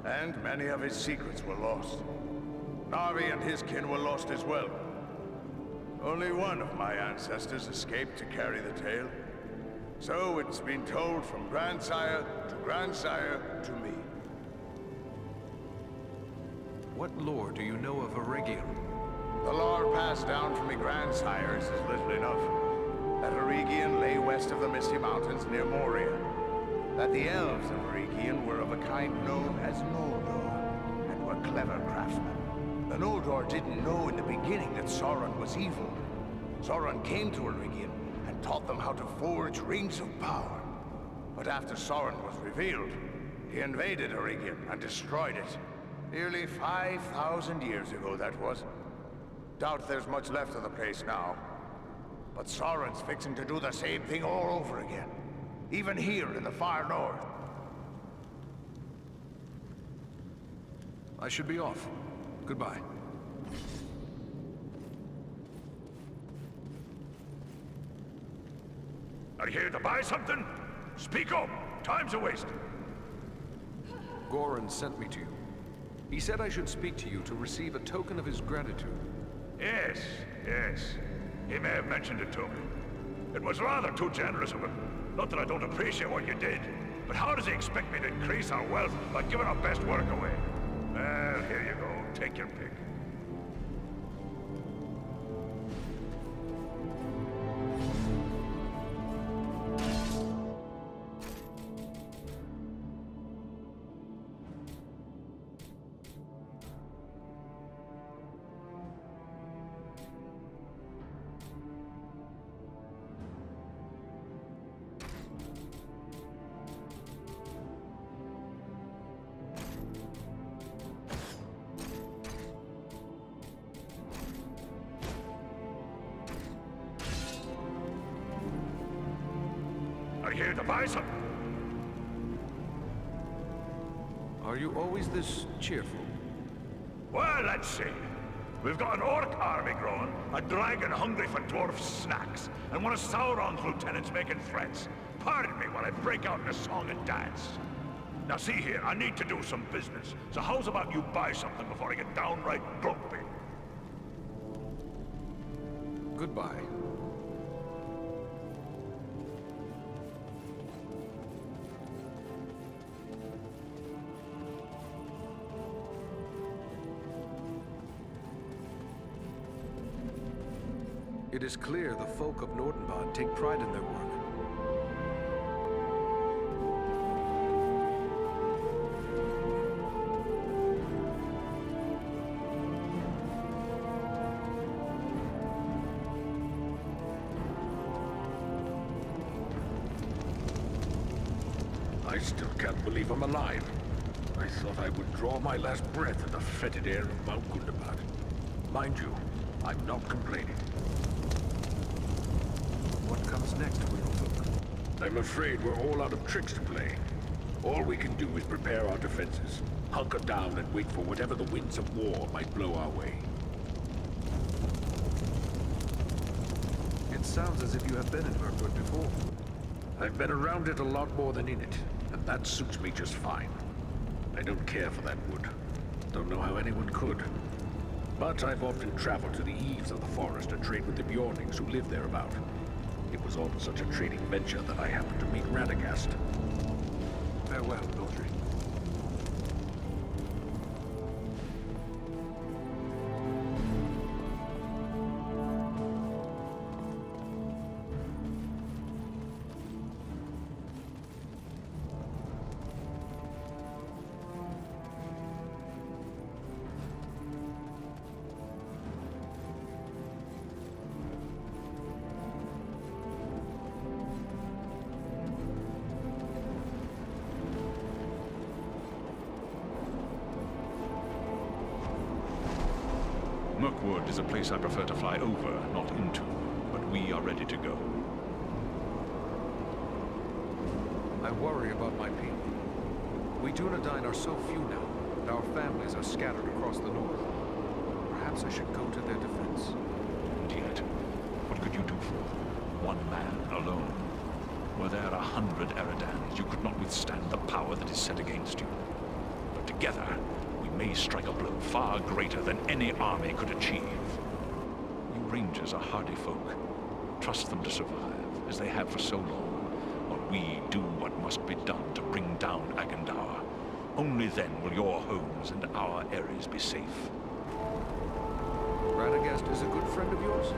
and many of his secrets were lost. Narvi and his kin were lost as well. Only one of my ancestors escaped to carry the tale. So it's been told from grandsire to me. What lore do you know of Eregion? The lore passed down from me grandsires is little enough. That Eregion lay west of the Misty Mountains near Moria. That the elves of Eregion were of a kind known as Noldor, and were clever craftsmen. The Noldor didn't know in the beginning that Sauron was evil. Sauron came to Eregion and taught them how to forge rings of power. But after Sauron was revealed, he invaded Eregion and destroyed it. Nearly 5,000 years ago, that was. Doubt there's much left of the place now. But Sauron's fixing to do the same thing all over again. Even here in the far north. I should be off. Goodbye. Are you here to buy something? Speak up! Time's a waste. Goran sent me to you. He said I should speak to you to receive a token of his gratitude. Yes, yes. He may have mentioned it to me. It was rather too generous of him. Not that I don't appreciate what you did, but how does he expect me to increase our wealth by giving our best work away? Well, here you go. Take your pick. Here to buy some. Are you always this cheerful? Well, let's see. We've got an orc army growing, a dragon hungry for dwarf snacks, and one of Sauron's lieutenants making threats. Pardon me while I break out in a song and dance. Now see here, I need to do some business. So how's about you buy something before I get downright grumpy? Goodbye. It is clear the folk of Nordenbad take pride in their work. I still can't believe I'm alive. I thought I would draw my last breath in the fetid air of Mount Gundabad. Mind you, I'm not complaining. What comes next, Windfolk? I'm afraid we're all out of tricks to play. All we can do is prepare our defenses, hunker down and wait for whatever the winds of war might blow our way. It sounds as if you have been in Mirkwood before. I've been around it a lot more than in it, and that suits me just fine. I don't care for that wood. Don't know how anyone could. But I've often traveled to the eaves of the forest to trade with the Bjornings who live thereabout. It was on such a trading venture that I happened to meet Radagast. Farewell, Nordri. Mirkwood is a place I prefer to fly over, not into, but we are ready to go. I worry about my people. We Dunedain are so few now, and our families are scattered across the north. Perhaps I should go to their defense. And yet, what could you do for them? One man alone. Were there 100 Eridans, you could not withstand the power that is set against you. But together, we may strike a blow far greater than any army could achieve. You Rangers are hardy folk. Trust them to survive, as they have for so long, while we do what must be done to bring down Agandaur. Only then will your homes and our areas be safe. Radagast is a good friend of yours?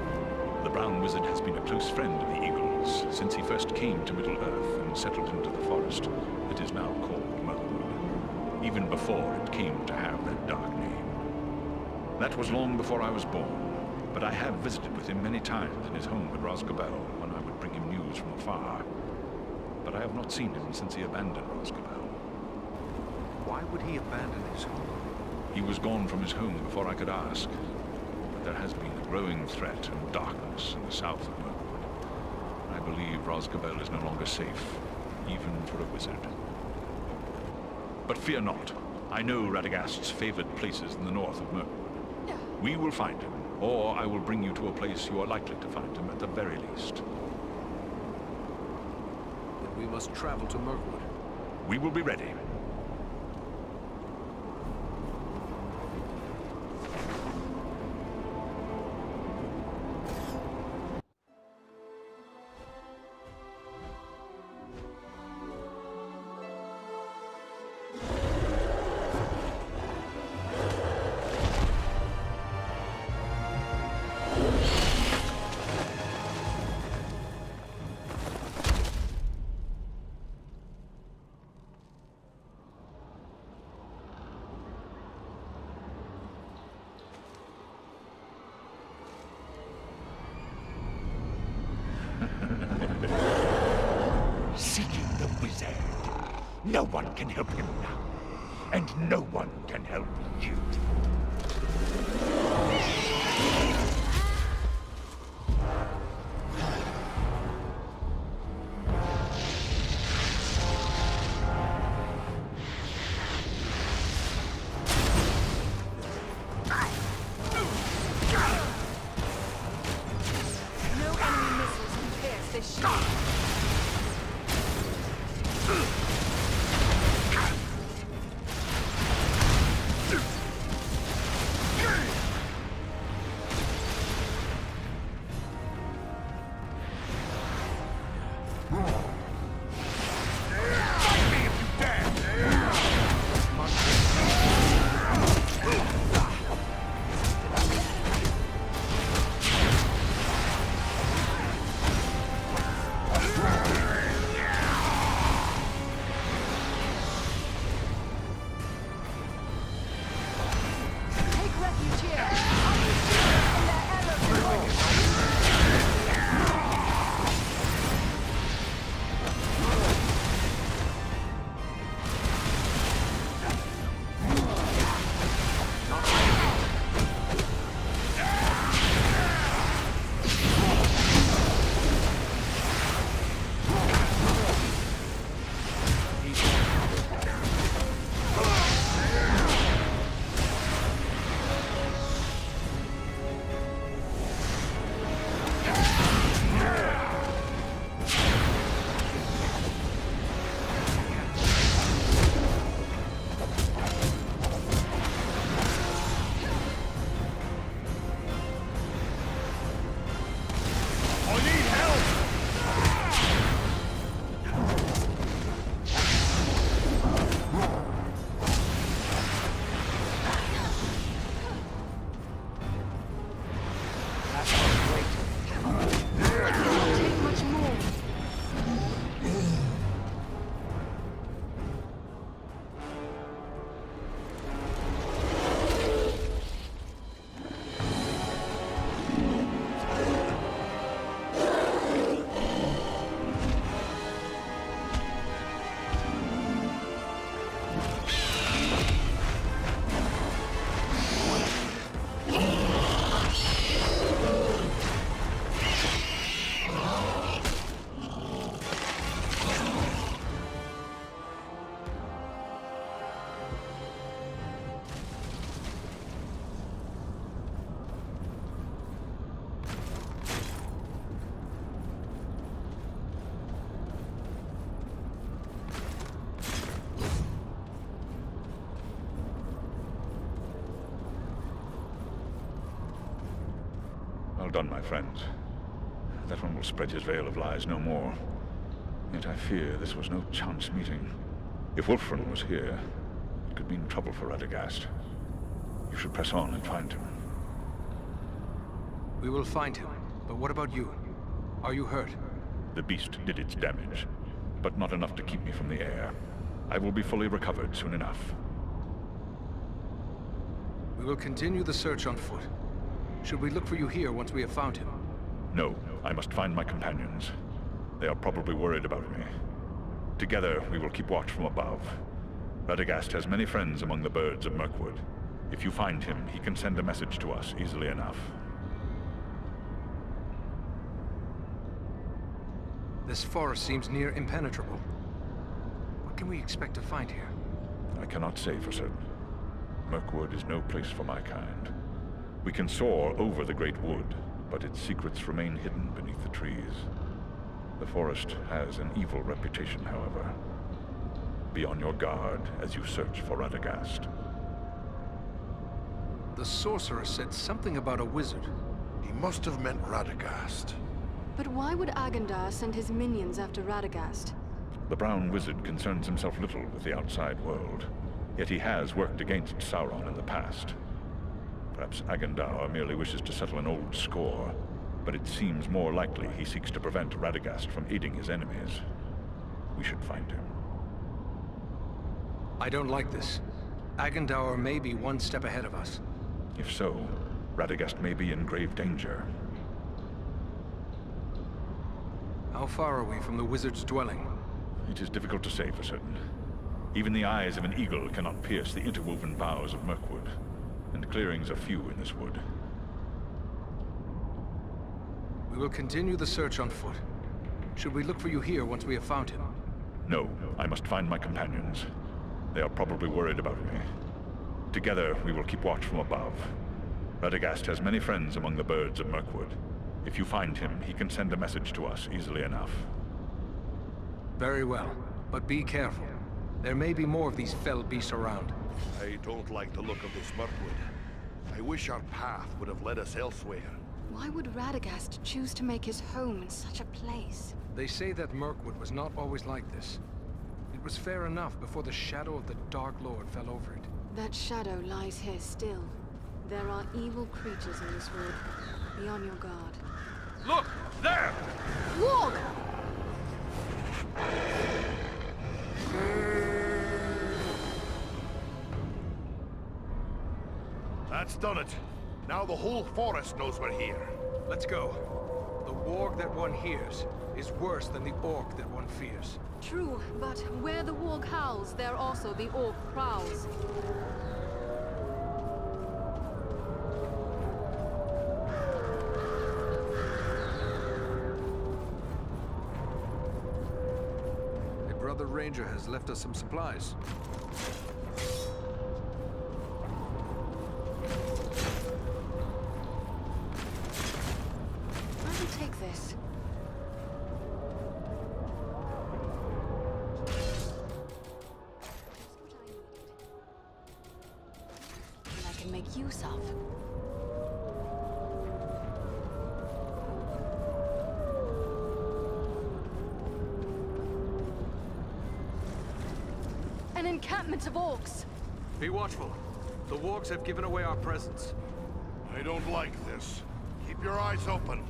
The Brown Wizard has been a close friend of the Eagles since he first came to Middle-earth and settled into the forest that is now called Mirkwood, even before it came to have that dark name. That was long before I was born, but I have visited with him many times in his home at Rosgobel when I would bring him news from afar. But I have not seen him since he abandoned Rosgobel. Why would he abandon his home? He was gone from his home before I could ask. But there has been a growing threat and darkness in the south of Mirkwood. I believe Rosgobel is no longer safe, even for a wizard. But fear not. I know Radagast's favored places in the north of Mirkwood. We will find him, or I will bring you to a place you are likely to find him at the very least. Then we must travel to Mirkwood. We will be ready. Seeking the wizard. No one can help him now. And no one can help you. No enemy missiles can pierce this shield. Well done, my friends. That one will spread his veil of lies no more. Yet I fear this was no chance meeting. If Wolfram was here, it could mean trouble for Radagast. You should press on and find him. We will find him. But what about you? Are you hurt? The beast did its damage, but not enough to keep me from the air. I will be fully recovered soon enough. We will continue the search on foot. Should we look for you here once we have found him? No, I must find my companions. They are probably worried about me. Together, we will keep watch from above. Radagast has many friends among the birds of Mirkwood. If you find him, he can send a message to us easily enough. This forest seems near impenetrable. What can we expect to find here? I cannot say for certain. Mirkwood is no place for my kind. We can soar over the great wood, but its secrets remain hidden beneath the trees. The forest has an evil reputation, however. Be on your guard as you search for Radagast. The sorcerer said something about a wizard. He must have meant Radagast. But why would Agendar send his minions after Radagast? The brown wizard concerns himself little with the outside world, yet he has worked against Sauron in the past. Perhaps Agendar merely wishes to settle an old score, but it seems more likely he seeks to prevent Radagast from aiding his enemies. We should find him. I don't like this. Agendar may be one step ahead of us. If so, Radagast may be in grave danger. How far are we from the wizard's dwelling? It is difficult to say for certain. Even the eyes of an eagle cannot pierce the interwoven boughs of Mirkwood, and clearings are few in this wood. We will continue the search on foot. Should we look for you here once we have found him? No, I must find my companions. They are probably worried about me. Together, we will keep watch from above. Radagast has many friends among the birds of Mirkwood. If you find him, he can send a message to us easily enough. Very well, but be careful. There may be more of these fell beasts around. I don't like the look of this Mirkwood. I wish our path would have led us elsewhere. Why would Radagast choose to make his home in such a place? They say that Mirkwood was not always like this. It was fair enough before the shadow of the Dark Lord fell over it. That shadow lies here still. There are evil creatures in this wood. Be on your guard. Look! There! Warg! That's done it. Now the whole forest knows we're here. Let's go. The warg that one hears is worse than the orc that one fears. True, but where the warg howls, there also the orc prowls. A brother ranger has left us some supplies. I will take this. And I can make use of. An encampment of orcs! Be watchful. The wargs have given away our presence. I don't like this. Keep your eyes open.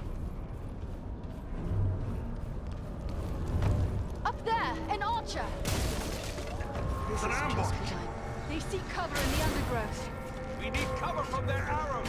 Up there! An archer! There's an ambush! They seek cover in the undergrowth. We need cover from their arrows!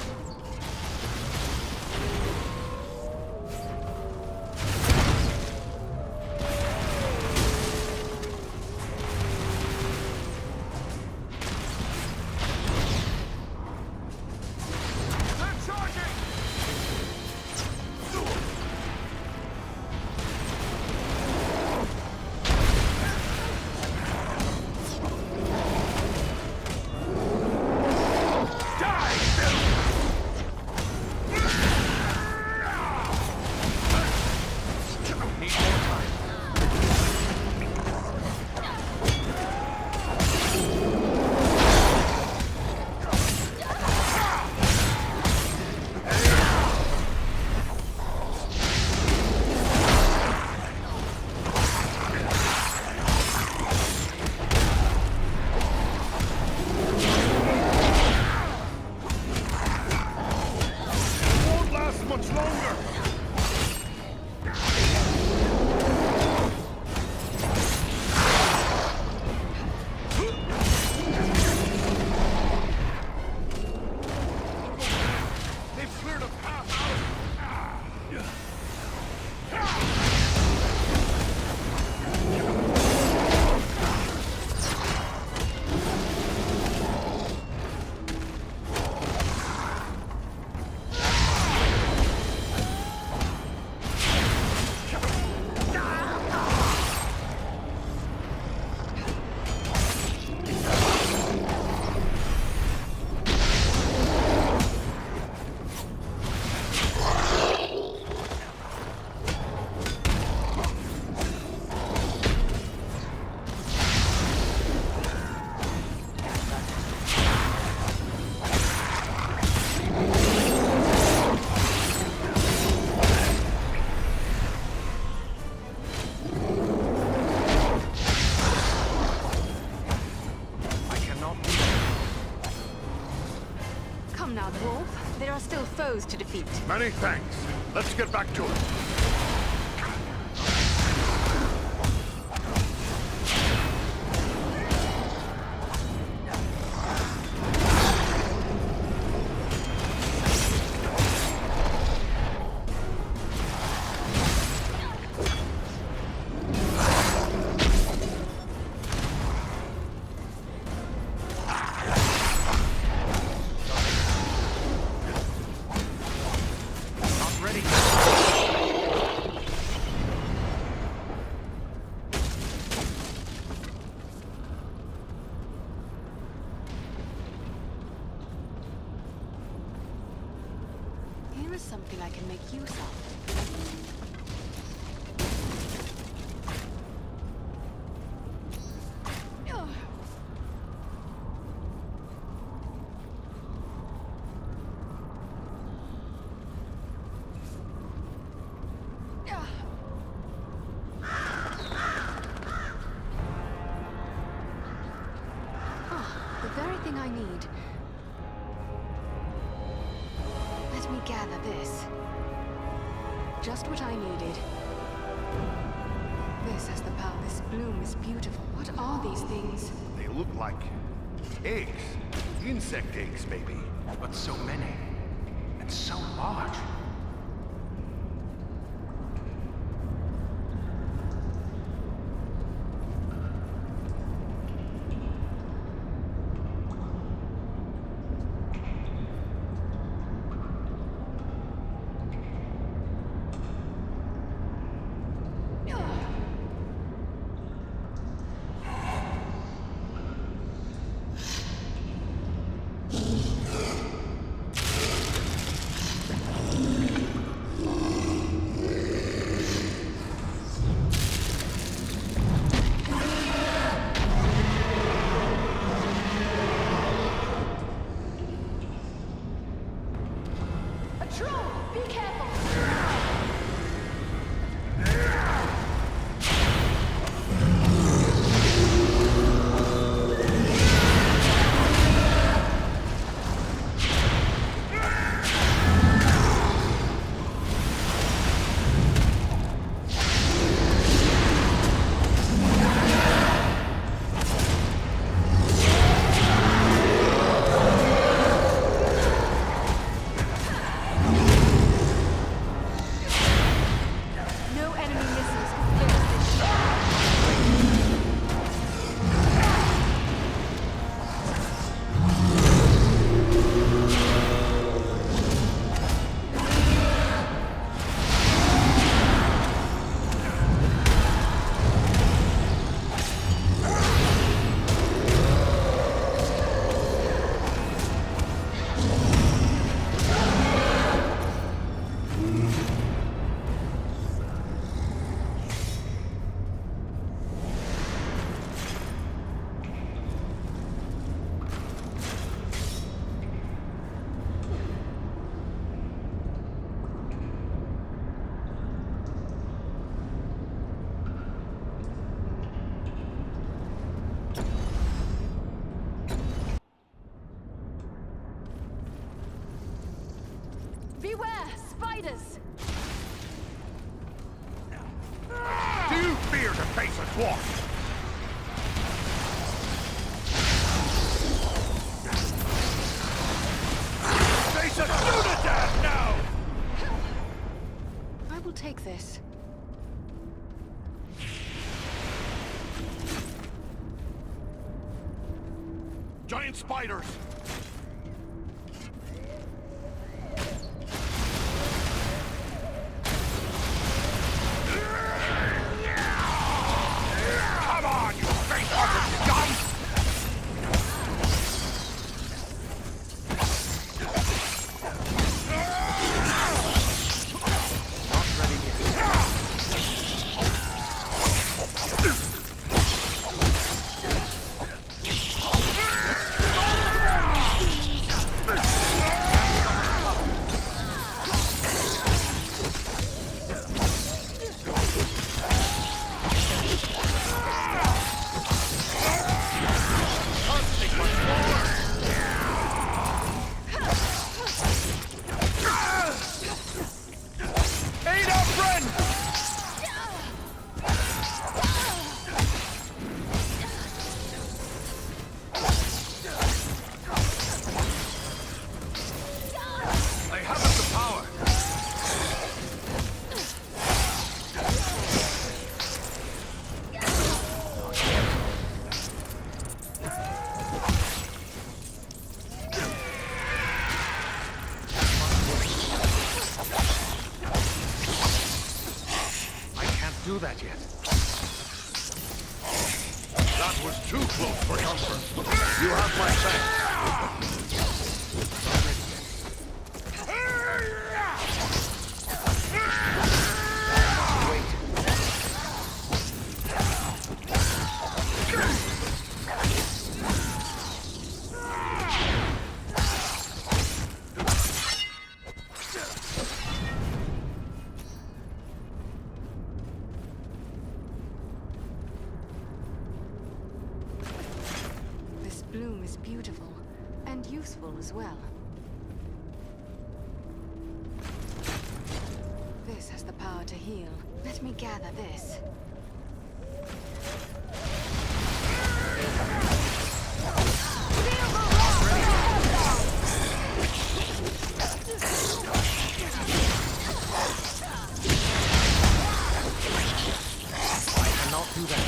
much longer! They've cleared a path out! Come now, Dwarf. There are still foes to defeat. Many thanks. Let's get back to it. Here is something I can make use of. The very thing I need. Let me gather this. Just what I needed. This has the power. This bloom is beautiful. What are these things? They look like eggs. Insect eggs, maybe. But so many. And so large. Beware! spiders! Do you fear to face a dwarf? Face a Dunadan now! I will take this. Giant spiders! Come on, you face-hearted scum! Do that yet. That was too close for comfort. You have my thanks. This bloom is beautiful and useful as well. This has the power to heal. Let me gather this. I cannot do that.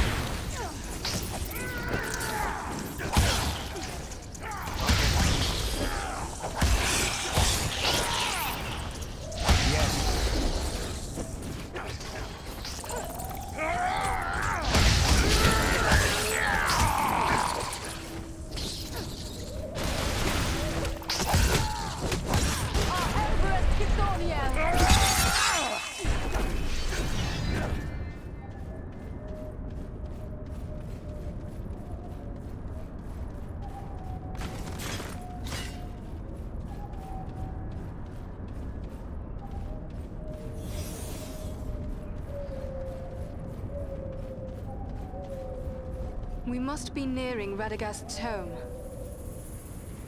We must be nearing Radagast's home.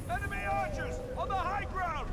Enemy archers on the high ground!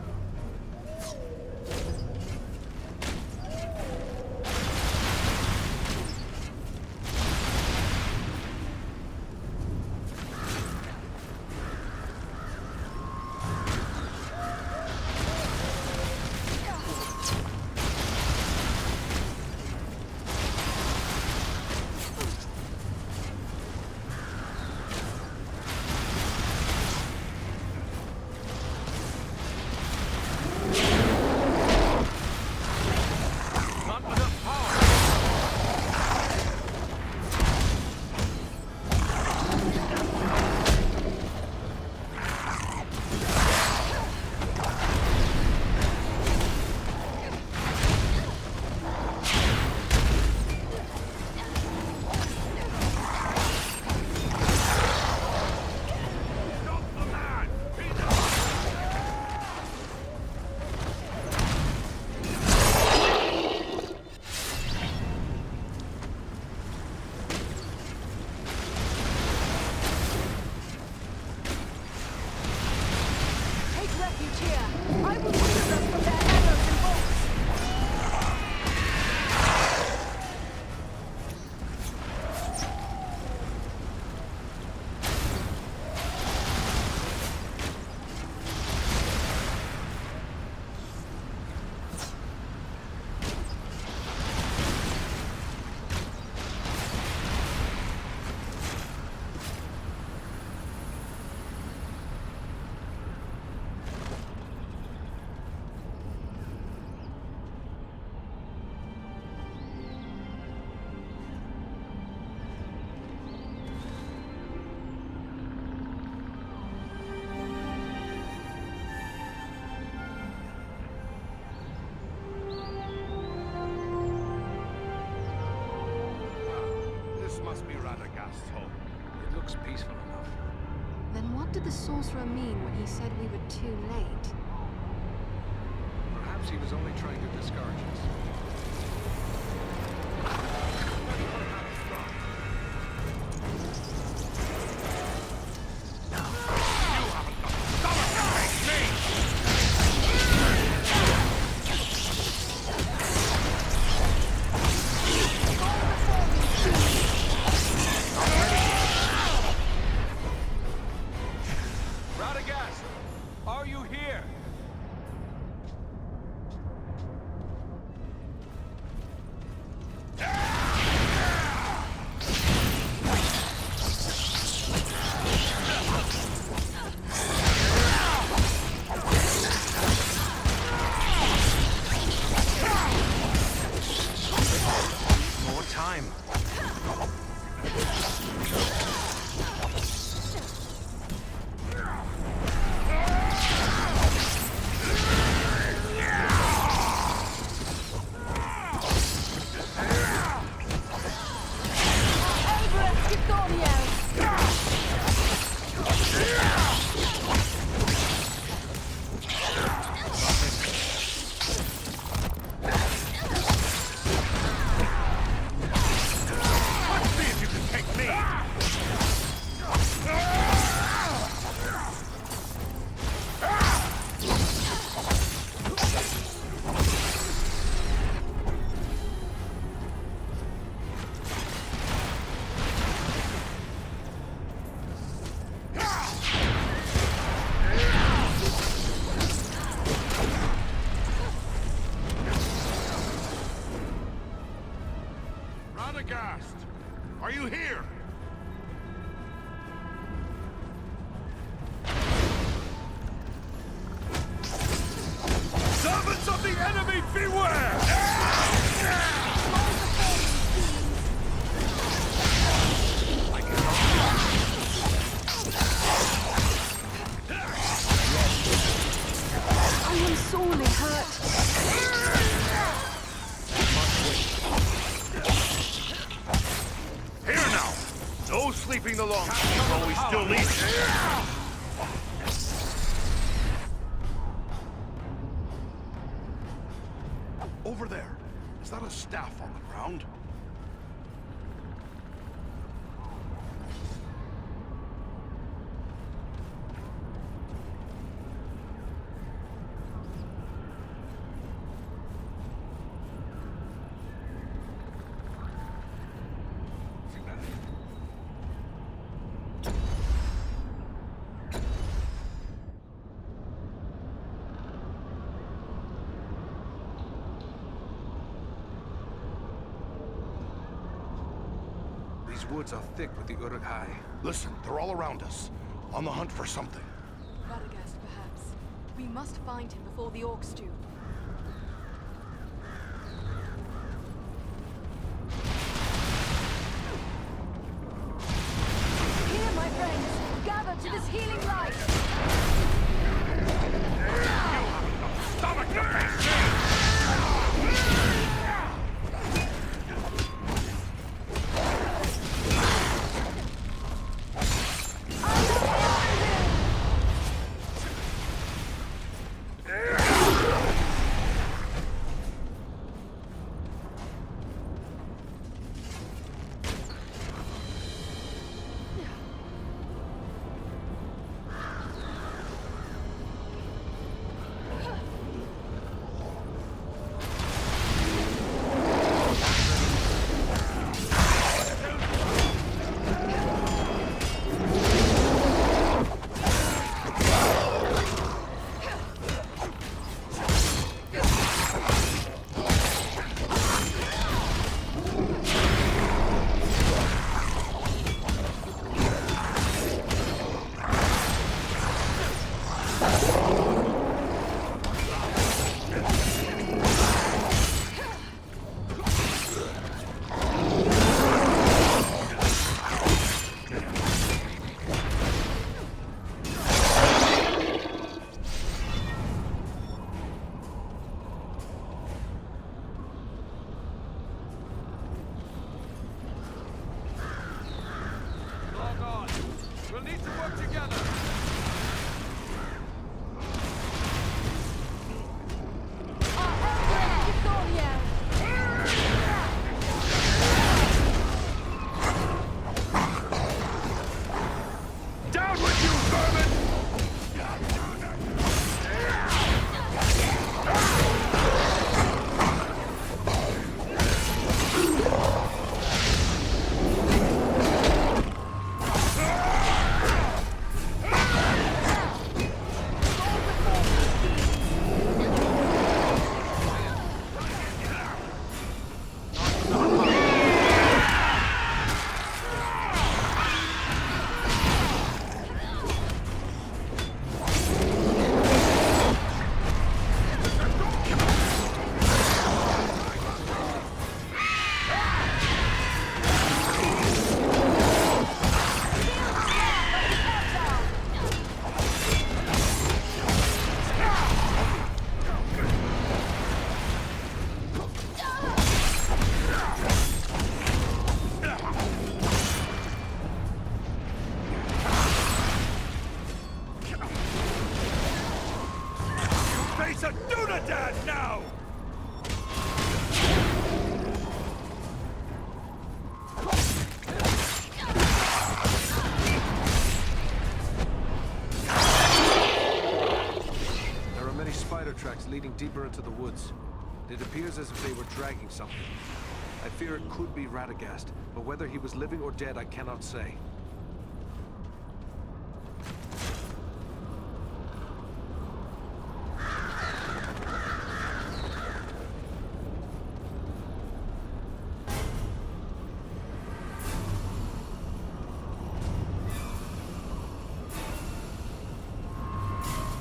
looks peaceful enough. Then what did the sorcerer mean when he said we were too late? Perhaps he was only trying to discourage us. Radagast, are you here? More time. Radagast, are you here? Servants of the enemy, beware! I am sorely hurt. Here now! No sleeping the long while we still need it. Over there. Is that a staff on the ground? These woods are thick with the Uruk-hai. Listen, they're all around us. On the hunt for something. Radagast, perhaps. We must find him before the orcs do. Here, my friends! Gather to this healing light! Stomach the best! deeper into the woods. It appears as if they were dragging something. I fear it could be Radagast, but whether he was living or dead, I cannot say.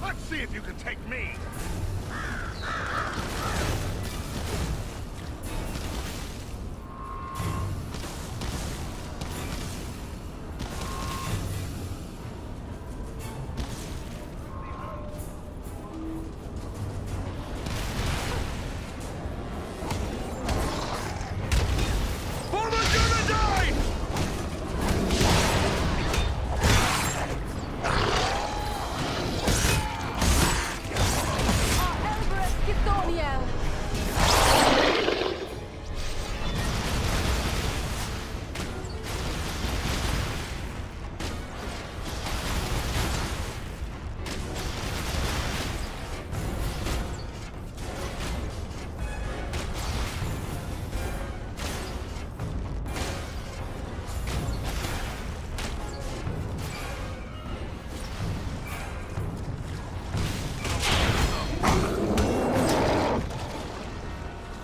Let's see if you can take me!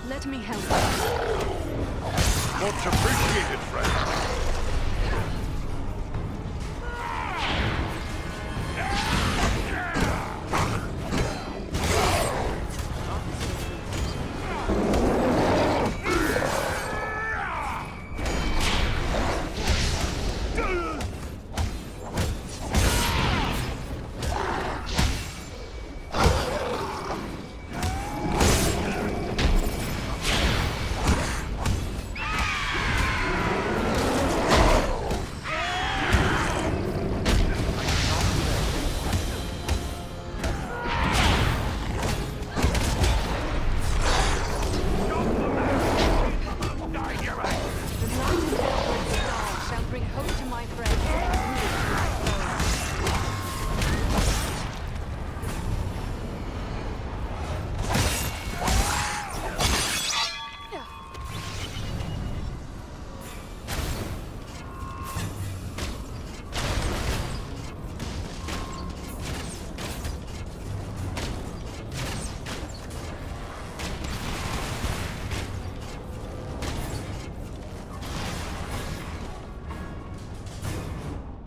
Let me help. Much appreciated, friend.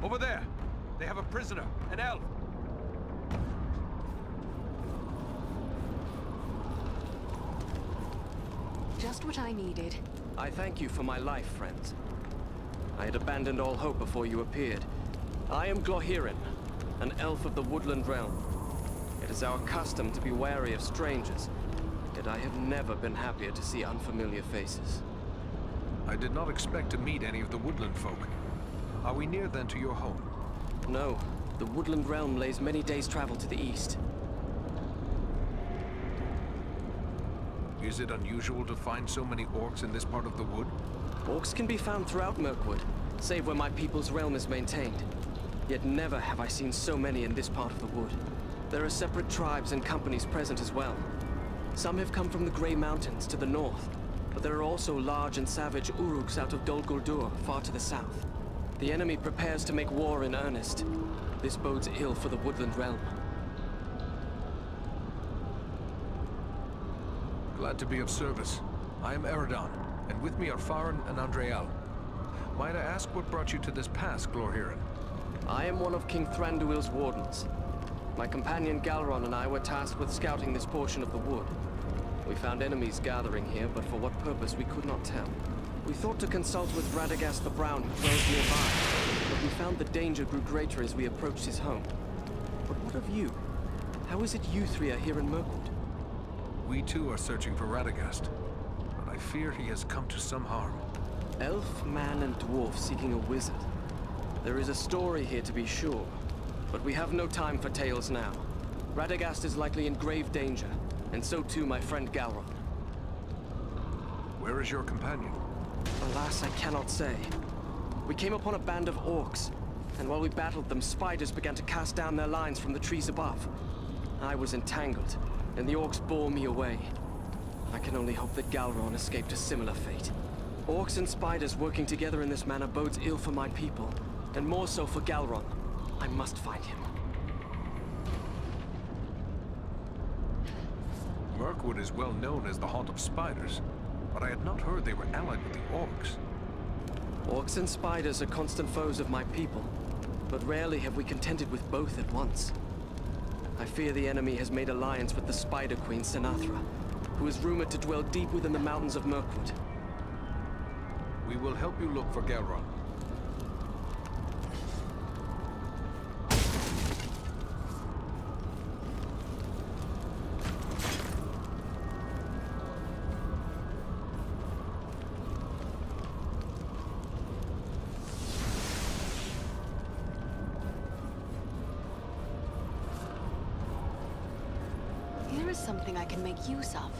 Over there! They have a prisoner, an elf! Just what I needed. I thank you for my life, friends. I had abandoned all hope before you appeared. I am Glohirin, an elf of the Woodland Realm. It is our custom to be wary of strangers, yet I have never been happier to see unfamiliar faces. I did not expect to meet any of the woodland folk. Are we near then to your home? No. The Woodland Realm lays many days' travel to the east. Is it unusual to find so many orcs in this part of the wood? Orcs can be found throughout Mirkwood, save where my people's realm is maintained. Yet never have I seen so many in this part of the wood. There are separate tribes and companies present as well. Some have come from the Grey Mountains to the north, but there are also large and savage Uruks out of Dol Guldur, far to the south. The enemy prepares to make war in earnest. This bodes ill for the Woodland Realm. Glad to be of service. I am Eredon, and with me are Farron and Andreal. Might I ask what brought you to this pass, Glorhiren? I am one of King Thranduil's wardens. My companion Galron and I were tasked with scouting this portion of the wood. We found enemies gathering here, but for what purpose we could not tell. We thought to consult with Radagast the Brown, who dwells nearby, but we found the danger grew greater as we approached his home. But what of you? How is it you three are here in Mirkwood? We too are searching for Radagast, but I fear he has come to some harm. Elf, man, and dwarf seeking a wizard. There is a story here to be sure, but we have no time for tales now. Radagast is likely in grave danger, and so too my friend Galron. Where is your companion? Alas, I cannot say. We came upon a band of orcs, and while we battled them, spiders began to cast down their lines from the trees above. I was entangled, and the orcs bore me away. I can only hope that Galron escaped a similar fate. Orcs and spiders working together in this manner bodes ill for my people, and more so for Galron. I must find him. Mirkwood is well known as the haunt of spiders, but I had not heard they were allied with the orcs. Orcs and spiders are constant foes of my people, but rarely have we contended with both at once. I fear the enemy has made alliance with the Spider Queen Sinathra, who is rumored to dwell deep within the mountains of Mirkwood. We will help you look for Galron. Here is something I can make use of.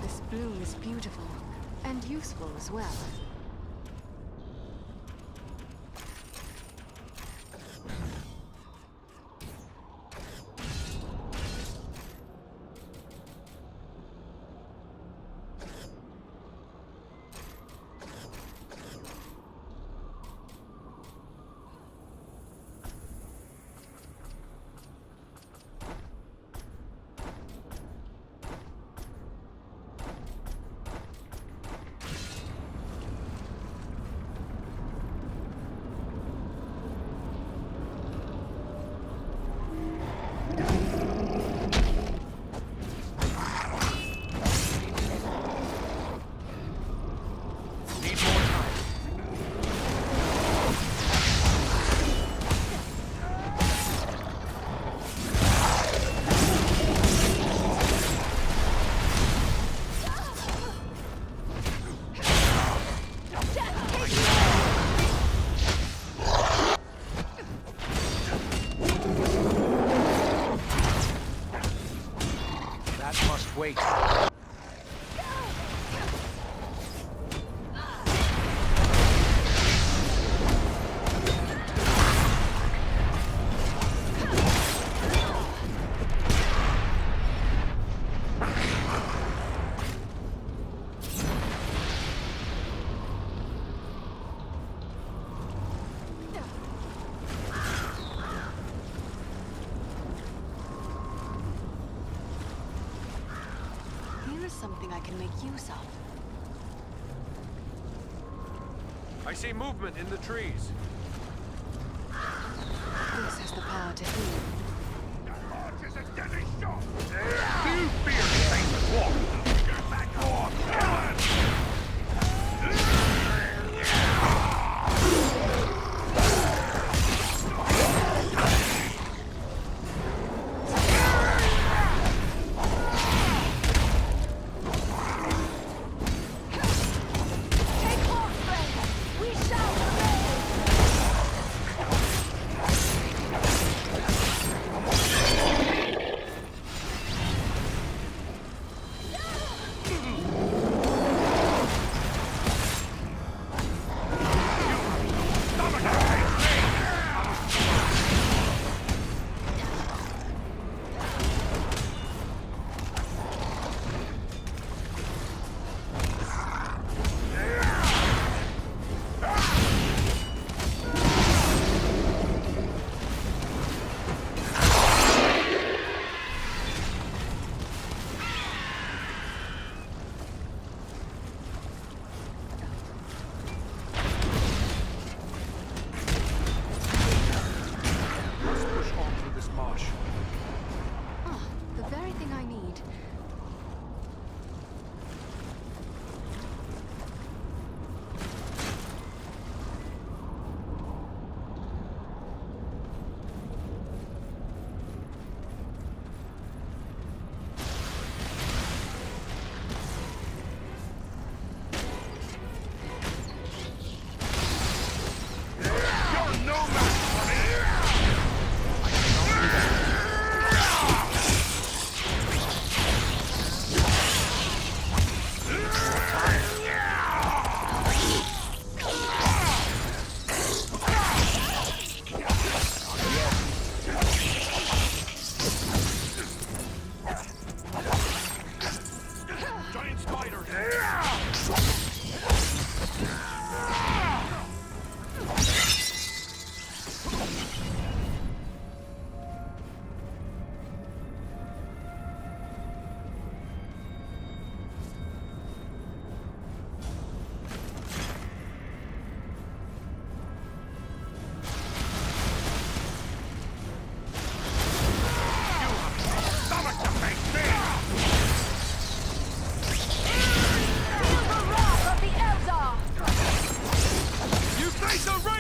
This bloom is beautiful, and useful as well. Wait. Something I can make use of. I see movement in the trees. This has the power to heal. That march is a deadly shot! You fear faceless walk! Get back off! Yeah!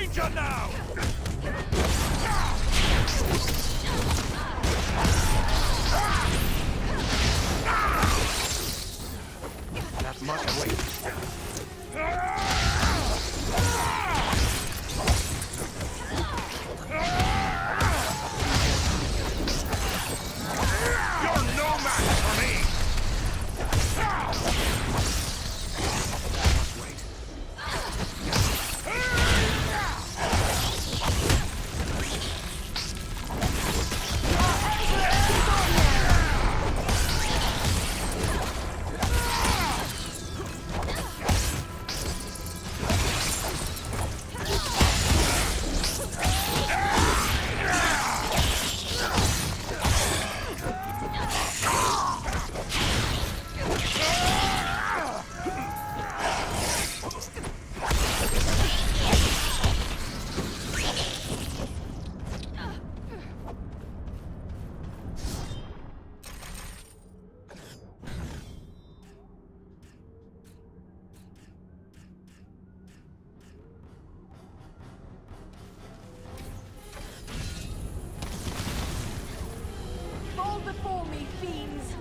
danger now! That must wait. You're no match for me! Fall before me, fiends!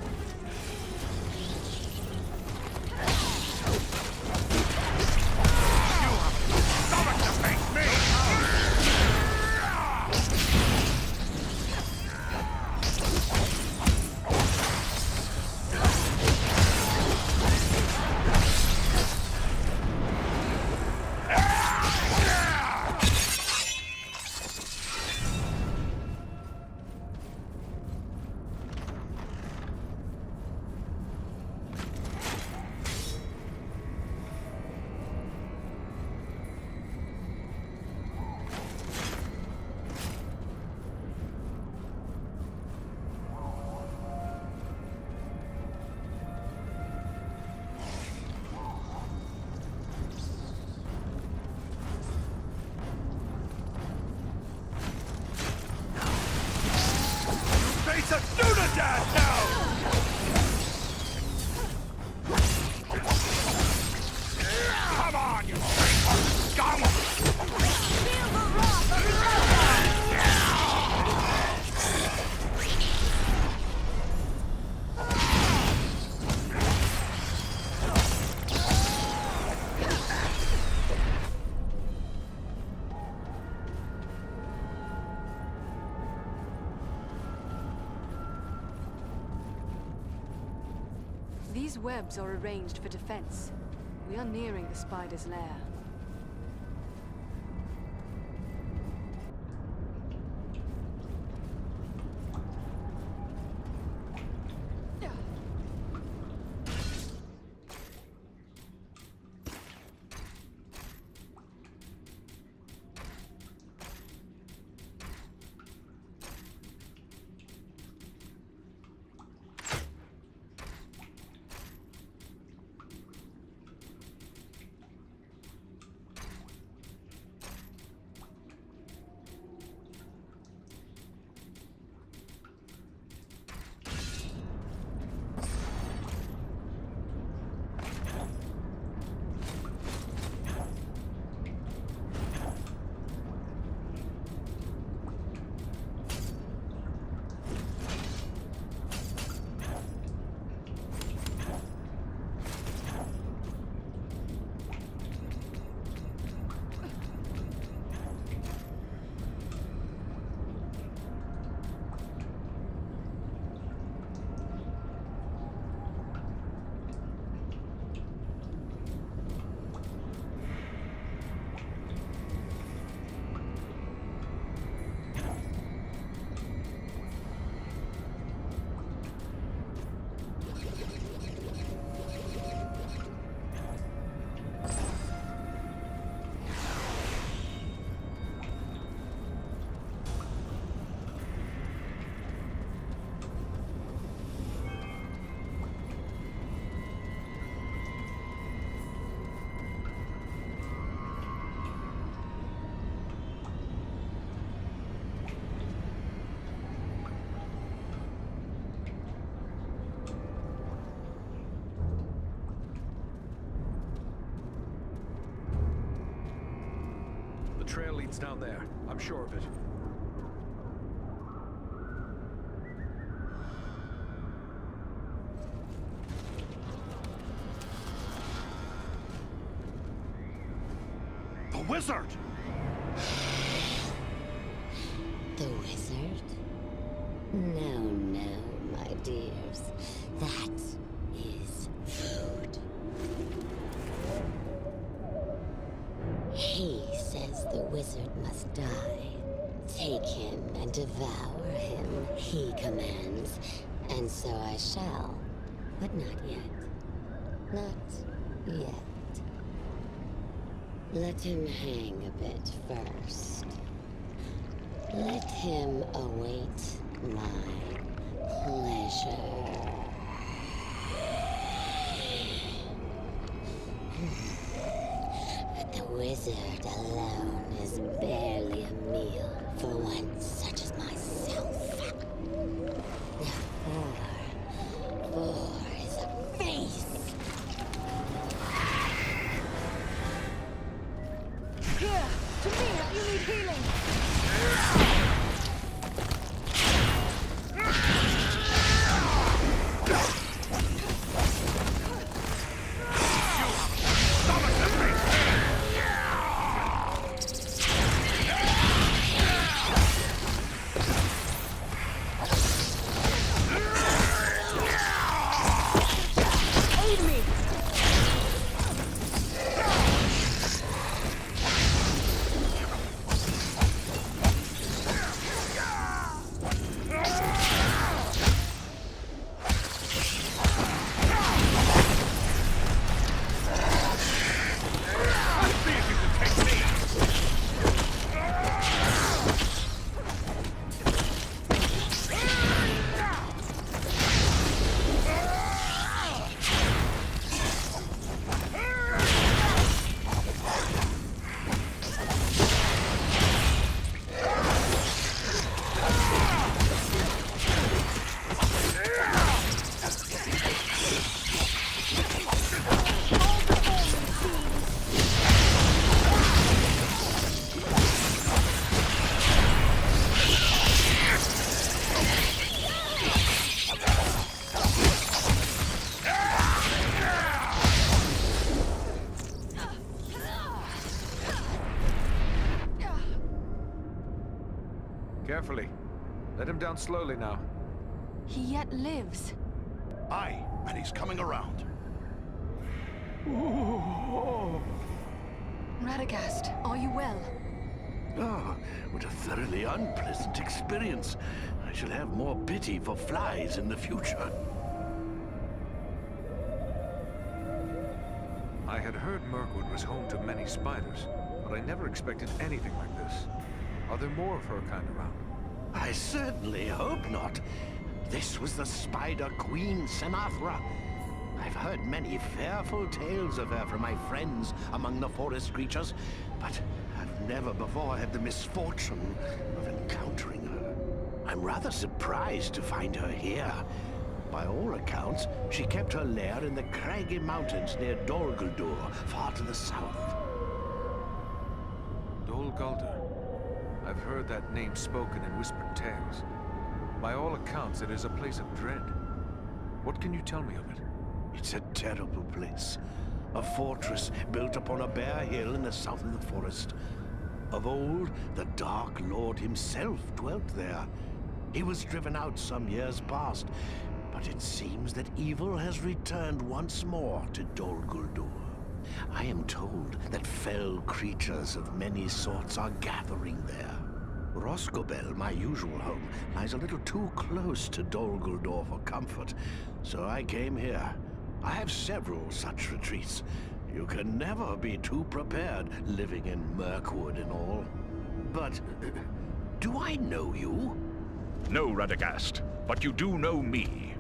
Face a Dunadan now! Come on, you scum! Feel the wrath of the Eldar! These webs are arranged for defense. We are nearing the spider's lair. trail leads down there. I'm sure of it. The wizard! The wizard? No, no, my dears. That is food. He says the wizard must die. Take him and devour him, he commands. And so I shall. But not yet. Not yet. Let him hang a bit first. Let him await my pleasure. But the wizard alone is barely a meal for one such as myself. Four is a feast. Here, to me if you need healing. Carefully. Let him down slowly now. He yet lives. Aye, and he's coming around. Radagast, are you well? Oh, what a thoroughly unpleasant experience. I shall have more pity for flies in the future. I had heard Mirkwood was home to many spiders, but I never expected anything like this. Are there more of her kind around? I certainly hope not. This was the Spider Queen Senathra. I've heard many fearful tales of her from my friends among the forest creatures, but I've never before had the misfortune of encountering her. I'm rather surprised to find her here. By all accounts, she kept her lair in the craggy mountains near Dol Guldur, far to the south. Dol Guldur. I've heard that name spoken in whispered tales. By all accounts, it is a place of dread. What can you tell me of it? It's a terrible place. A fortress built upon a bare hill in the south of the forest. Of old, the Dark Lord himself dwelt there. He was driven out some years past, but it seems that evil has returned once more to Dol Guldur. I am told that fell creatures of many sorts are gathering there. Roscobel, my usual home, lies a little too close to Dol Guldur for comfort, so I came here. I have several such retreats. You can never be too prepared, living in Mirkwood and all. But, do I know you? No, Radagast, but you do know me.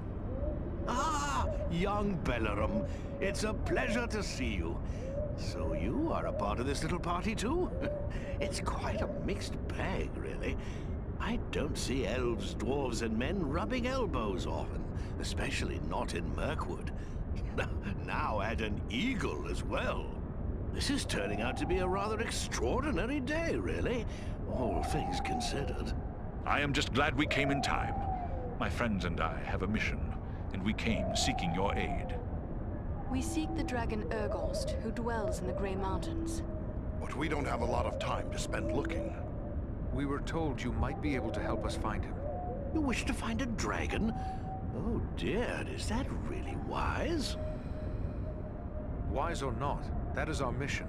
Ah, young Bellerum. It's a pleasure to see you. So you are a part of this little party too? It's quite a mixed bag, really. I don't see elves, dwarves, and men rubbing elbows often, especially not in Mirkwood. Now add an eagle as well. This is turning out to be a rather extraordinary day, really, all things considered. I am just glad we came in time. My friends and I have a mission, and we came seeking your aid. We seek the dragon Urgost, who dwells in the Grey Mountains. But we don't have a lot of time to spend looking. We were told you might be able to help us find him. You wish to find a dragon? Oh dear, is that really wise? Wise or not, that is our mission.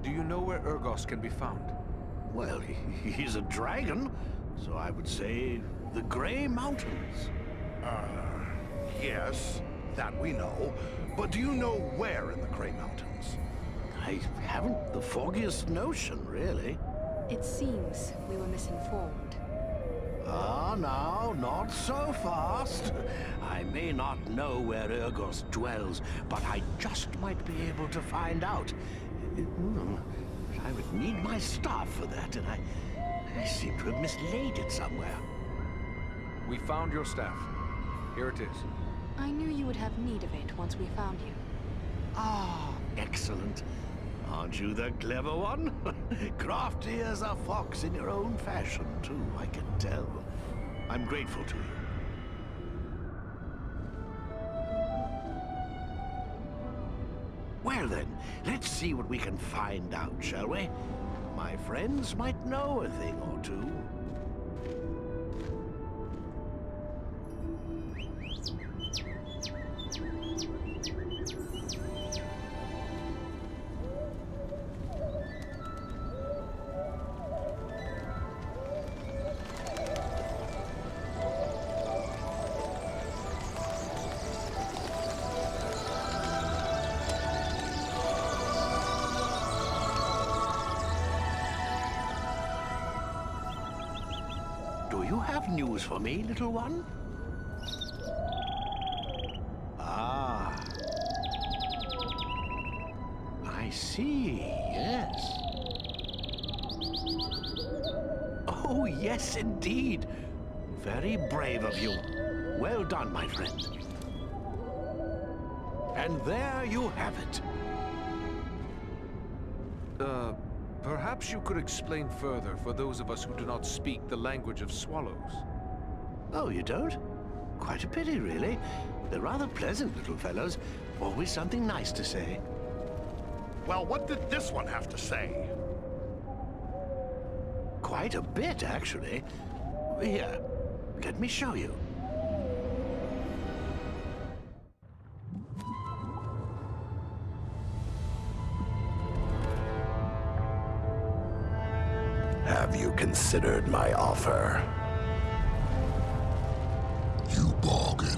Do you know where Urgost can be found? Well, he's a dragon, so I would say the Grey Mountains. Yes, that we know. But do you know where in the Grey Mountains? I haven't the foggiest notion, really. It seems we were misinformed. Ah, now, not so fast. I may not know where Urgost dwells, but I just might be able to find out. I would need my staff for that, and I seem to have mislaid it somewhere. We found your staff. Here it is. I knew you would have need of it once we found you. Ah, excellent. Aren't you the clever one? Crafty as a fox in your own fashion, too, I can tell. I'm grateful to you. Well then, let's see what we can find out, shall we? My friends might know a thing or two. Do you have news for me, little one? Ah. I see, yes. Oh, yes, indeed. Very brave of you. Well done, my friend. And there you have it. Perhaps you could explain further for those of us who do not speak the language of swallows. Oh, you don't? Quite a pity, really. They're rather pleasant little fellows. Always something nice to say. Well, what did this one have to say? Quite a bit, actually. Here, let me show you. Have you considered my offer? You bargain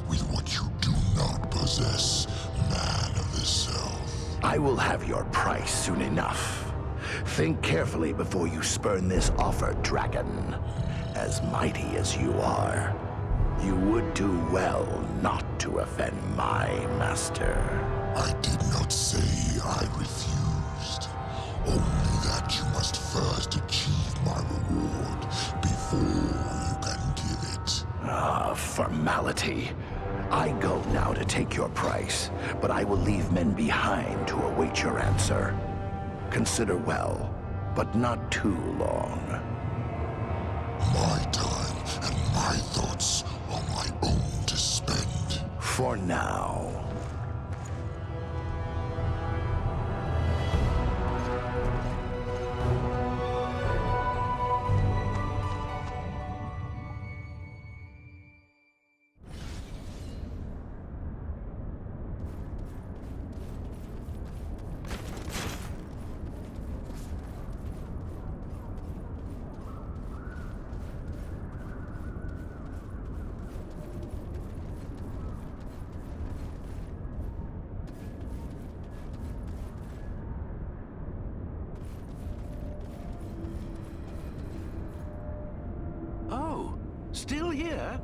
with what you do not possess, man of the South. I will have your price soon enough. Think carefully before you spurn this offer, dragon. As mighty as you are, you would do well not to offend my master. I did not say I refused. Only that you must first achieve my reward before you can give it. Ah, formality. I go now to take your price, but I will leave men behind to await your answer. Consider well, but not too long. My time and my thoughts are my own to spend. For now. Oh, still here?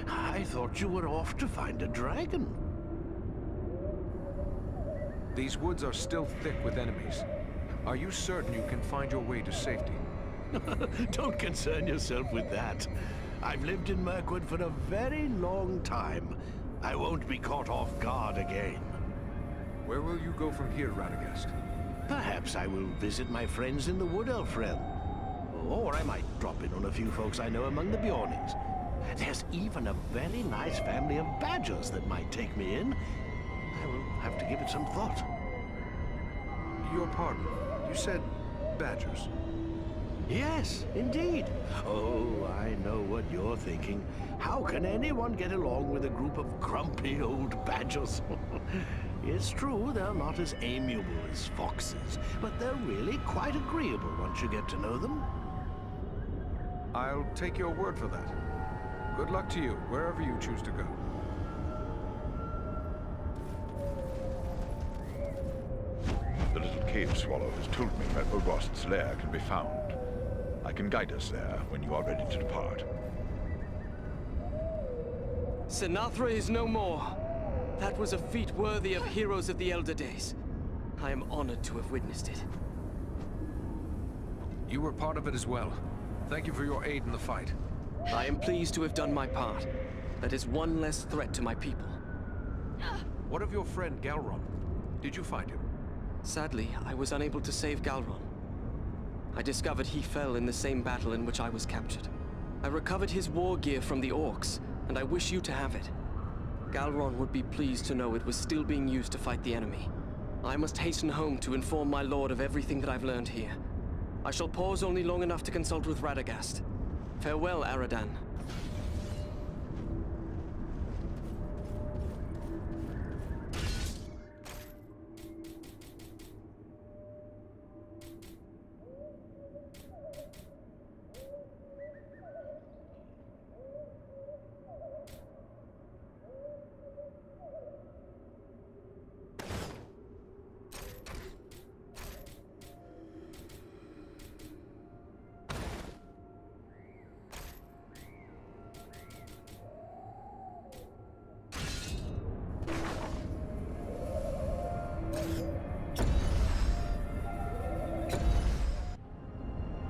I thought you were off to find a dragon. These woods are still thick with enemies. Are you certain you can find your way to safety? Don't concern yourself with that. I've lived in Mirkwood for a very long time. I won't be caught off guard again. Where will you go from here, Radagast? Perhaps I will visit my friends in the Wood Elf realm. Or I might drop in on a few folks I know among the Bjornings. There's even a very nice family of badgers that might take me in. I will have to give it some thought. Your pardon. You said badgers. Yes, indeed. Oh, I know what you're thinking. How can anyone get along with a group of grumpy old badgers? It's true, they're not as amiable as foxes, but they're really quite agreeable once you get to know them. I'll take your word for that. Good luck to you, wherever you choose to go. The little cave swallow has told me where Urgost's lair can be found. I can guide us there when you are ready to depart. Sinatra is no more. That was a feat worthy of heroes of the elder days. I am honored to have witnessed it. You were part of it as well. Thank you for your aid in the fight. I am pleased to have done my part. That is one less threat to my people. What of your friend Galron? Did you find him? Sadly, I was unable to save Galron. I discovered he fell in the same battle in which I was captured. I recovered his war gear from the orcs, and I wish you to have it. Galron would be pleased to know it was still being used to fight the enemy. I must hasten home to inform my lord of everything that I've learned here. I shall pause only long enough to consult with Radagast. Farewell, Aradan.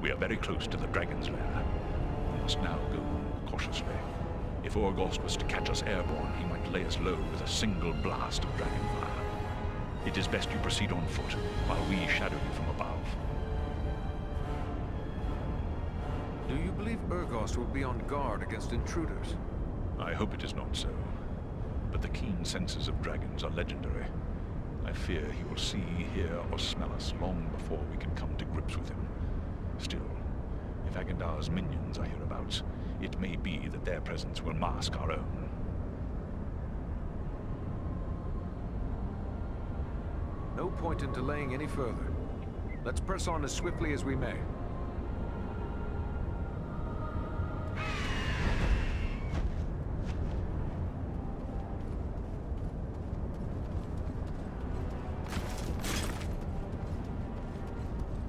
We are very close to the dragon's lair. We must now go cautiously. If Urgost was to catch us airborne, he might lay us low with a single blast of dragon fire. It is best you proceed on foot, while we shadow you from above. Do you believe Urgost will be on guard against intruders? I hope it is not so. But the keen senses of dragons are legendary. I fear he will see, hear, or smell us long before we can come to grips with him. Still, if Agendar's minions are hereabouts, it may be that their presence will mask our own. No point in delaying any further. Let's press on as swiftly as we may.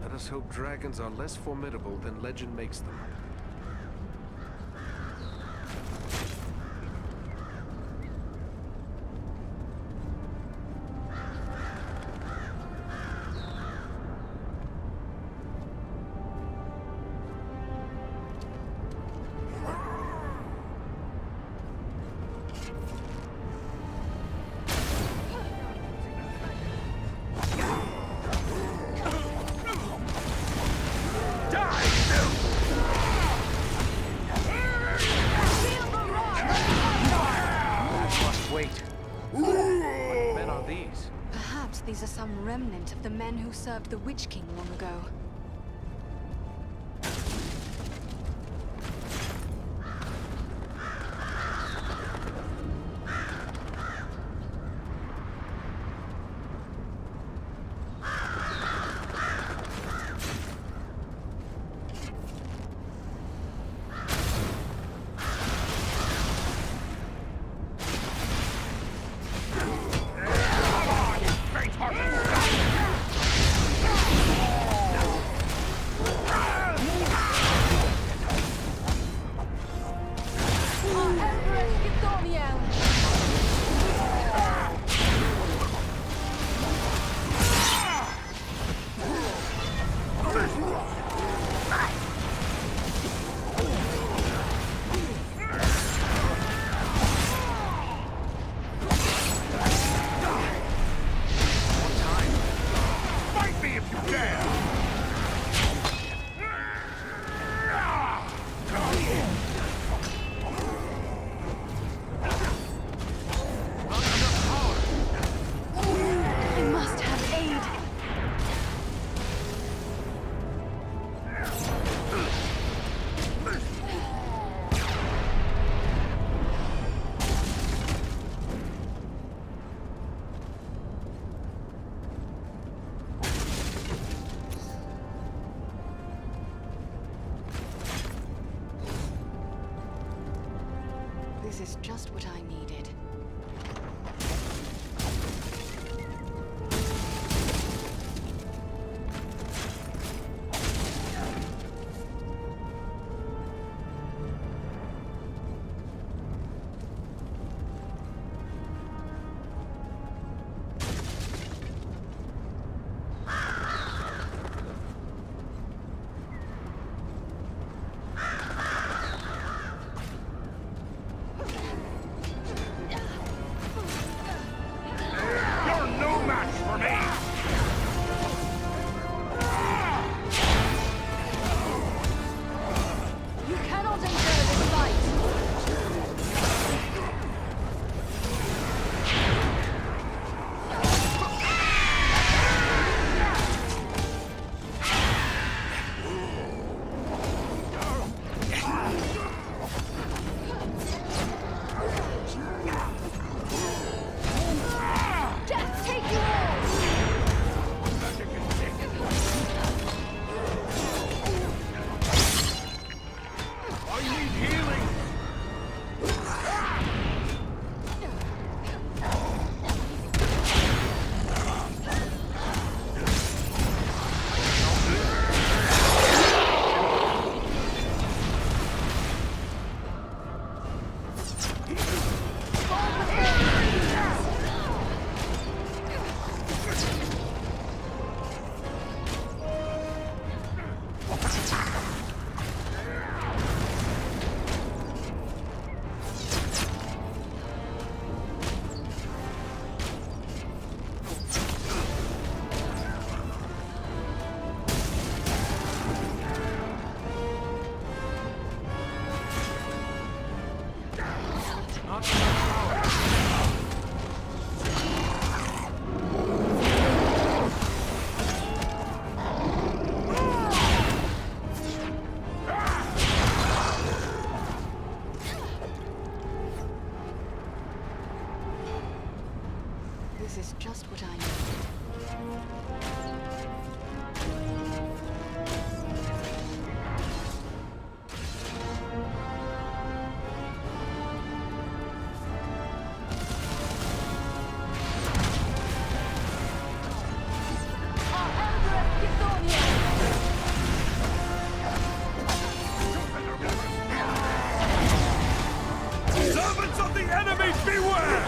Let us hope dragons are less formidable than legend makes them. These are some remnant of the men who served the Witch King long ago. This is just what I needed. This is just what I needed. Servants of the enemy, beware!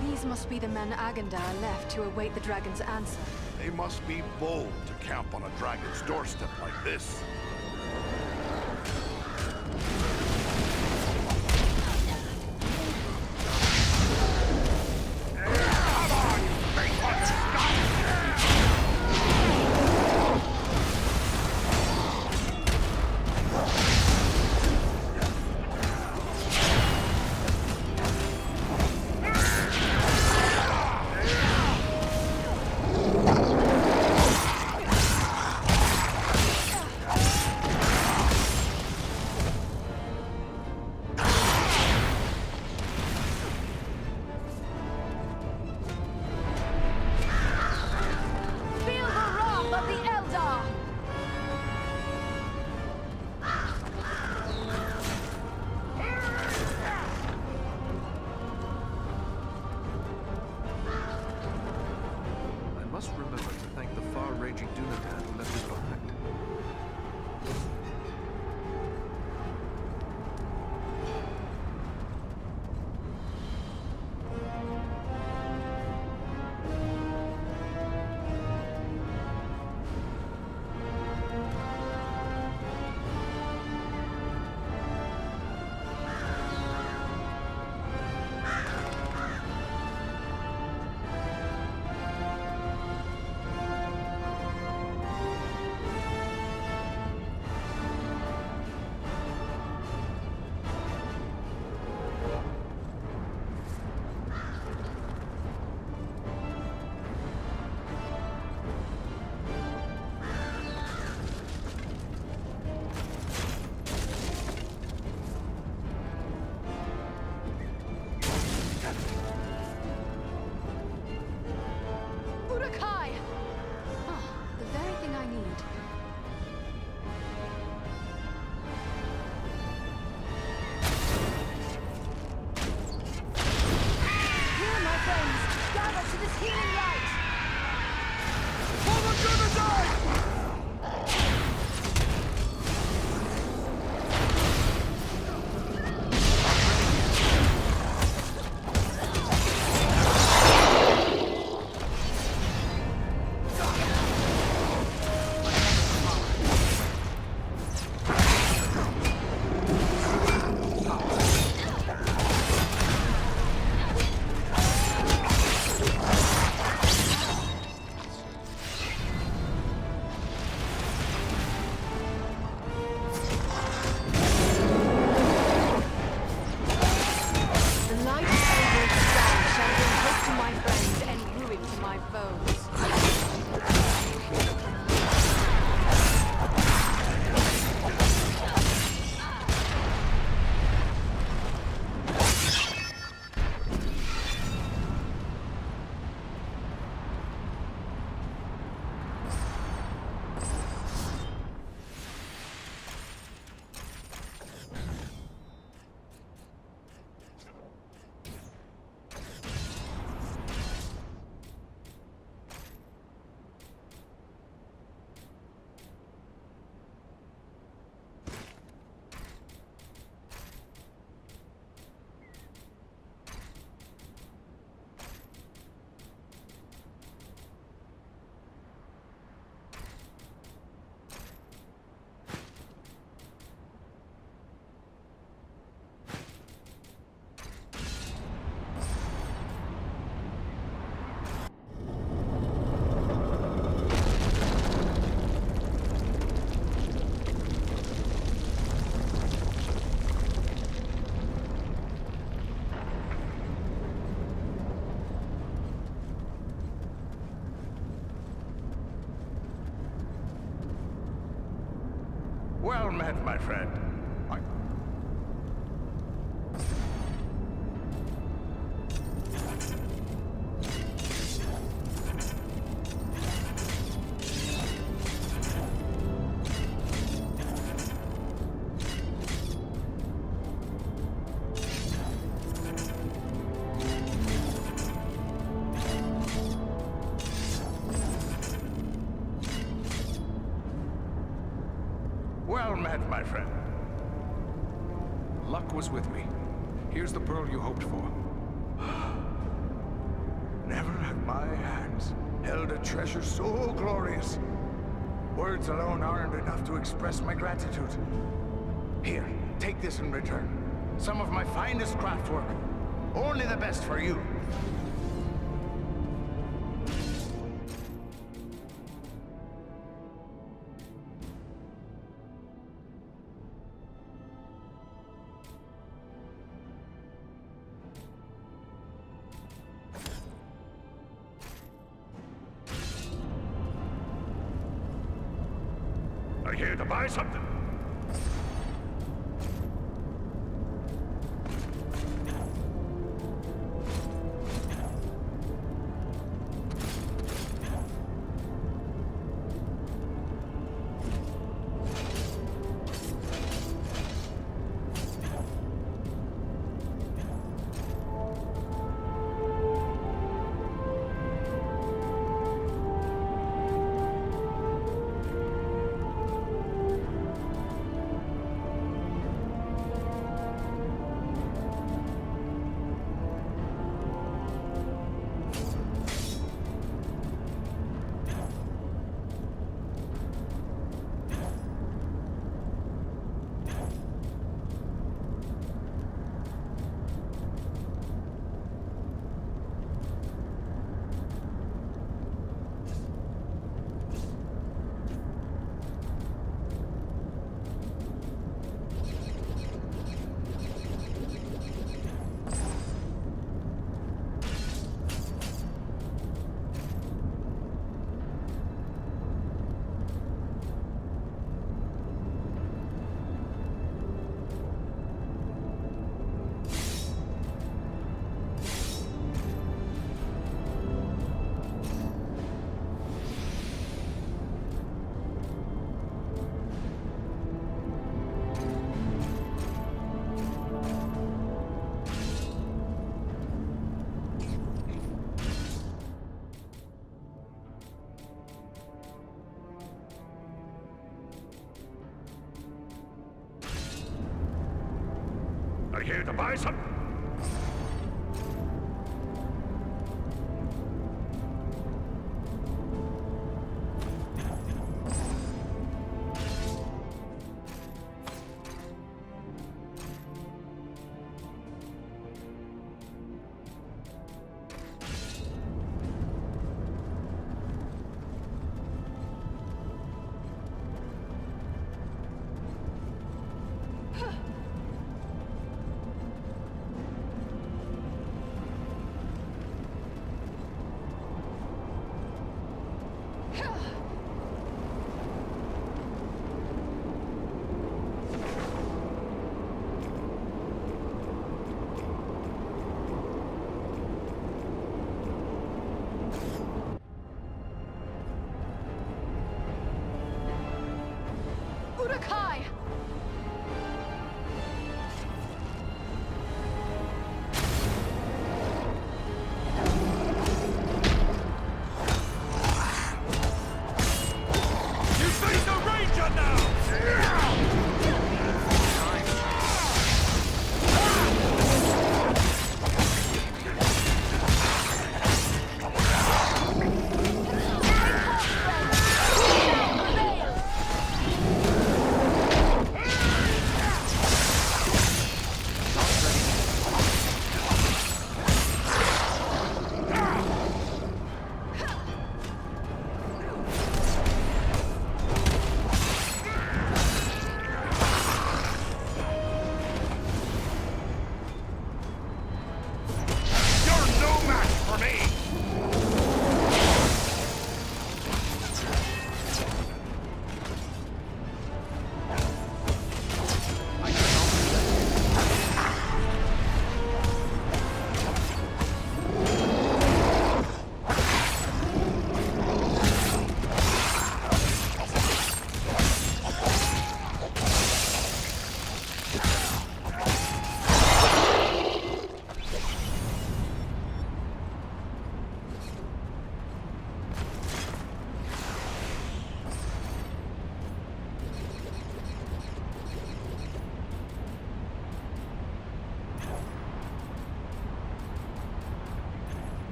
These must be the men Agendar left to await the dragon's answer. They must be bold to camp on a dragon's doorstep like this. Well met, my friend. Well met, my friend. Luck was with me. Here's the pearl you hoped for. Never have my hands held a treasure so glorious. Words alone aren't enough to express my gratitude. Here, take this in return. Some of my finest craftwork. Only the best for you. Are you here to buy something? Are you here to buy something?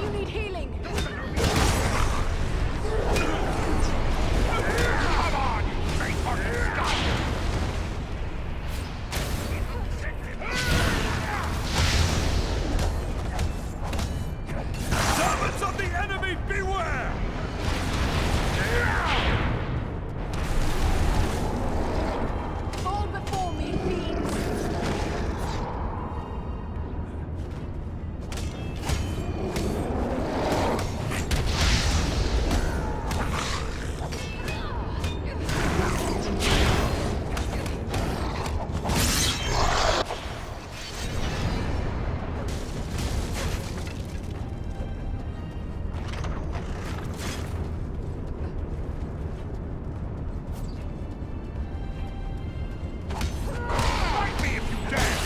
You need healing! Come on, you faint-hearted scum! Servants of the enemy, beware! Fall before me, fiends! Fight me if you dare!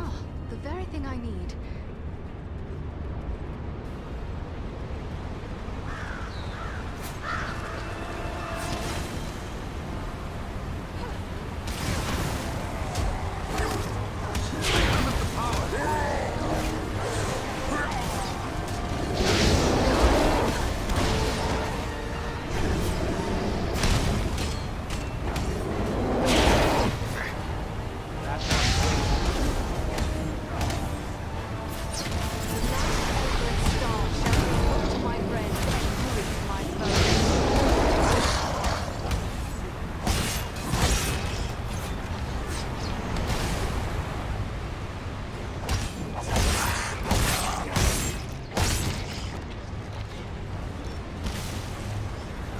Oh, the very thing I need.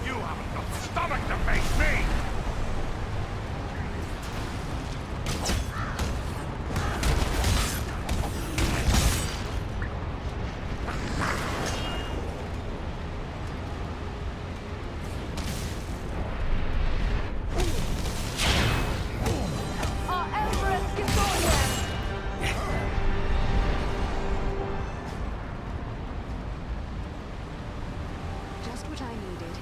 You haven't got the stomach to face me! Our Emperor's Githorian! Just what I needed.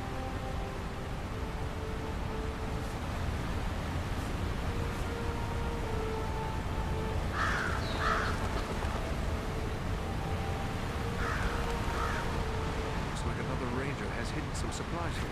Looks like another ranger has hidden some supplies here.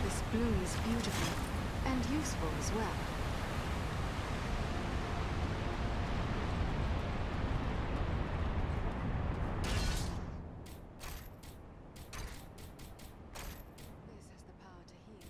This bloom is beautiful and useful as well. This has the power to heal.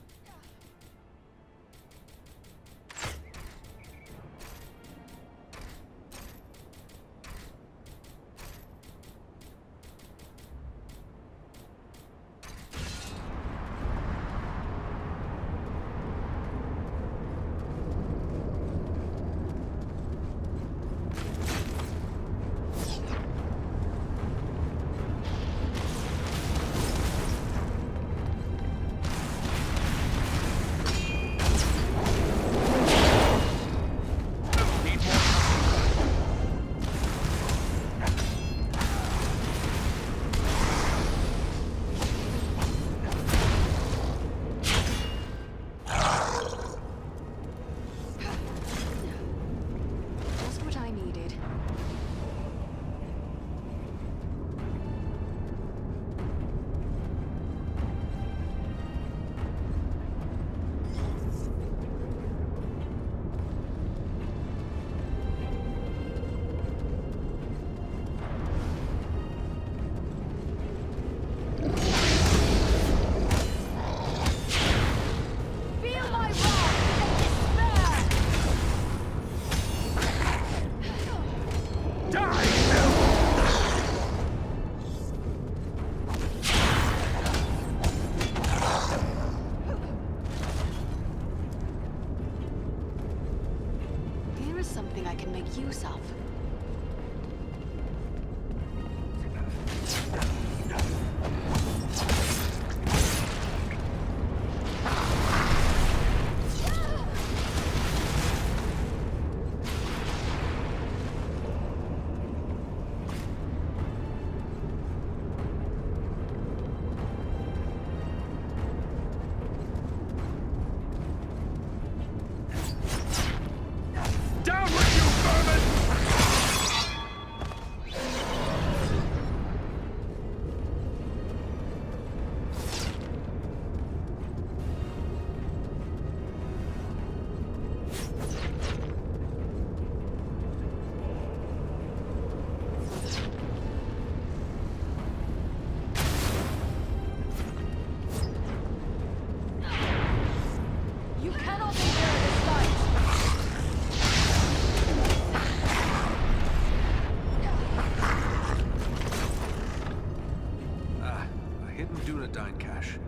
Dunedain cache.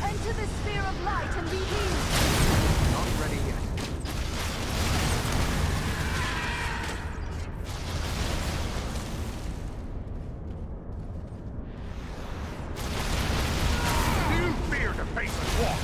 Enter the sphere of light and be healed! Not ready yet. Do you fear to face a dwarf?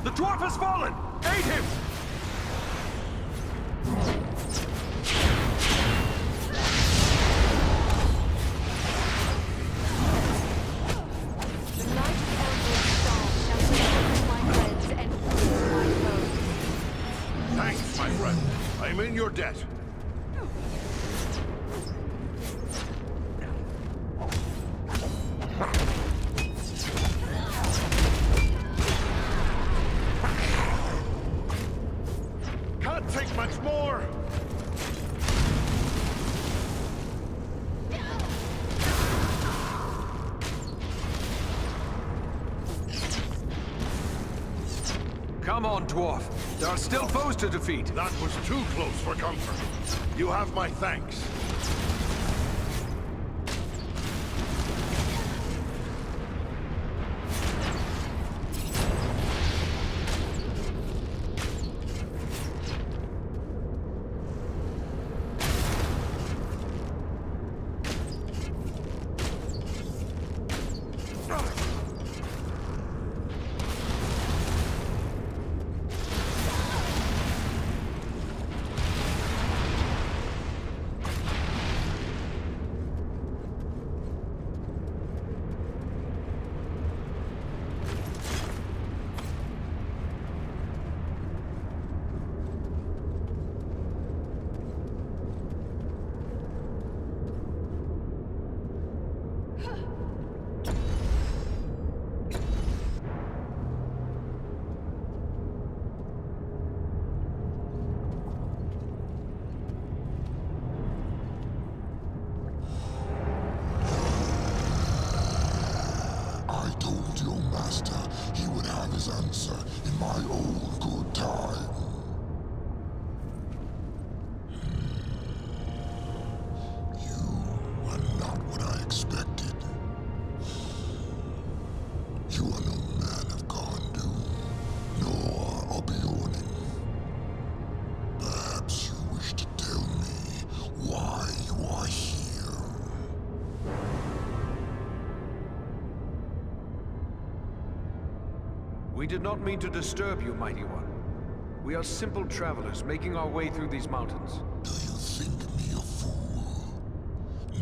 The dwarf has fallen! Aid him! The light of Elder's star shall surround my friends and heal my foes. Thanks, my friend. I'm in your debt. Can't take much more! Come on, dwarf. There are still foes to defeat. That was too close for comfort. You have my thanks. I told your master he would have his answer in my own good time. You are not what I expected. You are no man of Gondu, nor of Bjornen. We did not mean to disturb you, Mighty One. We are simple travelers making our way through these mountains. Do you think me a fool?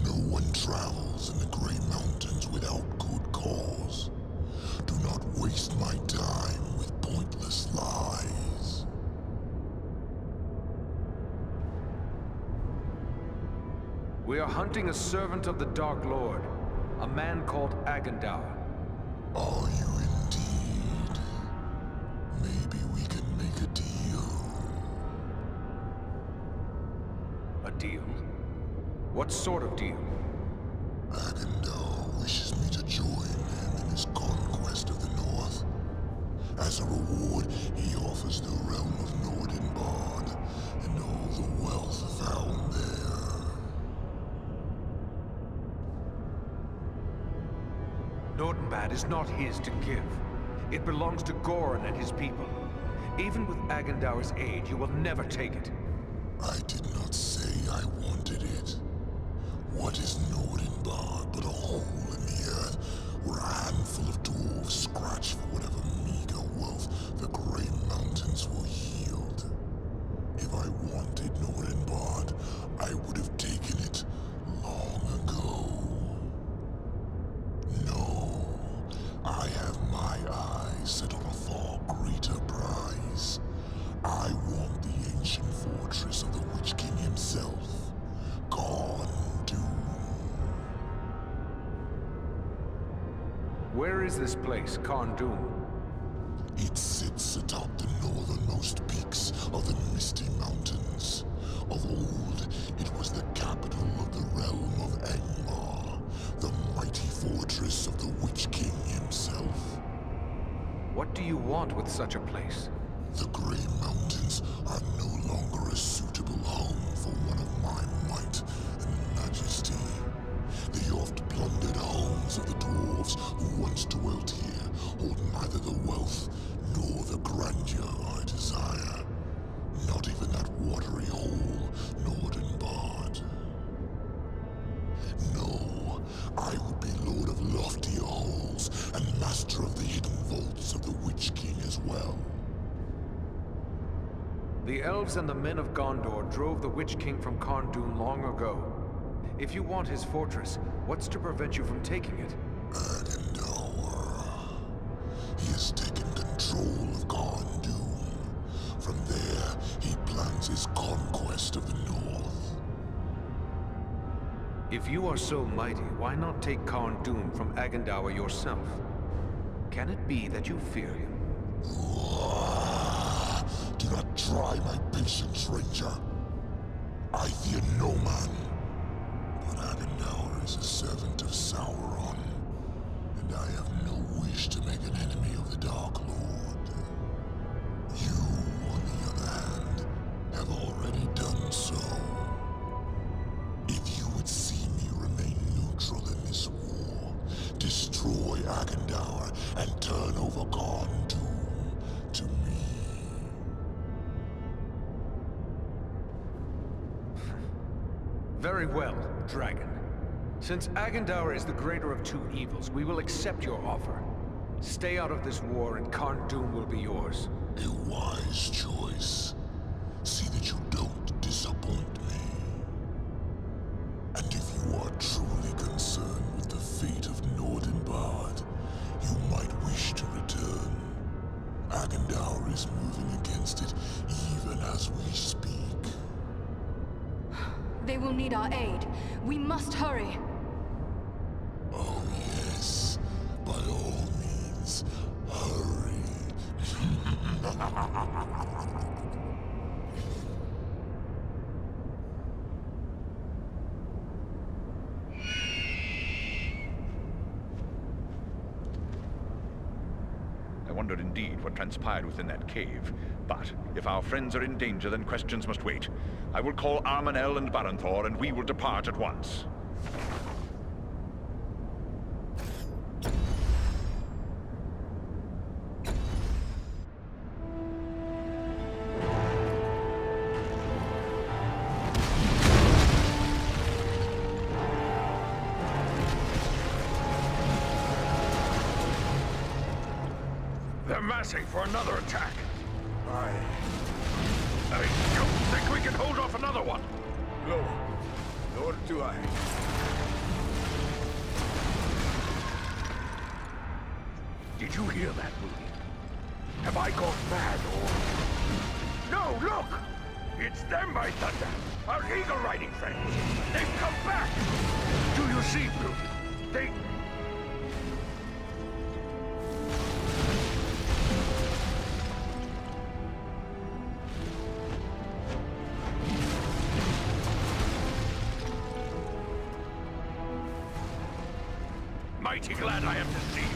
No one travels in the Grey Mountains without good cause. Do not waste my time with pointless lies. We are hunting a servant of the Dark Lord, a man called Agendaur. Are you indeed? Maybe we can make a deal. A deal? What sort of deal? Agendaur wishes me to join him in his conquest of the North. As a reward, he offers the realm of Nordenbard and all the wealth found there. Nordenbad is not his to give. It belongs to Goran and his people. Even with Agendaur's aid, you will never take it. I did not say I wanted it. What is Nordenbard but a hole in the earth where a handful of dwarves scratch for whatever meager wealth the Grey Mountains will yield? If I wanted Nordenbard, I would have taken it long ago. No, I have my eyes set on a far greater prize. I want the ancient fortress of the Witch King himself, Karn Doom. Where is this place, Karn Doom? It sits atop the northernmost peaks of the Misty Mountains. Of old, it was the capital of the realm of Angmar, the mighty fortress of the Witch King himself. What do you want with such a place? The Grey Mountains are no longer a suitable home for one of my might and majesty. The oft-plundered homes of the dwarves who once dwelt here hold neither the wealth nor the grandeur I desire. Not even that watery hole, Nordenbard. No, I would be lord of loftier halls and master of the hidden vaults of the Witch King as well. The elves and the men of Gondor drove the Witch King from Karn Doom long ago. If you want his fortress, what's to prevent you from taking it? Agendaur. He has taken control of Karn Doom. From there, he plans his conquest of the North. If you are so mighty, why not take Karn Doom from Agendaur yourself? Can it be that you fear him? Do not try my patience, Ranger. I fear no man. But Agendaur is a servant of Sauron, and I have no wish to make an enemy of the Dark Lord. You, on the other hand, have already done so. If you would see me remain neutral in this war, destroy Agendaur and turn over Karn Doom to me. Very well, Dragon. Since Agendaur is the greater of two evils, we will accept your offer. Stay out of this war and Karn Doom will be yours. A wise choice. See that you don't disappoint me. And if you are truly concerned with the fate of Nordenbard, you might wish to return. Agendaur is moving against it even as we speak. They will need our aid. We must hurry. Oh yes, by all means, hurry. I wonder indeed what transpired within that cave. But if our friends are in danger, then questions must wait. I will call Armanel and Baranthor, and we will depart at once. The amassing for another attack. Aye. I don't think we can hold off another one. No. Nor do I. Did you hear that, Moody? Have I gone mad, or... No, look! It's them, by thunder! Our eagle-riding friends! They've come back! Do you see, Moody? They... Mighty glad I am to see you,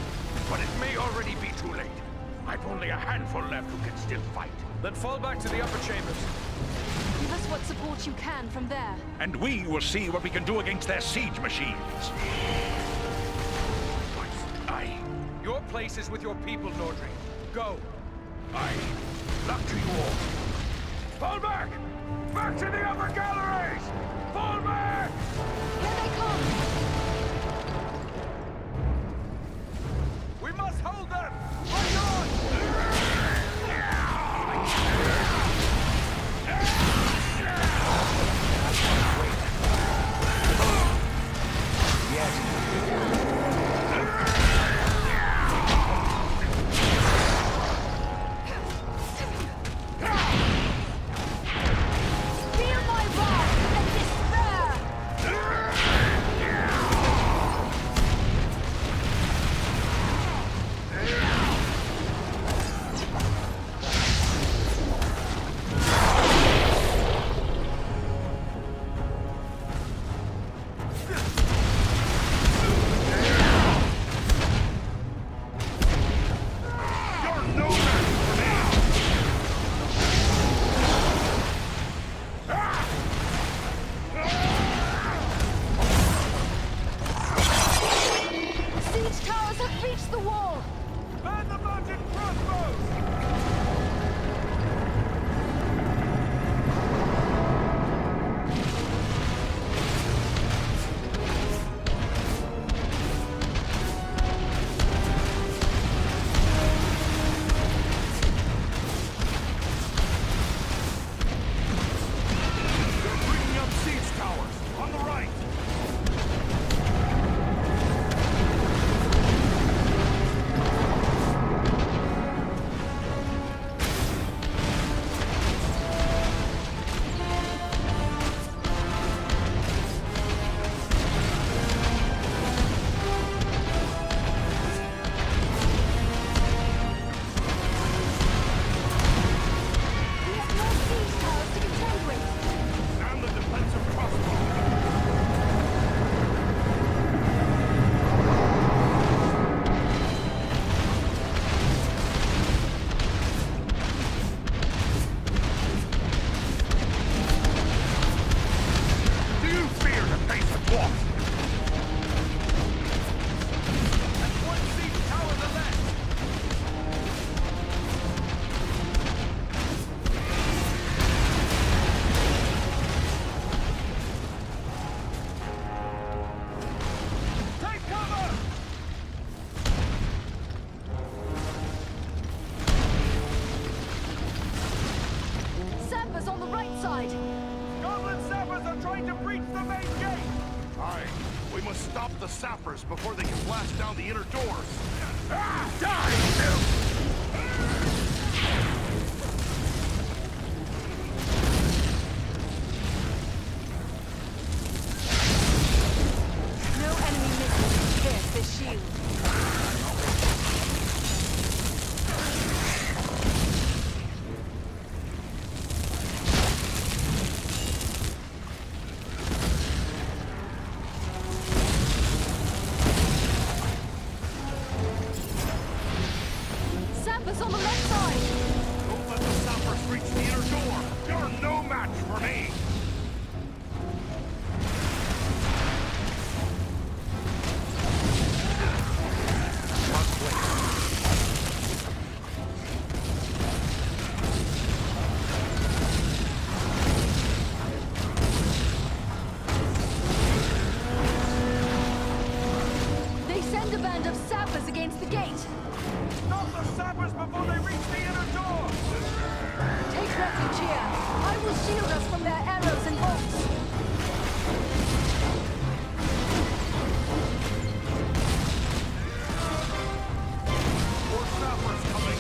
but it may already be too late. I've only a handful left who can still fight. Then fall back to the upper chambers. Give us what support you can from there. And we will see what we can do against their siege machines. Your place is with your people, Nordri. Go. Luck to you all. Fall back! Back to the upper galleries! Fall back! Here they come! We must hold them! Fight on! Feel my wrath and despair! Siege towers have reached the wall! Man the mounted crossbows! They're bringing up siege towers! On the right! We have no siege towers to contend with! And the defensive crossbow! Do you fear to face the dwarf? And one siege tower the left! Take cover! Sappers on the right side! Goblin sappers are trying to breach the main gate! Aye, we must stop the sappers before they can blast down the inner doors. No enemy missiles can pierce this shield. Sappers on the left side! Don't let the sappers reach the inner door. You're no match for me. They send a band of sappers against the gate! Stop the sappers before refuge here. I will shield us from their arrows and bolts. More sappers coming.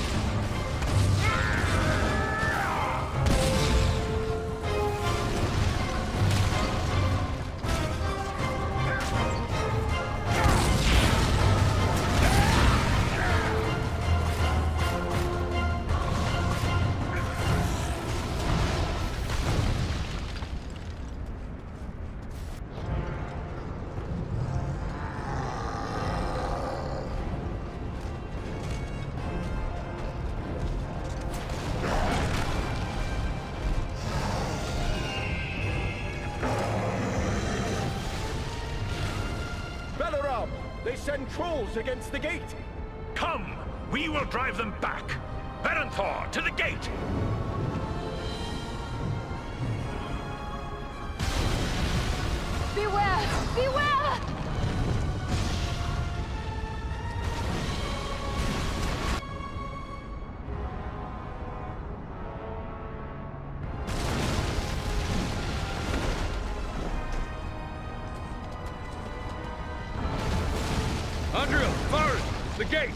They send trolls against the gate! Come! We will drive them back! Barenthor, to the gate! Beware! Beware! Andriel, Varus, the gate!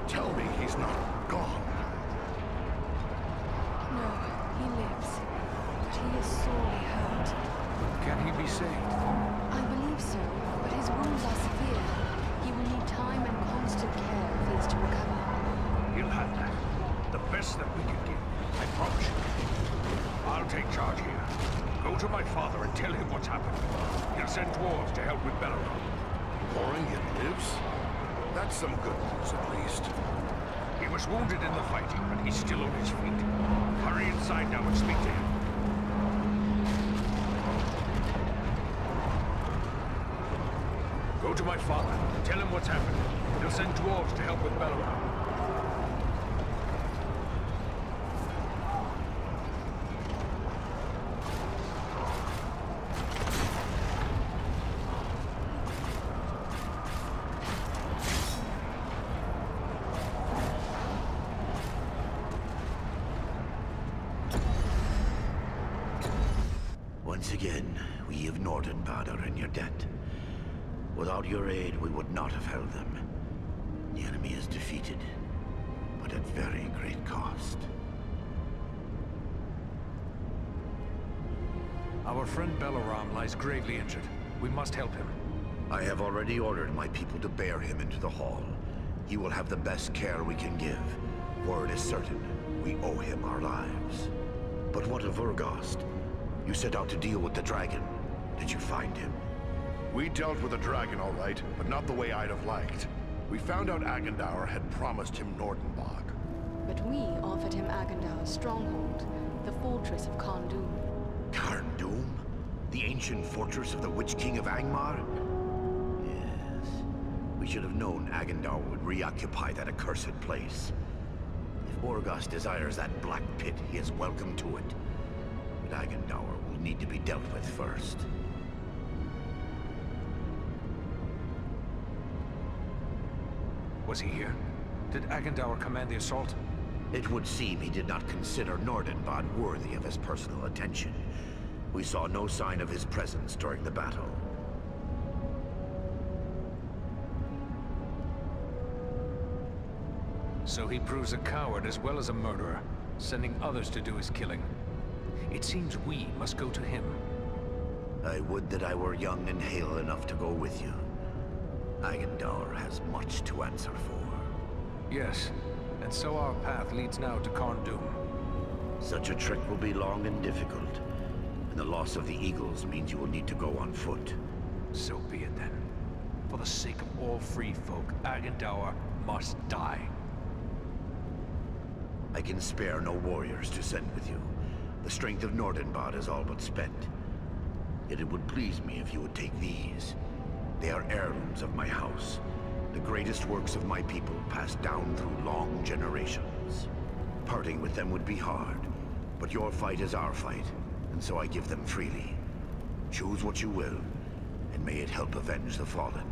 Tell me he's not gone. No, he lives. But he is sorely hurt. Can he be saved? I believe so, but his wounds are severe. He will need time and constant care if he is to recover. He'll have that. The best that we can give, I promise you. I'll take charge here. Go to my father and tell him what's happened. He'll send dwarves to help with Belleroth. Orin lives? That's some good news, at least. He was wounded in the fighting, but he's still on his feet. Hurry inside now and speak to him. Go Go to my father. Tell him what's happened. He'll send dwarves to help with Balaram. Once again, we of Nordenbad are in your debt. Without your aid, we would not have held them. The enemy is defeated, but at very great cost. Our friend Balaram lies gravely injured. We must help him. I have already ordered my people to bear him into the hall. He will have the best care we can give, for it is certain we owe him our lives. But what of Urgast? You set out to deal with the dragon. Did you find him? We dealt with the dragon, all right, but not the way I'd have liked. We found out Agandaur had promised him Nordenbog. But we offered him Agandaur's stronghold, the fortress of Kharndoom. Kharndoom? The ancient fortress of the Witch King of Angmar? Yes. We should have known Agandaur would reoccupy that accursed place. If Urgast desires that black pit, he is welcome to it. But Agandaur will need to be dealt with first. Was he here? Did Agandaur command the assault? It would seem he did not consider Nordenbad worthy of his personal attention. We saw no sign of his presence during the battle. So he proves a coward as well as a murderer, sending others to do his killing. It seems we must go to him. I would that I were young and hale enough to go with you. Agandaur has much to answer for. Yes, and so our path leads now to Kharndoom. Such a trek will be long and difficult, and the loss of the Eagles means you will need to go on foot. So be it then. For the sake of all free folk, Agandaur must die. I can spare no warriors to send with you. The strength of Nordenbad is all but spent. Yet it would please me if you would take these. They are heirlooms of my house, the greatest works of my people passed down through long generations. Parting with them would be hard, but your fight is our fight, and so I give them freely. Choose what you will, and may it help avenge the fallen.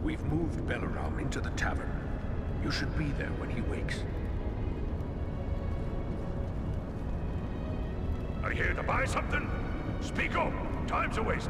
We've moved Balaram into the tavern. You should be there when he wakes. Are you here to buy something? Speak up! Time's a waste.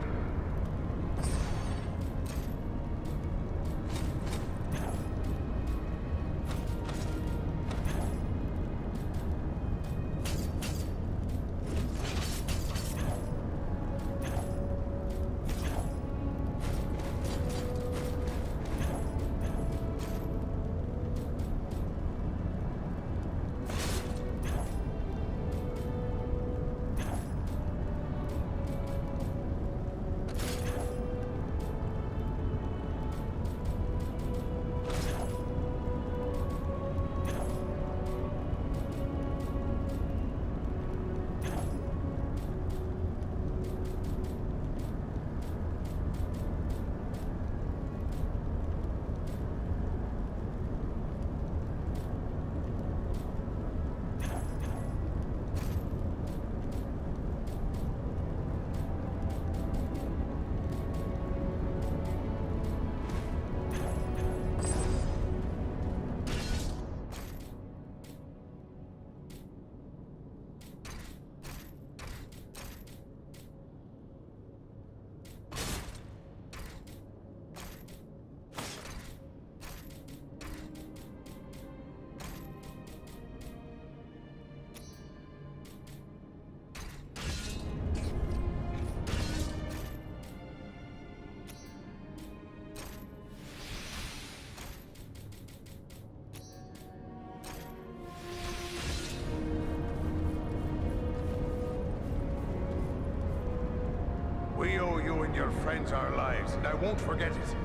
your friends our lives, and I won't forget it.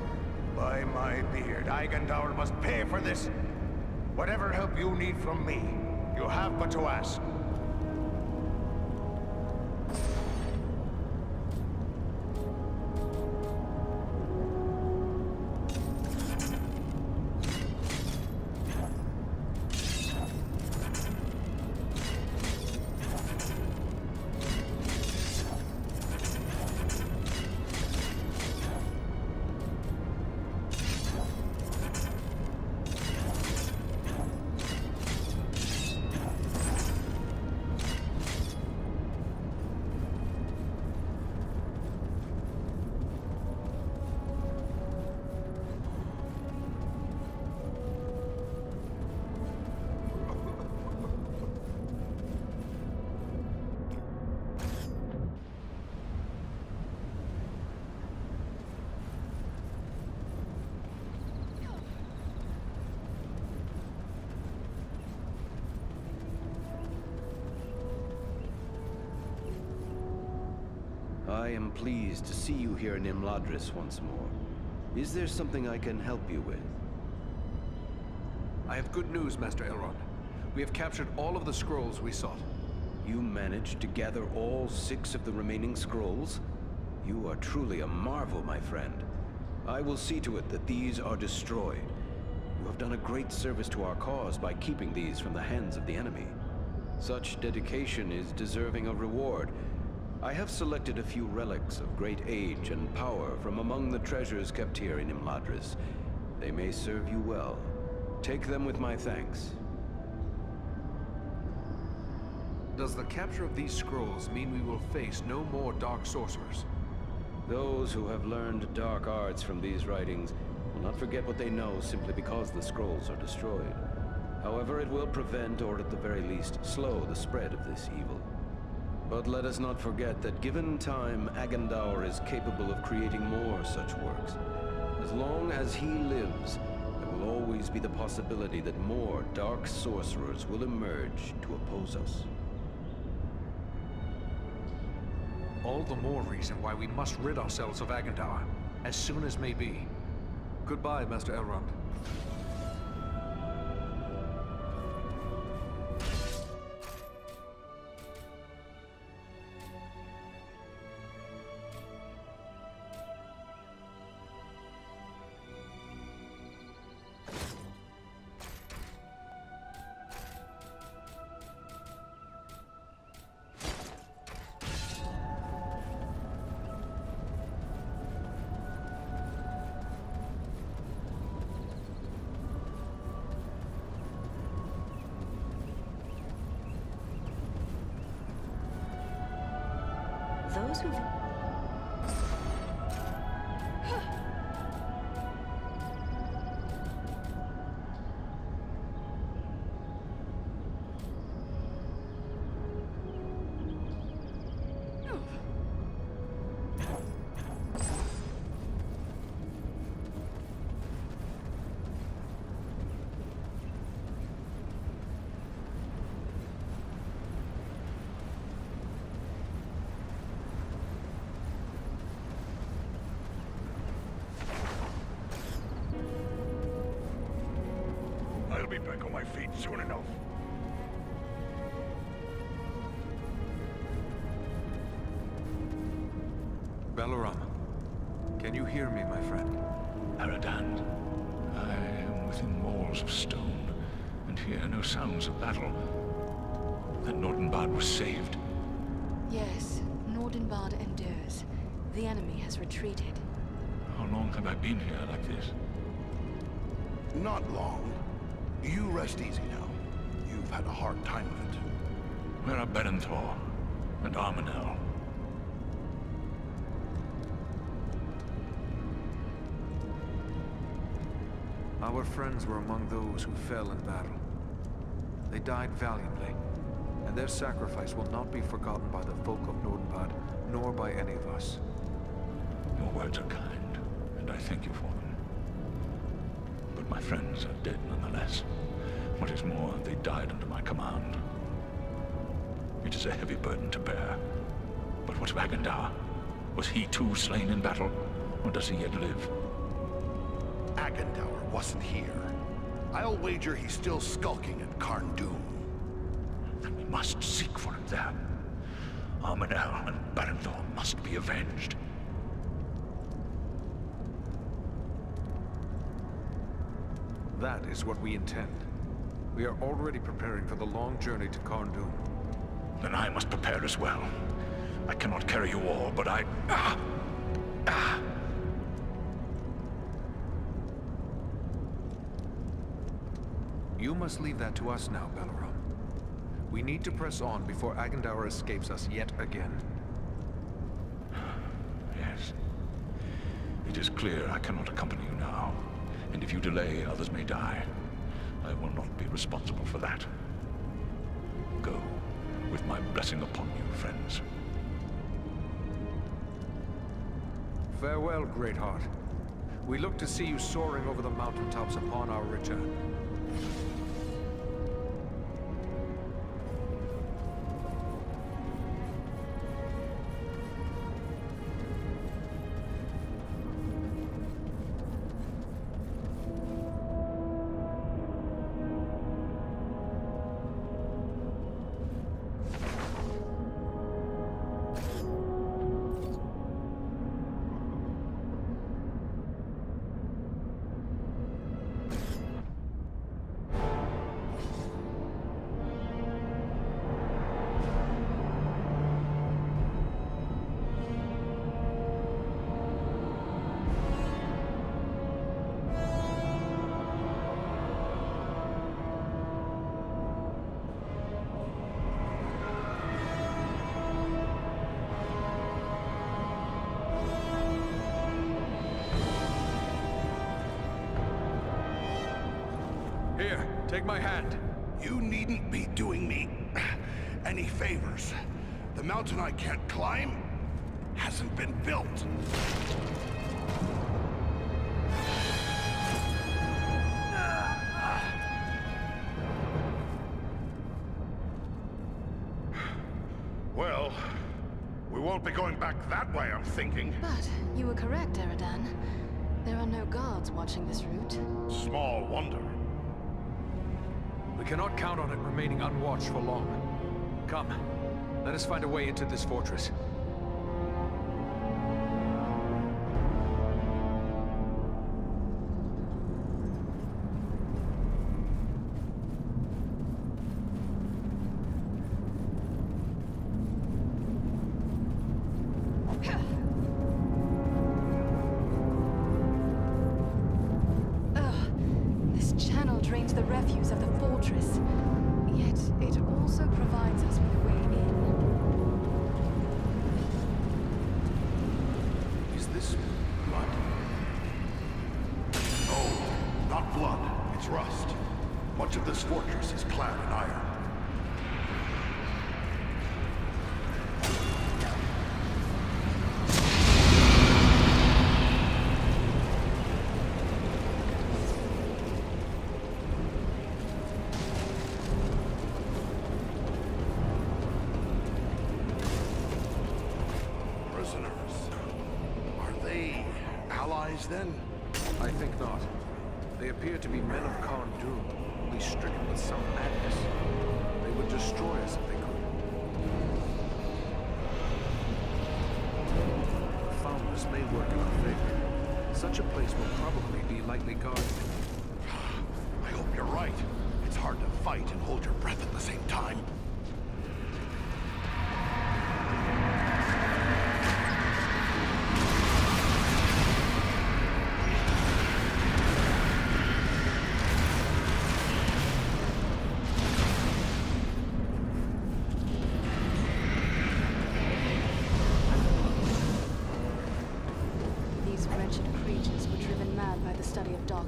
By my beard, Eigendauer must pay for this. Whatever help you need from me, you have but to ask. I am pleased to see you here in Imladris once more. Is there something I can help you with? I have good news, Master Elrond. We have captured all of the scrolls we sought. You managed to gather all 6 of the remaining scrolls? You are truly a marvel, my friend. I will see to it that these are destroyed. You have done a great service to our cause by keeping these from the hands of the enemy. Such dedication is deserving of reward. I have selected a few relics of great age and power from among the treasures kept here in Imladris. They may serve you well. Take them with my thanks. Does the capture of these scrolls mean we will face no more dark sorcerers? Those who have learned dark arts from these writings will not forget what they know simply because the scrolls are destroyed. However, it will prevent, or at the very least, slow the spread of this evil. But let us not forget that given time, Eigendauer is capable of creating more such works. As long as he lives, there will always be the possibility that more dark sorcerers will emerge to oppose us. All the more reason why we must rid ourselves of Eigendauer, as soon as may be. Goodbye, Master Elrond. Those who've... I'll be back on my feet soon enough. Balaram, can you hear me, my friend? Aradan, I am within walls of stone, and hear no sounds of battle. That Nordenbad was saved. Yes, Nordenbad endures. The enemy has retreated. How long have I been here like this? Not long. You rest easy now. You've had a hard time of it. Where are Berenthor and Armanel? Our friends were among those who fell in battle. They died valiantly, and their sacrifice will not be forgotten by the folk of Nordenbad, nor by any of us. Your words are kind, and I thank you for them. But my friends are dead nonetheless. What is more, they died under my command. It is a heavy burden to bear. But what of Eigendauer? Was he too slain in battle? Or does he yet live? Agendour wasn't here. I'll wager he's still skulking at Karn Dûm. Then we must seek for him there. Armanel and Barenthor must be avenged. That is what we intend. We are already preparing for the long journey to Karn Dûm. Then I must prepare as well. I cannot carry you all, but I... You must leave that to us now, Balaram. We need to press on before Agendour escapes us yet again. Yes. It is clear I cannot accompany you now. And if you delay, others may die. I will not be responsible for that. Go, with my blessing upon you, friends. Farewell, Greatheart. We look to see you soaring over the mountaintops upon our return. Here, take my hand. You needn't be doing me any favors. The mountain I can't climb hasn't been built. Well, we won't be going back that way, I'm thinking. But you were correct, Eridan. There are no guards watching this route. Small wonder. We cannot count on it remaining unwatched for long. Come, let us find a way into this fortress. This channel drains the refuse of the fortress. Yet, it also provides us with a way in. Is this blood? Oh, not blood. It's rust. Much of this fortress is clad in iron. Then? I think not. They appear to be men of Karn Dûm, only stricken with some madness. They would destroy us if they could. Foundness may work in our favor. Such a place will probably be lightly guarded. I hope you're right. It's hard to fight and hold your breath at the same time.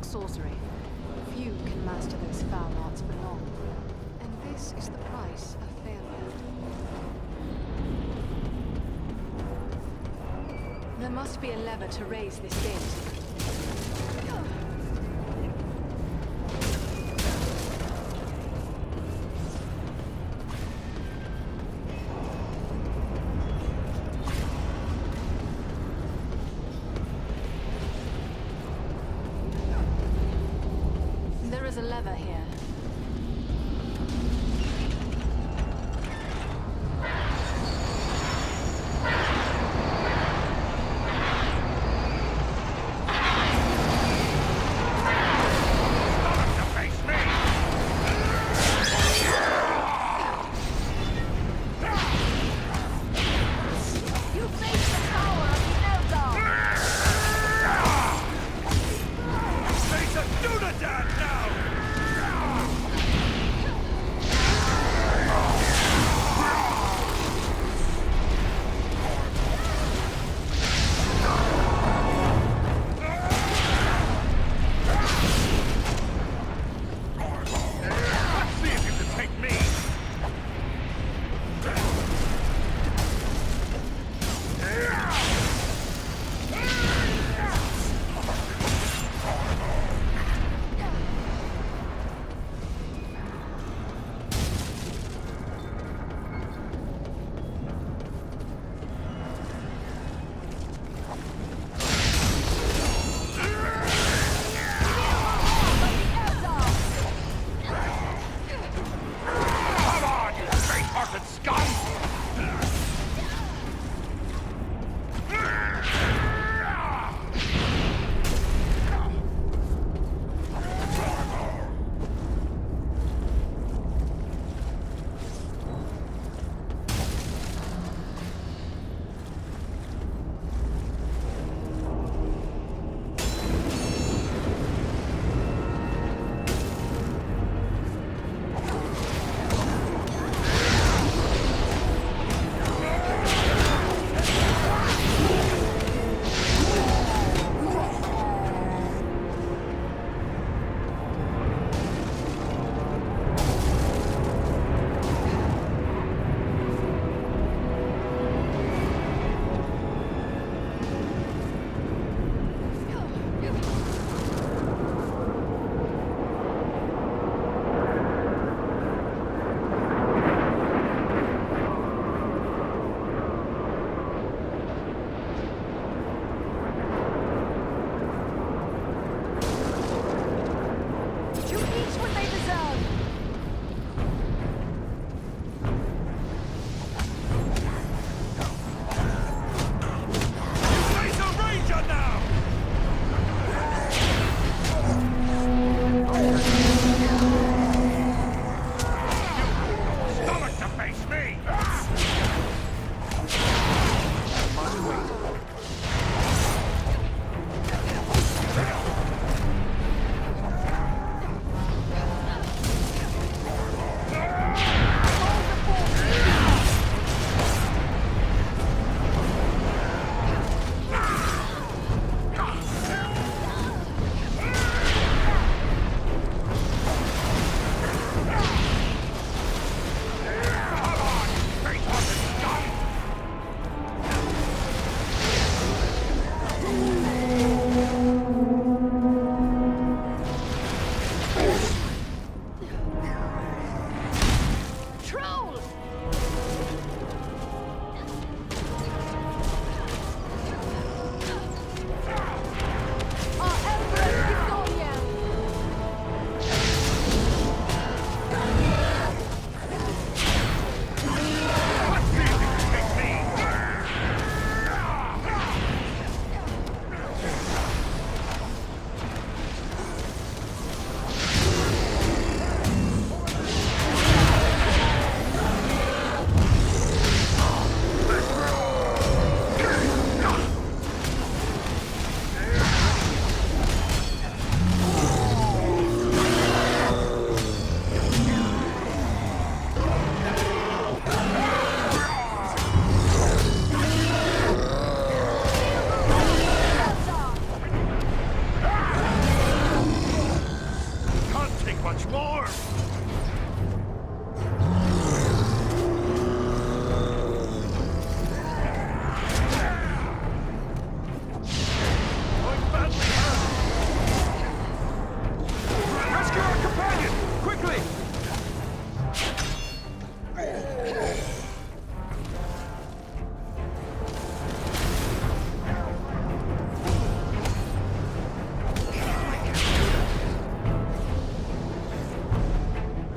Sorcery. Few can master those foul arts for long. And this is the price of failure. There must be a lever to raise this gate.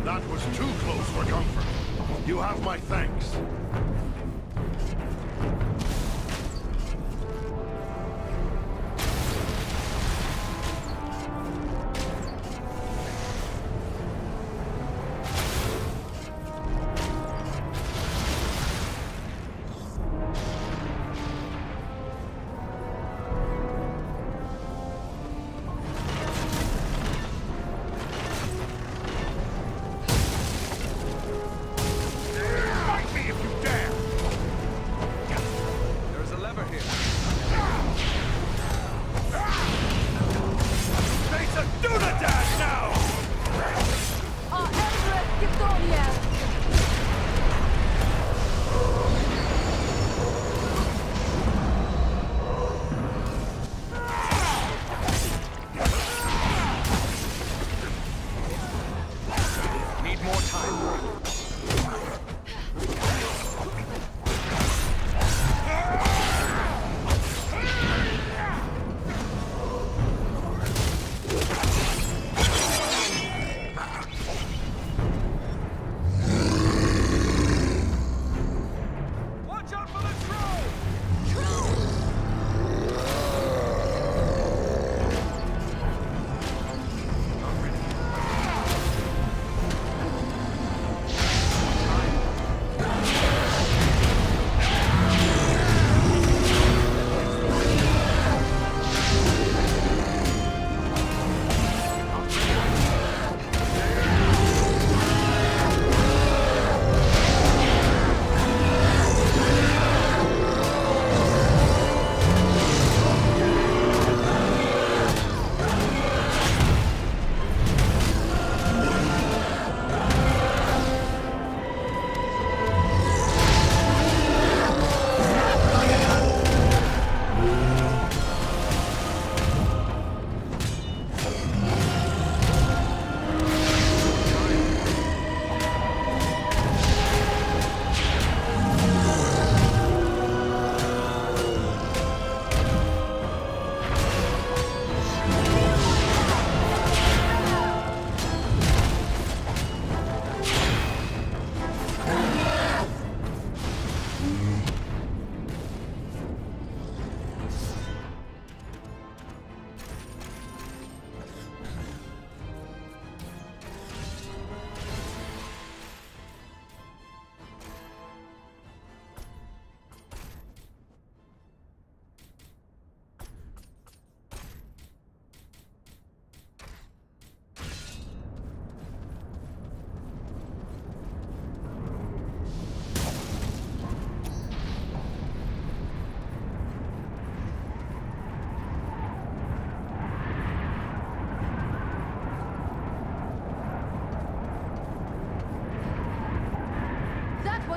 That was too close for comfort. You have my thanks.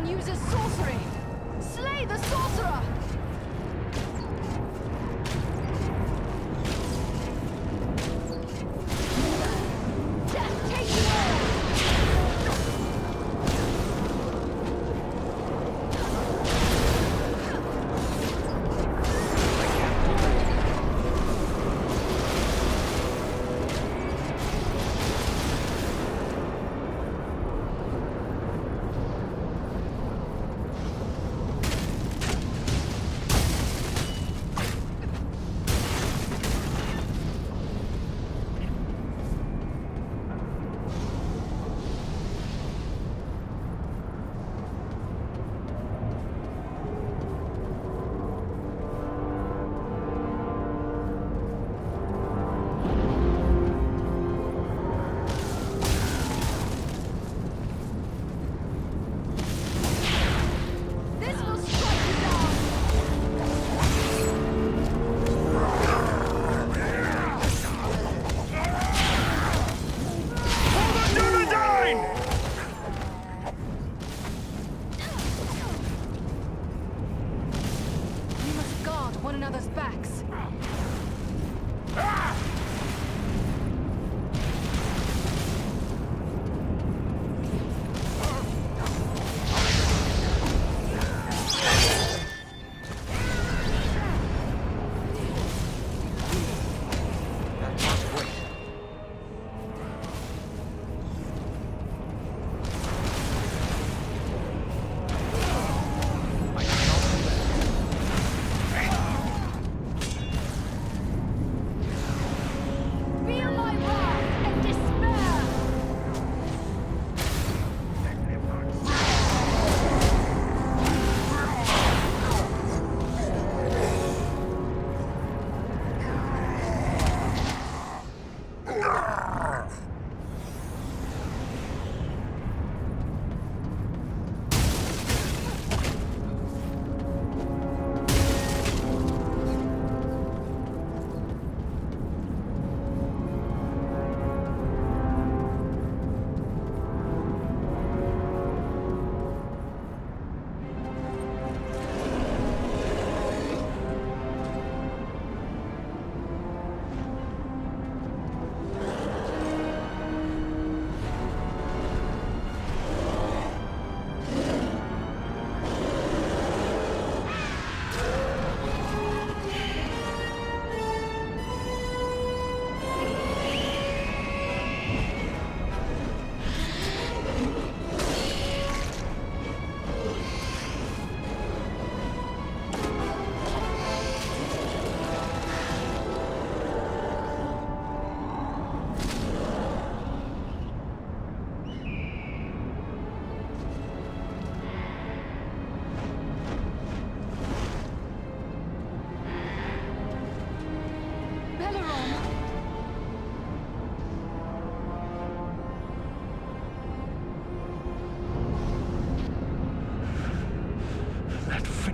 Uses sorcery! Slay the sorcerer! Death take you all!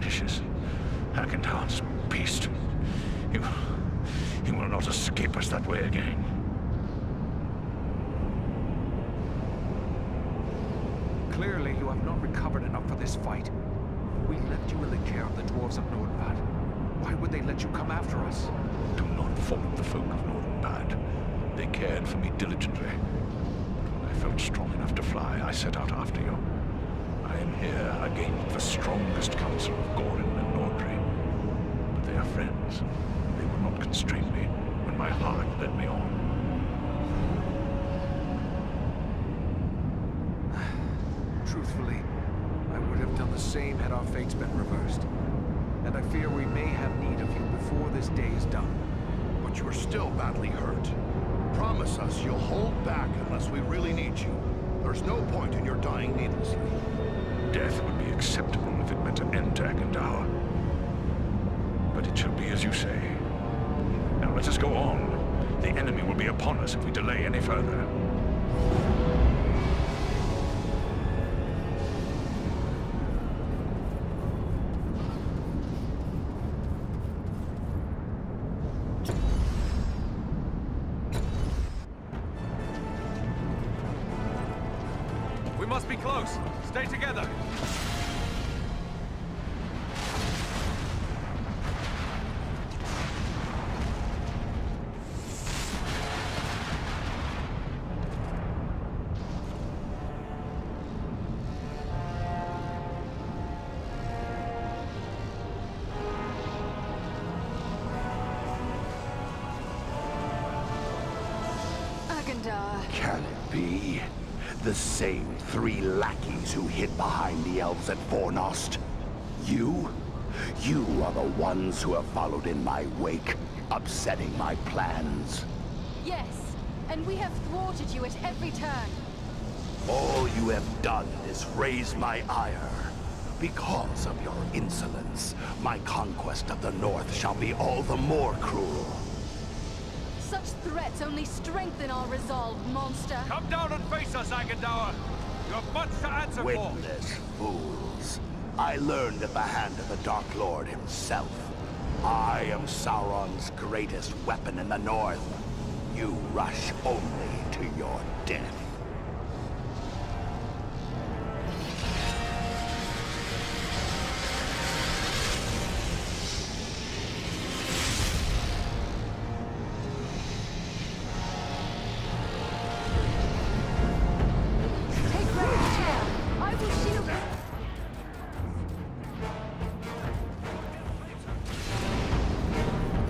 vicious. Hagendown's beast. He will not escape us that way again. Clearly, you have not recovered enough for this fight. We left you in the care of the dwarves of Nordenbad. Why would they let you come after us? Do not fault the folk of Nordenbad. They cared for me diligently. When I felt strong enough to fly, I set out after you. I am here against the strongest council of Gorin and Nordri. But they are friends. They will not constrain me when my heart led me on. Truthfully, I would have done the same had our fates been reversed. And I fear we may have need of you before this day is done. But you're still badly hurt. Promise us you'll hold back unless we really need you. There's no point in your dying needlessly. Death would be acceptable if it meant an end to Agendour. But it shall be as you say. Now let us go on. The enemy will be upon us if we delay any further. We must be close. Stay together. Can it be? The same 3 lackeys who hid behind the elves at Fornost? You? You are the ones who have followed in my wake, upsetting my plans. Yes, and we have thwarted you at every turn. All you have done is raise my ire. Because of your insolence, my conquest of the North shall be all the more cruel. Such threats only strengthen our resolve, monster. Come down and face us, Agendour. You have much to answer for. Witless fools. I learned at the hand of the Dark Lord himself. I am Sauron's greatest weapon in the North. You rush only to your death.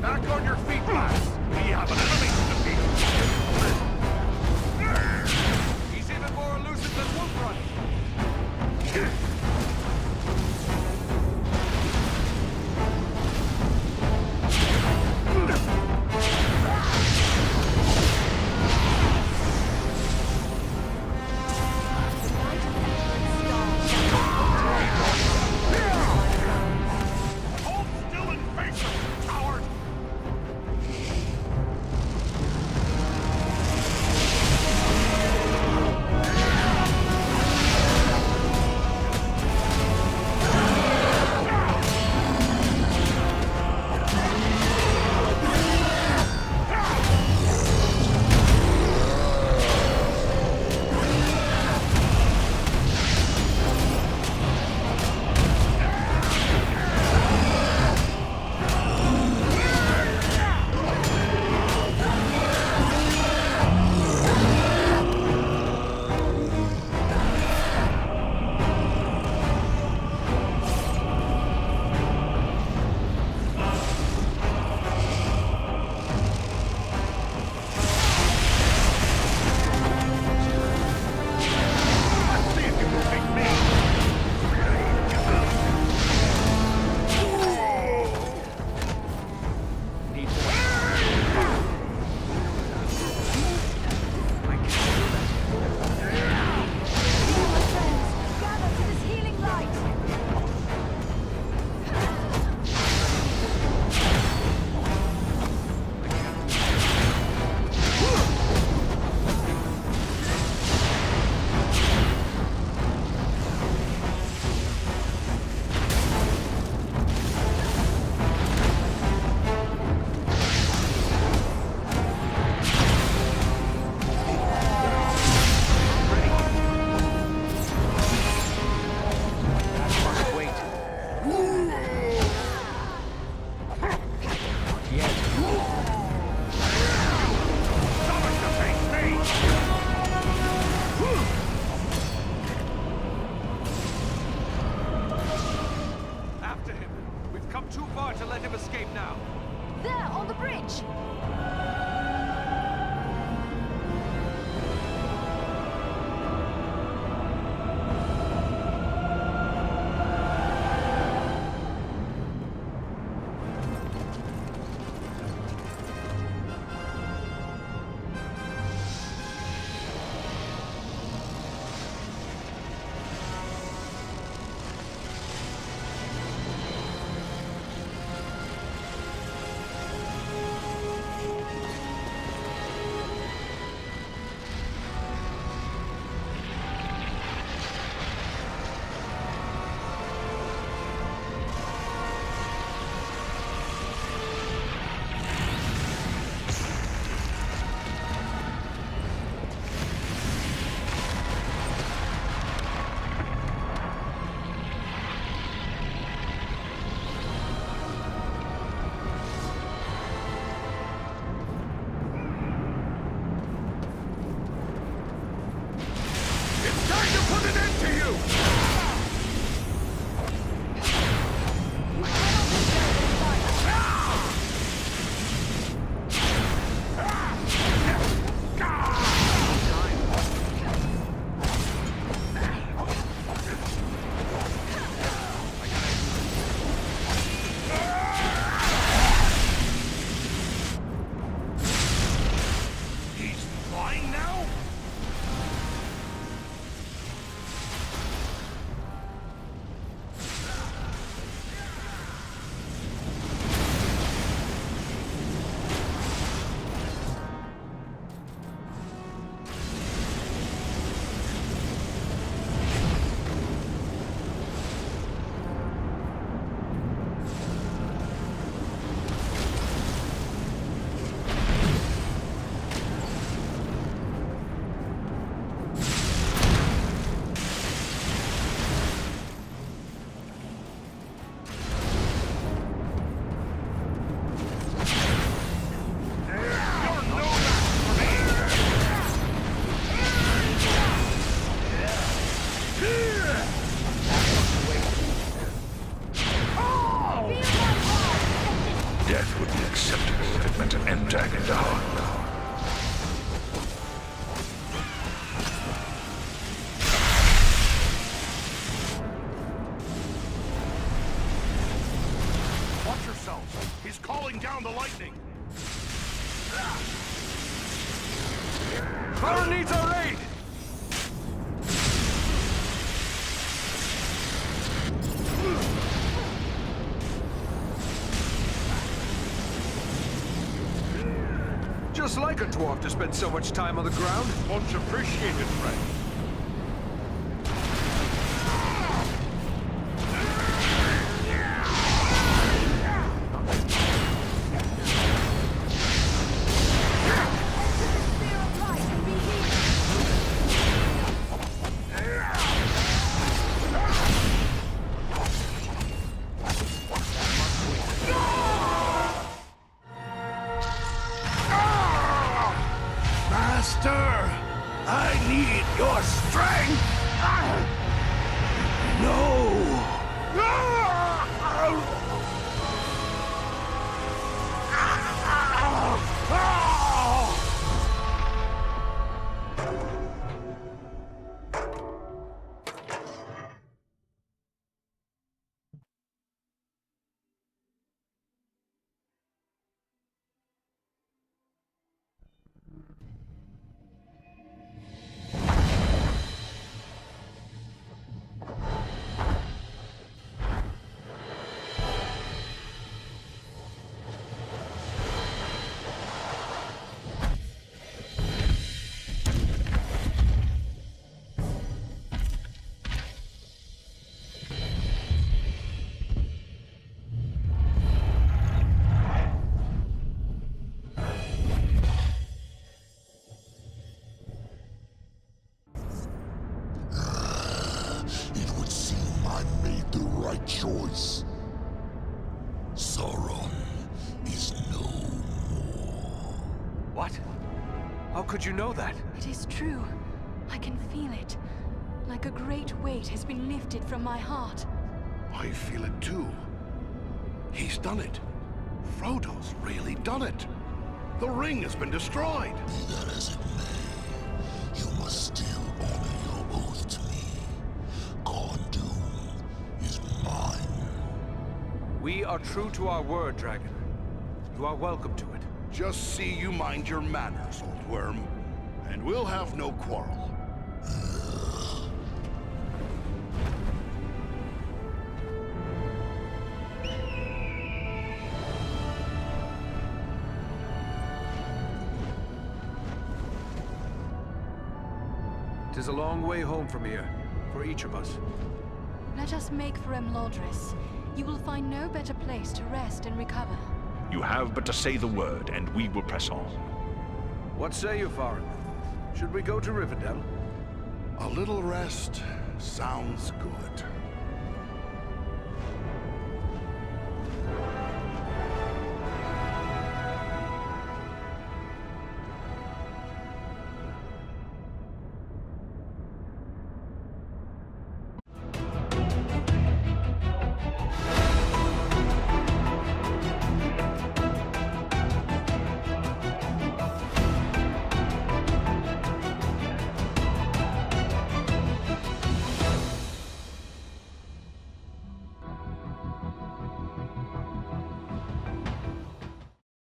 Back on your feet, lads! We have an enemy to defeat! try to let him escape now. There, on the bridge! Death would be acceptable if it meant an end to Agendaur. Watch yourselves! He's calling down the lightning! Power needs our aid! Just like a dwarf to spend so much time on the ground. Much appreciated, friend. Master, I need your strength! Choice. Sauron is no more. What? How could you know that? It is true. I can feel it. Like a great weight has been lifted from my heart. I feel it too. He's done it. Frodo's really done it. The ring has been destroyed. Be that as it may, you must still honor your oath to me. Khondum is mine. We are true to our word, Dragon. You are welcome to it. Just see you mind your manners, old worm. And we'll have no quarrel. Tis a long way home from here, for each of us. Let us make for Imladris. You will find no better place to rest and recover. You have but to say the word, and we will press on. What say you, Farin? Should we go to Rivendell? A little rest sounds good.